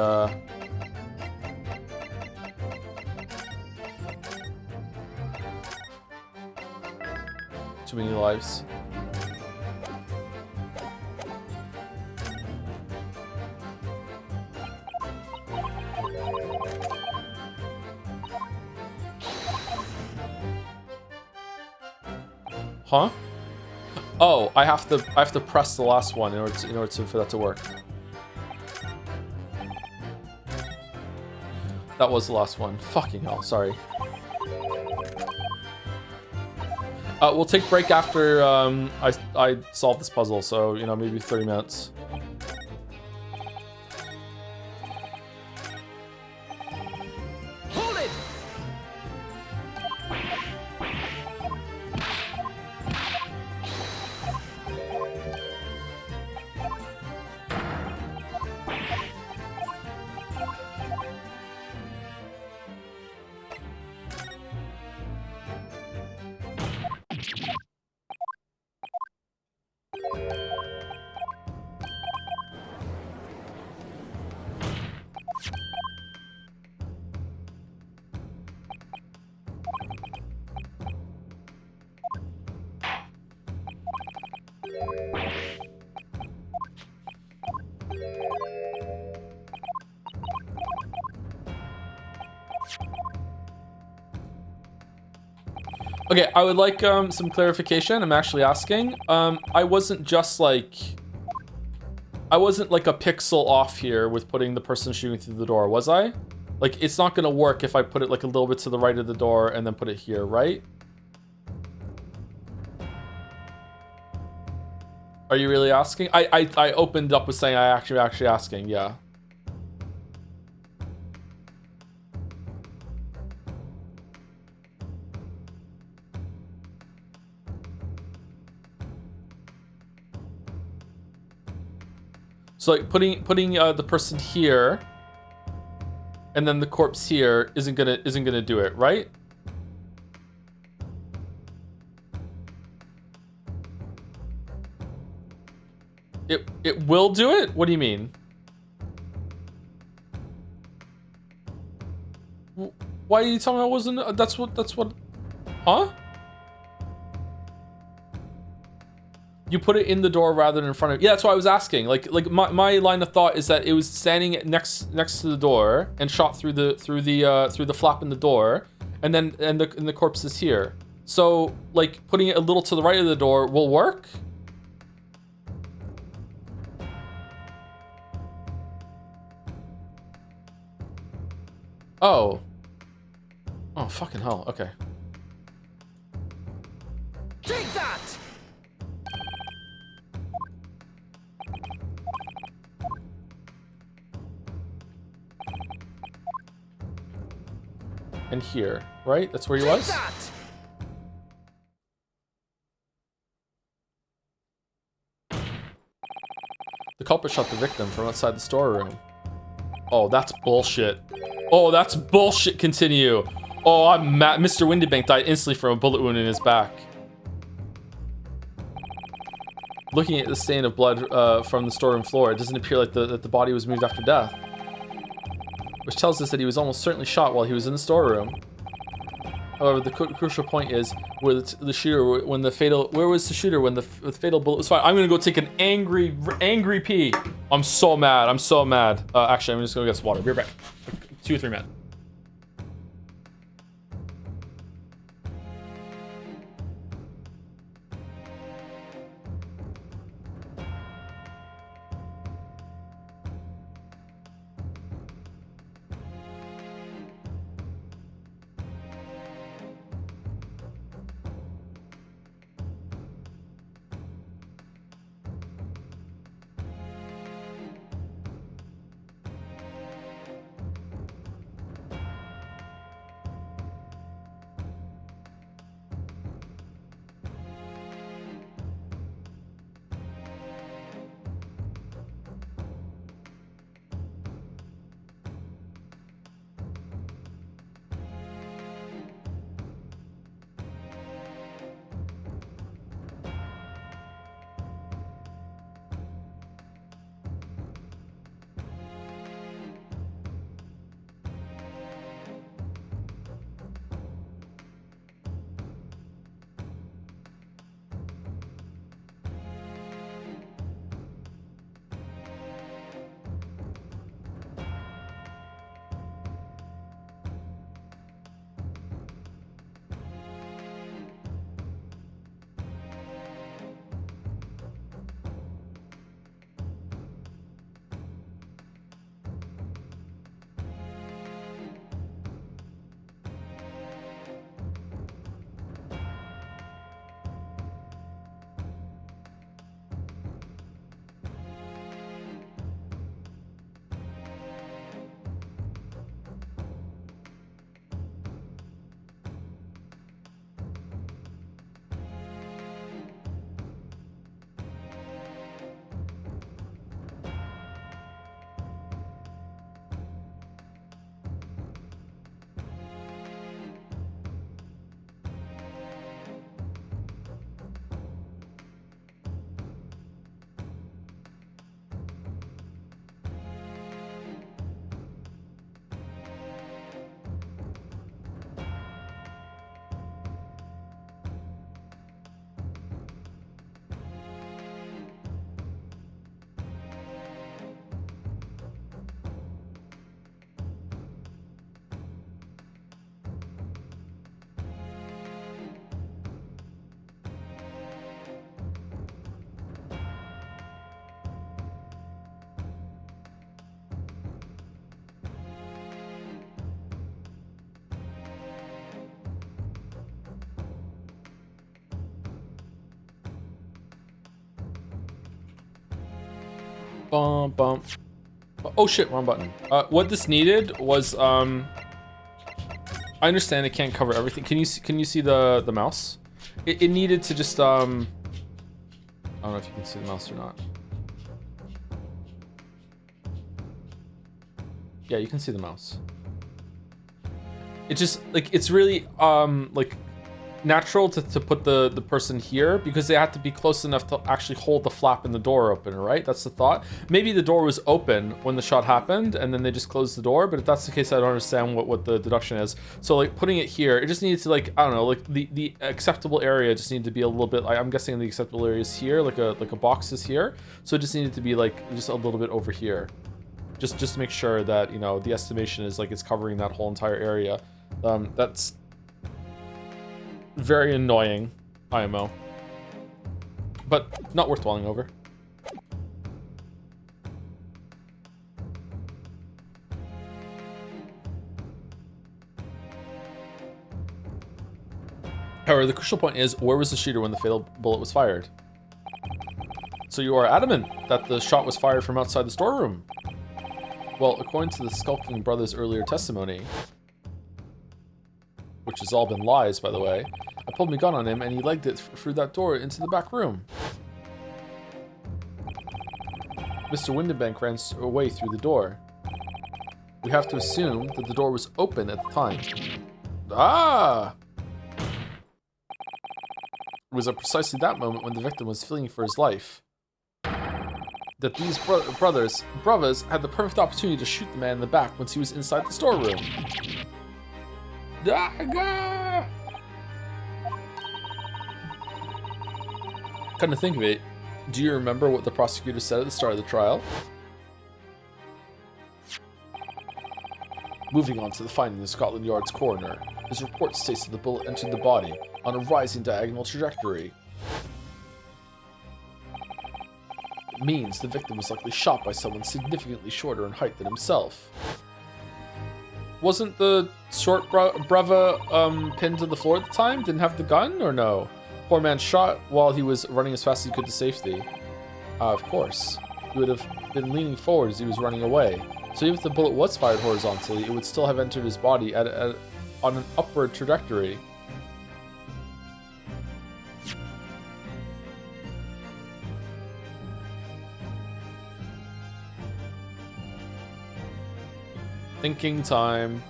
lives. Huh? Oh, I have to press the last one in order for that to work. That was the last one. Fucking hell, sorry. We'll take break after I solve this puzzle, so you know, maybe 30 minutes. Hold it! Okay, I would like some clarification. I'm actually asking. I wasn't just like... I wasn't like a pixel off here with putting the person shooting through the door, was I? Like, it's not gonna work if I put it like a little bit to the right of the door and then put it here, right? Are you really asking? I opened up with saying I actually asking, yeah. So like putting the person here and then the corpse here isn't gonna do it, right? It will do it? What do you mean? Why are you telling me I wasn't? That's what. Huh? You put it in the door rather than in front of. Yeah, that's what I was asking. Like my line of thought is that it was standing next to the door and shot through the flap in the door, and the corpse is here. So like putting it a little to the right of the door will work. Oh. Oh, fucking hell. Okay. Take that! And here, right? That's where he Take was? that! The culprit shot the victim from outside the storeroom. Oh, that's bullshit. Oh, that's bullshit. Continue. Oh, I'm mad. Mr. Windybank died instantly from a bullet wound in his back. Looking at the stain of blood from the storeroom floor, it doesn't appear like that the body was moved after death. Which tells us that he was almost certainly shot while he was in the storeroom. However, the crucial point is where the shooter, when the fatal, where was the shooter when the fatal bullet was fired? I'm gonna go take an angry pee. I'm so mad. I'm so mad. Actually, I'm just gonna get some water. Be right back. 2 or 3 minutes. Bum, bum. Oh shit, wrong button. What this needed was, I understand it can't cover everything. Can you see the mouse? It needed to just, I don't know if you can see the mouse or not. Yeah, you can see the mouse. It just, like, it's really, like, natural to put the person here because they have to be close enough to actually hold the flap in the door open, right? That's the thought. Maybe the door was open when the shot happened and then they just closed the door, but if that's the case, I don't understand what the deduction is. So like putting it here, it just needs to, like, I don't know, like the acceptable area just needed to be a little bit, like, I'm guessing the acceptable area is here, like a box is here. So it just needed to be like just a little bit over here. Just to make sure that, you know, the estimation is like it's covering that whole entire area. That's very annoying, IMO. But not worth dwelling over. However, the crucial point is, where was the shooter when the fatal bullet was fired? So you are adamant that the shot was fired from outside the storeroom? Well, according to the skulking brother's earlier testimony, which has all been lies, by the way, I pulled my gun on him and he legged it through that door into the back room. Mr. Windenbank ran away through the door. We have to assume that the door was open at the time. Ah! It was at precisely that moment when the victim was fleeing for his life that these brothers had the perfect opportunity to shoot the man in the back once he was inside the storeroom. Daga! Come to think of it, do you remember what the prosecutor said at the start of the trial? Moving on to the finding of Scotland Yard's coroner, his report states that the bullet entered the body on a rising diagonal trajectory. It means the victim was likely shot by someone significantly shorter in height than himself. Wasn't the short brother pinned to the floor at the time? Didn't have the gun, or no? Poor man shot while he was running as fast as he could to safety. Of course. He would have been leaning forward as he was running away. So even if the bullet was fired horizontally, it would still have entered his body on an upward trajectory. Thinking time.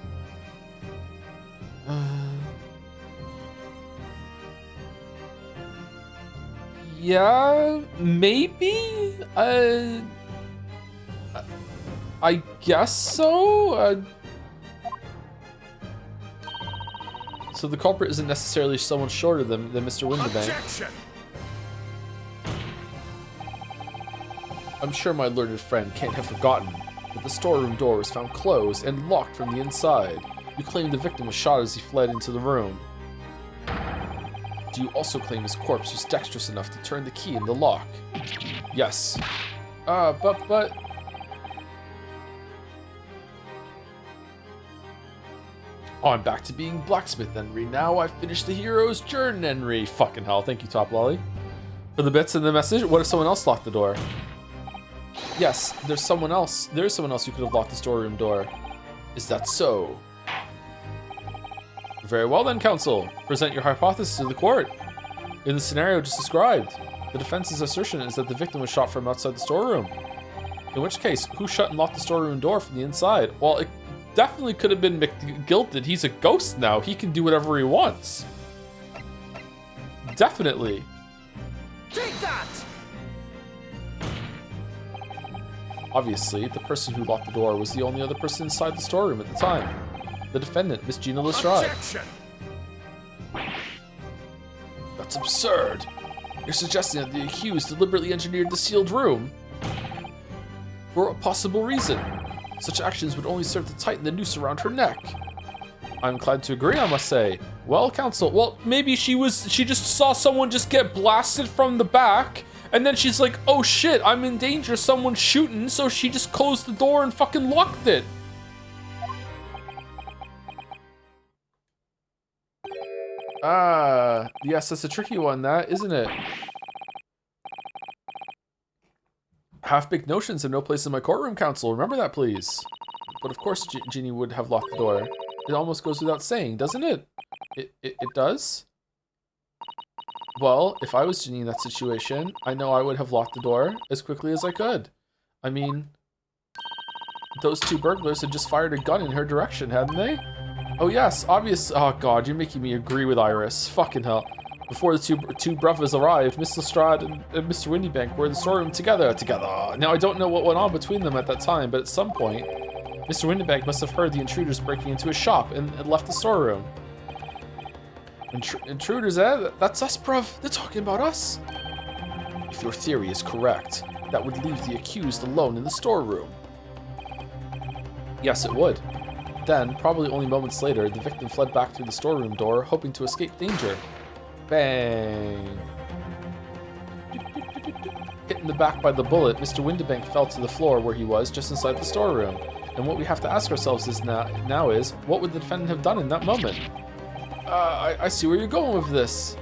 Yeah, maybe? I guess so? So the culprit isn't necessarily someone shorter than Mr. Windenbank. I'm sure my learned friend can't have forgotten that the storeroom door was found closed and locked from the inside. You claim the victim was shot as he fled into the room. Do you also claim his corpse was dexterous enough to turn the key in the lock? Yes. But... I'm back to being blacksmith, Henry. Now I've finished the hero's journey, Henry. Fucking hell. Thank you, Top Lolly. For the bits in the message, what if someone else locked the door? Yes, there's someone else. There's someone else who could have locked the storeroom door. Is that so? Very well then, counsel. Present your hypothesis to the court. In the scenario just described, the defense's assertion is that the victim was shot from outside the storeroom. In which case, who shut and locked the storeroom door from the inside? Well, it definitely could have been McGilted. He's a ghost now. He can do whatever he wants. Definitely. Take that! Obviously, the person who locked the door was the only other person inside the storeroom at the time. The defendant, Miss Gina Lestrade. Objection! That's absurd. You're suggesting that the accused deliberately engineered the sealed room? For a possible reason. Such actions would only serve to tighten the noose around her neck. I'm inclined to agree, I must say. Well, counsel, well, maybe she just saw someone just get blasted from the back, and then she's like, oh shit, I'm in danger, someone's shooting, so she just closed the door and fucking locked it. Yes, that's a tricky one, that, isn't it? Half-baked notions have no place in my courtroom, counsel. Remember that, please. But of course Ginny would have locked the door. It almost goes without saying, doesn't it? It does? Well, if I was Ginny in that situation, I know I would have locked the door as quickly as I could. I mean, those two burglars had just fired a gun in her direction, hadn't they? Oh yes, obvious. Oh god, you're making me agree with Iris. Fucking hell. Before the two brothers arrived, Miss Lestrade and Mr. Windybank were in the storeroom together. Now I don't know what went on between them at that time, but at some point, Mr. Windybank must have heard the intruders breaking into his shop and left the storeroom. Intruders, eh? That's us, bruv. They're talking about us. If your theory is correct, that would leave the accused alone in the storeroom. Yes, it would. Then, probably only moments later, the victim fled back through the storeroom door, hoping to escape danger. Bang. Hit in the back by the bullet, Mr. Windybank fell to the floor where he was, just inside the storeroom. And what we have to ask ourselves is now is, what would the defendant have done in that moment? I see where you're going with this.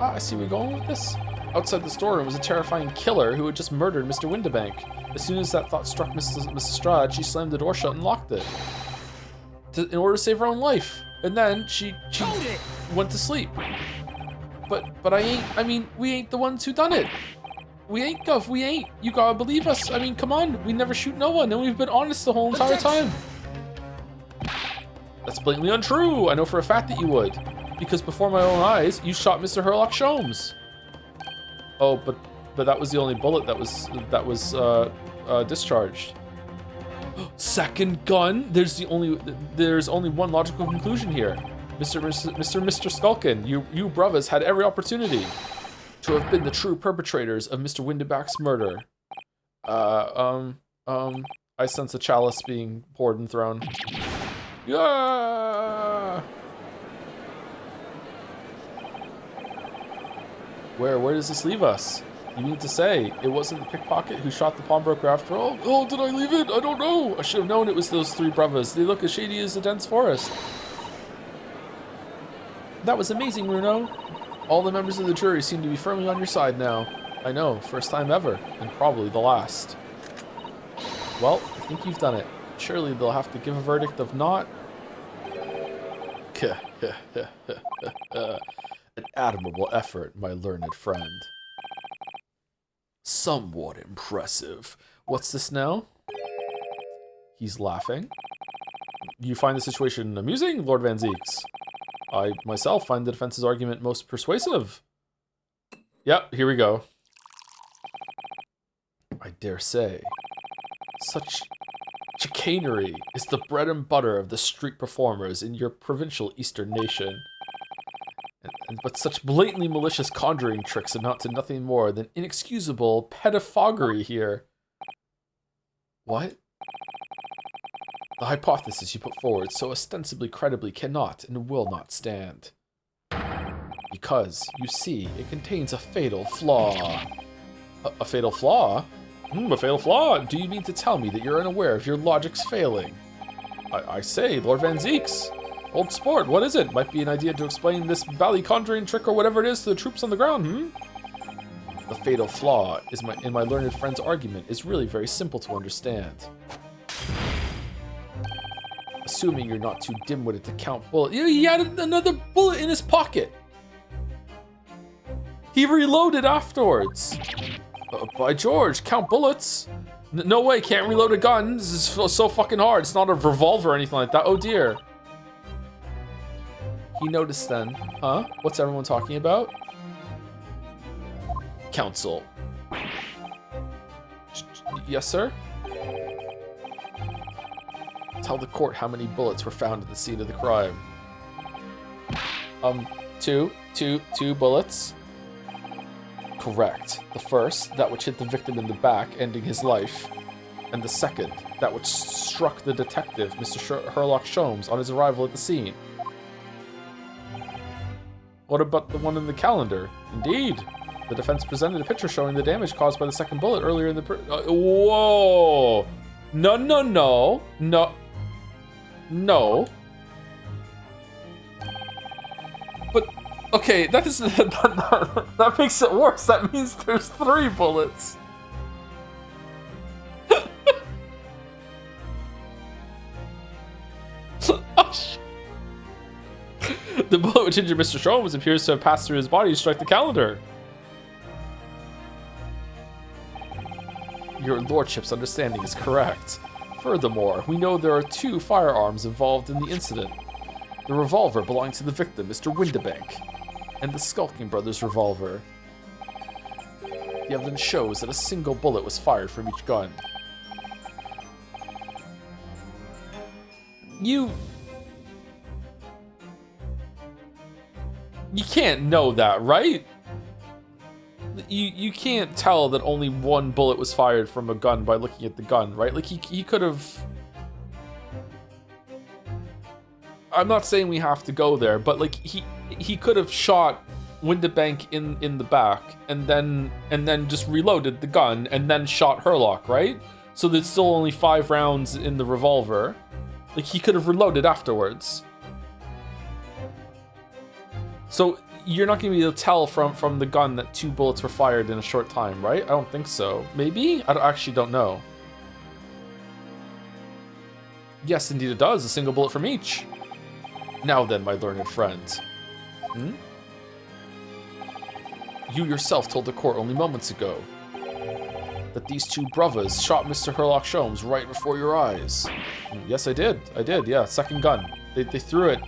Outside the storeroom was a terrifying killer who had just murdered Mr. Windybank. As soon as that thought struck Mrs. Lestrade, she slammed the door shut and locked it. In order to save her own life. And then she went to sleep. But we ain't the ones who done it. We ain't, Gov, we ain't. You gotta believe us. I mean, come on. We never shoot no one, and we've been honest the whole entire time. That's blatantly untrue. I know for a fact that you would. Because before my own eyes, you shot Mr. Sholmes. Oh, but that was the only bullet that was discharged. Second gun? There's only one logical conclusion here. Mr. Skulkin, you brothers had every opportunity to have been the true perpetrators of Mr. Windybank's murder. I sense a chalice being poured and thrown. Yeah! Where does this leave us? You mean to say it wasn't the pickpocket who shot the pawnbroker after all? Oh, did I leave it? I don't know. I should have known it was those three brothers. They look as shady as a dense forest. That was amazing, Bruno. All the members of the jury seem to be firmly on your side now. I know, first time ever, and probably the last. Well, I think you've done it. Surely they'll have to give a verdict of not. An admirable effort, my learned friend. Somewhat impressive. What's this now? He's laughing. You find the situation amusing, Lord Van Zeeks? I myself find the defense's argument most persuasive. Yep, here we go. I dare say. Such chicanery is the bread and butter of the street performers in your provincial eastern nation. But such blatantly malicious conjuring tricks amount to nothing more than inexcusable pedophagy here. What? The hypothesis you put forward so ostensibly credibly cannot and will not stand. Because, you see, it contains a fatal flaw. A fatal flaw? A fatal flaw? Do you mean to tell me that you're unaware of your logic's failing? I say, Lord Van Zeeks. Old sport, what is it? Might be an idea to explain this bally conjuring trick or whatever it is to the troops on the ground, The fatal flaw in my learned friend's argument is really very simple to understand. Assuming you're not too dim-witted to count bullets. He had another bullet in his pocket. He reloaded afterwards. By George, count bullets. No way, can't reload a gun. This is so fucking hard. It's not a revolver or anything like that. Oh dear. He noticed then. Huh? What's everyone talking about? Counsel. Yes, sir? Tell the court how many bullets were found at the scene of the crime. Two bullets. Correct. The first, that which hit the victim in the back, ending his life. And the second, that which struck the detective, Mr. Sholmes, on his arrival at the scene. What about the one in the calendar? Indeed. The defense presented a picture showing the damage caused by the second bullet earlier in the... whoa! No. But, okay, that makes it worse. That means there's 3 bullets. The bullet which injured Mr. Sholmes appears to have passed through his body to strike the calendar. Your lordship's understanding is correct. Furthermore, we know there are 2 firearms involved in the incident. The revolver belonging to the victim, Mr. Windibank, and the Skulking Brothers revolver. The evidence shows that a single bullet was fired from each gun. You can't know that, right? You can't tell that only 1 bullet was fired from a gun by looking at the gun, right? Like he could have. I'm not saying we have to go there, but like he could have shot Windibank in the back and then just reloaded the gun and then shot Herlock, right? So there's still only 5 rounds in the revolver. Like he could have reloaded afterwards. So you're not going to be able to tell from the gun that 2 bullets were fired in a short time, right? I don't think so. Maybe? I actually don't know. Yes, indeed it does. A single bullet from each. Now then, my learned friend. You yourself told the court only moments ago that these 2 brothers shot Mr. Herlock Sholmes right before your eyes. Yes, I did. Yeah. Second gun. They threw it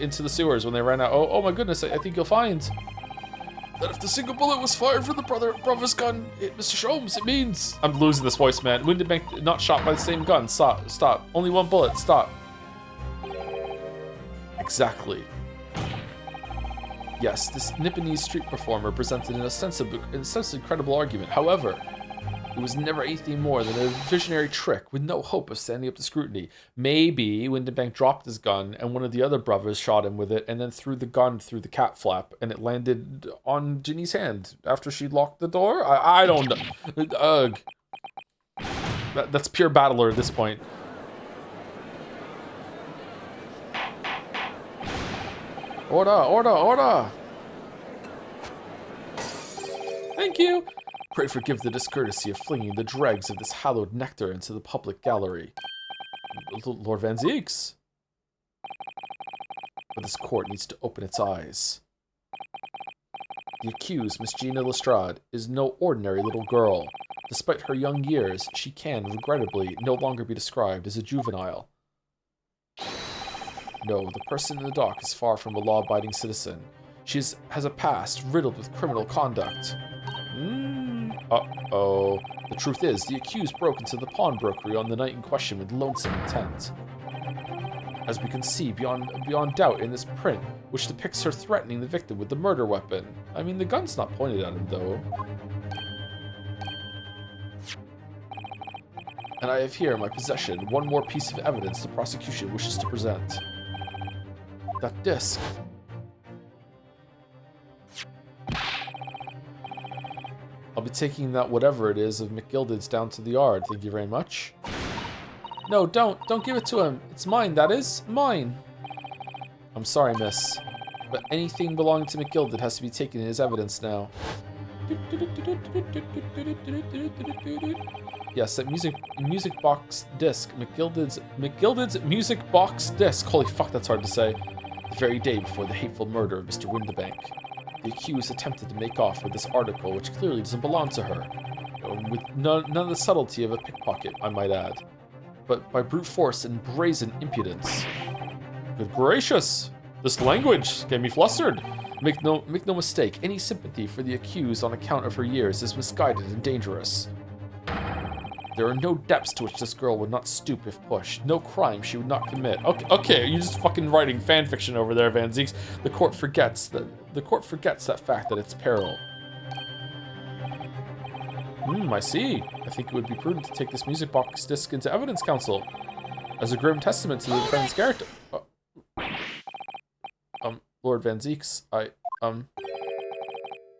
into the sewers when they ran out. Oh my goodness, I think you'll find that if the single bullet was fired from the brother's gun, Mr. Sholmes, it means... I'm losing this voice, man. Windibank not shot by the same gun. Stop. Only 1 bullet. Stop. Exactly. Yes, this Nipponese street performer presented an ostensibly credible argument. However, it was never anything more than a visionary trick with no hope of standing up to scrutiny. Maybe Windibank dropped his gun and one of the other brothers shot him with it and then threw the gun through the cat flap and it landed on Ginny's hand after she locked the door? I don't know. Ugh. That's pure battler at this point. Order! Thank you. Pray forgive the discourtesy of flinging the dregs of this hallowed nectar into the public gallery. Lord Van Zieks. But this court needs to open its eyes. The accused, Miss Gina Lestrade, is no ordinary little girl. Despite her young years, she can, regrettably, no longer be described as a juvenile. No, the person in the dock is far from a law-abiding citizen. She has a past riddled with criminal conduct. Uh-oh. The truth is, the accused broke into the pawnbrokery on the night in question with lonesome intent. As we can see beyond doubt in this print, which depicts her threatening the victim with the murder weapon. I mean, the gun's not pointed at him, though. And I have here in my possession 1 more piece of evidence the prosecution wishes to present. That disc. I'll be taking that whatever it is of McGilded's down to the yard. Thank you very much. No, don't give it to him. It's mine, that is. Mine. I'm sorry, miss. But anything belonging to McGilded has to be taken as evidence now. Yes, that music box disc. McGilded's music box disc. Holy fuck, that's hard to say. The very day before the hateful murder of Mr. Windibank. The accused attempted to make off with this article, which clearly doesn't belong to her. With none of the subtlety of a pickpocket, I might add. But by brute force and brazen impudence. Good gracious! This language can be flustered. Make no mistake, any sympathy for the accused on account of her years is misguided and dangerous. There are no depths to which this girl would not stoop if pushed. No crime she would not commit. Okay, you're just fucking writing fan fiction over there, Van Zieks. The court forgets that fact that it's peril. I see. I think it would be prudent to take this music box disc into evidence counsel as a grim testament to the defendant's character. Lord Van Zieks,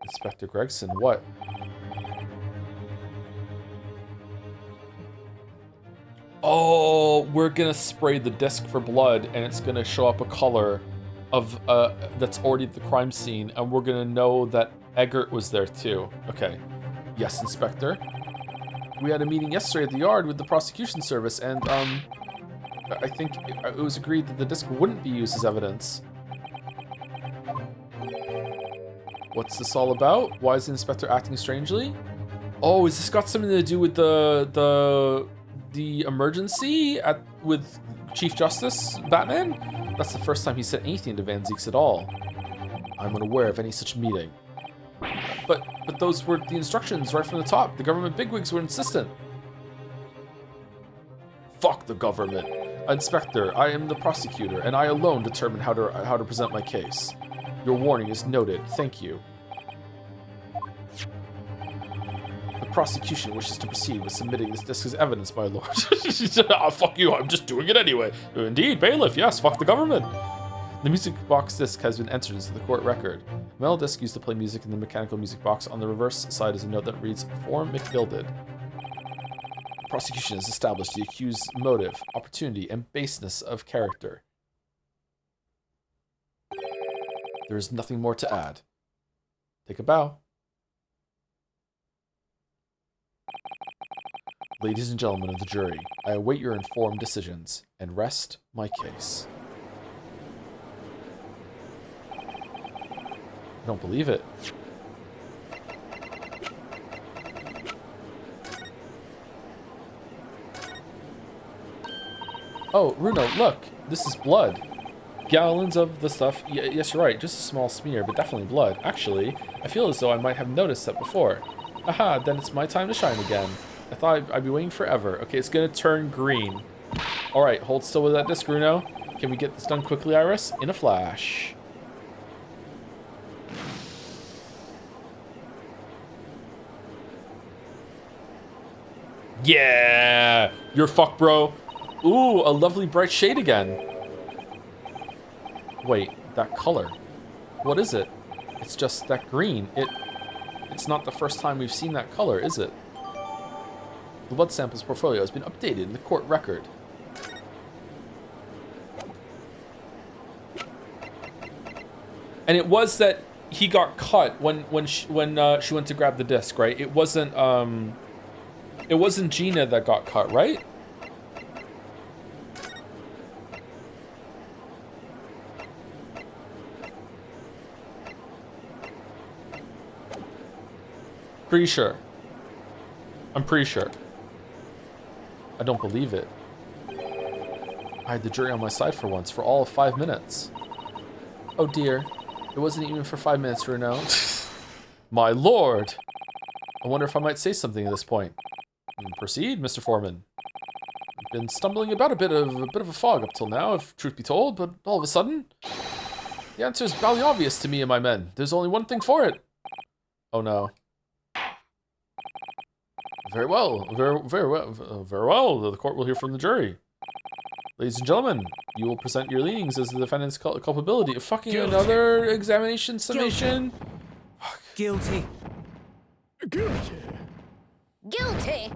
Inspector Gregson, what? Oh, we're gonna spray the disc for blood, and it's gonna show up a color of that's already at the crime scene, and we're gonna know that Eggert was there too. Okay. Yes, Inspector. We had a meeting yesterday at the yard with the prosecution service, and I think it was agreed that the disc wouldn't be used as evidence. What's this all about? Why is the inspector acting strangely? Oh, has this got something to do with the emergency with Chief Justice Batman? That's the first time he said anything to Van Zieks at all. I'm unaware of any such meeting. But those were the instructions right from the top. The government bigwigs were insistent. Fuck the government. Inspector, I am the prosecutor, and I alone determine how to present my case. Your warning is noted. Thank you. The prosecution wishes to proceed with submitting this disc as evidence, my lord. Ah, fuck you, I'm just doing it anyway. Indeed, bailiff, yes, fuck the government. The music box disc has been entered into the court record. A metal disc used to play music in the mechanical music box. On the reverse side is a note that reads, "For McGilded." The prosecution has established the accused's motive, opportunity, and baseness of character. There is nothing more to add. Take a bow. Ladies and gentlemen of the jury, I await your informed decisions and rest my case. I don't believe it. Oh, Runo, look! This is blood. Gallons of the stuff. Yes, you're right. Just a small smear, but definitely blood. Actually, I feel as though I might have noticed that before. Aha, then it's my time to shine again. I thought I'd be waiting forever. Okay, it's gonna turn green. Alright, hold still with that disc, Runo. Can we get this done quickly, Iris? In a flash. Yeah! You're fucked, bro. Ooh, a lovely bright shade again. Wait, that color. What is it? It's just that green. It's not the first time we've seen that color, is it? The blood samples portfolio has been updated in the court record. And it was that he got cut when she went to grab the disc, right? It wasn't Gina that got cut, right? Pretty sure. I'm pretty sure. I don't believe it. I had the jury on my side for once, for all of 5 minutes. Oh dear. It wasn't even for 5 minutes, Runo. My lord! I wonder if I might say something at this point. Proceed, Mr. Foreman. I've been stumbling about a bit of a fog up till now, if truth be told, but all of a sudden, the answer is barely obvious to me and my men. There's only one thing for it. Oh no. Very well, very well. The court will hear from the jury. Ladies and gentlemen, you will present your leanings as the defendant's culpability. Fucking guilty. Another examination summation. Guilty. Guilty. Guilty.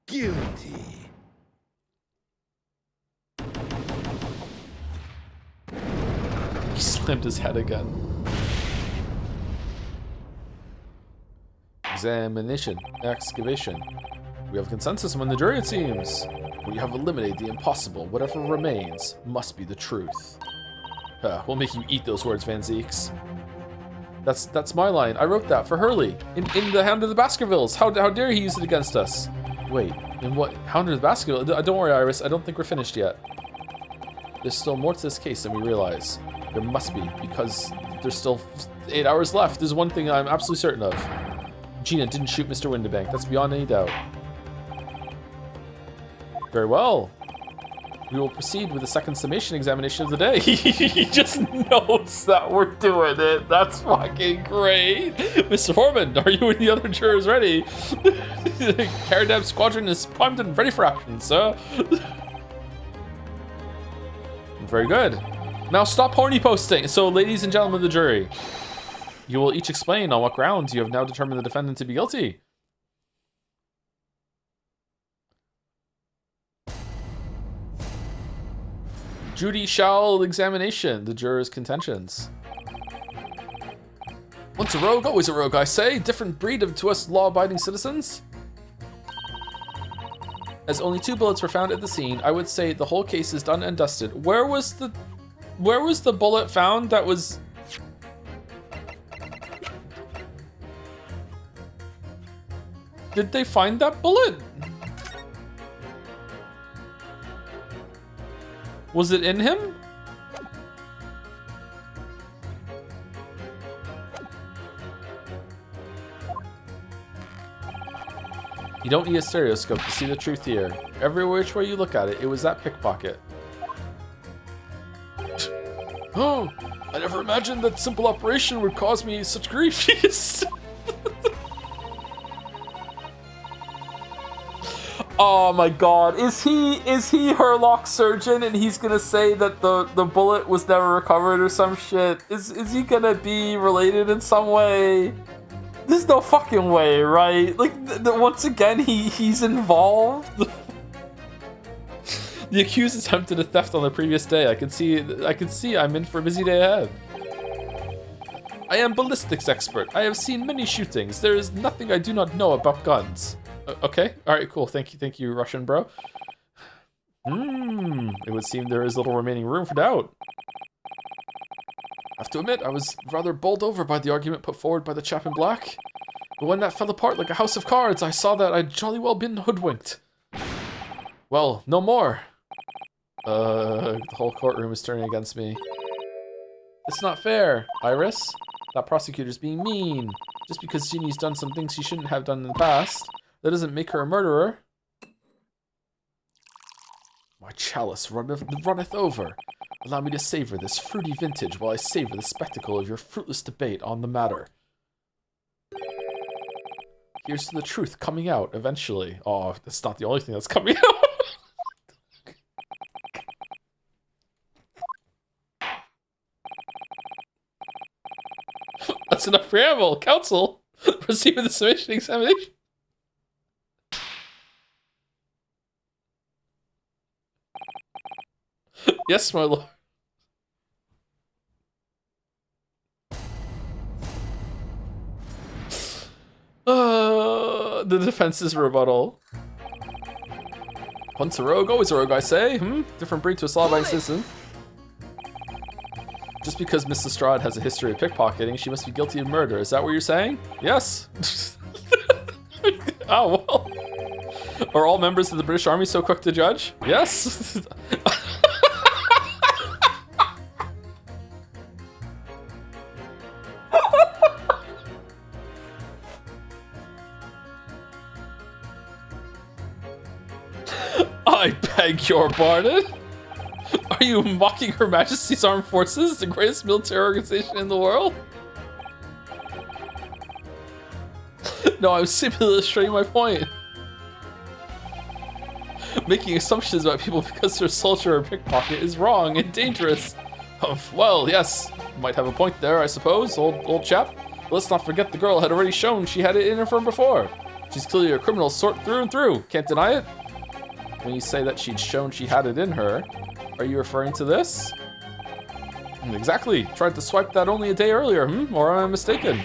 Guilty. He slammed his head again. Examination. Excavation. We have consensus among the jury, it seems. We have eliminated the impossible. Whatever remains must be the truth. We'll make you eat those words, Van Zieks. That's my line. I wrote that for Hurley in the Hound of the Baskervilles. How dare he use it against us? Wait, in what? Hound of the Baskervilles? Don't worry, Iris. I don't think we're finished yet. There's still more to this case than we realize. There must be, because there's still 8 hours left. There's one thing I'm absolutely certain of. Gina didn't shoot Mr. Windibank. That's beyond any doubt. Very well. We will proceed with the second summation examination of the day. He just knows that we're doing it. That's fucking great. Mr. Foreman, are you and the other jurors ready? Karadab squadron is primed and ready for action, sir. Very good. Now stop horny posting. So, ladies and gentlemen of the jury, you will each explain on what grounds you have now determined the defendant to be guilty. Judicial examination, the jurors' contentions. Once a rogue, always a rogue, I say. Different breed to us law-abiding citizens. As only 2 bullets were found at the scene, I would say the whole case is done and dusted. Where was the bullet found that was... did they find that bullet? Was it in him? You don't need a stereoscope to see the truth here. Every which way you look at it, it was that pickpocket. Oh, I never imagined that simple operation would cause me such grief. Oh my god, is he Herlock's surgeon and he's gonna say that the bullet was never recovered or some shit? Is he gonna be related in some way? There's no fucking way, right? Like, once again, he's involved. The accused attempted a theft on the previous day. I can see I'm in for a busy day ahead. I am ballistics expert. I have seen many shootings. There is nothing I do not know about guns. Okay, all right, cool. Thank you, Russian bro. It would seem there is little remaining room for doubt. I have to admit, I was rather bowled over by the argument put forward by the chap in black. But when that fell apart like a house of cards, I saw that I'd jolly well been hoodwinked. Well, no more. The whole courtroom is turning against me. It's not fair, Iris. That prosecutor's being mean. Just because Jeannie's done some things she shouldn't have done in the past, that doesn't make her a murderer. My chalice runneth over. Allow me to savor this fruity vintage while I savor the spectacle of your fruitless debate on the matter. Here's to the truth coming out eventually. Oh, that's not the only thing that's coming out. That's enough preamble. Counsel, proceed with the summation examination. Yes, my lord. The defense's rebuttal. Once a rogue, always a rogue, I say. Different breed to a law-abiding citizen. Just because Miss Lestrade has a history of pickpocketing, she must be guilty of murder. Is that what you're saying? Yes. Oh, well. Are all members of the British Army so quick to judge? Yes. I beg your pardon? Are you mocking Her Majesty's Armed Forces, the greatest military organization in the world? No, I'm simply illustrating my point. Making assumptions about people because they're a soldier or a pickpocket is wrong and dangerous. Well, yes, you might have a point there, I suppose, old chap. Let's not forget the girl had already shown she had it in her from before. She's clearly a criminal sort through and through. Can't deny it. When you say that she'd shown she had it in her, are you referring to this? Exactly. Tried to swipe that only a day earlier, or am I mistaken?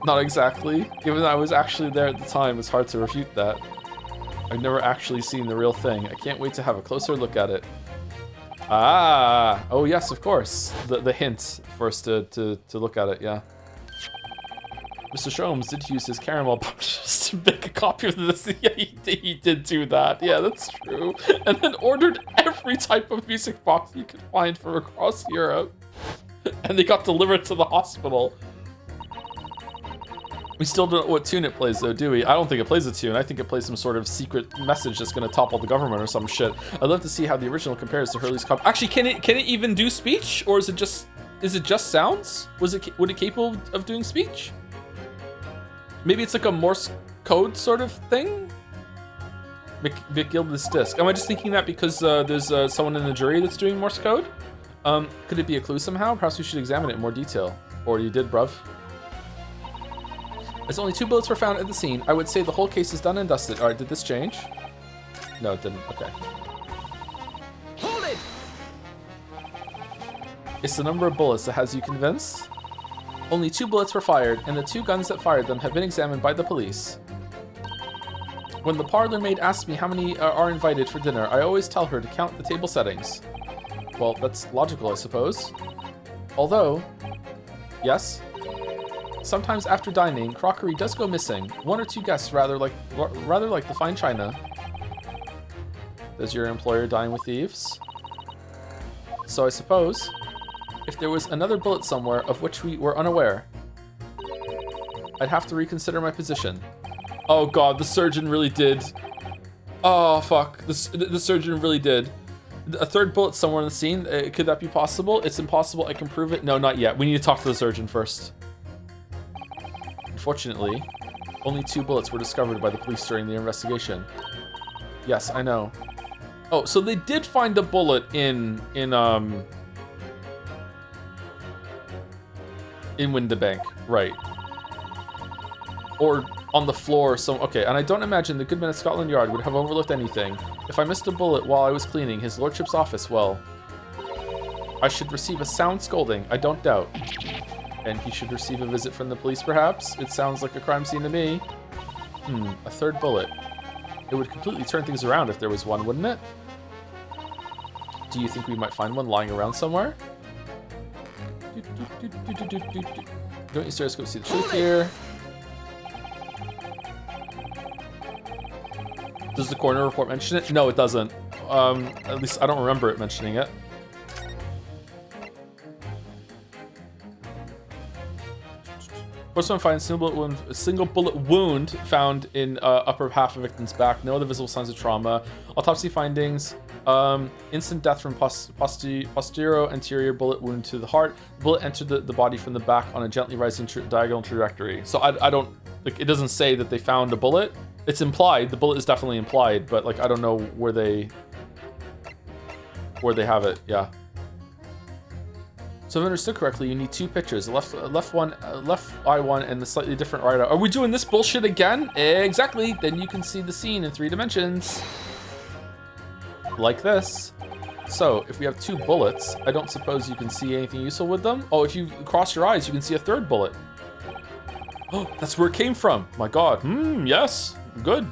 Not exactly. Given that I was actually there at the time, it's hard to refute that. I've never actually seen the real thing. I can't wait to have a closer look at it. Ah! Oh yes, of course. The hint for us to look at it, yeah. Mr. Sholmes did use his caramel punches to make a copy of this. Yeah, he did do that. Yeah, that's true. And then ordered every type of music box you could find from across Europe. And they got delivered to the hospital. We still don't know what tune it plays though, do we? I don't think it plays a tune. I think it plays some sort of secret message that's gonna topple the government or some shit. I'd love to see how the original compares to Hurley's copy. Actually, can it even do speech? Or is it just sounds? Would it capable of doing speech? Maybe it's like a Morse code sort of thing? McGilda's disc. Am I just thinking that because there's someone in the jury that's doing Morse code? Could it be a clue somehow? Perhaps we should examine it in more detail. Or you did, bruv. As only 2 bullets were found at the scene, I would say the whole case is done and dusted. Alright, did this change? No, it didn't. Okay. Hold it! It's the number of bullets that has you convinced? Only 2 bullets were fired, and the 2 guns that fired them have been examined by the police. When the parlor maid asks me how many are invited for dinner, I always tell her to count the table settings. Well, that's logical, I suppose. Although... Yes? Sometimes after dining, crockery does go missing. One or two guests rather like the fine china. Does your employer dine with thieves? So I suppose, if there was another bullet somewhere of which we were unaware, I'd have to reconsider my position. Oh god, the surgeon really did. Oh fuck, the surgeon really did. A third bullet somewhere in the scene, could that be possible? It's impossible, I can prove it. No, not yet. We need to talk to the surgeon first. Unfortunately, only 2 bullets were discovered by the police during the investigation. Yes, I know. Oh, so they did find a bullet in Windabank, right? Or on the floor, okay, and I don't imagine the good men at Scotland Yard would have overlooked anything. If I missed a bullet while I was cleaning his lordship's office, well, I should receive a sound scolding, I don't doubt. And he should receive a visit from the police, perhaps? It sounds like a crime scene to me. A third bullet. It would completely turn things around if there was one, wouldn't it? Do you think we might find one lying around somewhere? Don't you stereoscope see the truth here? Does the coroner report mention it? No, it doesn't. At least I don't remember it mentioning it. Postman finds a single bullet wound found in upper half of victim's back. No other visible signs of trauma. Autopsy findings. Instant death from posterior anterior bullet wound to the heart. The bullet entered the body from the back on a gently rising diagonal trajectory. So I don't, like, it doesn't say that they found a bullet. It's implied. The bullet is definitely implied, but like I don't know where they have it. Yeah. So if I understood correctly, you need 2 pictures, left eye one, and the slightly different right eye. Are we doing this bullshit again? Exactly. Then you can see the scene in 3 dimensions, like this. So if we have 2 bullets, I don't suppose you can see anything useful with them. Oh, if you cross your eyes, you can see a 3rd bullet. Oh, that's where it came from. My God. Yes. Good.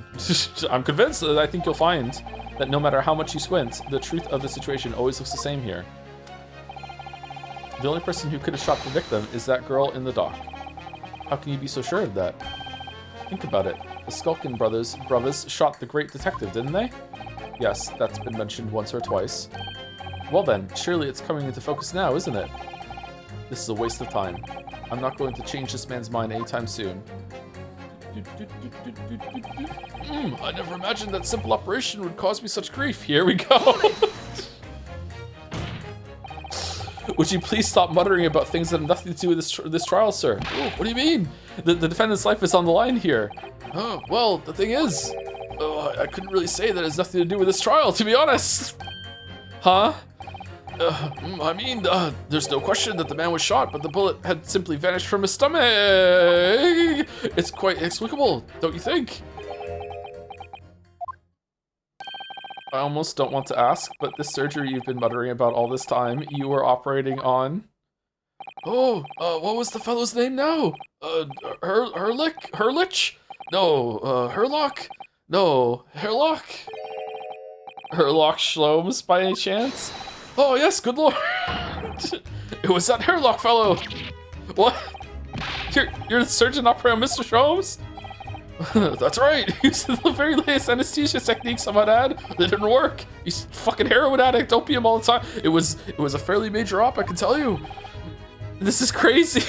I'm convinced that I think you'll find that no matter how much you squint, the truth of the situation always looks the same here. The only person who could have shot the victim is that girl in the dock. How can you be so sure of that? Think about it. The Skulkin brothers shot the great detective, didn't they? Yes, that's been mentioned once or twice. Well then, surely it's coming into focus now, isn't it? This is a waste of time. I'm not going to change this man's mind anytime soon. I never imagined that simple operation would cause me such grief. Here we go. Would you please stop muttering about things that have nothing to do with this trial, sir? Oh, what do you mean? The defendant's life is on the line here. Oh, well, the thing is, I couldn't really say that it has nothing to do with this trial, to be honest. Huh? I mean, there's no question that the man was shot, but the bullet had simply vanished from his stomach. It's quite inexplicable, don't you think? I almost don't want to ask, but this surgery you've been muttering about all this time, you were operating on... Oh, what was the fellow's name now? Hurlich? No, Herlock? No, Herlock? Herlock Shlomes, by any chance? Oh, yes, good lord. It was that Herlock fellow. What? You're the surgeon operating on Mr. Shlomes? That's right. He used the very latest anesthesia techniques I might add. They didn't work. He's fucking heroin addict, opium all the time. It was a fairly major op, I can tell you. This is crazy.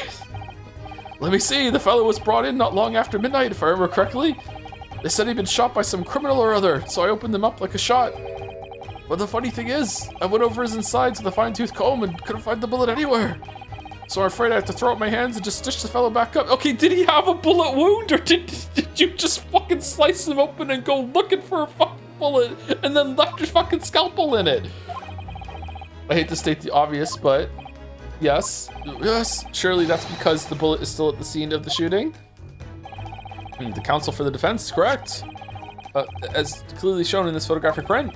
Let me see. The fellow was brought in not long after midnight, if I remember correctly. They said he'd been shot by some criminal or other, so I opened him up like a shot. But the funny thing is, I went over his insides with a fine-tooth comb and couldn't find the bullet anywhere. So I'm afraid I have to throw up my hands and just stitch the fellow back up. Okay, did he have a bullet wound, or did you just fucking slice him open and go looking for a fucking bullet and then left your fucking scalpel in it? I hate to state the obvious, but yes, surely that's because the bullet is still at the scene of the shooting. The counsel for the defense is correct. As clearly shown in this photographic print,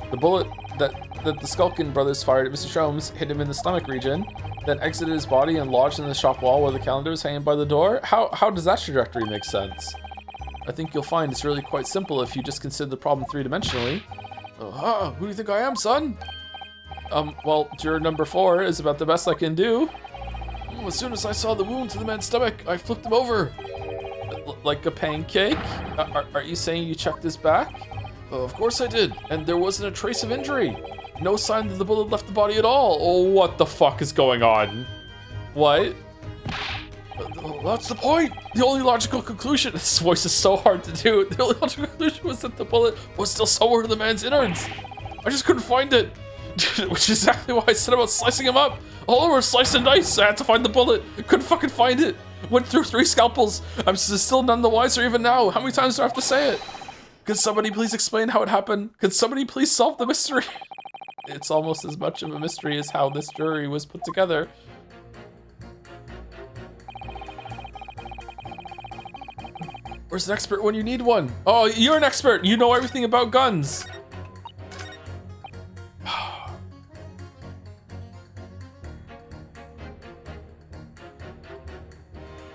the bullet that the Skulkin brothers fired at Mr. Shromes hit him in the stomach region, then exited his body and lodged in the shop wall where the calendar was hanging by the door. How does that trajectory make sense? I think you'll find it's really quite simple if you just consider the problem 3-dimensionally. Who do you think I am, son? Well, juror number 4 is about the best I can do. As soon as I saw the wound to the man's stomach, I flipped him over. Like a pancake? Are you saying you checked his back? Of course I did, and there wasn't a trace of injury. No sign that the bullet left the body at all. Oh, what the fuck is going on? What? That's the point. The only logical conclusion, this voice is so hard to do. The only logical conclusion was that the bullet was still somewhere in the man's innards. I just couldn't find it, which is exactly why I said about slicing him up. All over slice and dice. I had to find the bullet. Couldn't fucking find it. Went through 3 scalpels. I'm still none the wiser even now. How many times do I have to say it? Could somebody please explain how it happened? Could somebody please solve the mystery? It's almost as much of a mystery as how this jury was put together. Where's an expert when you need one? Oh, you're an expert. You know everything about guns.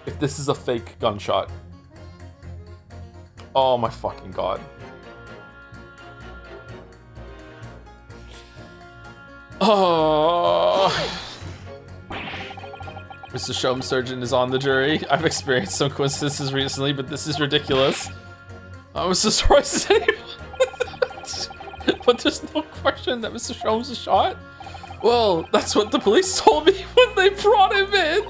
If this is a fake gunshot. Oh my fucking god. Oh. Mr. Shom Surgeon is on the jury. I've experienced some coincidences recently, but this is ridiculous. I was as surprised as anyone. But there's no question that Mr. Shom's was shot. Well, that's what the police told me when they brought him in.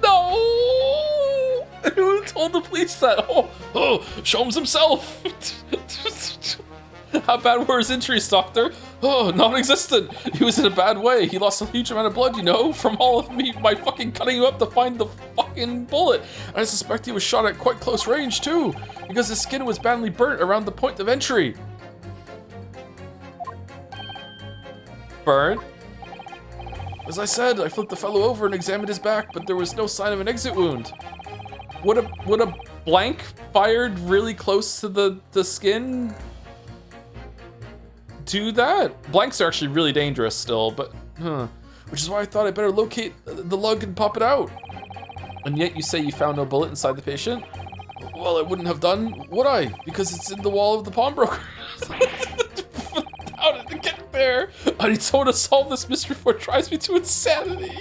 No! Who told the police that? Oh, Shom's himself. How bad were his injuries, doctor? Oh, non-existent. He was in a bad way. He lost a huge amount of blood, you know, from all of me, my fucking cutting him up to find the fucking bullet. And I suspect he was shot at quite close range, too, because his skin was badly burnt around the point of entry. Burnt? As I said, I flipped the fellow over and examined his back, but there was no sign of an exit wound. Would a blank fired really close to the skin do that? Blanks are actually really dangerous still, but which is why I thought I'd better locate the lug and pop it out. And yet you say you found no bullet inside the patient? Well, I wouldn't have done, would I? Because it's in the wall of the pawnbroker. How did it get there? I need someone to solve this mystery before it drives me to insanity.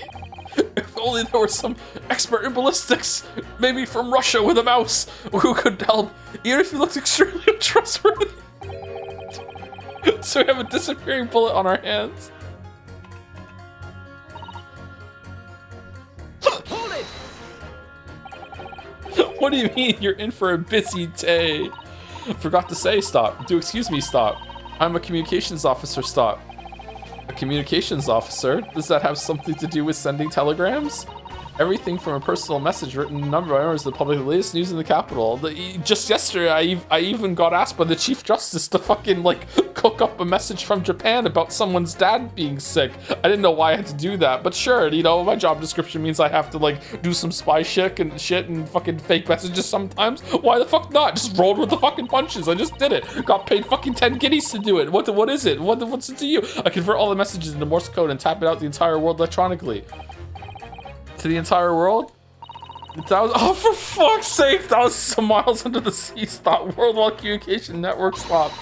If only there was some expert in ballistics, maybe from Russia with a mouse, who could help, even if he looked extremely untrustworthy. So we have a disappearing bullet on our hands. Hold it! What do you mean you're in for a busy day? Forgot to say stop. Do excuse me, stop. I'm a communications officer, stop. A communications officer? Does that have something to do with sending telegrams? Everything from a personal message written in number hours to the public, the latest news in the capital. Just yesterday, I even got asked by the Chief Justice to fucking like cook up a message from Japan about someone's dad being sick. I didn't know why I had to do that, but sure, you know, my job description means I have to like do some spy shit and fucking fake messages sometimes. Why the fuck not? Just rolled with the fucking punches. I just did it. Got paid fucking 10 guineas to do it. What is it? What's it to you? I convert all the messages into Morse code and tap it out the entire world electronically. To the entire world? That was, oh, for fuck's sake, that was some miles under the sea. Stop. Worldwide Communication Network, stop.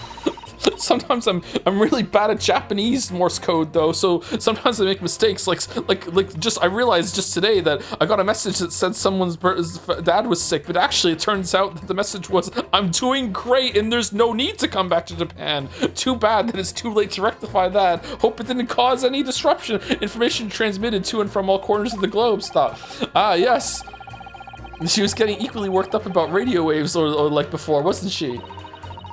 Sometimes I'm really bad at Japanese Morse code though, so sometimes I make mistakes. Like I realized just today that I got a message that said someone's dad was sick, but actually it turns out that the message was, I'm doing great and there's no need to come back to Japan. Too bad that it's too late to rectify that. Hope it didn't cause any disruption. Information transmitted to and from all corners of the globe. Stop. Ah, yes. She was getting equally worked up about radio waves or like before, wasn't she?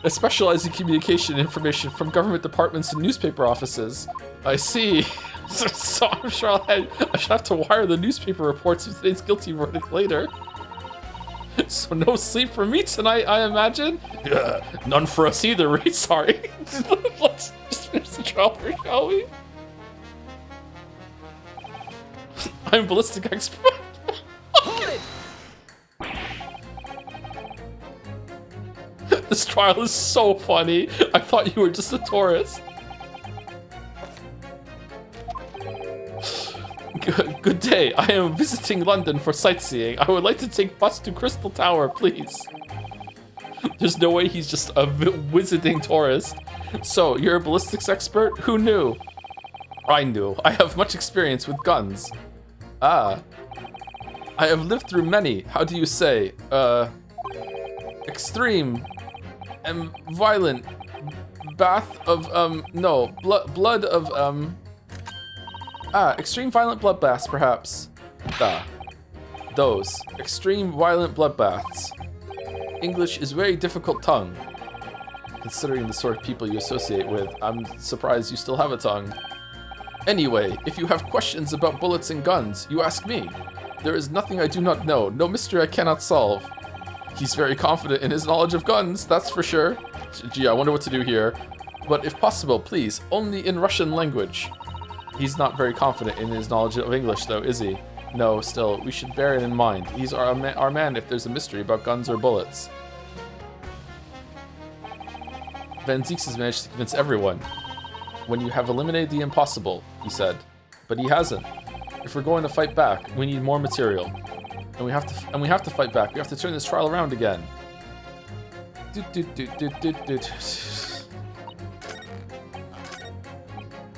I specialize in communication information from government departments and newspaper offices. I see. So I'm sure I should have to wire the newspaper reports of today's guilty verdict later. So no sleep for me tonight, I imagine? None for us either, right? Sorry. Let's just finish the trial first, shall we? I'm a ballistic expert. Hold it! This trial is so funny. I thought you were just a tourist. Good day. I am visiting London for sightseeing. I would like to take bus to Crystal Tower, please. There's no way he's just a visiting tourist. So, you're a ballistics expert? Who knew? I knew. I have much experience with guns. Ah. I have lived through many, how do you say, extreme and violent bath of, no, blood of, extreme violent bloodbaths, perhaps. Those. Extreme violent bloodbaths. English is very difficult tongue. Considering the sort of people you associate with, I'm surprised you still have a tongue. Anyway, if you have questions about bullets and guns, you ask me. There is nothing I do not know, no mystery I cannot solve. He's very confident in his knowledge of guns, that's for sure. Gee, I wonder what to do here. But if possible, please, only in Russian language. He's not very confident in his knowledge of English though, is he? No, still, we should bear it in mind. He's our man if there's a mystery about guns or bullets. Van Zieks has managed to convince everyone. When you have eliminated the impossible, he said. But he hasn't. If we're going to fight back, we need more material. And we have to fight back. We have to turn this trial around again.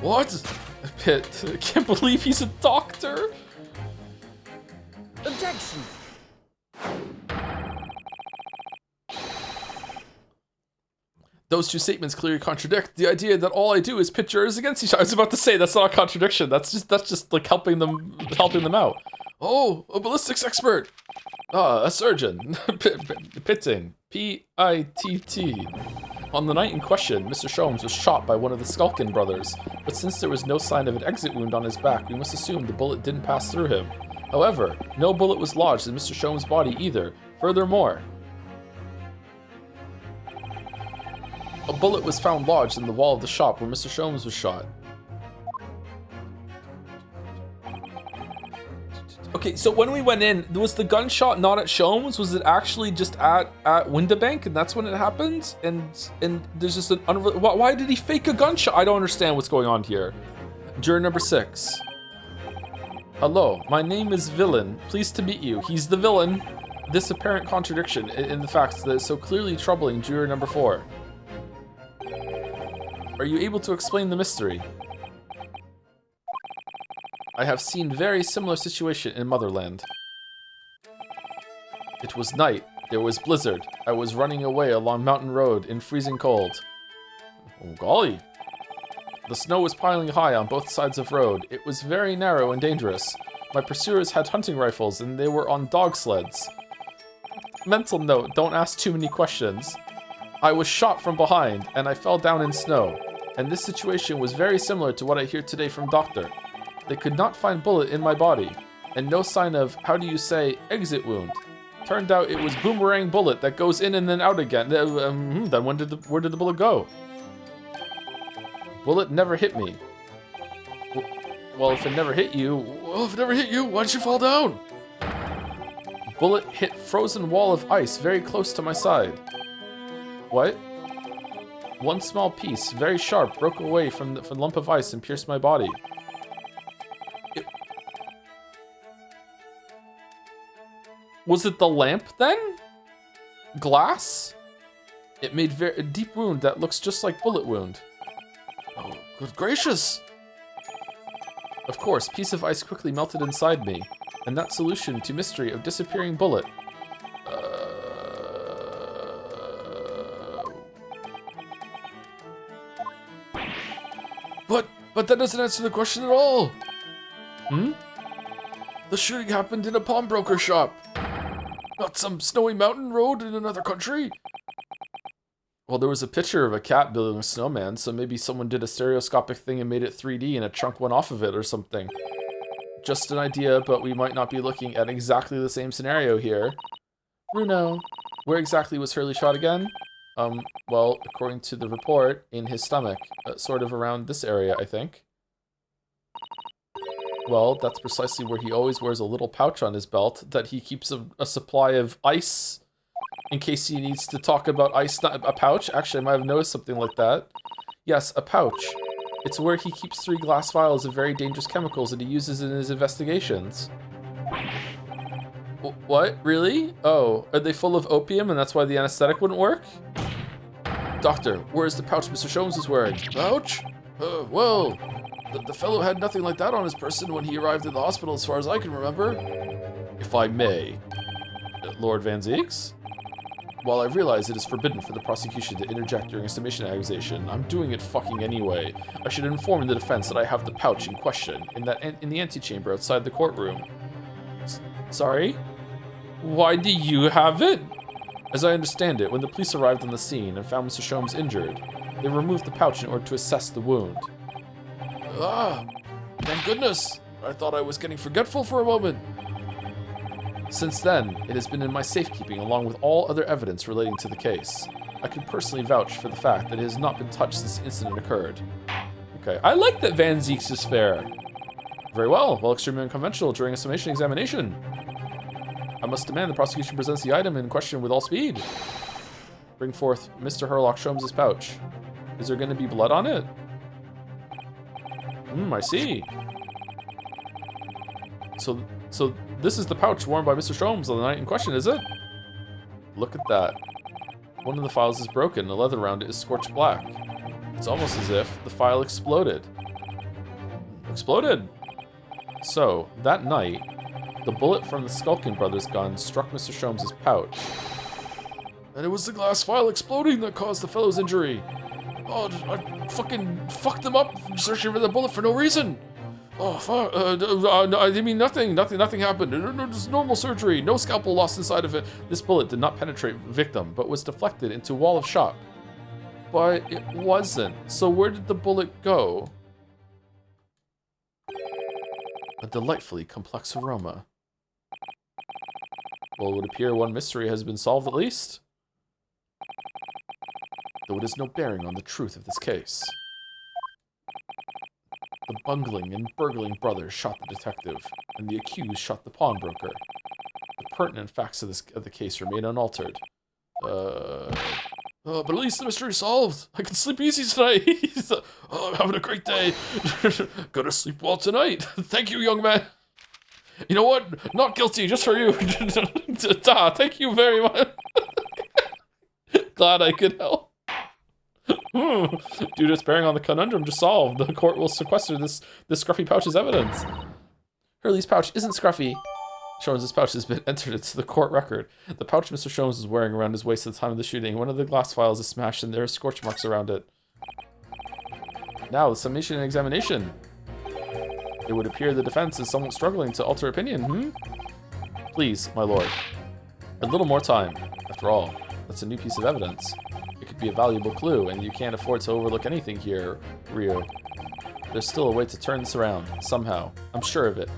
What? Pitt, I can't believe he's a doctor. Objection. Those two statements clearly contradict the idea that all I do is pit jurors against each other. I was about to say that's not a contradiction. That's just like helping them out. Oh, a ballistics expert. A surgeon. Pitting. P-I-T-T. On the night in question, Mr. Sholmes was shot by one of the Skulkin brothers, but since there was no sign of an exit wound on his back, we must assume the bullet didn't pass through him. However, no bullet was lodged in Mr. Sholmes' body either. Furthermore, a bullet was found lodged in the wall of the shop where Mr. Sholmes was shot. Okay, so when we went in, was the gunshot not at Sholmes? Was it actually just at Windabank, and that's when it happened? And there's just an why did he fake a gunshot? I don't understand what's going on here. Juror number 6. Hello, my name is Villain. Pleased to meet you. He's the villain. This apparent contradiction in the facts that is so clearly troubling juror number 4. Are you able to explain the mystery? I have seen very similar situation in Motherland. It was night. There was blizzard. I was running away along Mountain Road in freezing cold. Oh, golly. The snow was piling high on both sides of road. It was very narrow and dangerous. My pursuers had hunting rifles and they were on dog sleds. Mental note, don't ask too many questions. I was shot from behind and I fell down in snow. And this situation was very similar to what I hear today from Doctor. They could not find bullet in my body, and no sign of, how do you say, exit wound. Turned out it was boomerang bullet that goes in and then out again. Then where did the bullet go? Bullet never hit me. Well, if it never hit you, why'd you fall down? Bullet hit frozen wall of ice very close to my side. What? One small piece, very sharp, broke away from the lump of ice and pierced my body. Was it the lamp then? Glass? It made a deep wound that looks just like bullet wound. Oh, good gracious! Of course, piece of ice quickly melted inside me, and that solution to mystery of disappearing bullet. But that doesn't answer the question at all. The shooting happened in a pawnbroker shop. Not some snowy mountain road in another country. Well, there was a picture of a cat building a snowman, so maybe someone did a stereoscopic thing and made it 3D and a chunk went off of it or something. Just an idea, but we might not be looking at exactly the same scenario here. Bruno, where exactly was Hurley shot again? Well, according to the report, in his stomach, sort of around this area, I think. Well, that's precisely where he always wears a little pouch on his belt that he keeps a supply of ice in case he needs to talk about ice. Not a pouch? Actually, I might have noticed something like that. Yes, a pouch. It's where he keeps 3 glass vials of very dangerous chemicals that he uses in his investigations. What? Really? Oh, are they full of opium and that's why the anesthetic wouldn't work? Doctor, where is the pouch Mr. Sholmes is wearing? Pouch? Well, The fellow had nothing like that on his person when he arrived at the hospital, as far as I can remember. If I may. Lord Van Zeeks? While I realize it is forbidden for the prosecution to interject during a submission accusation, I'm doing it fucking anyway. I should inform the defense that I have the pouch in question in the antechamber outside the courtroom. Sorry? Why do you have it? As I understand it, when the police arrived on the scene and found Mr. Sholmes injured, they removed the pouch in order to assess the wound. Ah, thank goodness. I thought I was getting forgetful for a moment. Since then, it has been in my safekeeping along with all other evidence relating to the case. I can personally vouch for the fact that it has not been touched since the incident occurred. Okay, I like that Van Zeeks is fair. Very well, extremely unconventional during a summation examination. I must demand the prosecution presents the item in question with all speed. Bring forth Mr. Herlock Sholmes' pouch. Is there going to be blood on it? I see. So this is the pouch worn by Mr. Sholmes on the night in question, is it? Look at that. One of the files is broken, the leather around it is scorched black. It's almost as if the file exploded. Exploded! So, that night, the bullet from the Skulkin Brothers gun struck Mr. Sholmes' pouch. And it was the glass file exploding that caused the fellow's injury. Oh, I fucking fucked them up searching for the bullet for no reason. Oh, fuck. I mean, nothing happened. No, just normal surgery. No scalpel lost inside of it. This bullet did not penetrate victim, but was deflected into wall of shop. But it wasn't. So where did the bullet go? A delightfully complex aroma. Well, it would appear one mystery has been solved at least. Though it has no bearing on the truth of this case. The bungling and burgling brothers shot the detective, and the accused shot the pawnbroker. The pertinent facts of the case remain unaltered. But at least the mystery is solved. I can sleep easy tonight. I'm having a great day. Gonna sleep well tonight. Thank you, young man. You know what? Not guilty, just for you. Thank you very much. Glad I could help. Due to its bearing on the conundrum just solved, the court will sequester this scruffy pouch as evidence. Hurley's pouch isn't scruffy. Sholmes' pouch has been entered into the court record. The pouch Mr. Sholmes was wearing around his waist at the time of the shooting. One of the glass files is smashed and there are scorch marks around it. Now, the summation and examination. It would appear the defense is somewhat struggling to alter opinion, Please, my lord. A little more time. After all, that's a new piece of evidence. It could be a valuable clue, and you can't afford to overlook anything here, Ryo. There's still a way to turn this around, somehow. I'm sure of it.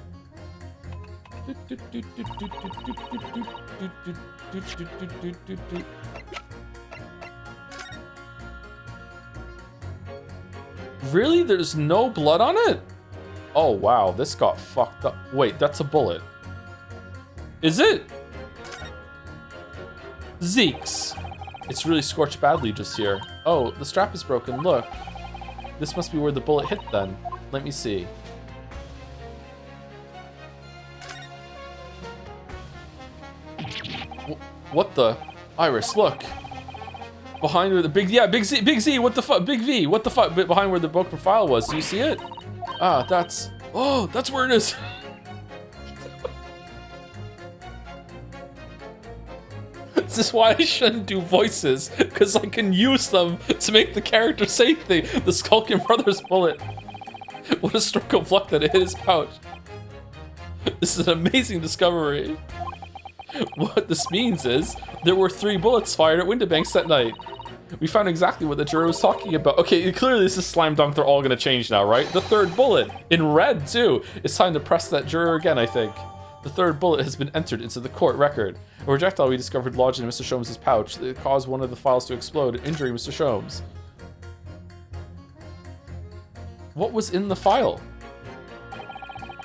Really? There's no blood on it? Oh wow, this got fucked up. Wait, that's a bullet. Is it? Zeeks. It's really scorched badly just here. Oh, the strap is broken, look. This must be where the bullet hit then. Let me see. What the? Iris, look. Behind where the Big Z, what the fuck? Big V, what the fuck? Behind where the broken file was, do you see it? Ah, that's where it is. This is why I shouldn't do voices, because I can use them to make the character say things. The Skulkin Brothers bullet. What a stroke of luck that it hit his pouch. This is an amazing discovery. What this means is, there were 3 bullets fired at Windibanks that night. We found exactly what the juror was talking about. Okay, clearly this is slam dunk, they're all gonna change now, right? The 3rd bullet, in red too. It's time to press that juror again, I think. The 3rd bullet has been entered into the court record. A projectile we discovered lodged in Mr. Sholmes' pouch that caused one of the files to explode, injuring Mr. Sholmes. What was in the file?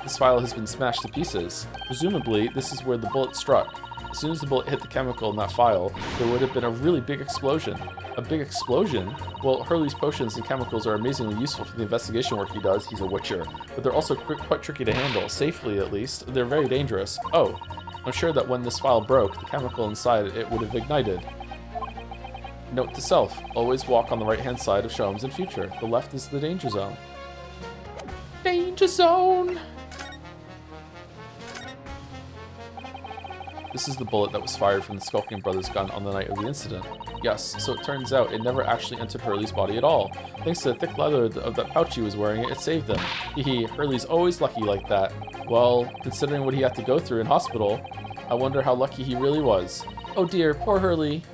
This file has been smashed to pieces. Presumably, this is where the bullet struck. As soon as the bullet hit the chemical in that file, there would have been a really big explosion. A big explosion? Well, Hurley's potions and chemicals are amazingly useful for the investigation work he does. He's a witcher. But they're also quite tricky to handle, safely at least. They're very dangerous. Oh, I'm sure that when this file broke, the chemical inside it would have ignited. Note to self, always walk on the right-hand side of Sholmes in future. The left is the danger zone. danger zone. This is the bullet that was fired from the Skulking Brothers gun on the night of the incident. Yes, so it turns out it never actually entered Hurley's body at all. Thanks to the thick leather of that pouch he was wearing, it saved him. Hehe, Hurley's always lucky like that. Well, considering what he had to go through in hospital, I wonder how lucky he really was. Oh dear, poor Hurley.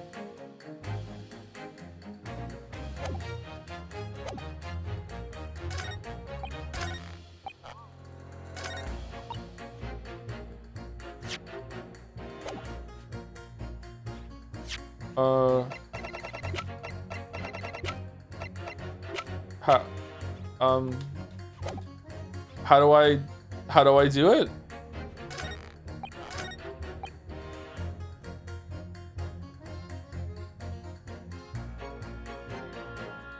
How do I do it?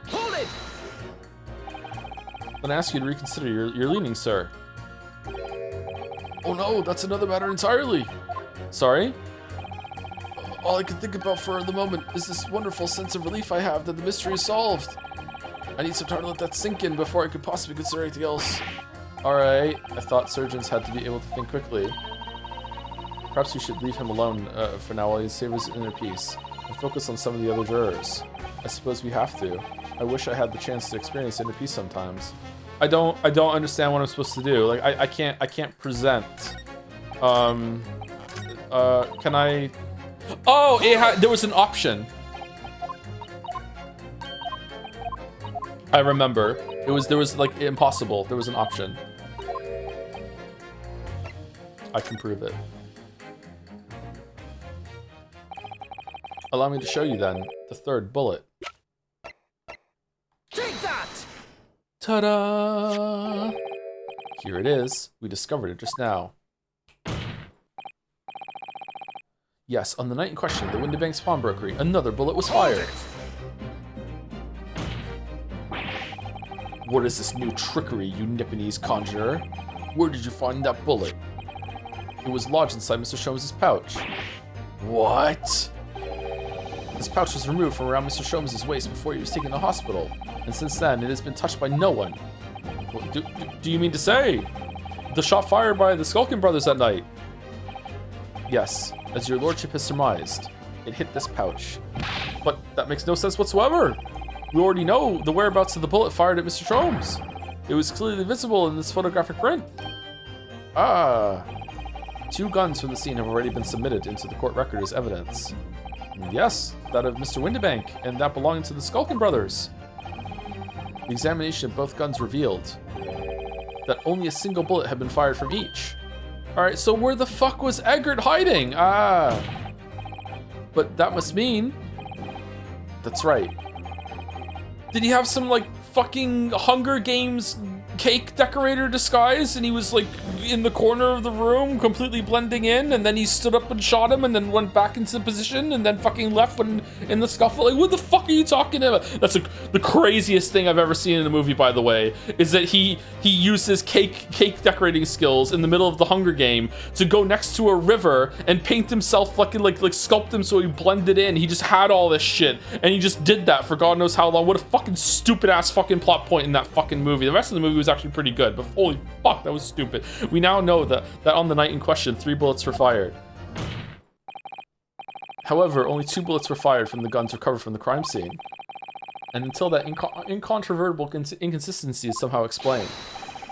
Hold it! Then I ask you to reconsider your leaning, sir. Oh no, that's another matter entirely. Sorry? All I can think about for the moment is this wonderful sense of relief I have that the mystery is solved. I need some time to let that sink in before I could possibly consider anything else. Alright, I thought surgeons had to be able to think quickly. Perhaps we should leave him alone for now while he saves his inner peace and focus on some of the other jurors. I suppose we have to. I wish I had the chance to experience inner peace sometimes. I don't understand what I'm supposed to do. Like I can't present. Can I? Oh, there was an option. I remember. There was like impossible. There was an option. I can prove it. Allow me to show you then the third bullet. Take that! Ta-da! Here it is. We discovered it just now. Yes, on the night in question, the Windibank's pawnbrokery, another bullet was fired. What is this new trickery, you Nipponese conjurer? Where did you find that bullet? It was lodged inside Mr. Sholmes' pouch. What? This pouch was removed from around Mr. Sholmes' waist before he was taken to the hospital, and since then it has been touched by no one. What, do you mean to say? The shot fired by the Skulking Brothers that night? Yes, as your lordship has surmised, it hit this pouch. But that makes no sense whatsoever. We already know the whereabouts of the bullet fired at Mr. Sholmes. It was clearly visible in this photographic print. Ah. 2 guns from the scene have already been submitted into the court record as evidence. Yes, that of Mr. Windibank, and that belonging to the Skulking Brothers. The examination of both guns revealed that only a single bullet had been fired from each. Alright, so where the fuck was Eggert hiding? Ah. But that must mean... That's right. Did he have some, like, fucking Hunger Games cake decorator disguise, and he was, like, in the corner of the room, completely blending in, and then he stood up and shot him, and then went back into position, and then fucking left when in the scuffle? Like, what the fuck are you talking about? That's the craziest thing I've ever seen in a movie, by the way, is that he used his cake decorating skills in the middle of the Hunger Game to go next to a river and paint himself fucking, like sculpt him so he blended in. He just had all this shit, and he just did that for God knows how long. What a fucking stupid ass fucking plot point in that fucking movie. The rest of the movie was actually pretty good, but holy fuck, that was stupid. We now know that on the night in question, 3 bullets were fired. However, only 2 bullets were fired from the guns recovered from the crime scene. And until that incontrovertible inconsistency is somehow explained,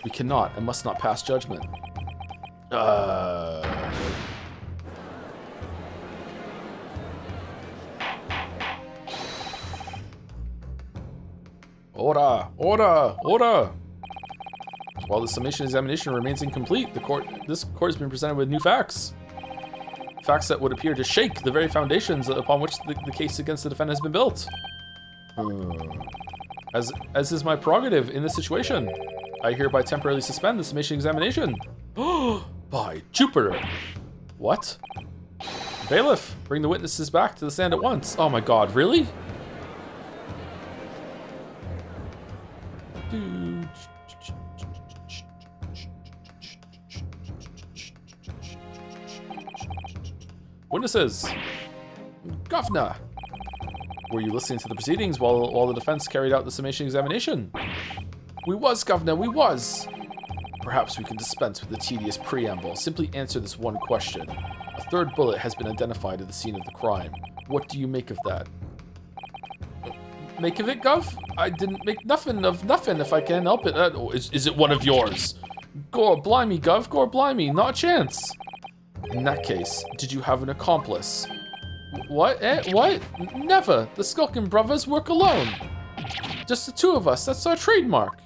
we cannot and must not pass judgment. Order! While the summation examination remains incomplete, this court has been presented with new facts. Facts that would appear to shake the very foundations upon which the case against the defendant has been built. As is my prerogative in this situation, I hereby temporarily suspend the summation examination. By Jupiter! What? Bailiff, bring the witnesses back to the stand at once. Oh my god, really? Witnesses! Governor! Were you listening to the proceedings while the defense carried out the summation examination? We was, Governor, we was! Perhaps we can dispense with the tedious preamble. Simply answer this one question. A third bullet has been identified at the scene of the crime. What do you make of that? Make of it, Gov? I didn't make nothing of nothing if I can help it. Is it one of yours? Gore blimey, Gov. Gore blimey. Not a chance. In that case, did you have an accomplice? What? What? Never. The Skulkin brothers work alone. Just the two of us. That's our trademark.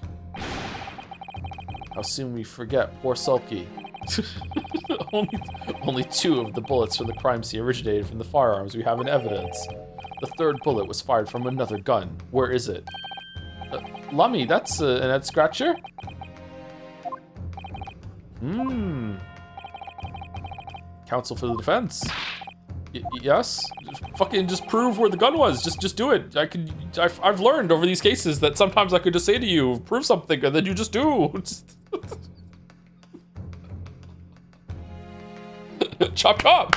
How soon we forget poor Sulky. only 2 of the bullets from the crime scene originated from the firearms we have in evidence. The third bullet was fired from another gun. Where is it? Lummy, that's an head scratcher? Counsel for the defense. Yes? Just prove where the gun was. Just do it. I've learned over these cases that sometimes I could just say to you, prove something, and then you just do. Chop chop!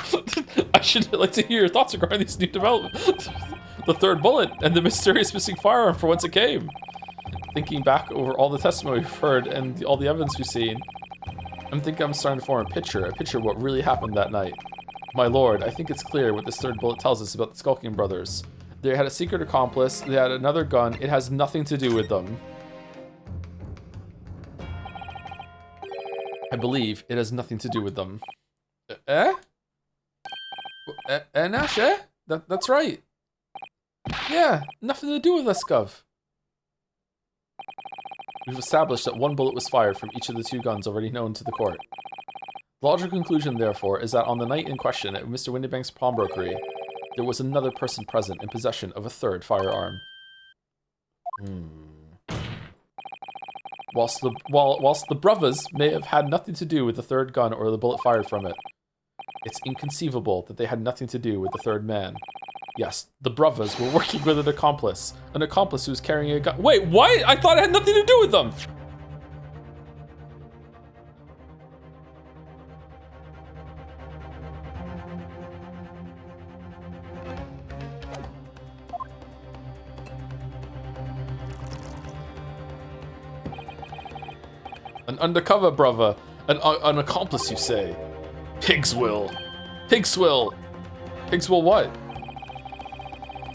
I should like to hear your thoughts regarding these new developments. The third bullet and the mysterious missing firearm for whence it came. Thinking back over all the testimony we've heard and all the evidence we've seen, I'm starting to form a picture of what really happened that night. My lord, I think it's clear what this third bullet tells us about the Skulking brothers. They had a secret accomplice, they had another gun, it has nothing to do with them. I believe it has nothing to do with them. Nash, eh? That's right. Yeah, nothing to do with us, Gov. We've established that 1 bullet was fired from each of the 2 guns already known to the court. The logical conclusion, therefore, is that on the night in question at Mr. Windybank's pawnbrokery, there was another person present in possession of a third firearm. Whilst the brothers may have had nothing to do with the third gun or the bullet fired from it, it's inconceivable that they had nothing to do with the third man. Yes, the brothers were working with an accomplice who was carrying a gun. Wait, what? I thought it had nothing to do with them! An undercover brother. An accomplice, you say? Pigs will. Pigs will what?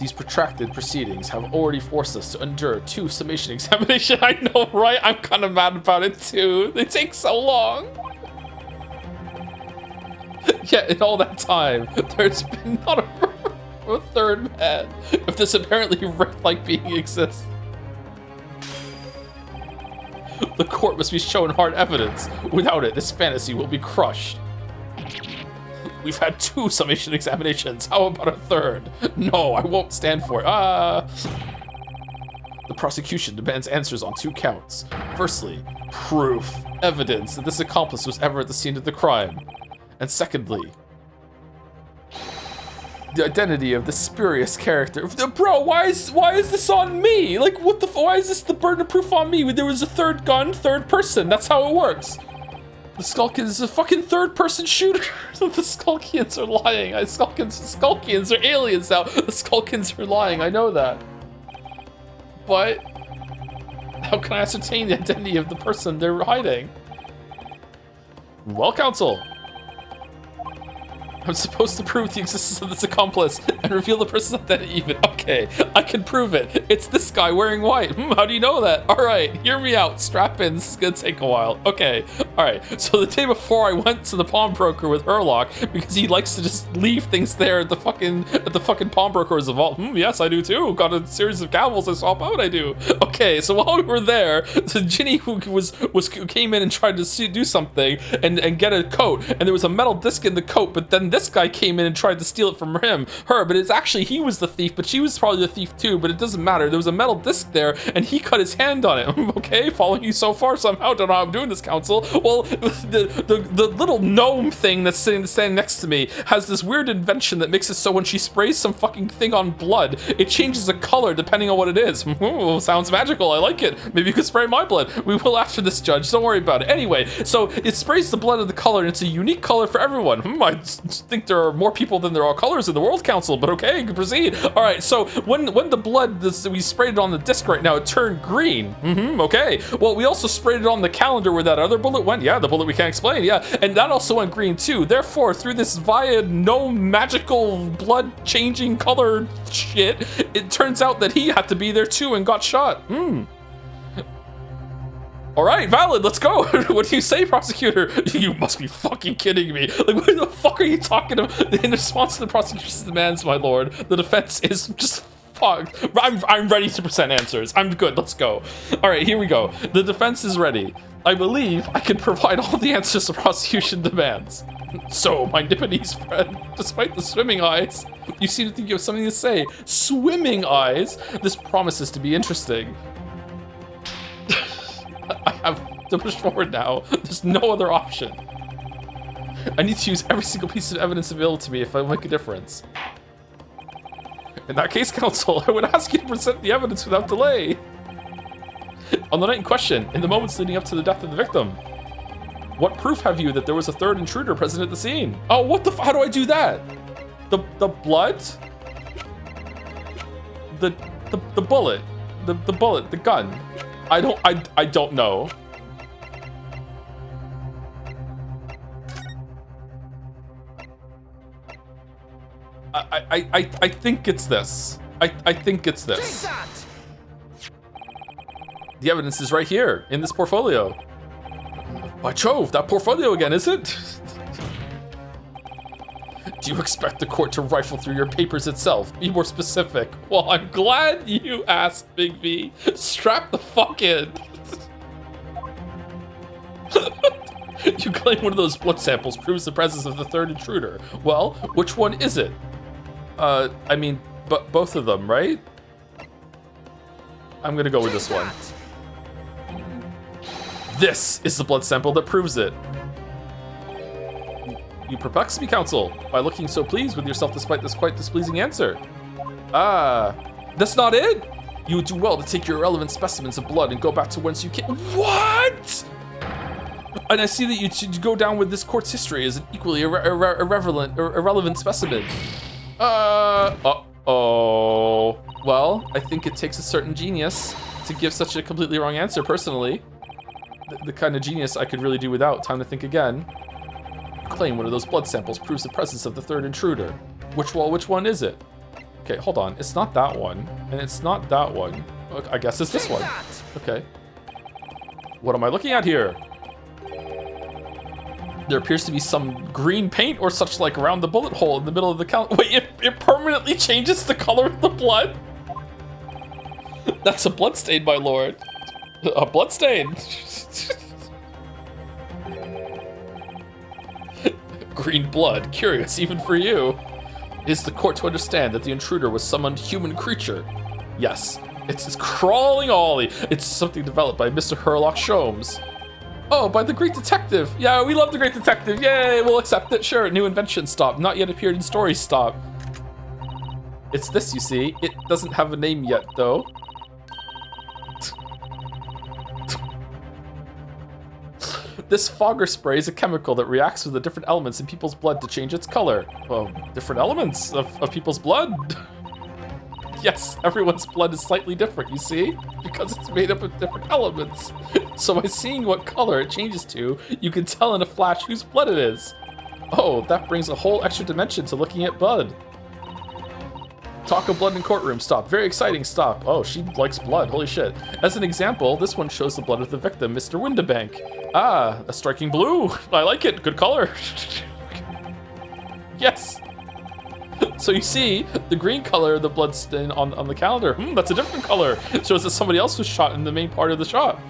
These protracted proceedings have already forced us to endure 2 summation examinations. I know, right? I'm kind of mad about it too. They take so long. Yet in all that time, there's been not a third man. If this apparently red-like being exists. The court must be shown hard evidence. Without it, this fantasy will be crushed. We've had 2 summation examinations. How about a third? No, I won't stand for it. The prosecution demands answers on 2 counts. Firstly, proof, evidence that this accomplice was ever at the scene of the crime. And secondly, the identity of the spurious character. Bro, why is this on me? Like, what the? Why is this the burden of proof on me? There was a third gun, third person. That's how it works. The Skulkians is a fucking third-person shooter. The Skulkians are lying. Skulkians are aliens now. The Skulkians are lying. I know that. But how can I ascertain the identity of the person they're hiding? Well, counsel. I'm supposed to prove the existence of this accomplice and reveal the person's identity even. Okay, I can prove it. It's this guy wearing white. How do you know that? All right, hear me out. Strap in. This is gonna take a while. Okay, all right. So the day before, I went to the pawnbroker with Herlock because he likes to just leave things there at the fucking pawnbroker's vault. Yes, I do too. Got a series of camels I swap out. I do. Okay, so while we were there, the Ginny who came in and tried to do something and get a coat, and there was a metal disc in the coat, but then this guy came in and tried to steal it from her, but it's actually he was the thief, but she was probably the thief too, but it doesn't matter. There was a metal disc there, and he cut his hand on it. Okay, following you so far somehow. Don't know how I'm doing this, counsel. Well, the little gnome thing that's standing next to me has this weird invention that makes it so when she sprays some fucking thing on blood, it changes the color depending on what it is. Ooh, sounds magical. I like it. Maybe you could spray my blood. We will after this, Judge. Don't worry about it. Anyway, so it sprays the blood of the color, and it's a unique color for everyone. I think there are more people than there are colors in the World Council, but okay, proceed. All right, so So when the blood we sprayed it on the disc right now, it turned green. Okay. Well, we also sprayed it on the calendar where that other bullet went. Yeah, the bullet we can't explain. Yeah, and that also went green too. Therefore, through this via no magical blood changing color shit, it turns out that he had to be there too and got shot. All right, valid, let's go. What do you say, prosecutor? You must be fucking kidding me. Like, what the fuck are you talking about? In response to the prosecution's demands, my lord, the defense is just fucked. I'm ready to present answers. I'm good, let's go. All right, here we go. The defense is ready. I believe I can provide all the answers the prosecution demands. So, my Nipponese friend, despite the swimming eyes, you seem to think you have something to say. Swimming eyes? This promises to be interesting. I have to push forward now. There's no other option. I need to use every single piece of evidence available to me if I make a difference. In that case, counsel, I would ask you to present the evidence without delay. On the night in question, in the moments leading up to the death of the victim, what proof have you that there was a third intruder present at the scene? Oh, what the how do I do that? The blood? The bullet. The bullet, the gun. I don't know. I think it's this. I think it's this. The evidence is right here in this portfolio. By Jove, that portfolio again, is it? Do you expect the court to rifle through your papers itself? Be more specific. Well, I'm glad you asked, Big V. Strap the fuck in. You claim one of those blood samples proves the presence of the third intruder. Well, which one is it? I mean, both of them, right? I'm gonna go with this one. This is the blood sample that proves it. You perplex me, counsel, by looking so pleased with yourself despite this quite displeasing answer. Ah, that's not it? You would do well to take your irrelevant specimens of blood and go back to whence you came. What? And I see that you go down with this court's history as an equally irrelevant specimen. Uh-oh. Well, I think it takes a certain genius to give such a completely wrong answer, personally. The kind of genius I could really do without. Time to think again. Claim one of those blood samples proves the presence of the third intruder. Which one is it? Okay, hold on. It's not that one, and it's not that one. Look, I guess it's this one. Okay. What am I looking at here? There appears to be some green paint or such like around the bullet hole in the middle of the count. Wait, it permanently changes the color of the blood? That's a blood stain, my lord. A blood stain. Green blood, curious even for you. Is the court to understand that the intruder was some unhuman creature? Yes, it's crawling ollie. It's something developed by Mr. Herlock Sholmes. Oh, by the great detective. Yeah, we love the great detective. Yay, we'll accept it. Sure, new invention stop. Not yet appeared in story stop. It's this, you see. It doesn't have a name yet, though. This fogger spray is a chemical that reacts with the different elements in people's blood to change its color. Well, different elements of people's blood? Yes, everyone's blood is slightly different, you see? Because it's made up of different elements. So by seeing what color it changes to, you can tell in a flash whose blood it is. Oh, that brings a whole extra dimension to looking at blood. Talk of blood in courtroom, stop. Very exciting, stop. Oh, she likes blood, holy shit. As an example, this one shows the blood of the victim, Mr. Windibank. Ah, a striking blue. I like it, good color. Yes. So you see, the green color of the blood stain on the calendar, that's a different color. It shows that somebody else was shot in the main part of the shot.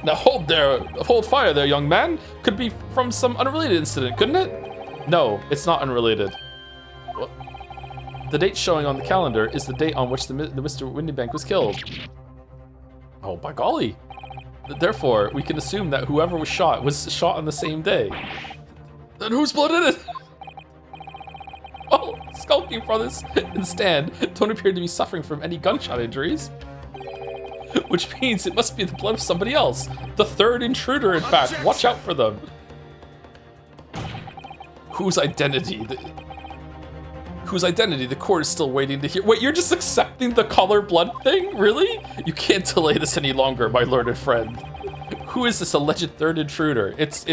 Now hold fire there, young man. Could be from some unrelated incident, couldn't it? No, it's not unrelated. What? The date showing on the calendar is the date on which the Mr. Windibank was killed. Oh, by golly. Therefore, we can assume that whoever was shot on the same day. Then whose blood is it? Oh, Skulking Brothers and Stan don't appear to be suffering from any gunshot injuries. Which means it must be the blood of somebody else. The third intruder, in fact. Watch out for them. Whose identity? whose identity the court is still waiting to hear. Wait, you're just accepting the color blood thing? Really? You can't delay this any longer, my learned friend. Who is this alleged third intruder? It's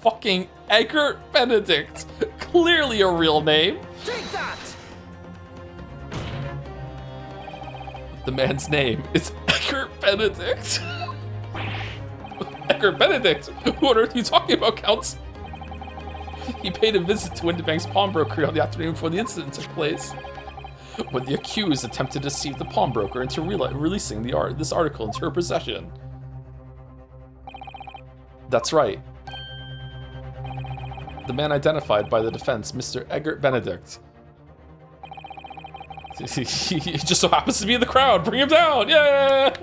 fucking Edgar Benedict. Clearly a real name. Take that! The man's name is Edgar Benedict. Edgar Benedict? Who on earth are you talking about, Counts? He paid a visit to Windibank's pawnbroker on the afternoon before the incident took place, when the accused attempted to deceive the pawnbroker into releasing this article into her possession. That's right. The man identified by the defense, Mr. Edgar Benedict. He just so happens to be in the crowd. Bring him down! Yeah!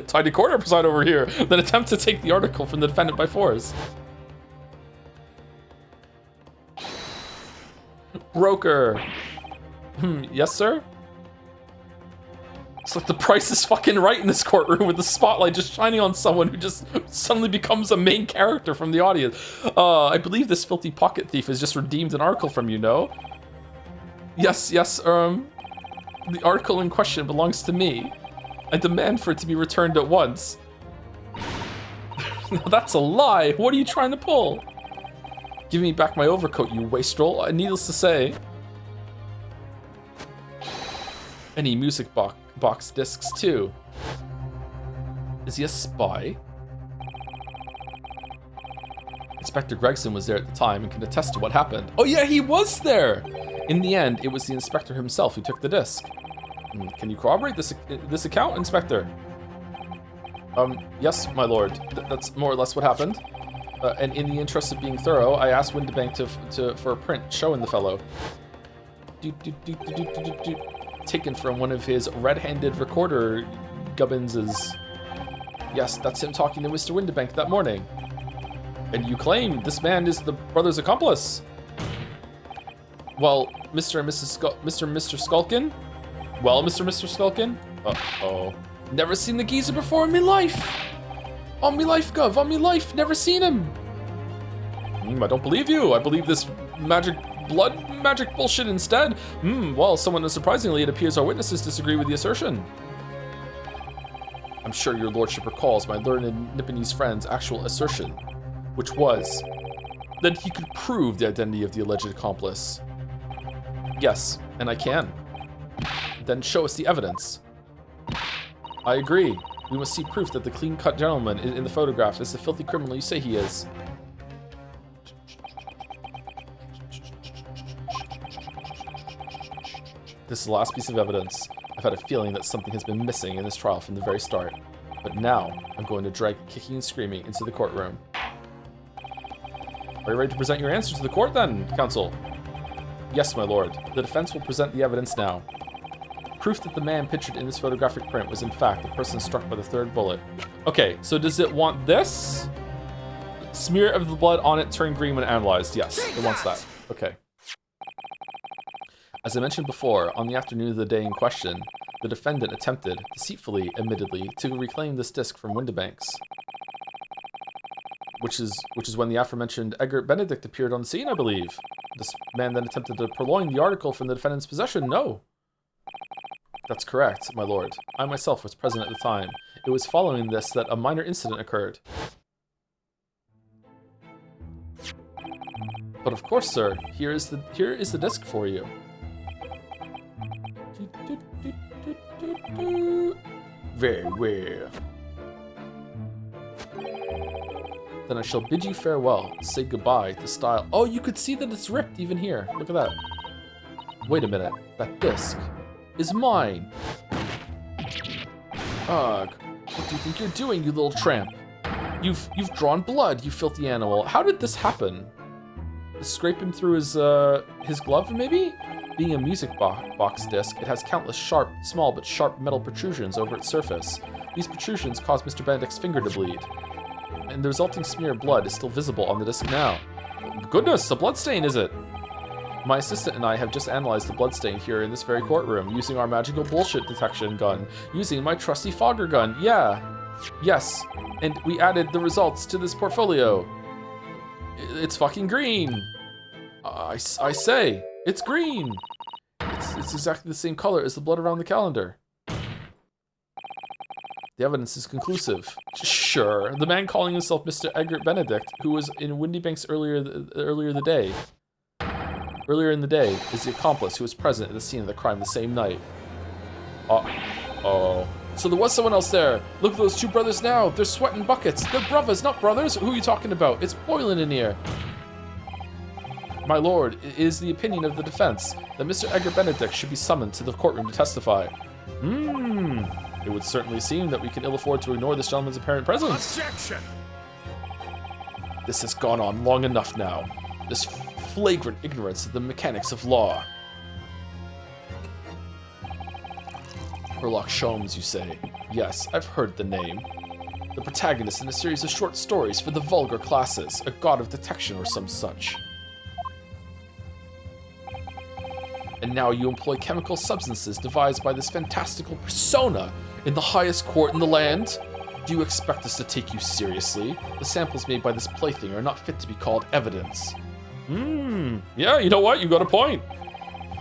Tidy corner preside over here. Then attempt to take the article from the defendant by force. Broker. Yes, sir? It's like the price is fucking right in this courtroom with the spotlight just shining on someone who just suddenly becomes a main character from the audience. I believe this filthy pocket thief has just redeemed an article from you, no? Yes, the article in question belongs to me. I demand for it to be returned at once. That's a lie. What are you trying to pull? Give me back my overcoat, you wastrel. Needless to say. Any music box discs too. Is he a spy? Inspector Gregson was there at the time and can attest to what happened. Oh yeah, he was there! In the end, it was the inspector himself who took the disc. Can you corroborate this account, Inspector? Yes, my lord. That's more or less what happened. And in the interest of being thorough, I asked Windibank for a print showing the fellow. Taken from one of his red-handed recorder gubbinses. Yes, that's him talking to Mr. Windibank that morning. And you claim this man is the brother's accomplice? Well, Mr. and Mr. Skulkin? Well, Mr. Skulkin? Uh-oh. Never seen the geezer before in me life. On me life, Gov, on me life, never seen him. I don't believe you. I believe this blood magic bullshit instead. Well, somewhat unsurprisingly, it appears our witnesses disagree with the assertion. I'm sure your lordship recalls my learned Nipponese friend's actual assertion, which was that he could prove the identity of the alleged accomplice. Yes, and I can. Then show us the evidence. I agree. We must see proof that the clean-cut gentleman in the photograph is the filthy criminal you say he is. This is the last piece of evidence. I've had a feeling that something has been missing in this trial from the very start. But now, I'm going to drag kicking and screaming into the courtroom. Are you ready to present your answer to the court then, counsel? Yes, my lord. The defense will present the evidence now. Proof that the man pictured in this photographic print was in fact the person struck by the third bullet. Okay, so does it want this? Smear of the blood on it turned green when analyzed. Yes, it wants that. Okay. As I mentioned before, on the afternoon of the day in question, the defendant attempted, deceitfully, admittedly, to reclaim this disc from Windibank's. Which is when the aforementioned Edgar Benedict appeared on the scene, I believe. This man then attempted to purloin the article from the defendant's possession. No. That's correct, my lord. I myself was present at the time. It was following this that a minor incident occurred. But of course, sir, here is the disc for you. Very well. Then I shall bid you farewell. Say goodbye to style. Oh, you could see that it's ripped even here. Look at that. Wait a minute. That disc is mine. Ugh. What do you think you're doing, you little tramp? You've drawn blood, you filthy animal. How did this happen? Scrape him through his glove, maybe? Being a music box disc, it has countless small but sharp metal protrusions over its surface. These protrusions cause Mr. Benedict's finger to bleed. And the resulting smear of blood is still visible on the disc now. Goodness, a bloodstain, is it? My assistant and I have just analyzed the bloodstain here in this very courtroom, using our magical bullshit detection gun, using my trusty fogger gun, yeah. Yes, and we added the results to this portfolio. It's fucking green. I say, it's green. It's exactly the same color as the blood around the calendar. The evidence is conclusive. Sure, the man calling himself Mr. Egbert Benedict, who was in Windybanks earlier in the day, is the accomplice who was present at the scene of the crime the same night. Uh-oh. So there was someone else there. Look at those two brothers now. They're sweating buckets. They're brothers, not brothers. Who are you talking about? It's boiling in here. My lord, it is the opinion of the defense that Mr. Egbert Benedict should be summoned to the courtroom to testify. It would certainly seem that we can ill afford to ignore this gentleman's apparent presence. Objection! This has gone on long enough now. This flagrant ignorance of the mechanics of law. Sherlock Sholmes, you say? Yes, I've heard the name. The protagonist in a series of short stories for the vulgar classes, a god of detection or some such. And now you employ chemical substances devised by this fantastical persona in the highest court in the land? Do you expect us to take you seriously? The samples made by this plaything are not fit to be called evidence. Yeah, you know what? You got a point.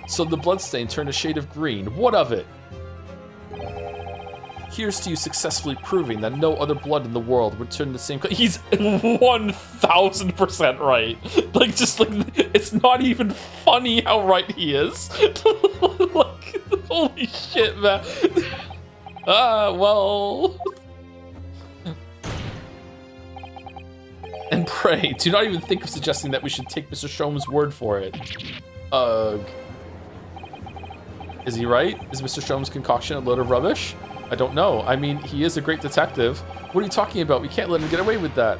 So the bloodstain turned a shade of green. What of it? Here's to you successfully proving that no other blood in the world would turn the same color. He's 1000% right. Like, just like, it's not even funny how right he is. Like, holy shit, man. Well. And pray, do not even think of suggesting that we should take Mr. Sholmes' word for it. Ugh. Is he right? Is Mr. Sholmes' concoction a load of rubbish? I don't know. I mean, he is a great detective. What are you talking about? We can't let him get away with that.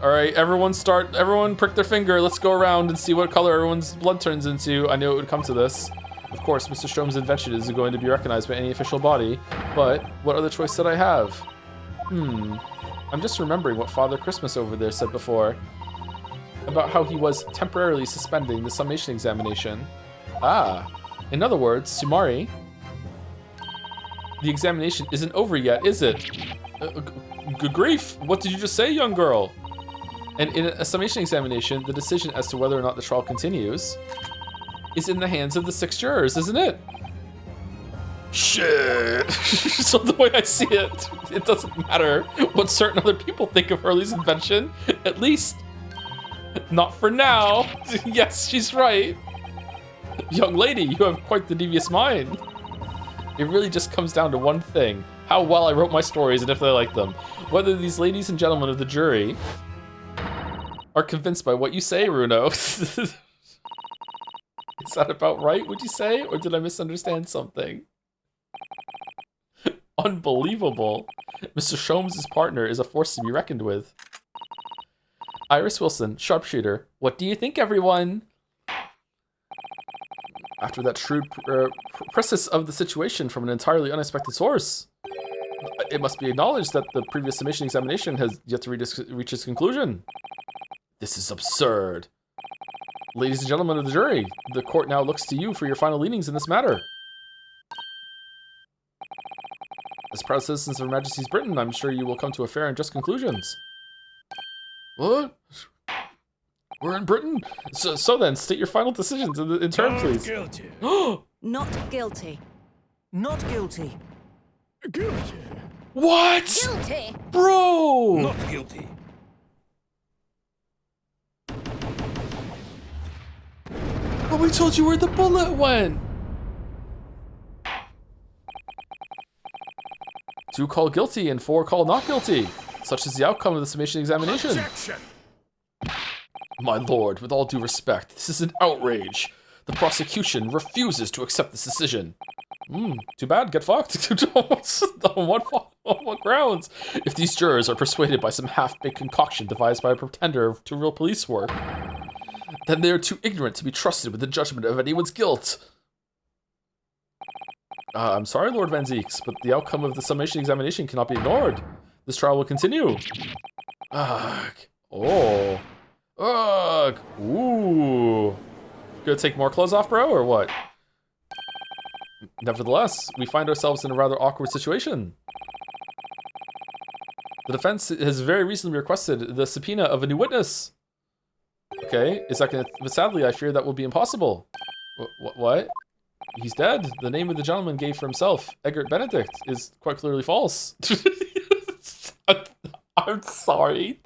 All right, everyone prick their finger. Let's go around and see what color everyone's blood turns into. I knew it would come to this. Of course, Mr. Sholmes' invention isn't going to be recognized by any official body, but what other choice did I have? I'm just remembering what Father Christmas over there said before about how he was temporarily suspending the summation examination. In other words, Sumari, the examination isn't over yet, is it? Good grief, what did you just say, young girl? And in a summation examination, the decision as to whether or not the trial continues is in the hands of the 6 jurors, isn't it? Shit. So the way I see it, it doesn't matter what certain other people think of Hurley's invention, at least not for now. Yes, she's right. Young lady, you have quite the devious mind. It really just comes down to one thing: how well I wrote my stories and if they like them. Whether these ladies and gentlemen of the jury are convinced by what you say, Runo. Is that about right, would you say? Or did I misunderstand something? Unbelievable. Mr. Sholmes' partner is a force to be reckoned with. Iris Wilson, sharpshooter. What do you think, everyone? After that shrewd precis of the situation from an entirely unexpected source, it must be acknowledged that the previous summation examination has yet to reach its conclusion. This is absurd. Ladies and gentlemen of the jury, the court now looks to you for your final leanings in this matter. As proud citizens of Her Majesty's Britain, I'm sure you will come to a fair and just conclusions. What? We're in Britain? So then, state your final decisions in turn, please. Guilty. Not guilty. Not guilty. Guilty. What? Guilty. Bro! Not guilty. But we told you where the bullet went! 2 call guilty and 4 call not guilty. Such is the outcome of the summation examination. Objection. My lord, with all due respect, this is an outrage. The prosecution refuses to accept this decision. Too bad, get fucked. On what grounds? If these jurors are persuaded by some half-baked concoction devised by a pretender to real police work, then they are too ignorant to be trusted with the judgment of anyone's guilt. I'm sorry, Lord Van Zeeks, but the outcome of the summation examination cannot be ignored. This trial will continue. Ugh. Oh. Ugh. Ooh. Gonna take more clothes off, bro, or what? Nevertheless, we find ourselves in a rather awkward situation. The defense has very recently requested the subpoena of a new witness. Okay, is that gonna... But sadly, I fear that will be impossible. What? He's dead. The name of the gentleman gave for himself, Egbert Benedict, is quite clearly false. I'm sorry.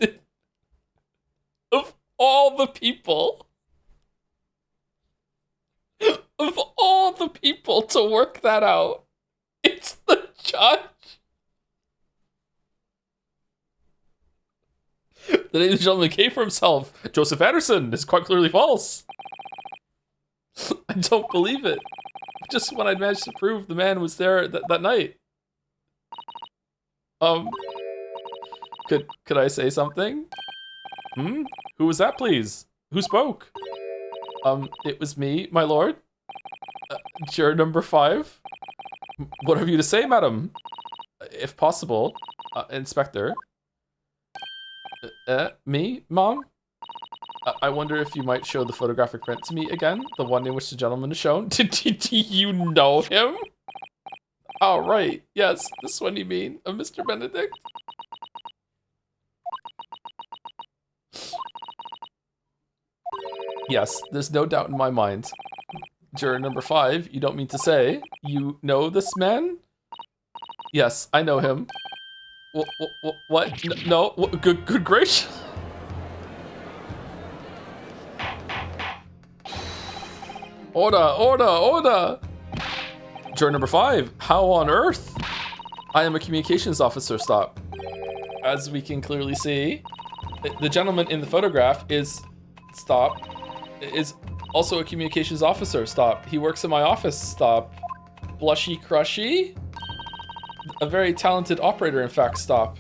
Of all the people... Of all the people to work that out, it's the judge. The name of the gentleman gave for himself, Joseph Anderson, is quite clearly false. I don't believe it. Just when I managed to prove the man was there that night. Could I say something? Who was that, please? Who spoke? It was me, my lord. Juror number 5. What have you to say, madam? If possible, Inspector. Me, Mom? I wonder if you might show the photographic print to me again, the one in which the gentleman is shown. Do you know him? Oh, right. Yes, this one you mean, of Mr. Benedict? Yes, there's no doubt in my mind. Juror number 5, you don't mean to say you know this man? Yes, I know him. What? No, good gracious. Order! Juror number 5, how on earth? I am a communications officer, stop. As we can clearly see, the gentleman in the photograph is also a communications officer, stop. He works in my office, stop. Blushy crushy? A very talented operator, in fact, stop.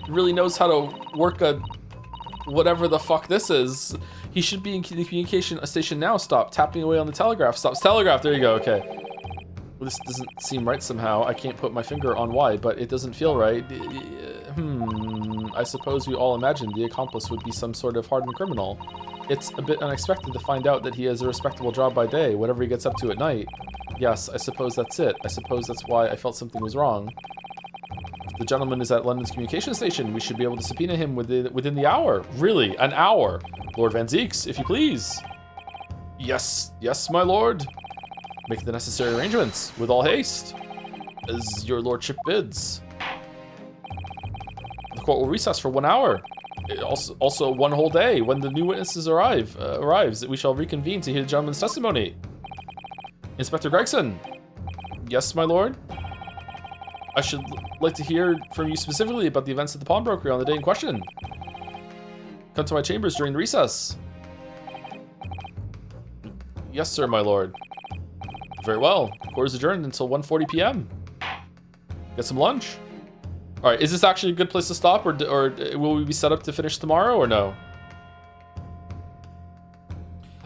Really knows how to work a whatever the fuck this is. He should be in the communication station now, stop. Tapping away on the telegraph, stop. Telegraph, there you go, okay. Well, this doesn't seem right somehow. I can't put my finger on why, but it doesn't feel right. I suppose we all imagined the accomplice would be some sort of hardened criminal. It's a bit unexpected to find out that he has a respectable job by day, whatever he gets up to at night. Yes, I suppose that's it. I suppose that's why I felt something was wrong. The gentleman is at London's communication station. We should be able to subpoena him within the hour. Really? An hour? Lord Van Zeeks, if you please. Yes, my lord. Make the necessary arrangements with all haste, as your lordship bids. The court will recess for 1 hour. Also 1 whole day. When the new witnesses arrives, we shall reconvene to hear the gentleman's testimony. Inspector Gregson. Yes, my lord. I should like to hear from you specifically about the events at the pawnbrokery on the day in question. Come to my chambers during the recess. Yes, sir, my lord. Very well. Court is adjourned until 1:40 p.m. Get some lunch. All right, is this actually a good place to stop, or will we be set up to finish tomorrow, or no?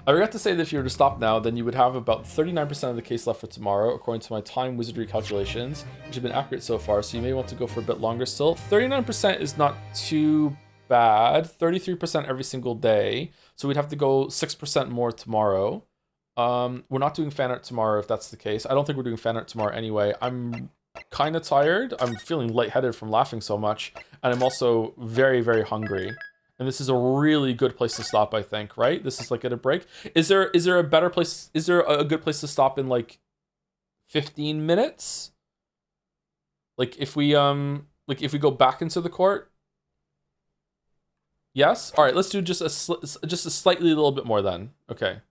I forgot to say that if you were to stop now, then you would have about 39% of the case left for tomorrow, according to my time wizardry calculations, which have been accurate so far, so you may want to go for a bit longer still. 39% is not too bad. 33% every single day, so we'd have to go 6% more tomorrow. We're not doing fan art tomorrow, if that's the case. I don't think we're doing fan art tomorrow anyway. I'm kind of tired. I'm feeling lightheaded from laughing so much, and I'm also very, very hungry. And this is a really good place to stop, I think, right? This is like at a break. Is there a better place? Is there a good place to stop in like 15 minutes? Like if we go back into the court? Yes? All right, let's do just a slightly little bit more then. Okay.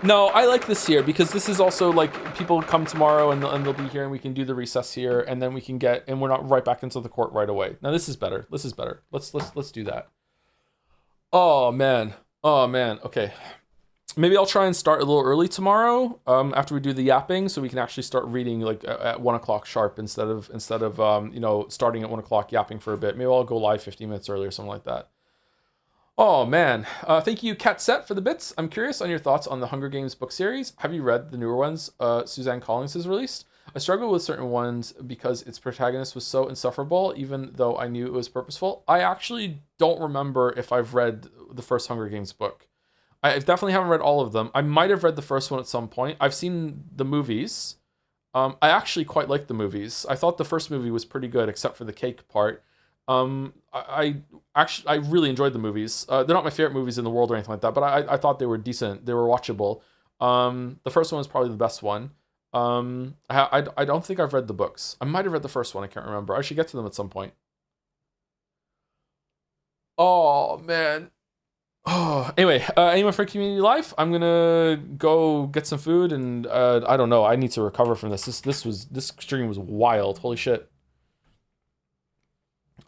No, I like this here because this is also like people come tomorrow and they'll be here and we can do the recess here and then we can and we're not right back into the court right away. Now this is better. This is better. Let's do that. Oh man. Okay. Maybe I'll try and start a little early tomorrow after we do the yapping so we can actually start reading like at 1 o'clock sharp instead of starting at 1 o'clock yapping for a bit. Maybe I'll go live 15 minutes early or something like that. Oh man, thank you Cat Set for the bits. I'm curious on your thoughts on the Hunger Games book series. Have you read the newer ones Suzanne Collins has released? I struggle with certain ones because its protagonist was so insufferable, even though I knew it was purposeful. I actually don't remember if I've read the first Hunger Games book. I definitely haven't read all of them. I might have read the first one at some point. I've seen the movies. I actually quite like the movies. I thought the first movie was pretty good, except for the cake part. I actually I really enjoyed the movies. They're not my favorite movies in the world or anything like that, but I thought they were decent. They were watchable. The first one was probably the best one. I don't think I've read the books. I might have read the first one. I can't remember. I should get to them at some point. Oh man. Oh, anyway, anyone for community life? I'm gonna go get some food, and I don't know. I need to recover from this. This stream was wild. Holy shit.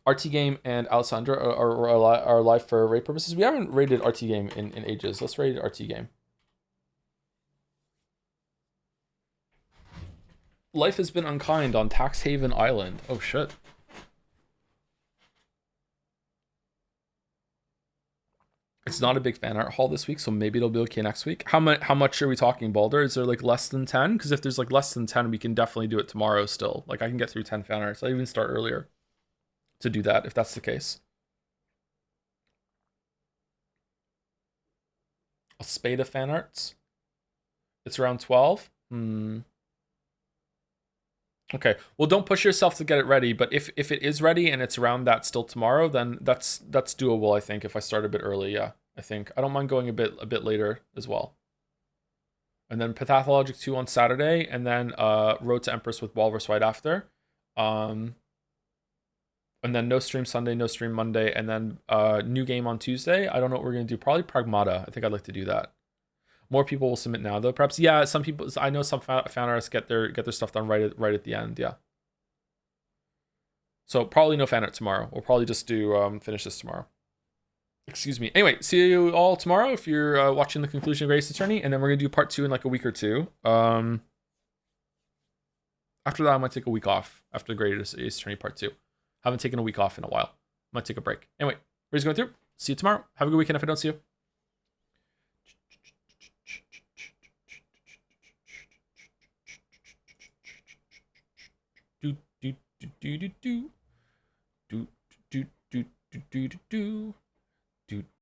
RT Game and Alessandra are live for raid purposes. We haven't rated RT Game in ages. Let's raid RT Game. Life has been unkind on Tax Haven Island. Oh shit. It's not a big fan art haul this week, so maybe it'll be okay next week. How much are we talking, Balder? Is there like less than 10? Because if there's like less than 10, we can definitely do it tomorrow still. Like I can get through 10 fan arts. I'll even start earlier to do that if that's the case. A spade of fan arts. It's around 12. Okay. Well, don't push yourself to get it ready, but if it is ready and it's around that still tomorrow, then that's doable, I think, if I start a bit early, yeah. I think. I don't mind going a bit later as well. And then Pathologic 2 on Saturday, and then Road to Empress with Walrus right after. And then no stream Sunday, no stream Monday, and then new game on Tuesday. I don't know what we're gonna do. Probably Pragmata. I think I'd like to do that. More people will submit now, though. Perhaps, yeah. Some people, I know some fan artists get their stuff done right at the end. Yeah. So probably no fan art tomorrow. We'll probably just do finish this tomorrow. Excuse me. Anyway, see you all tomorrow if you're watching the conclusion of Greatest Attorney, and then we're gonna do part 2 in like a week or two. After that, I might take a week off after the Greatest Attorney part 2. Haven't taken a week off in a while. Might take a break. Anyway, we're just going through. See you tomorrow. Have a good weekend if I don't see you. Do do do do do do do do do do do do do.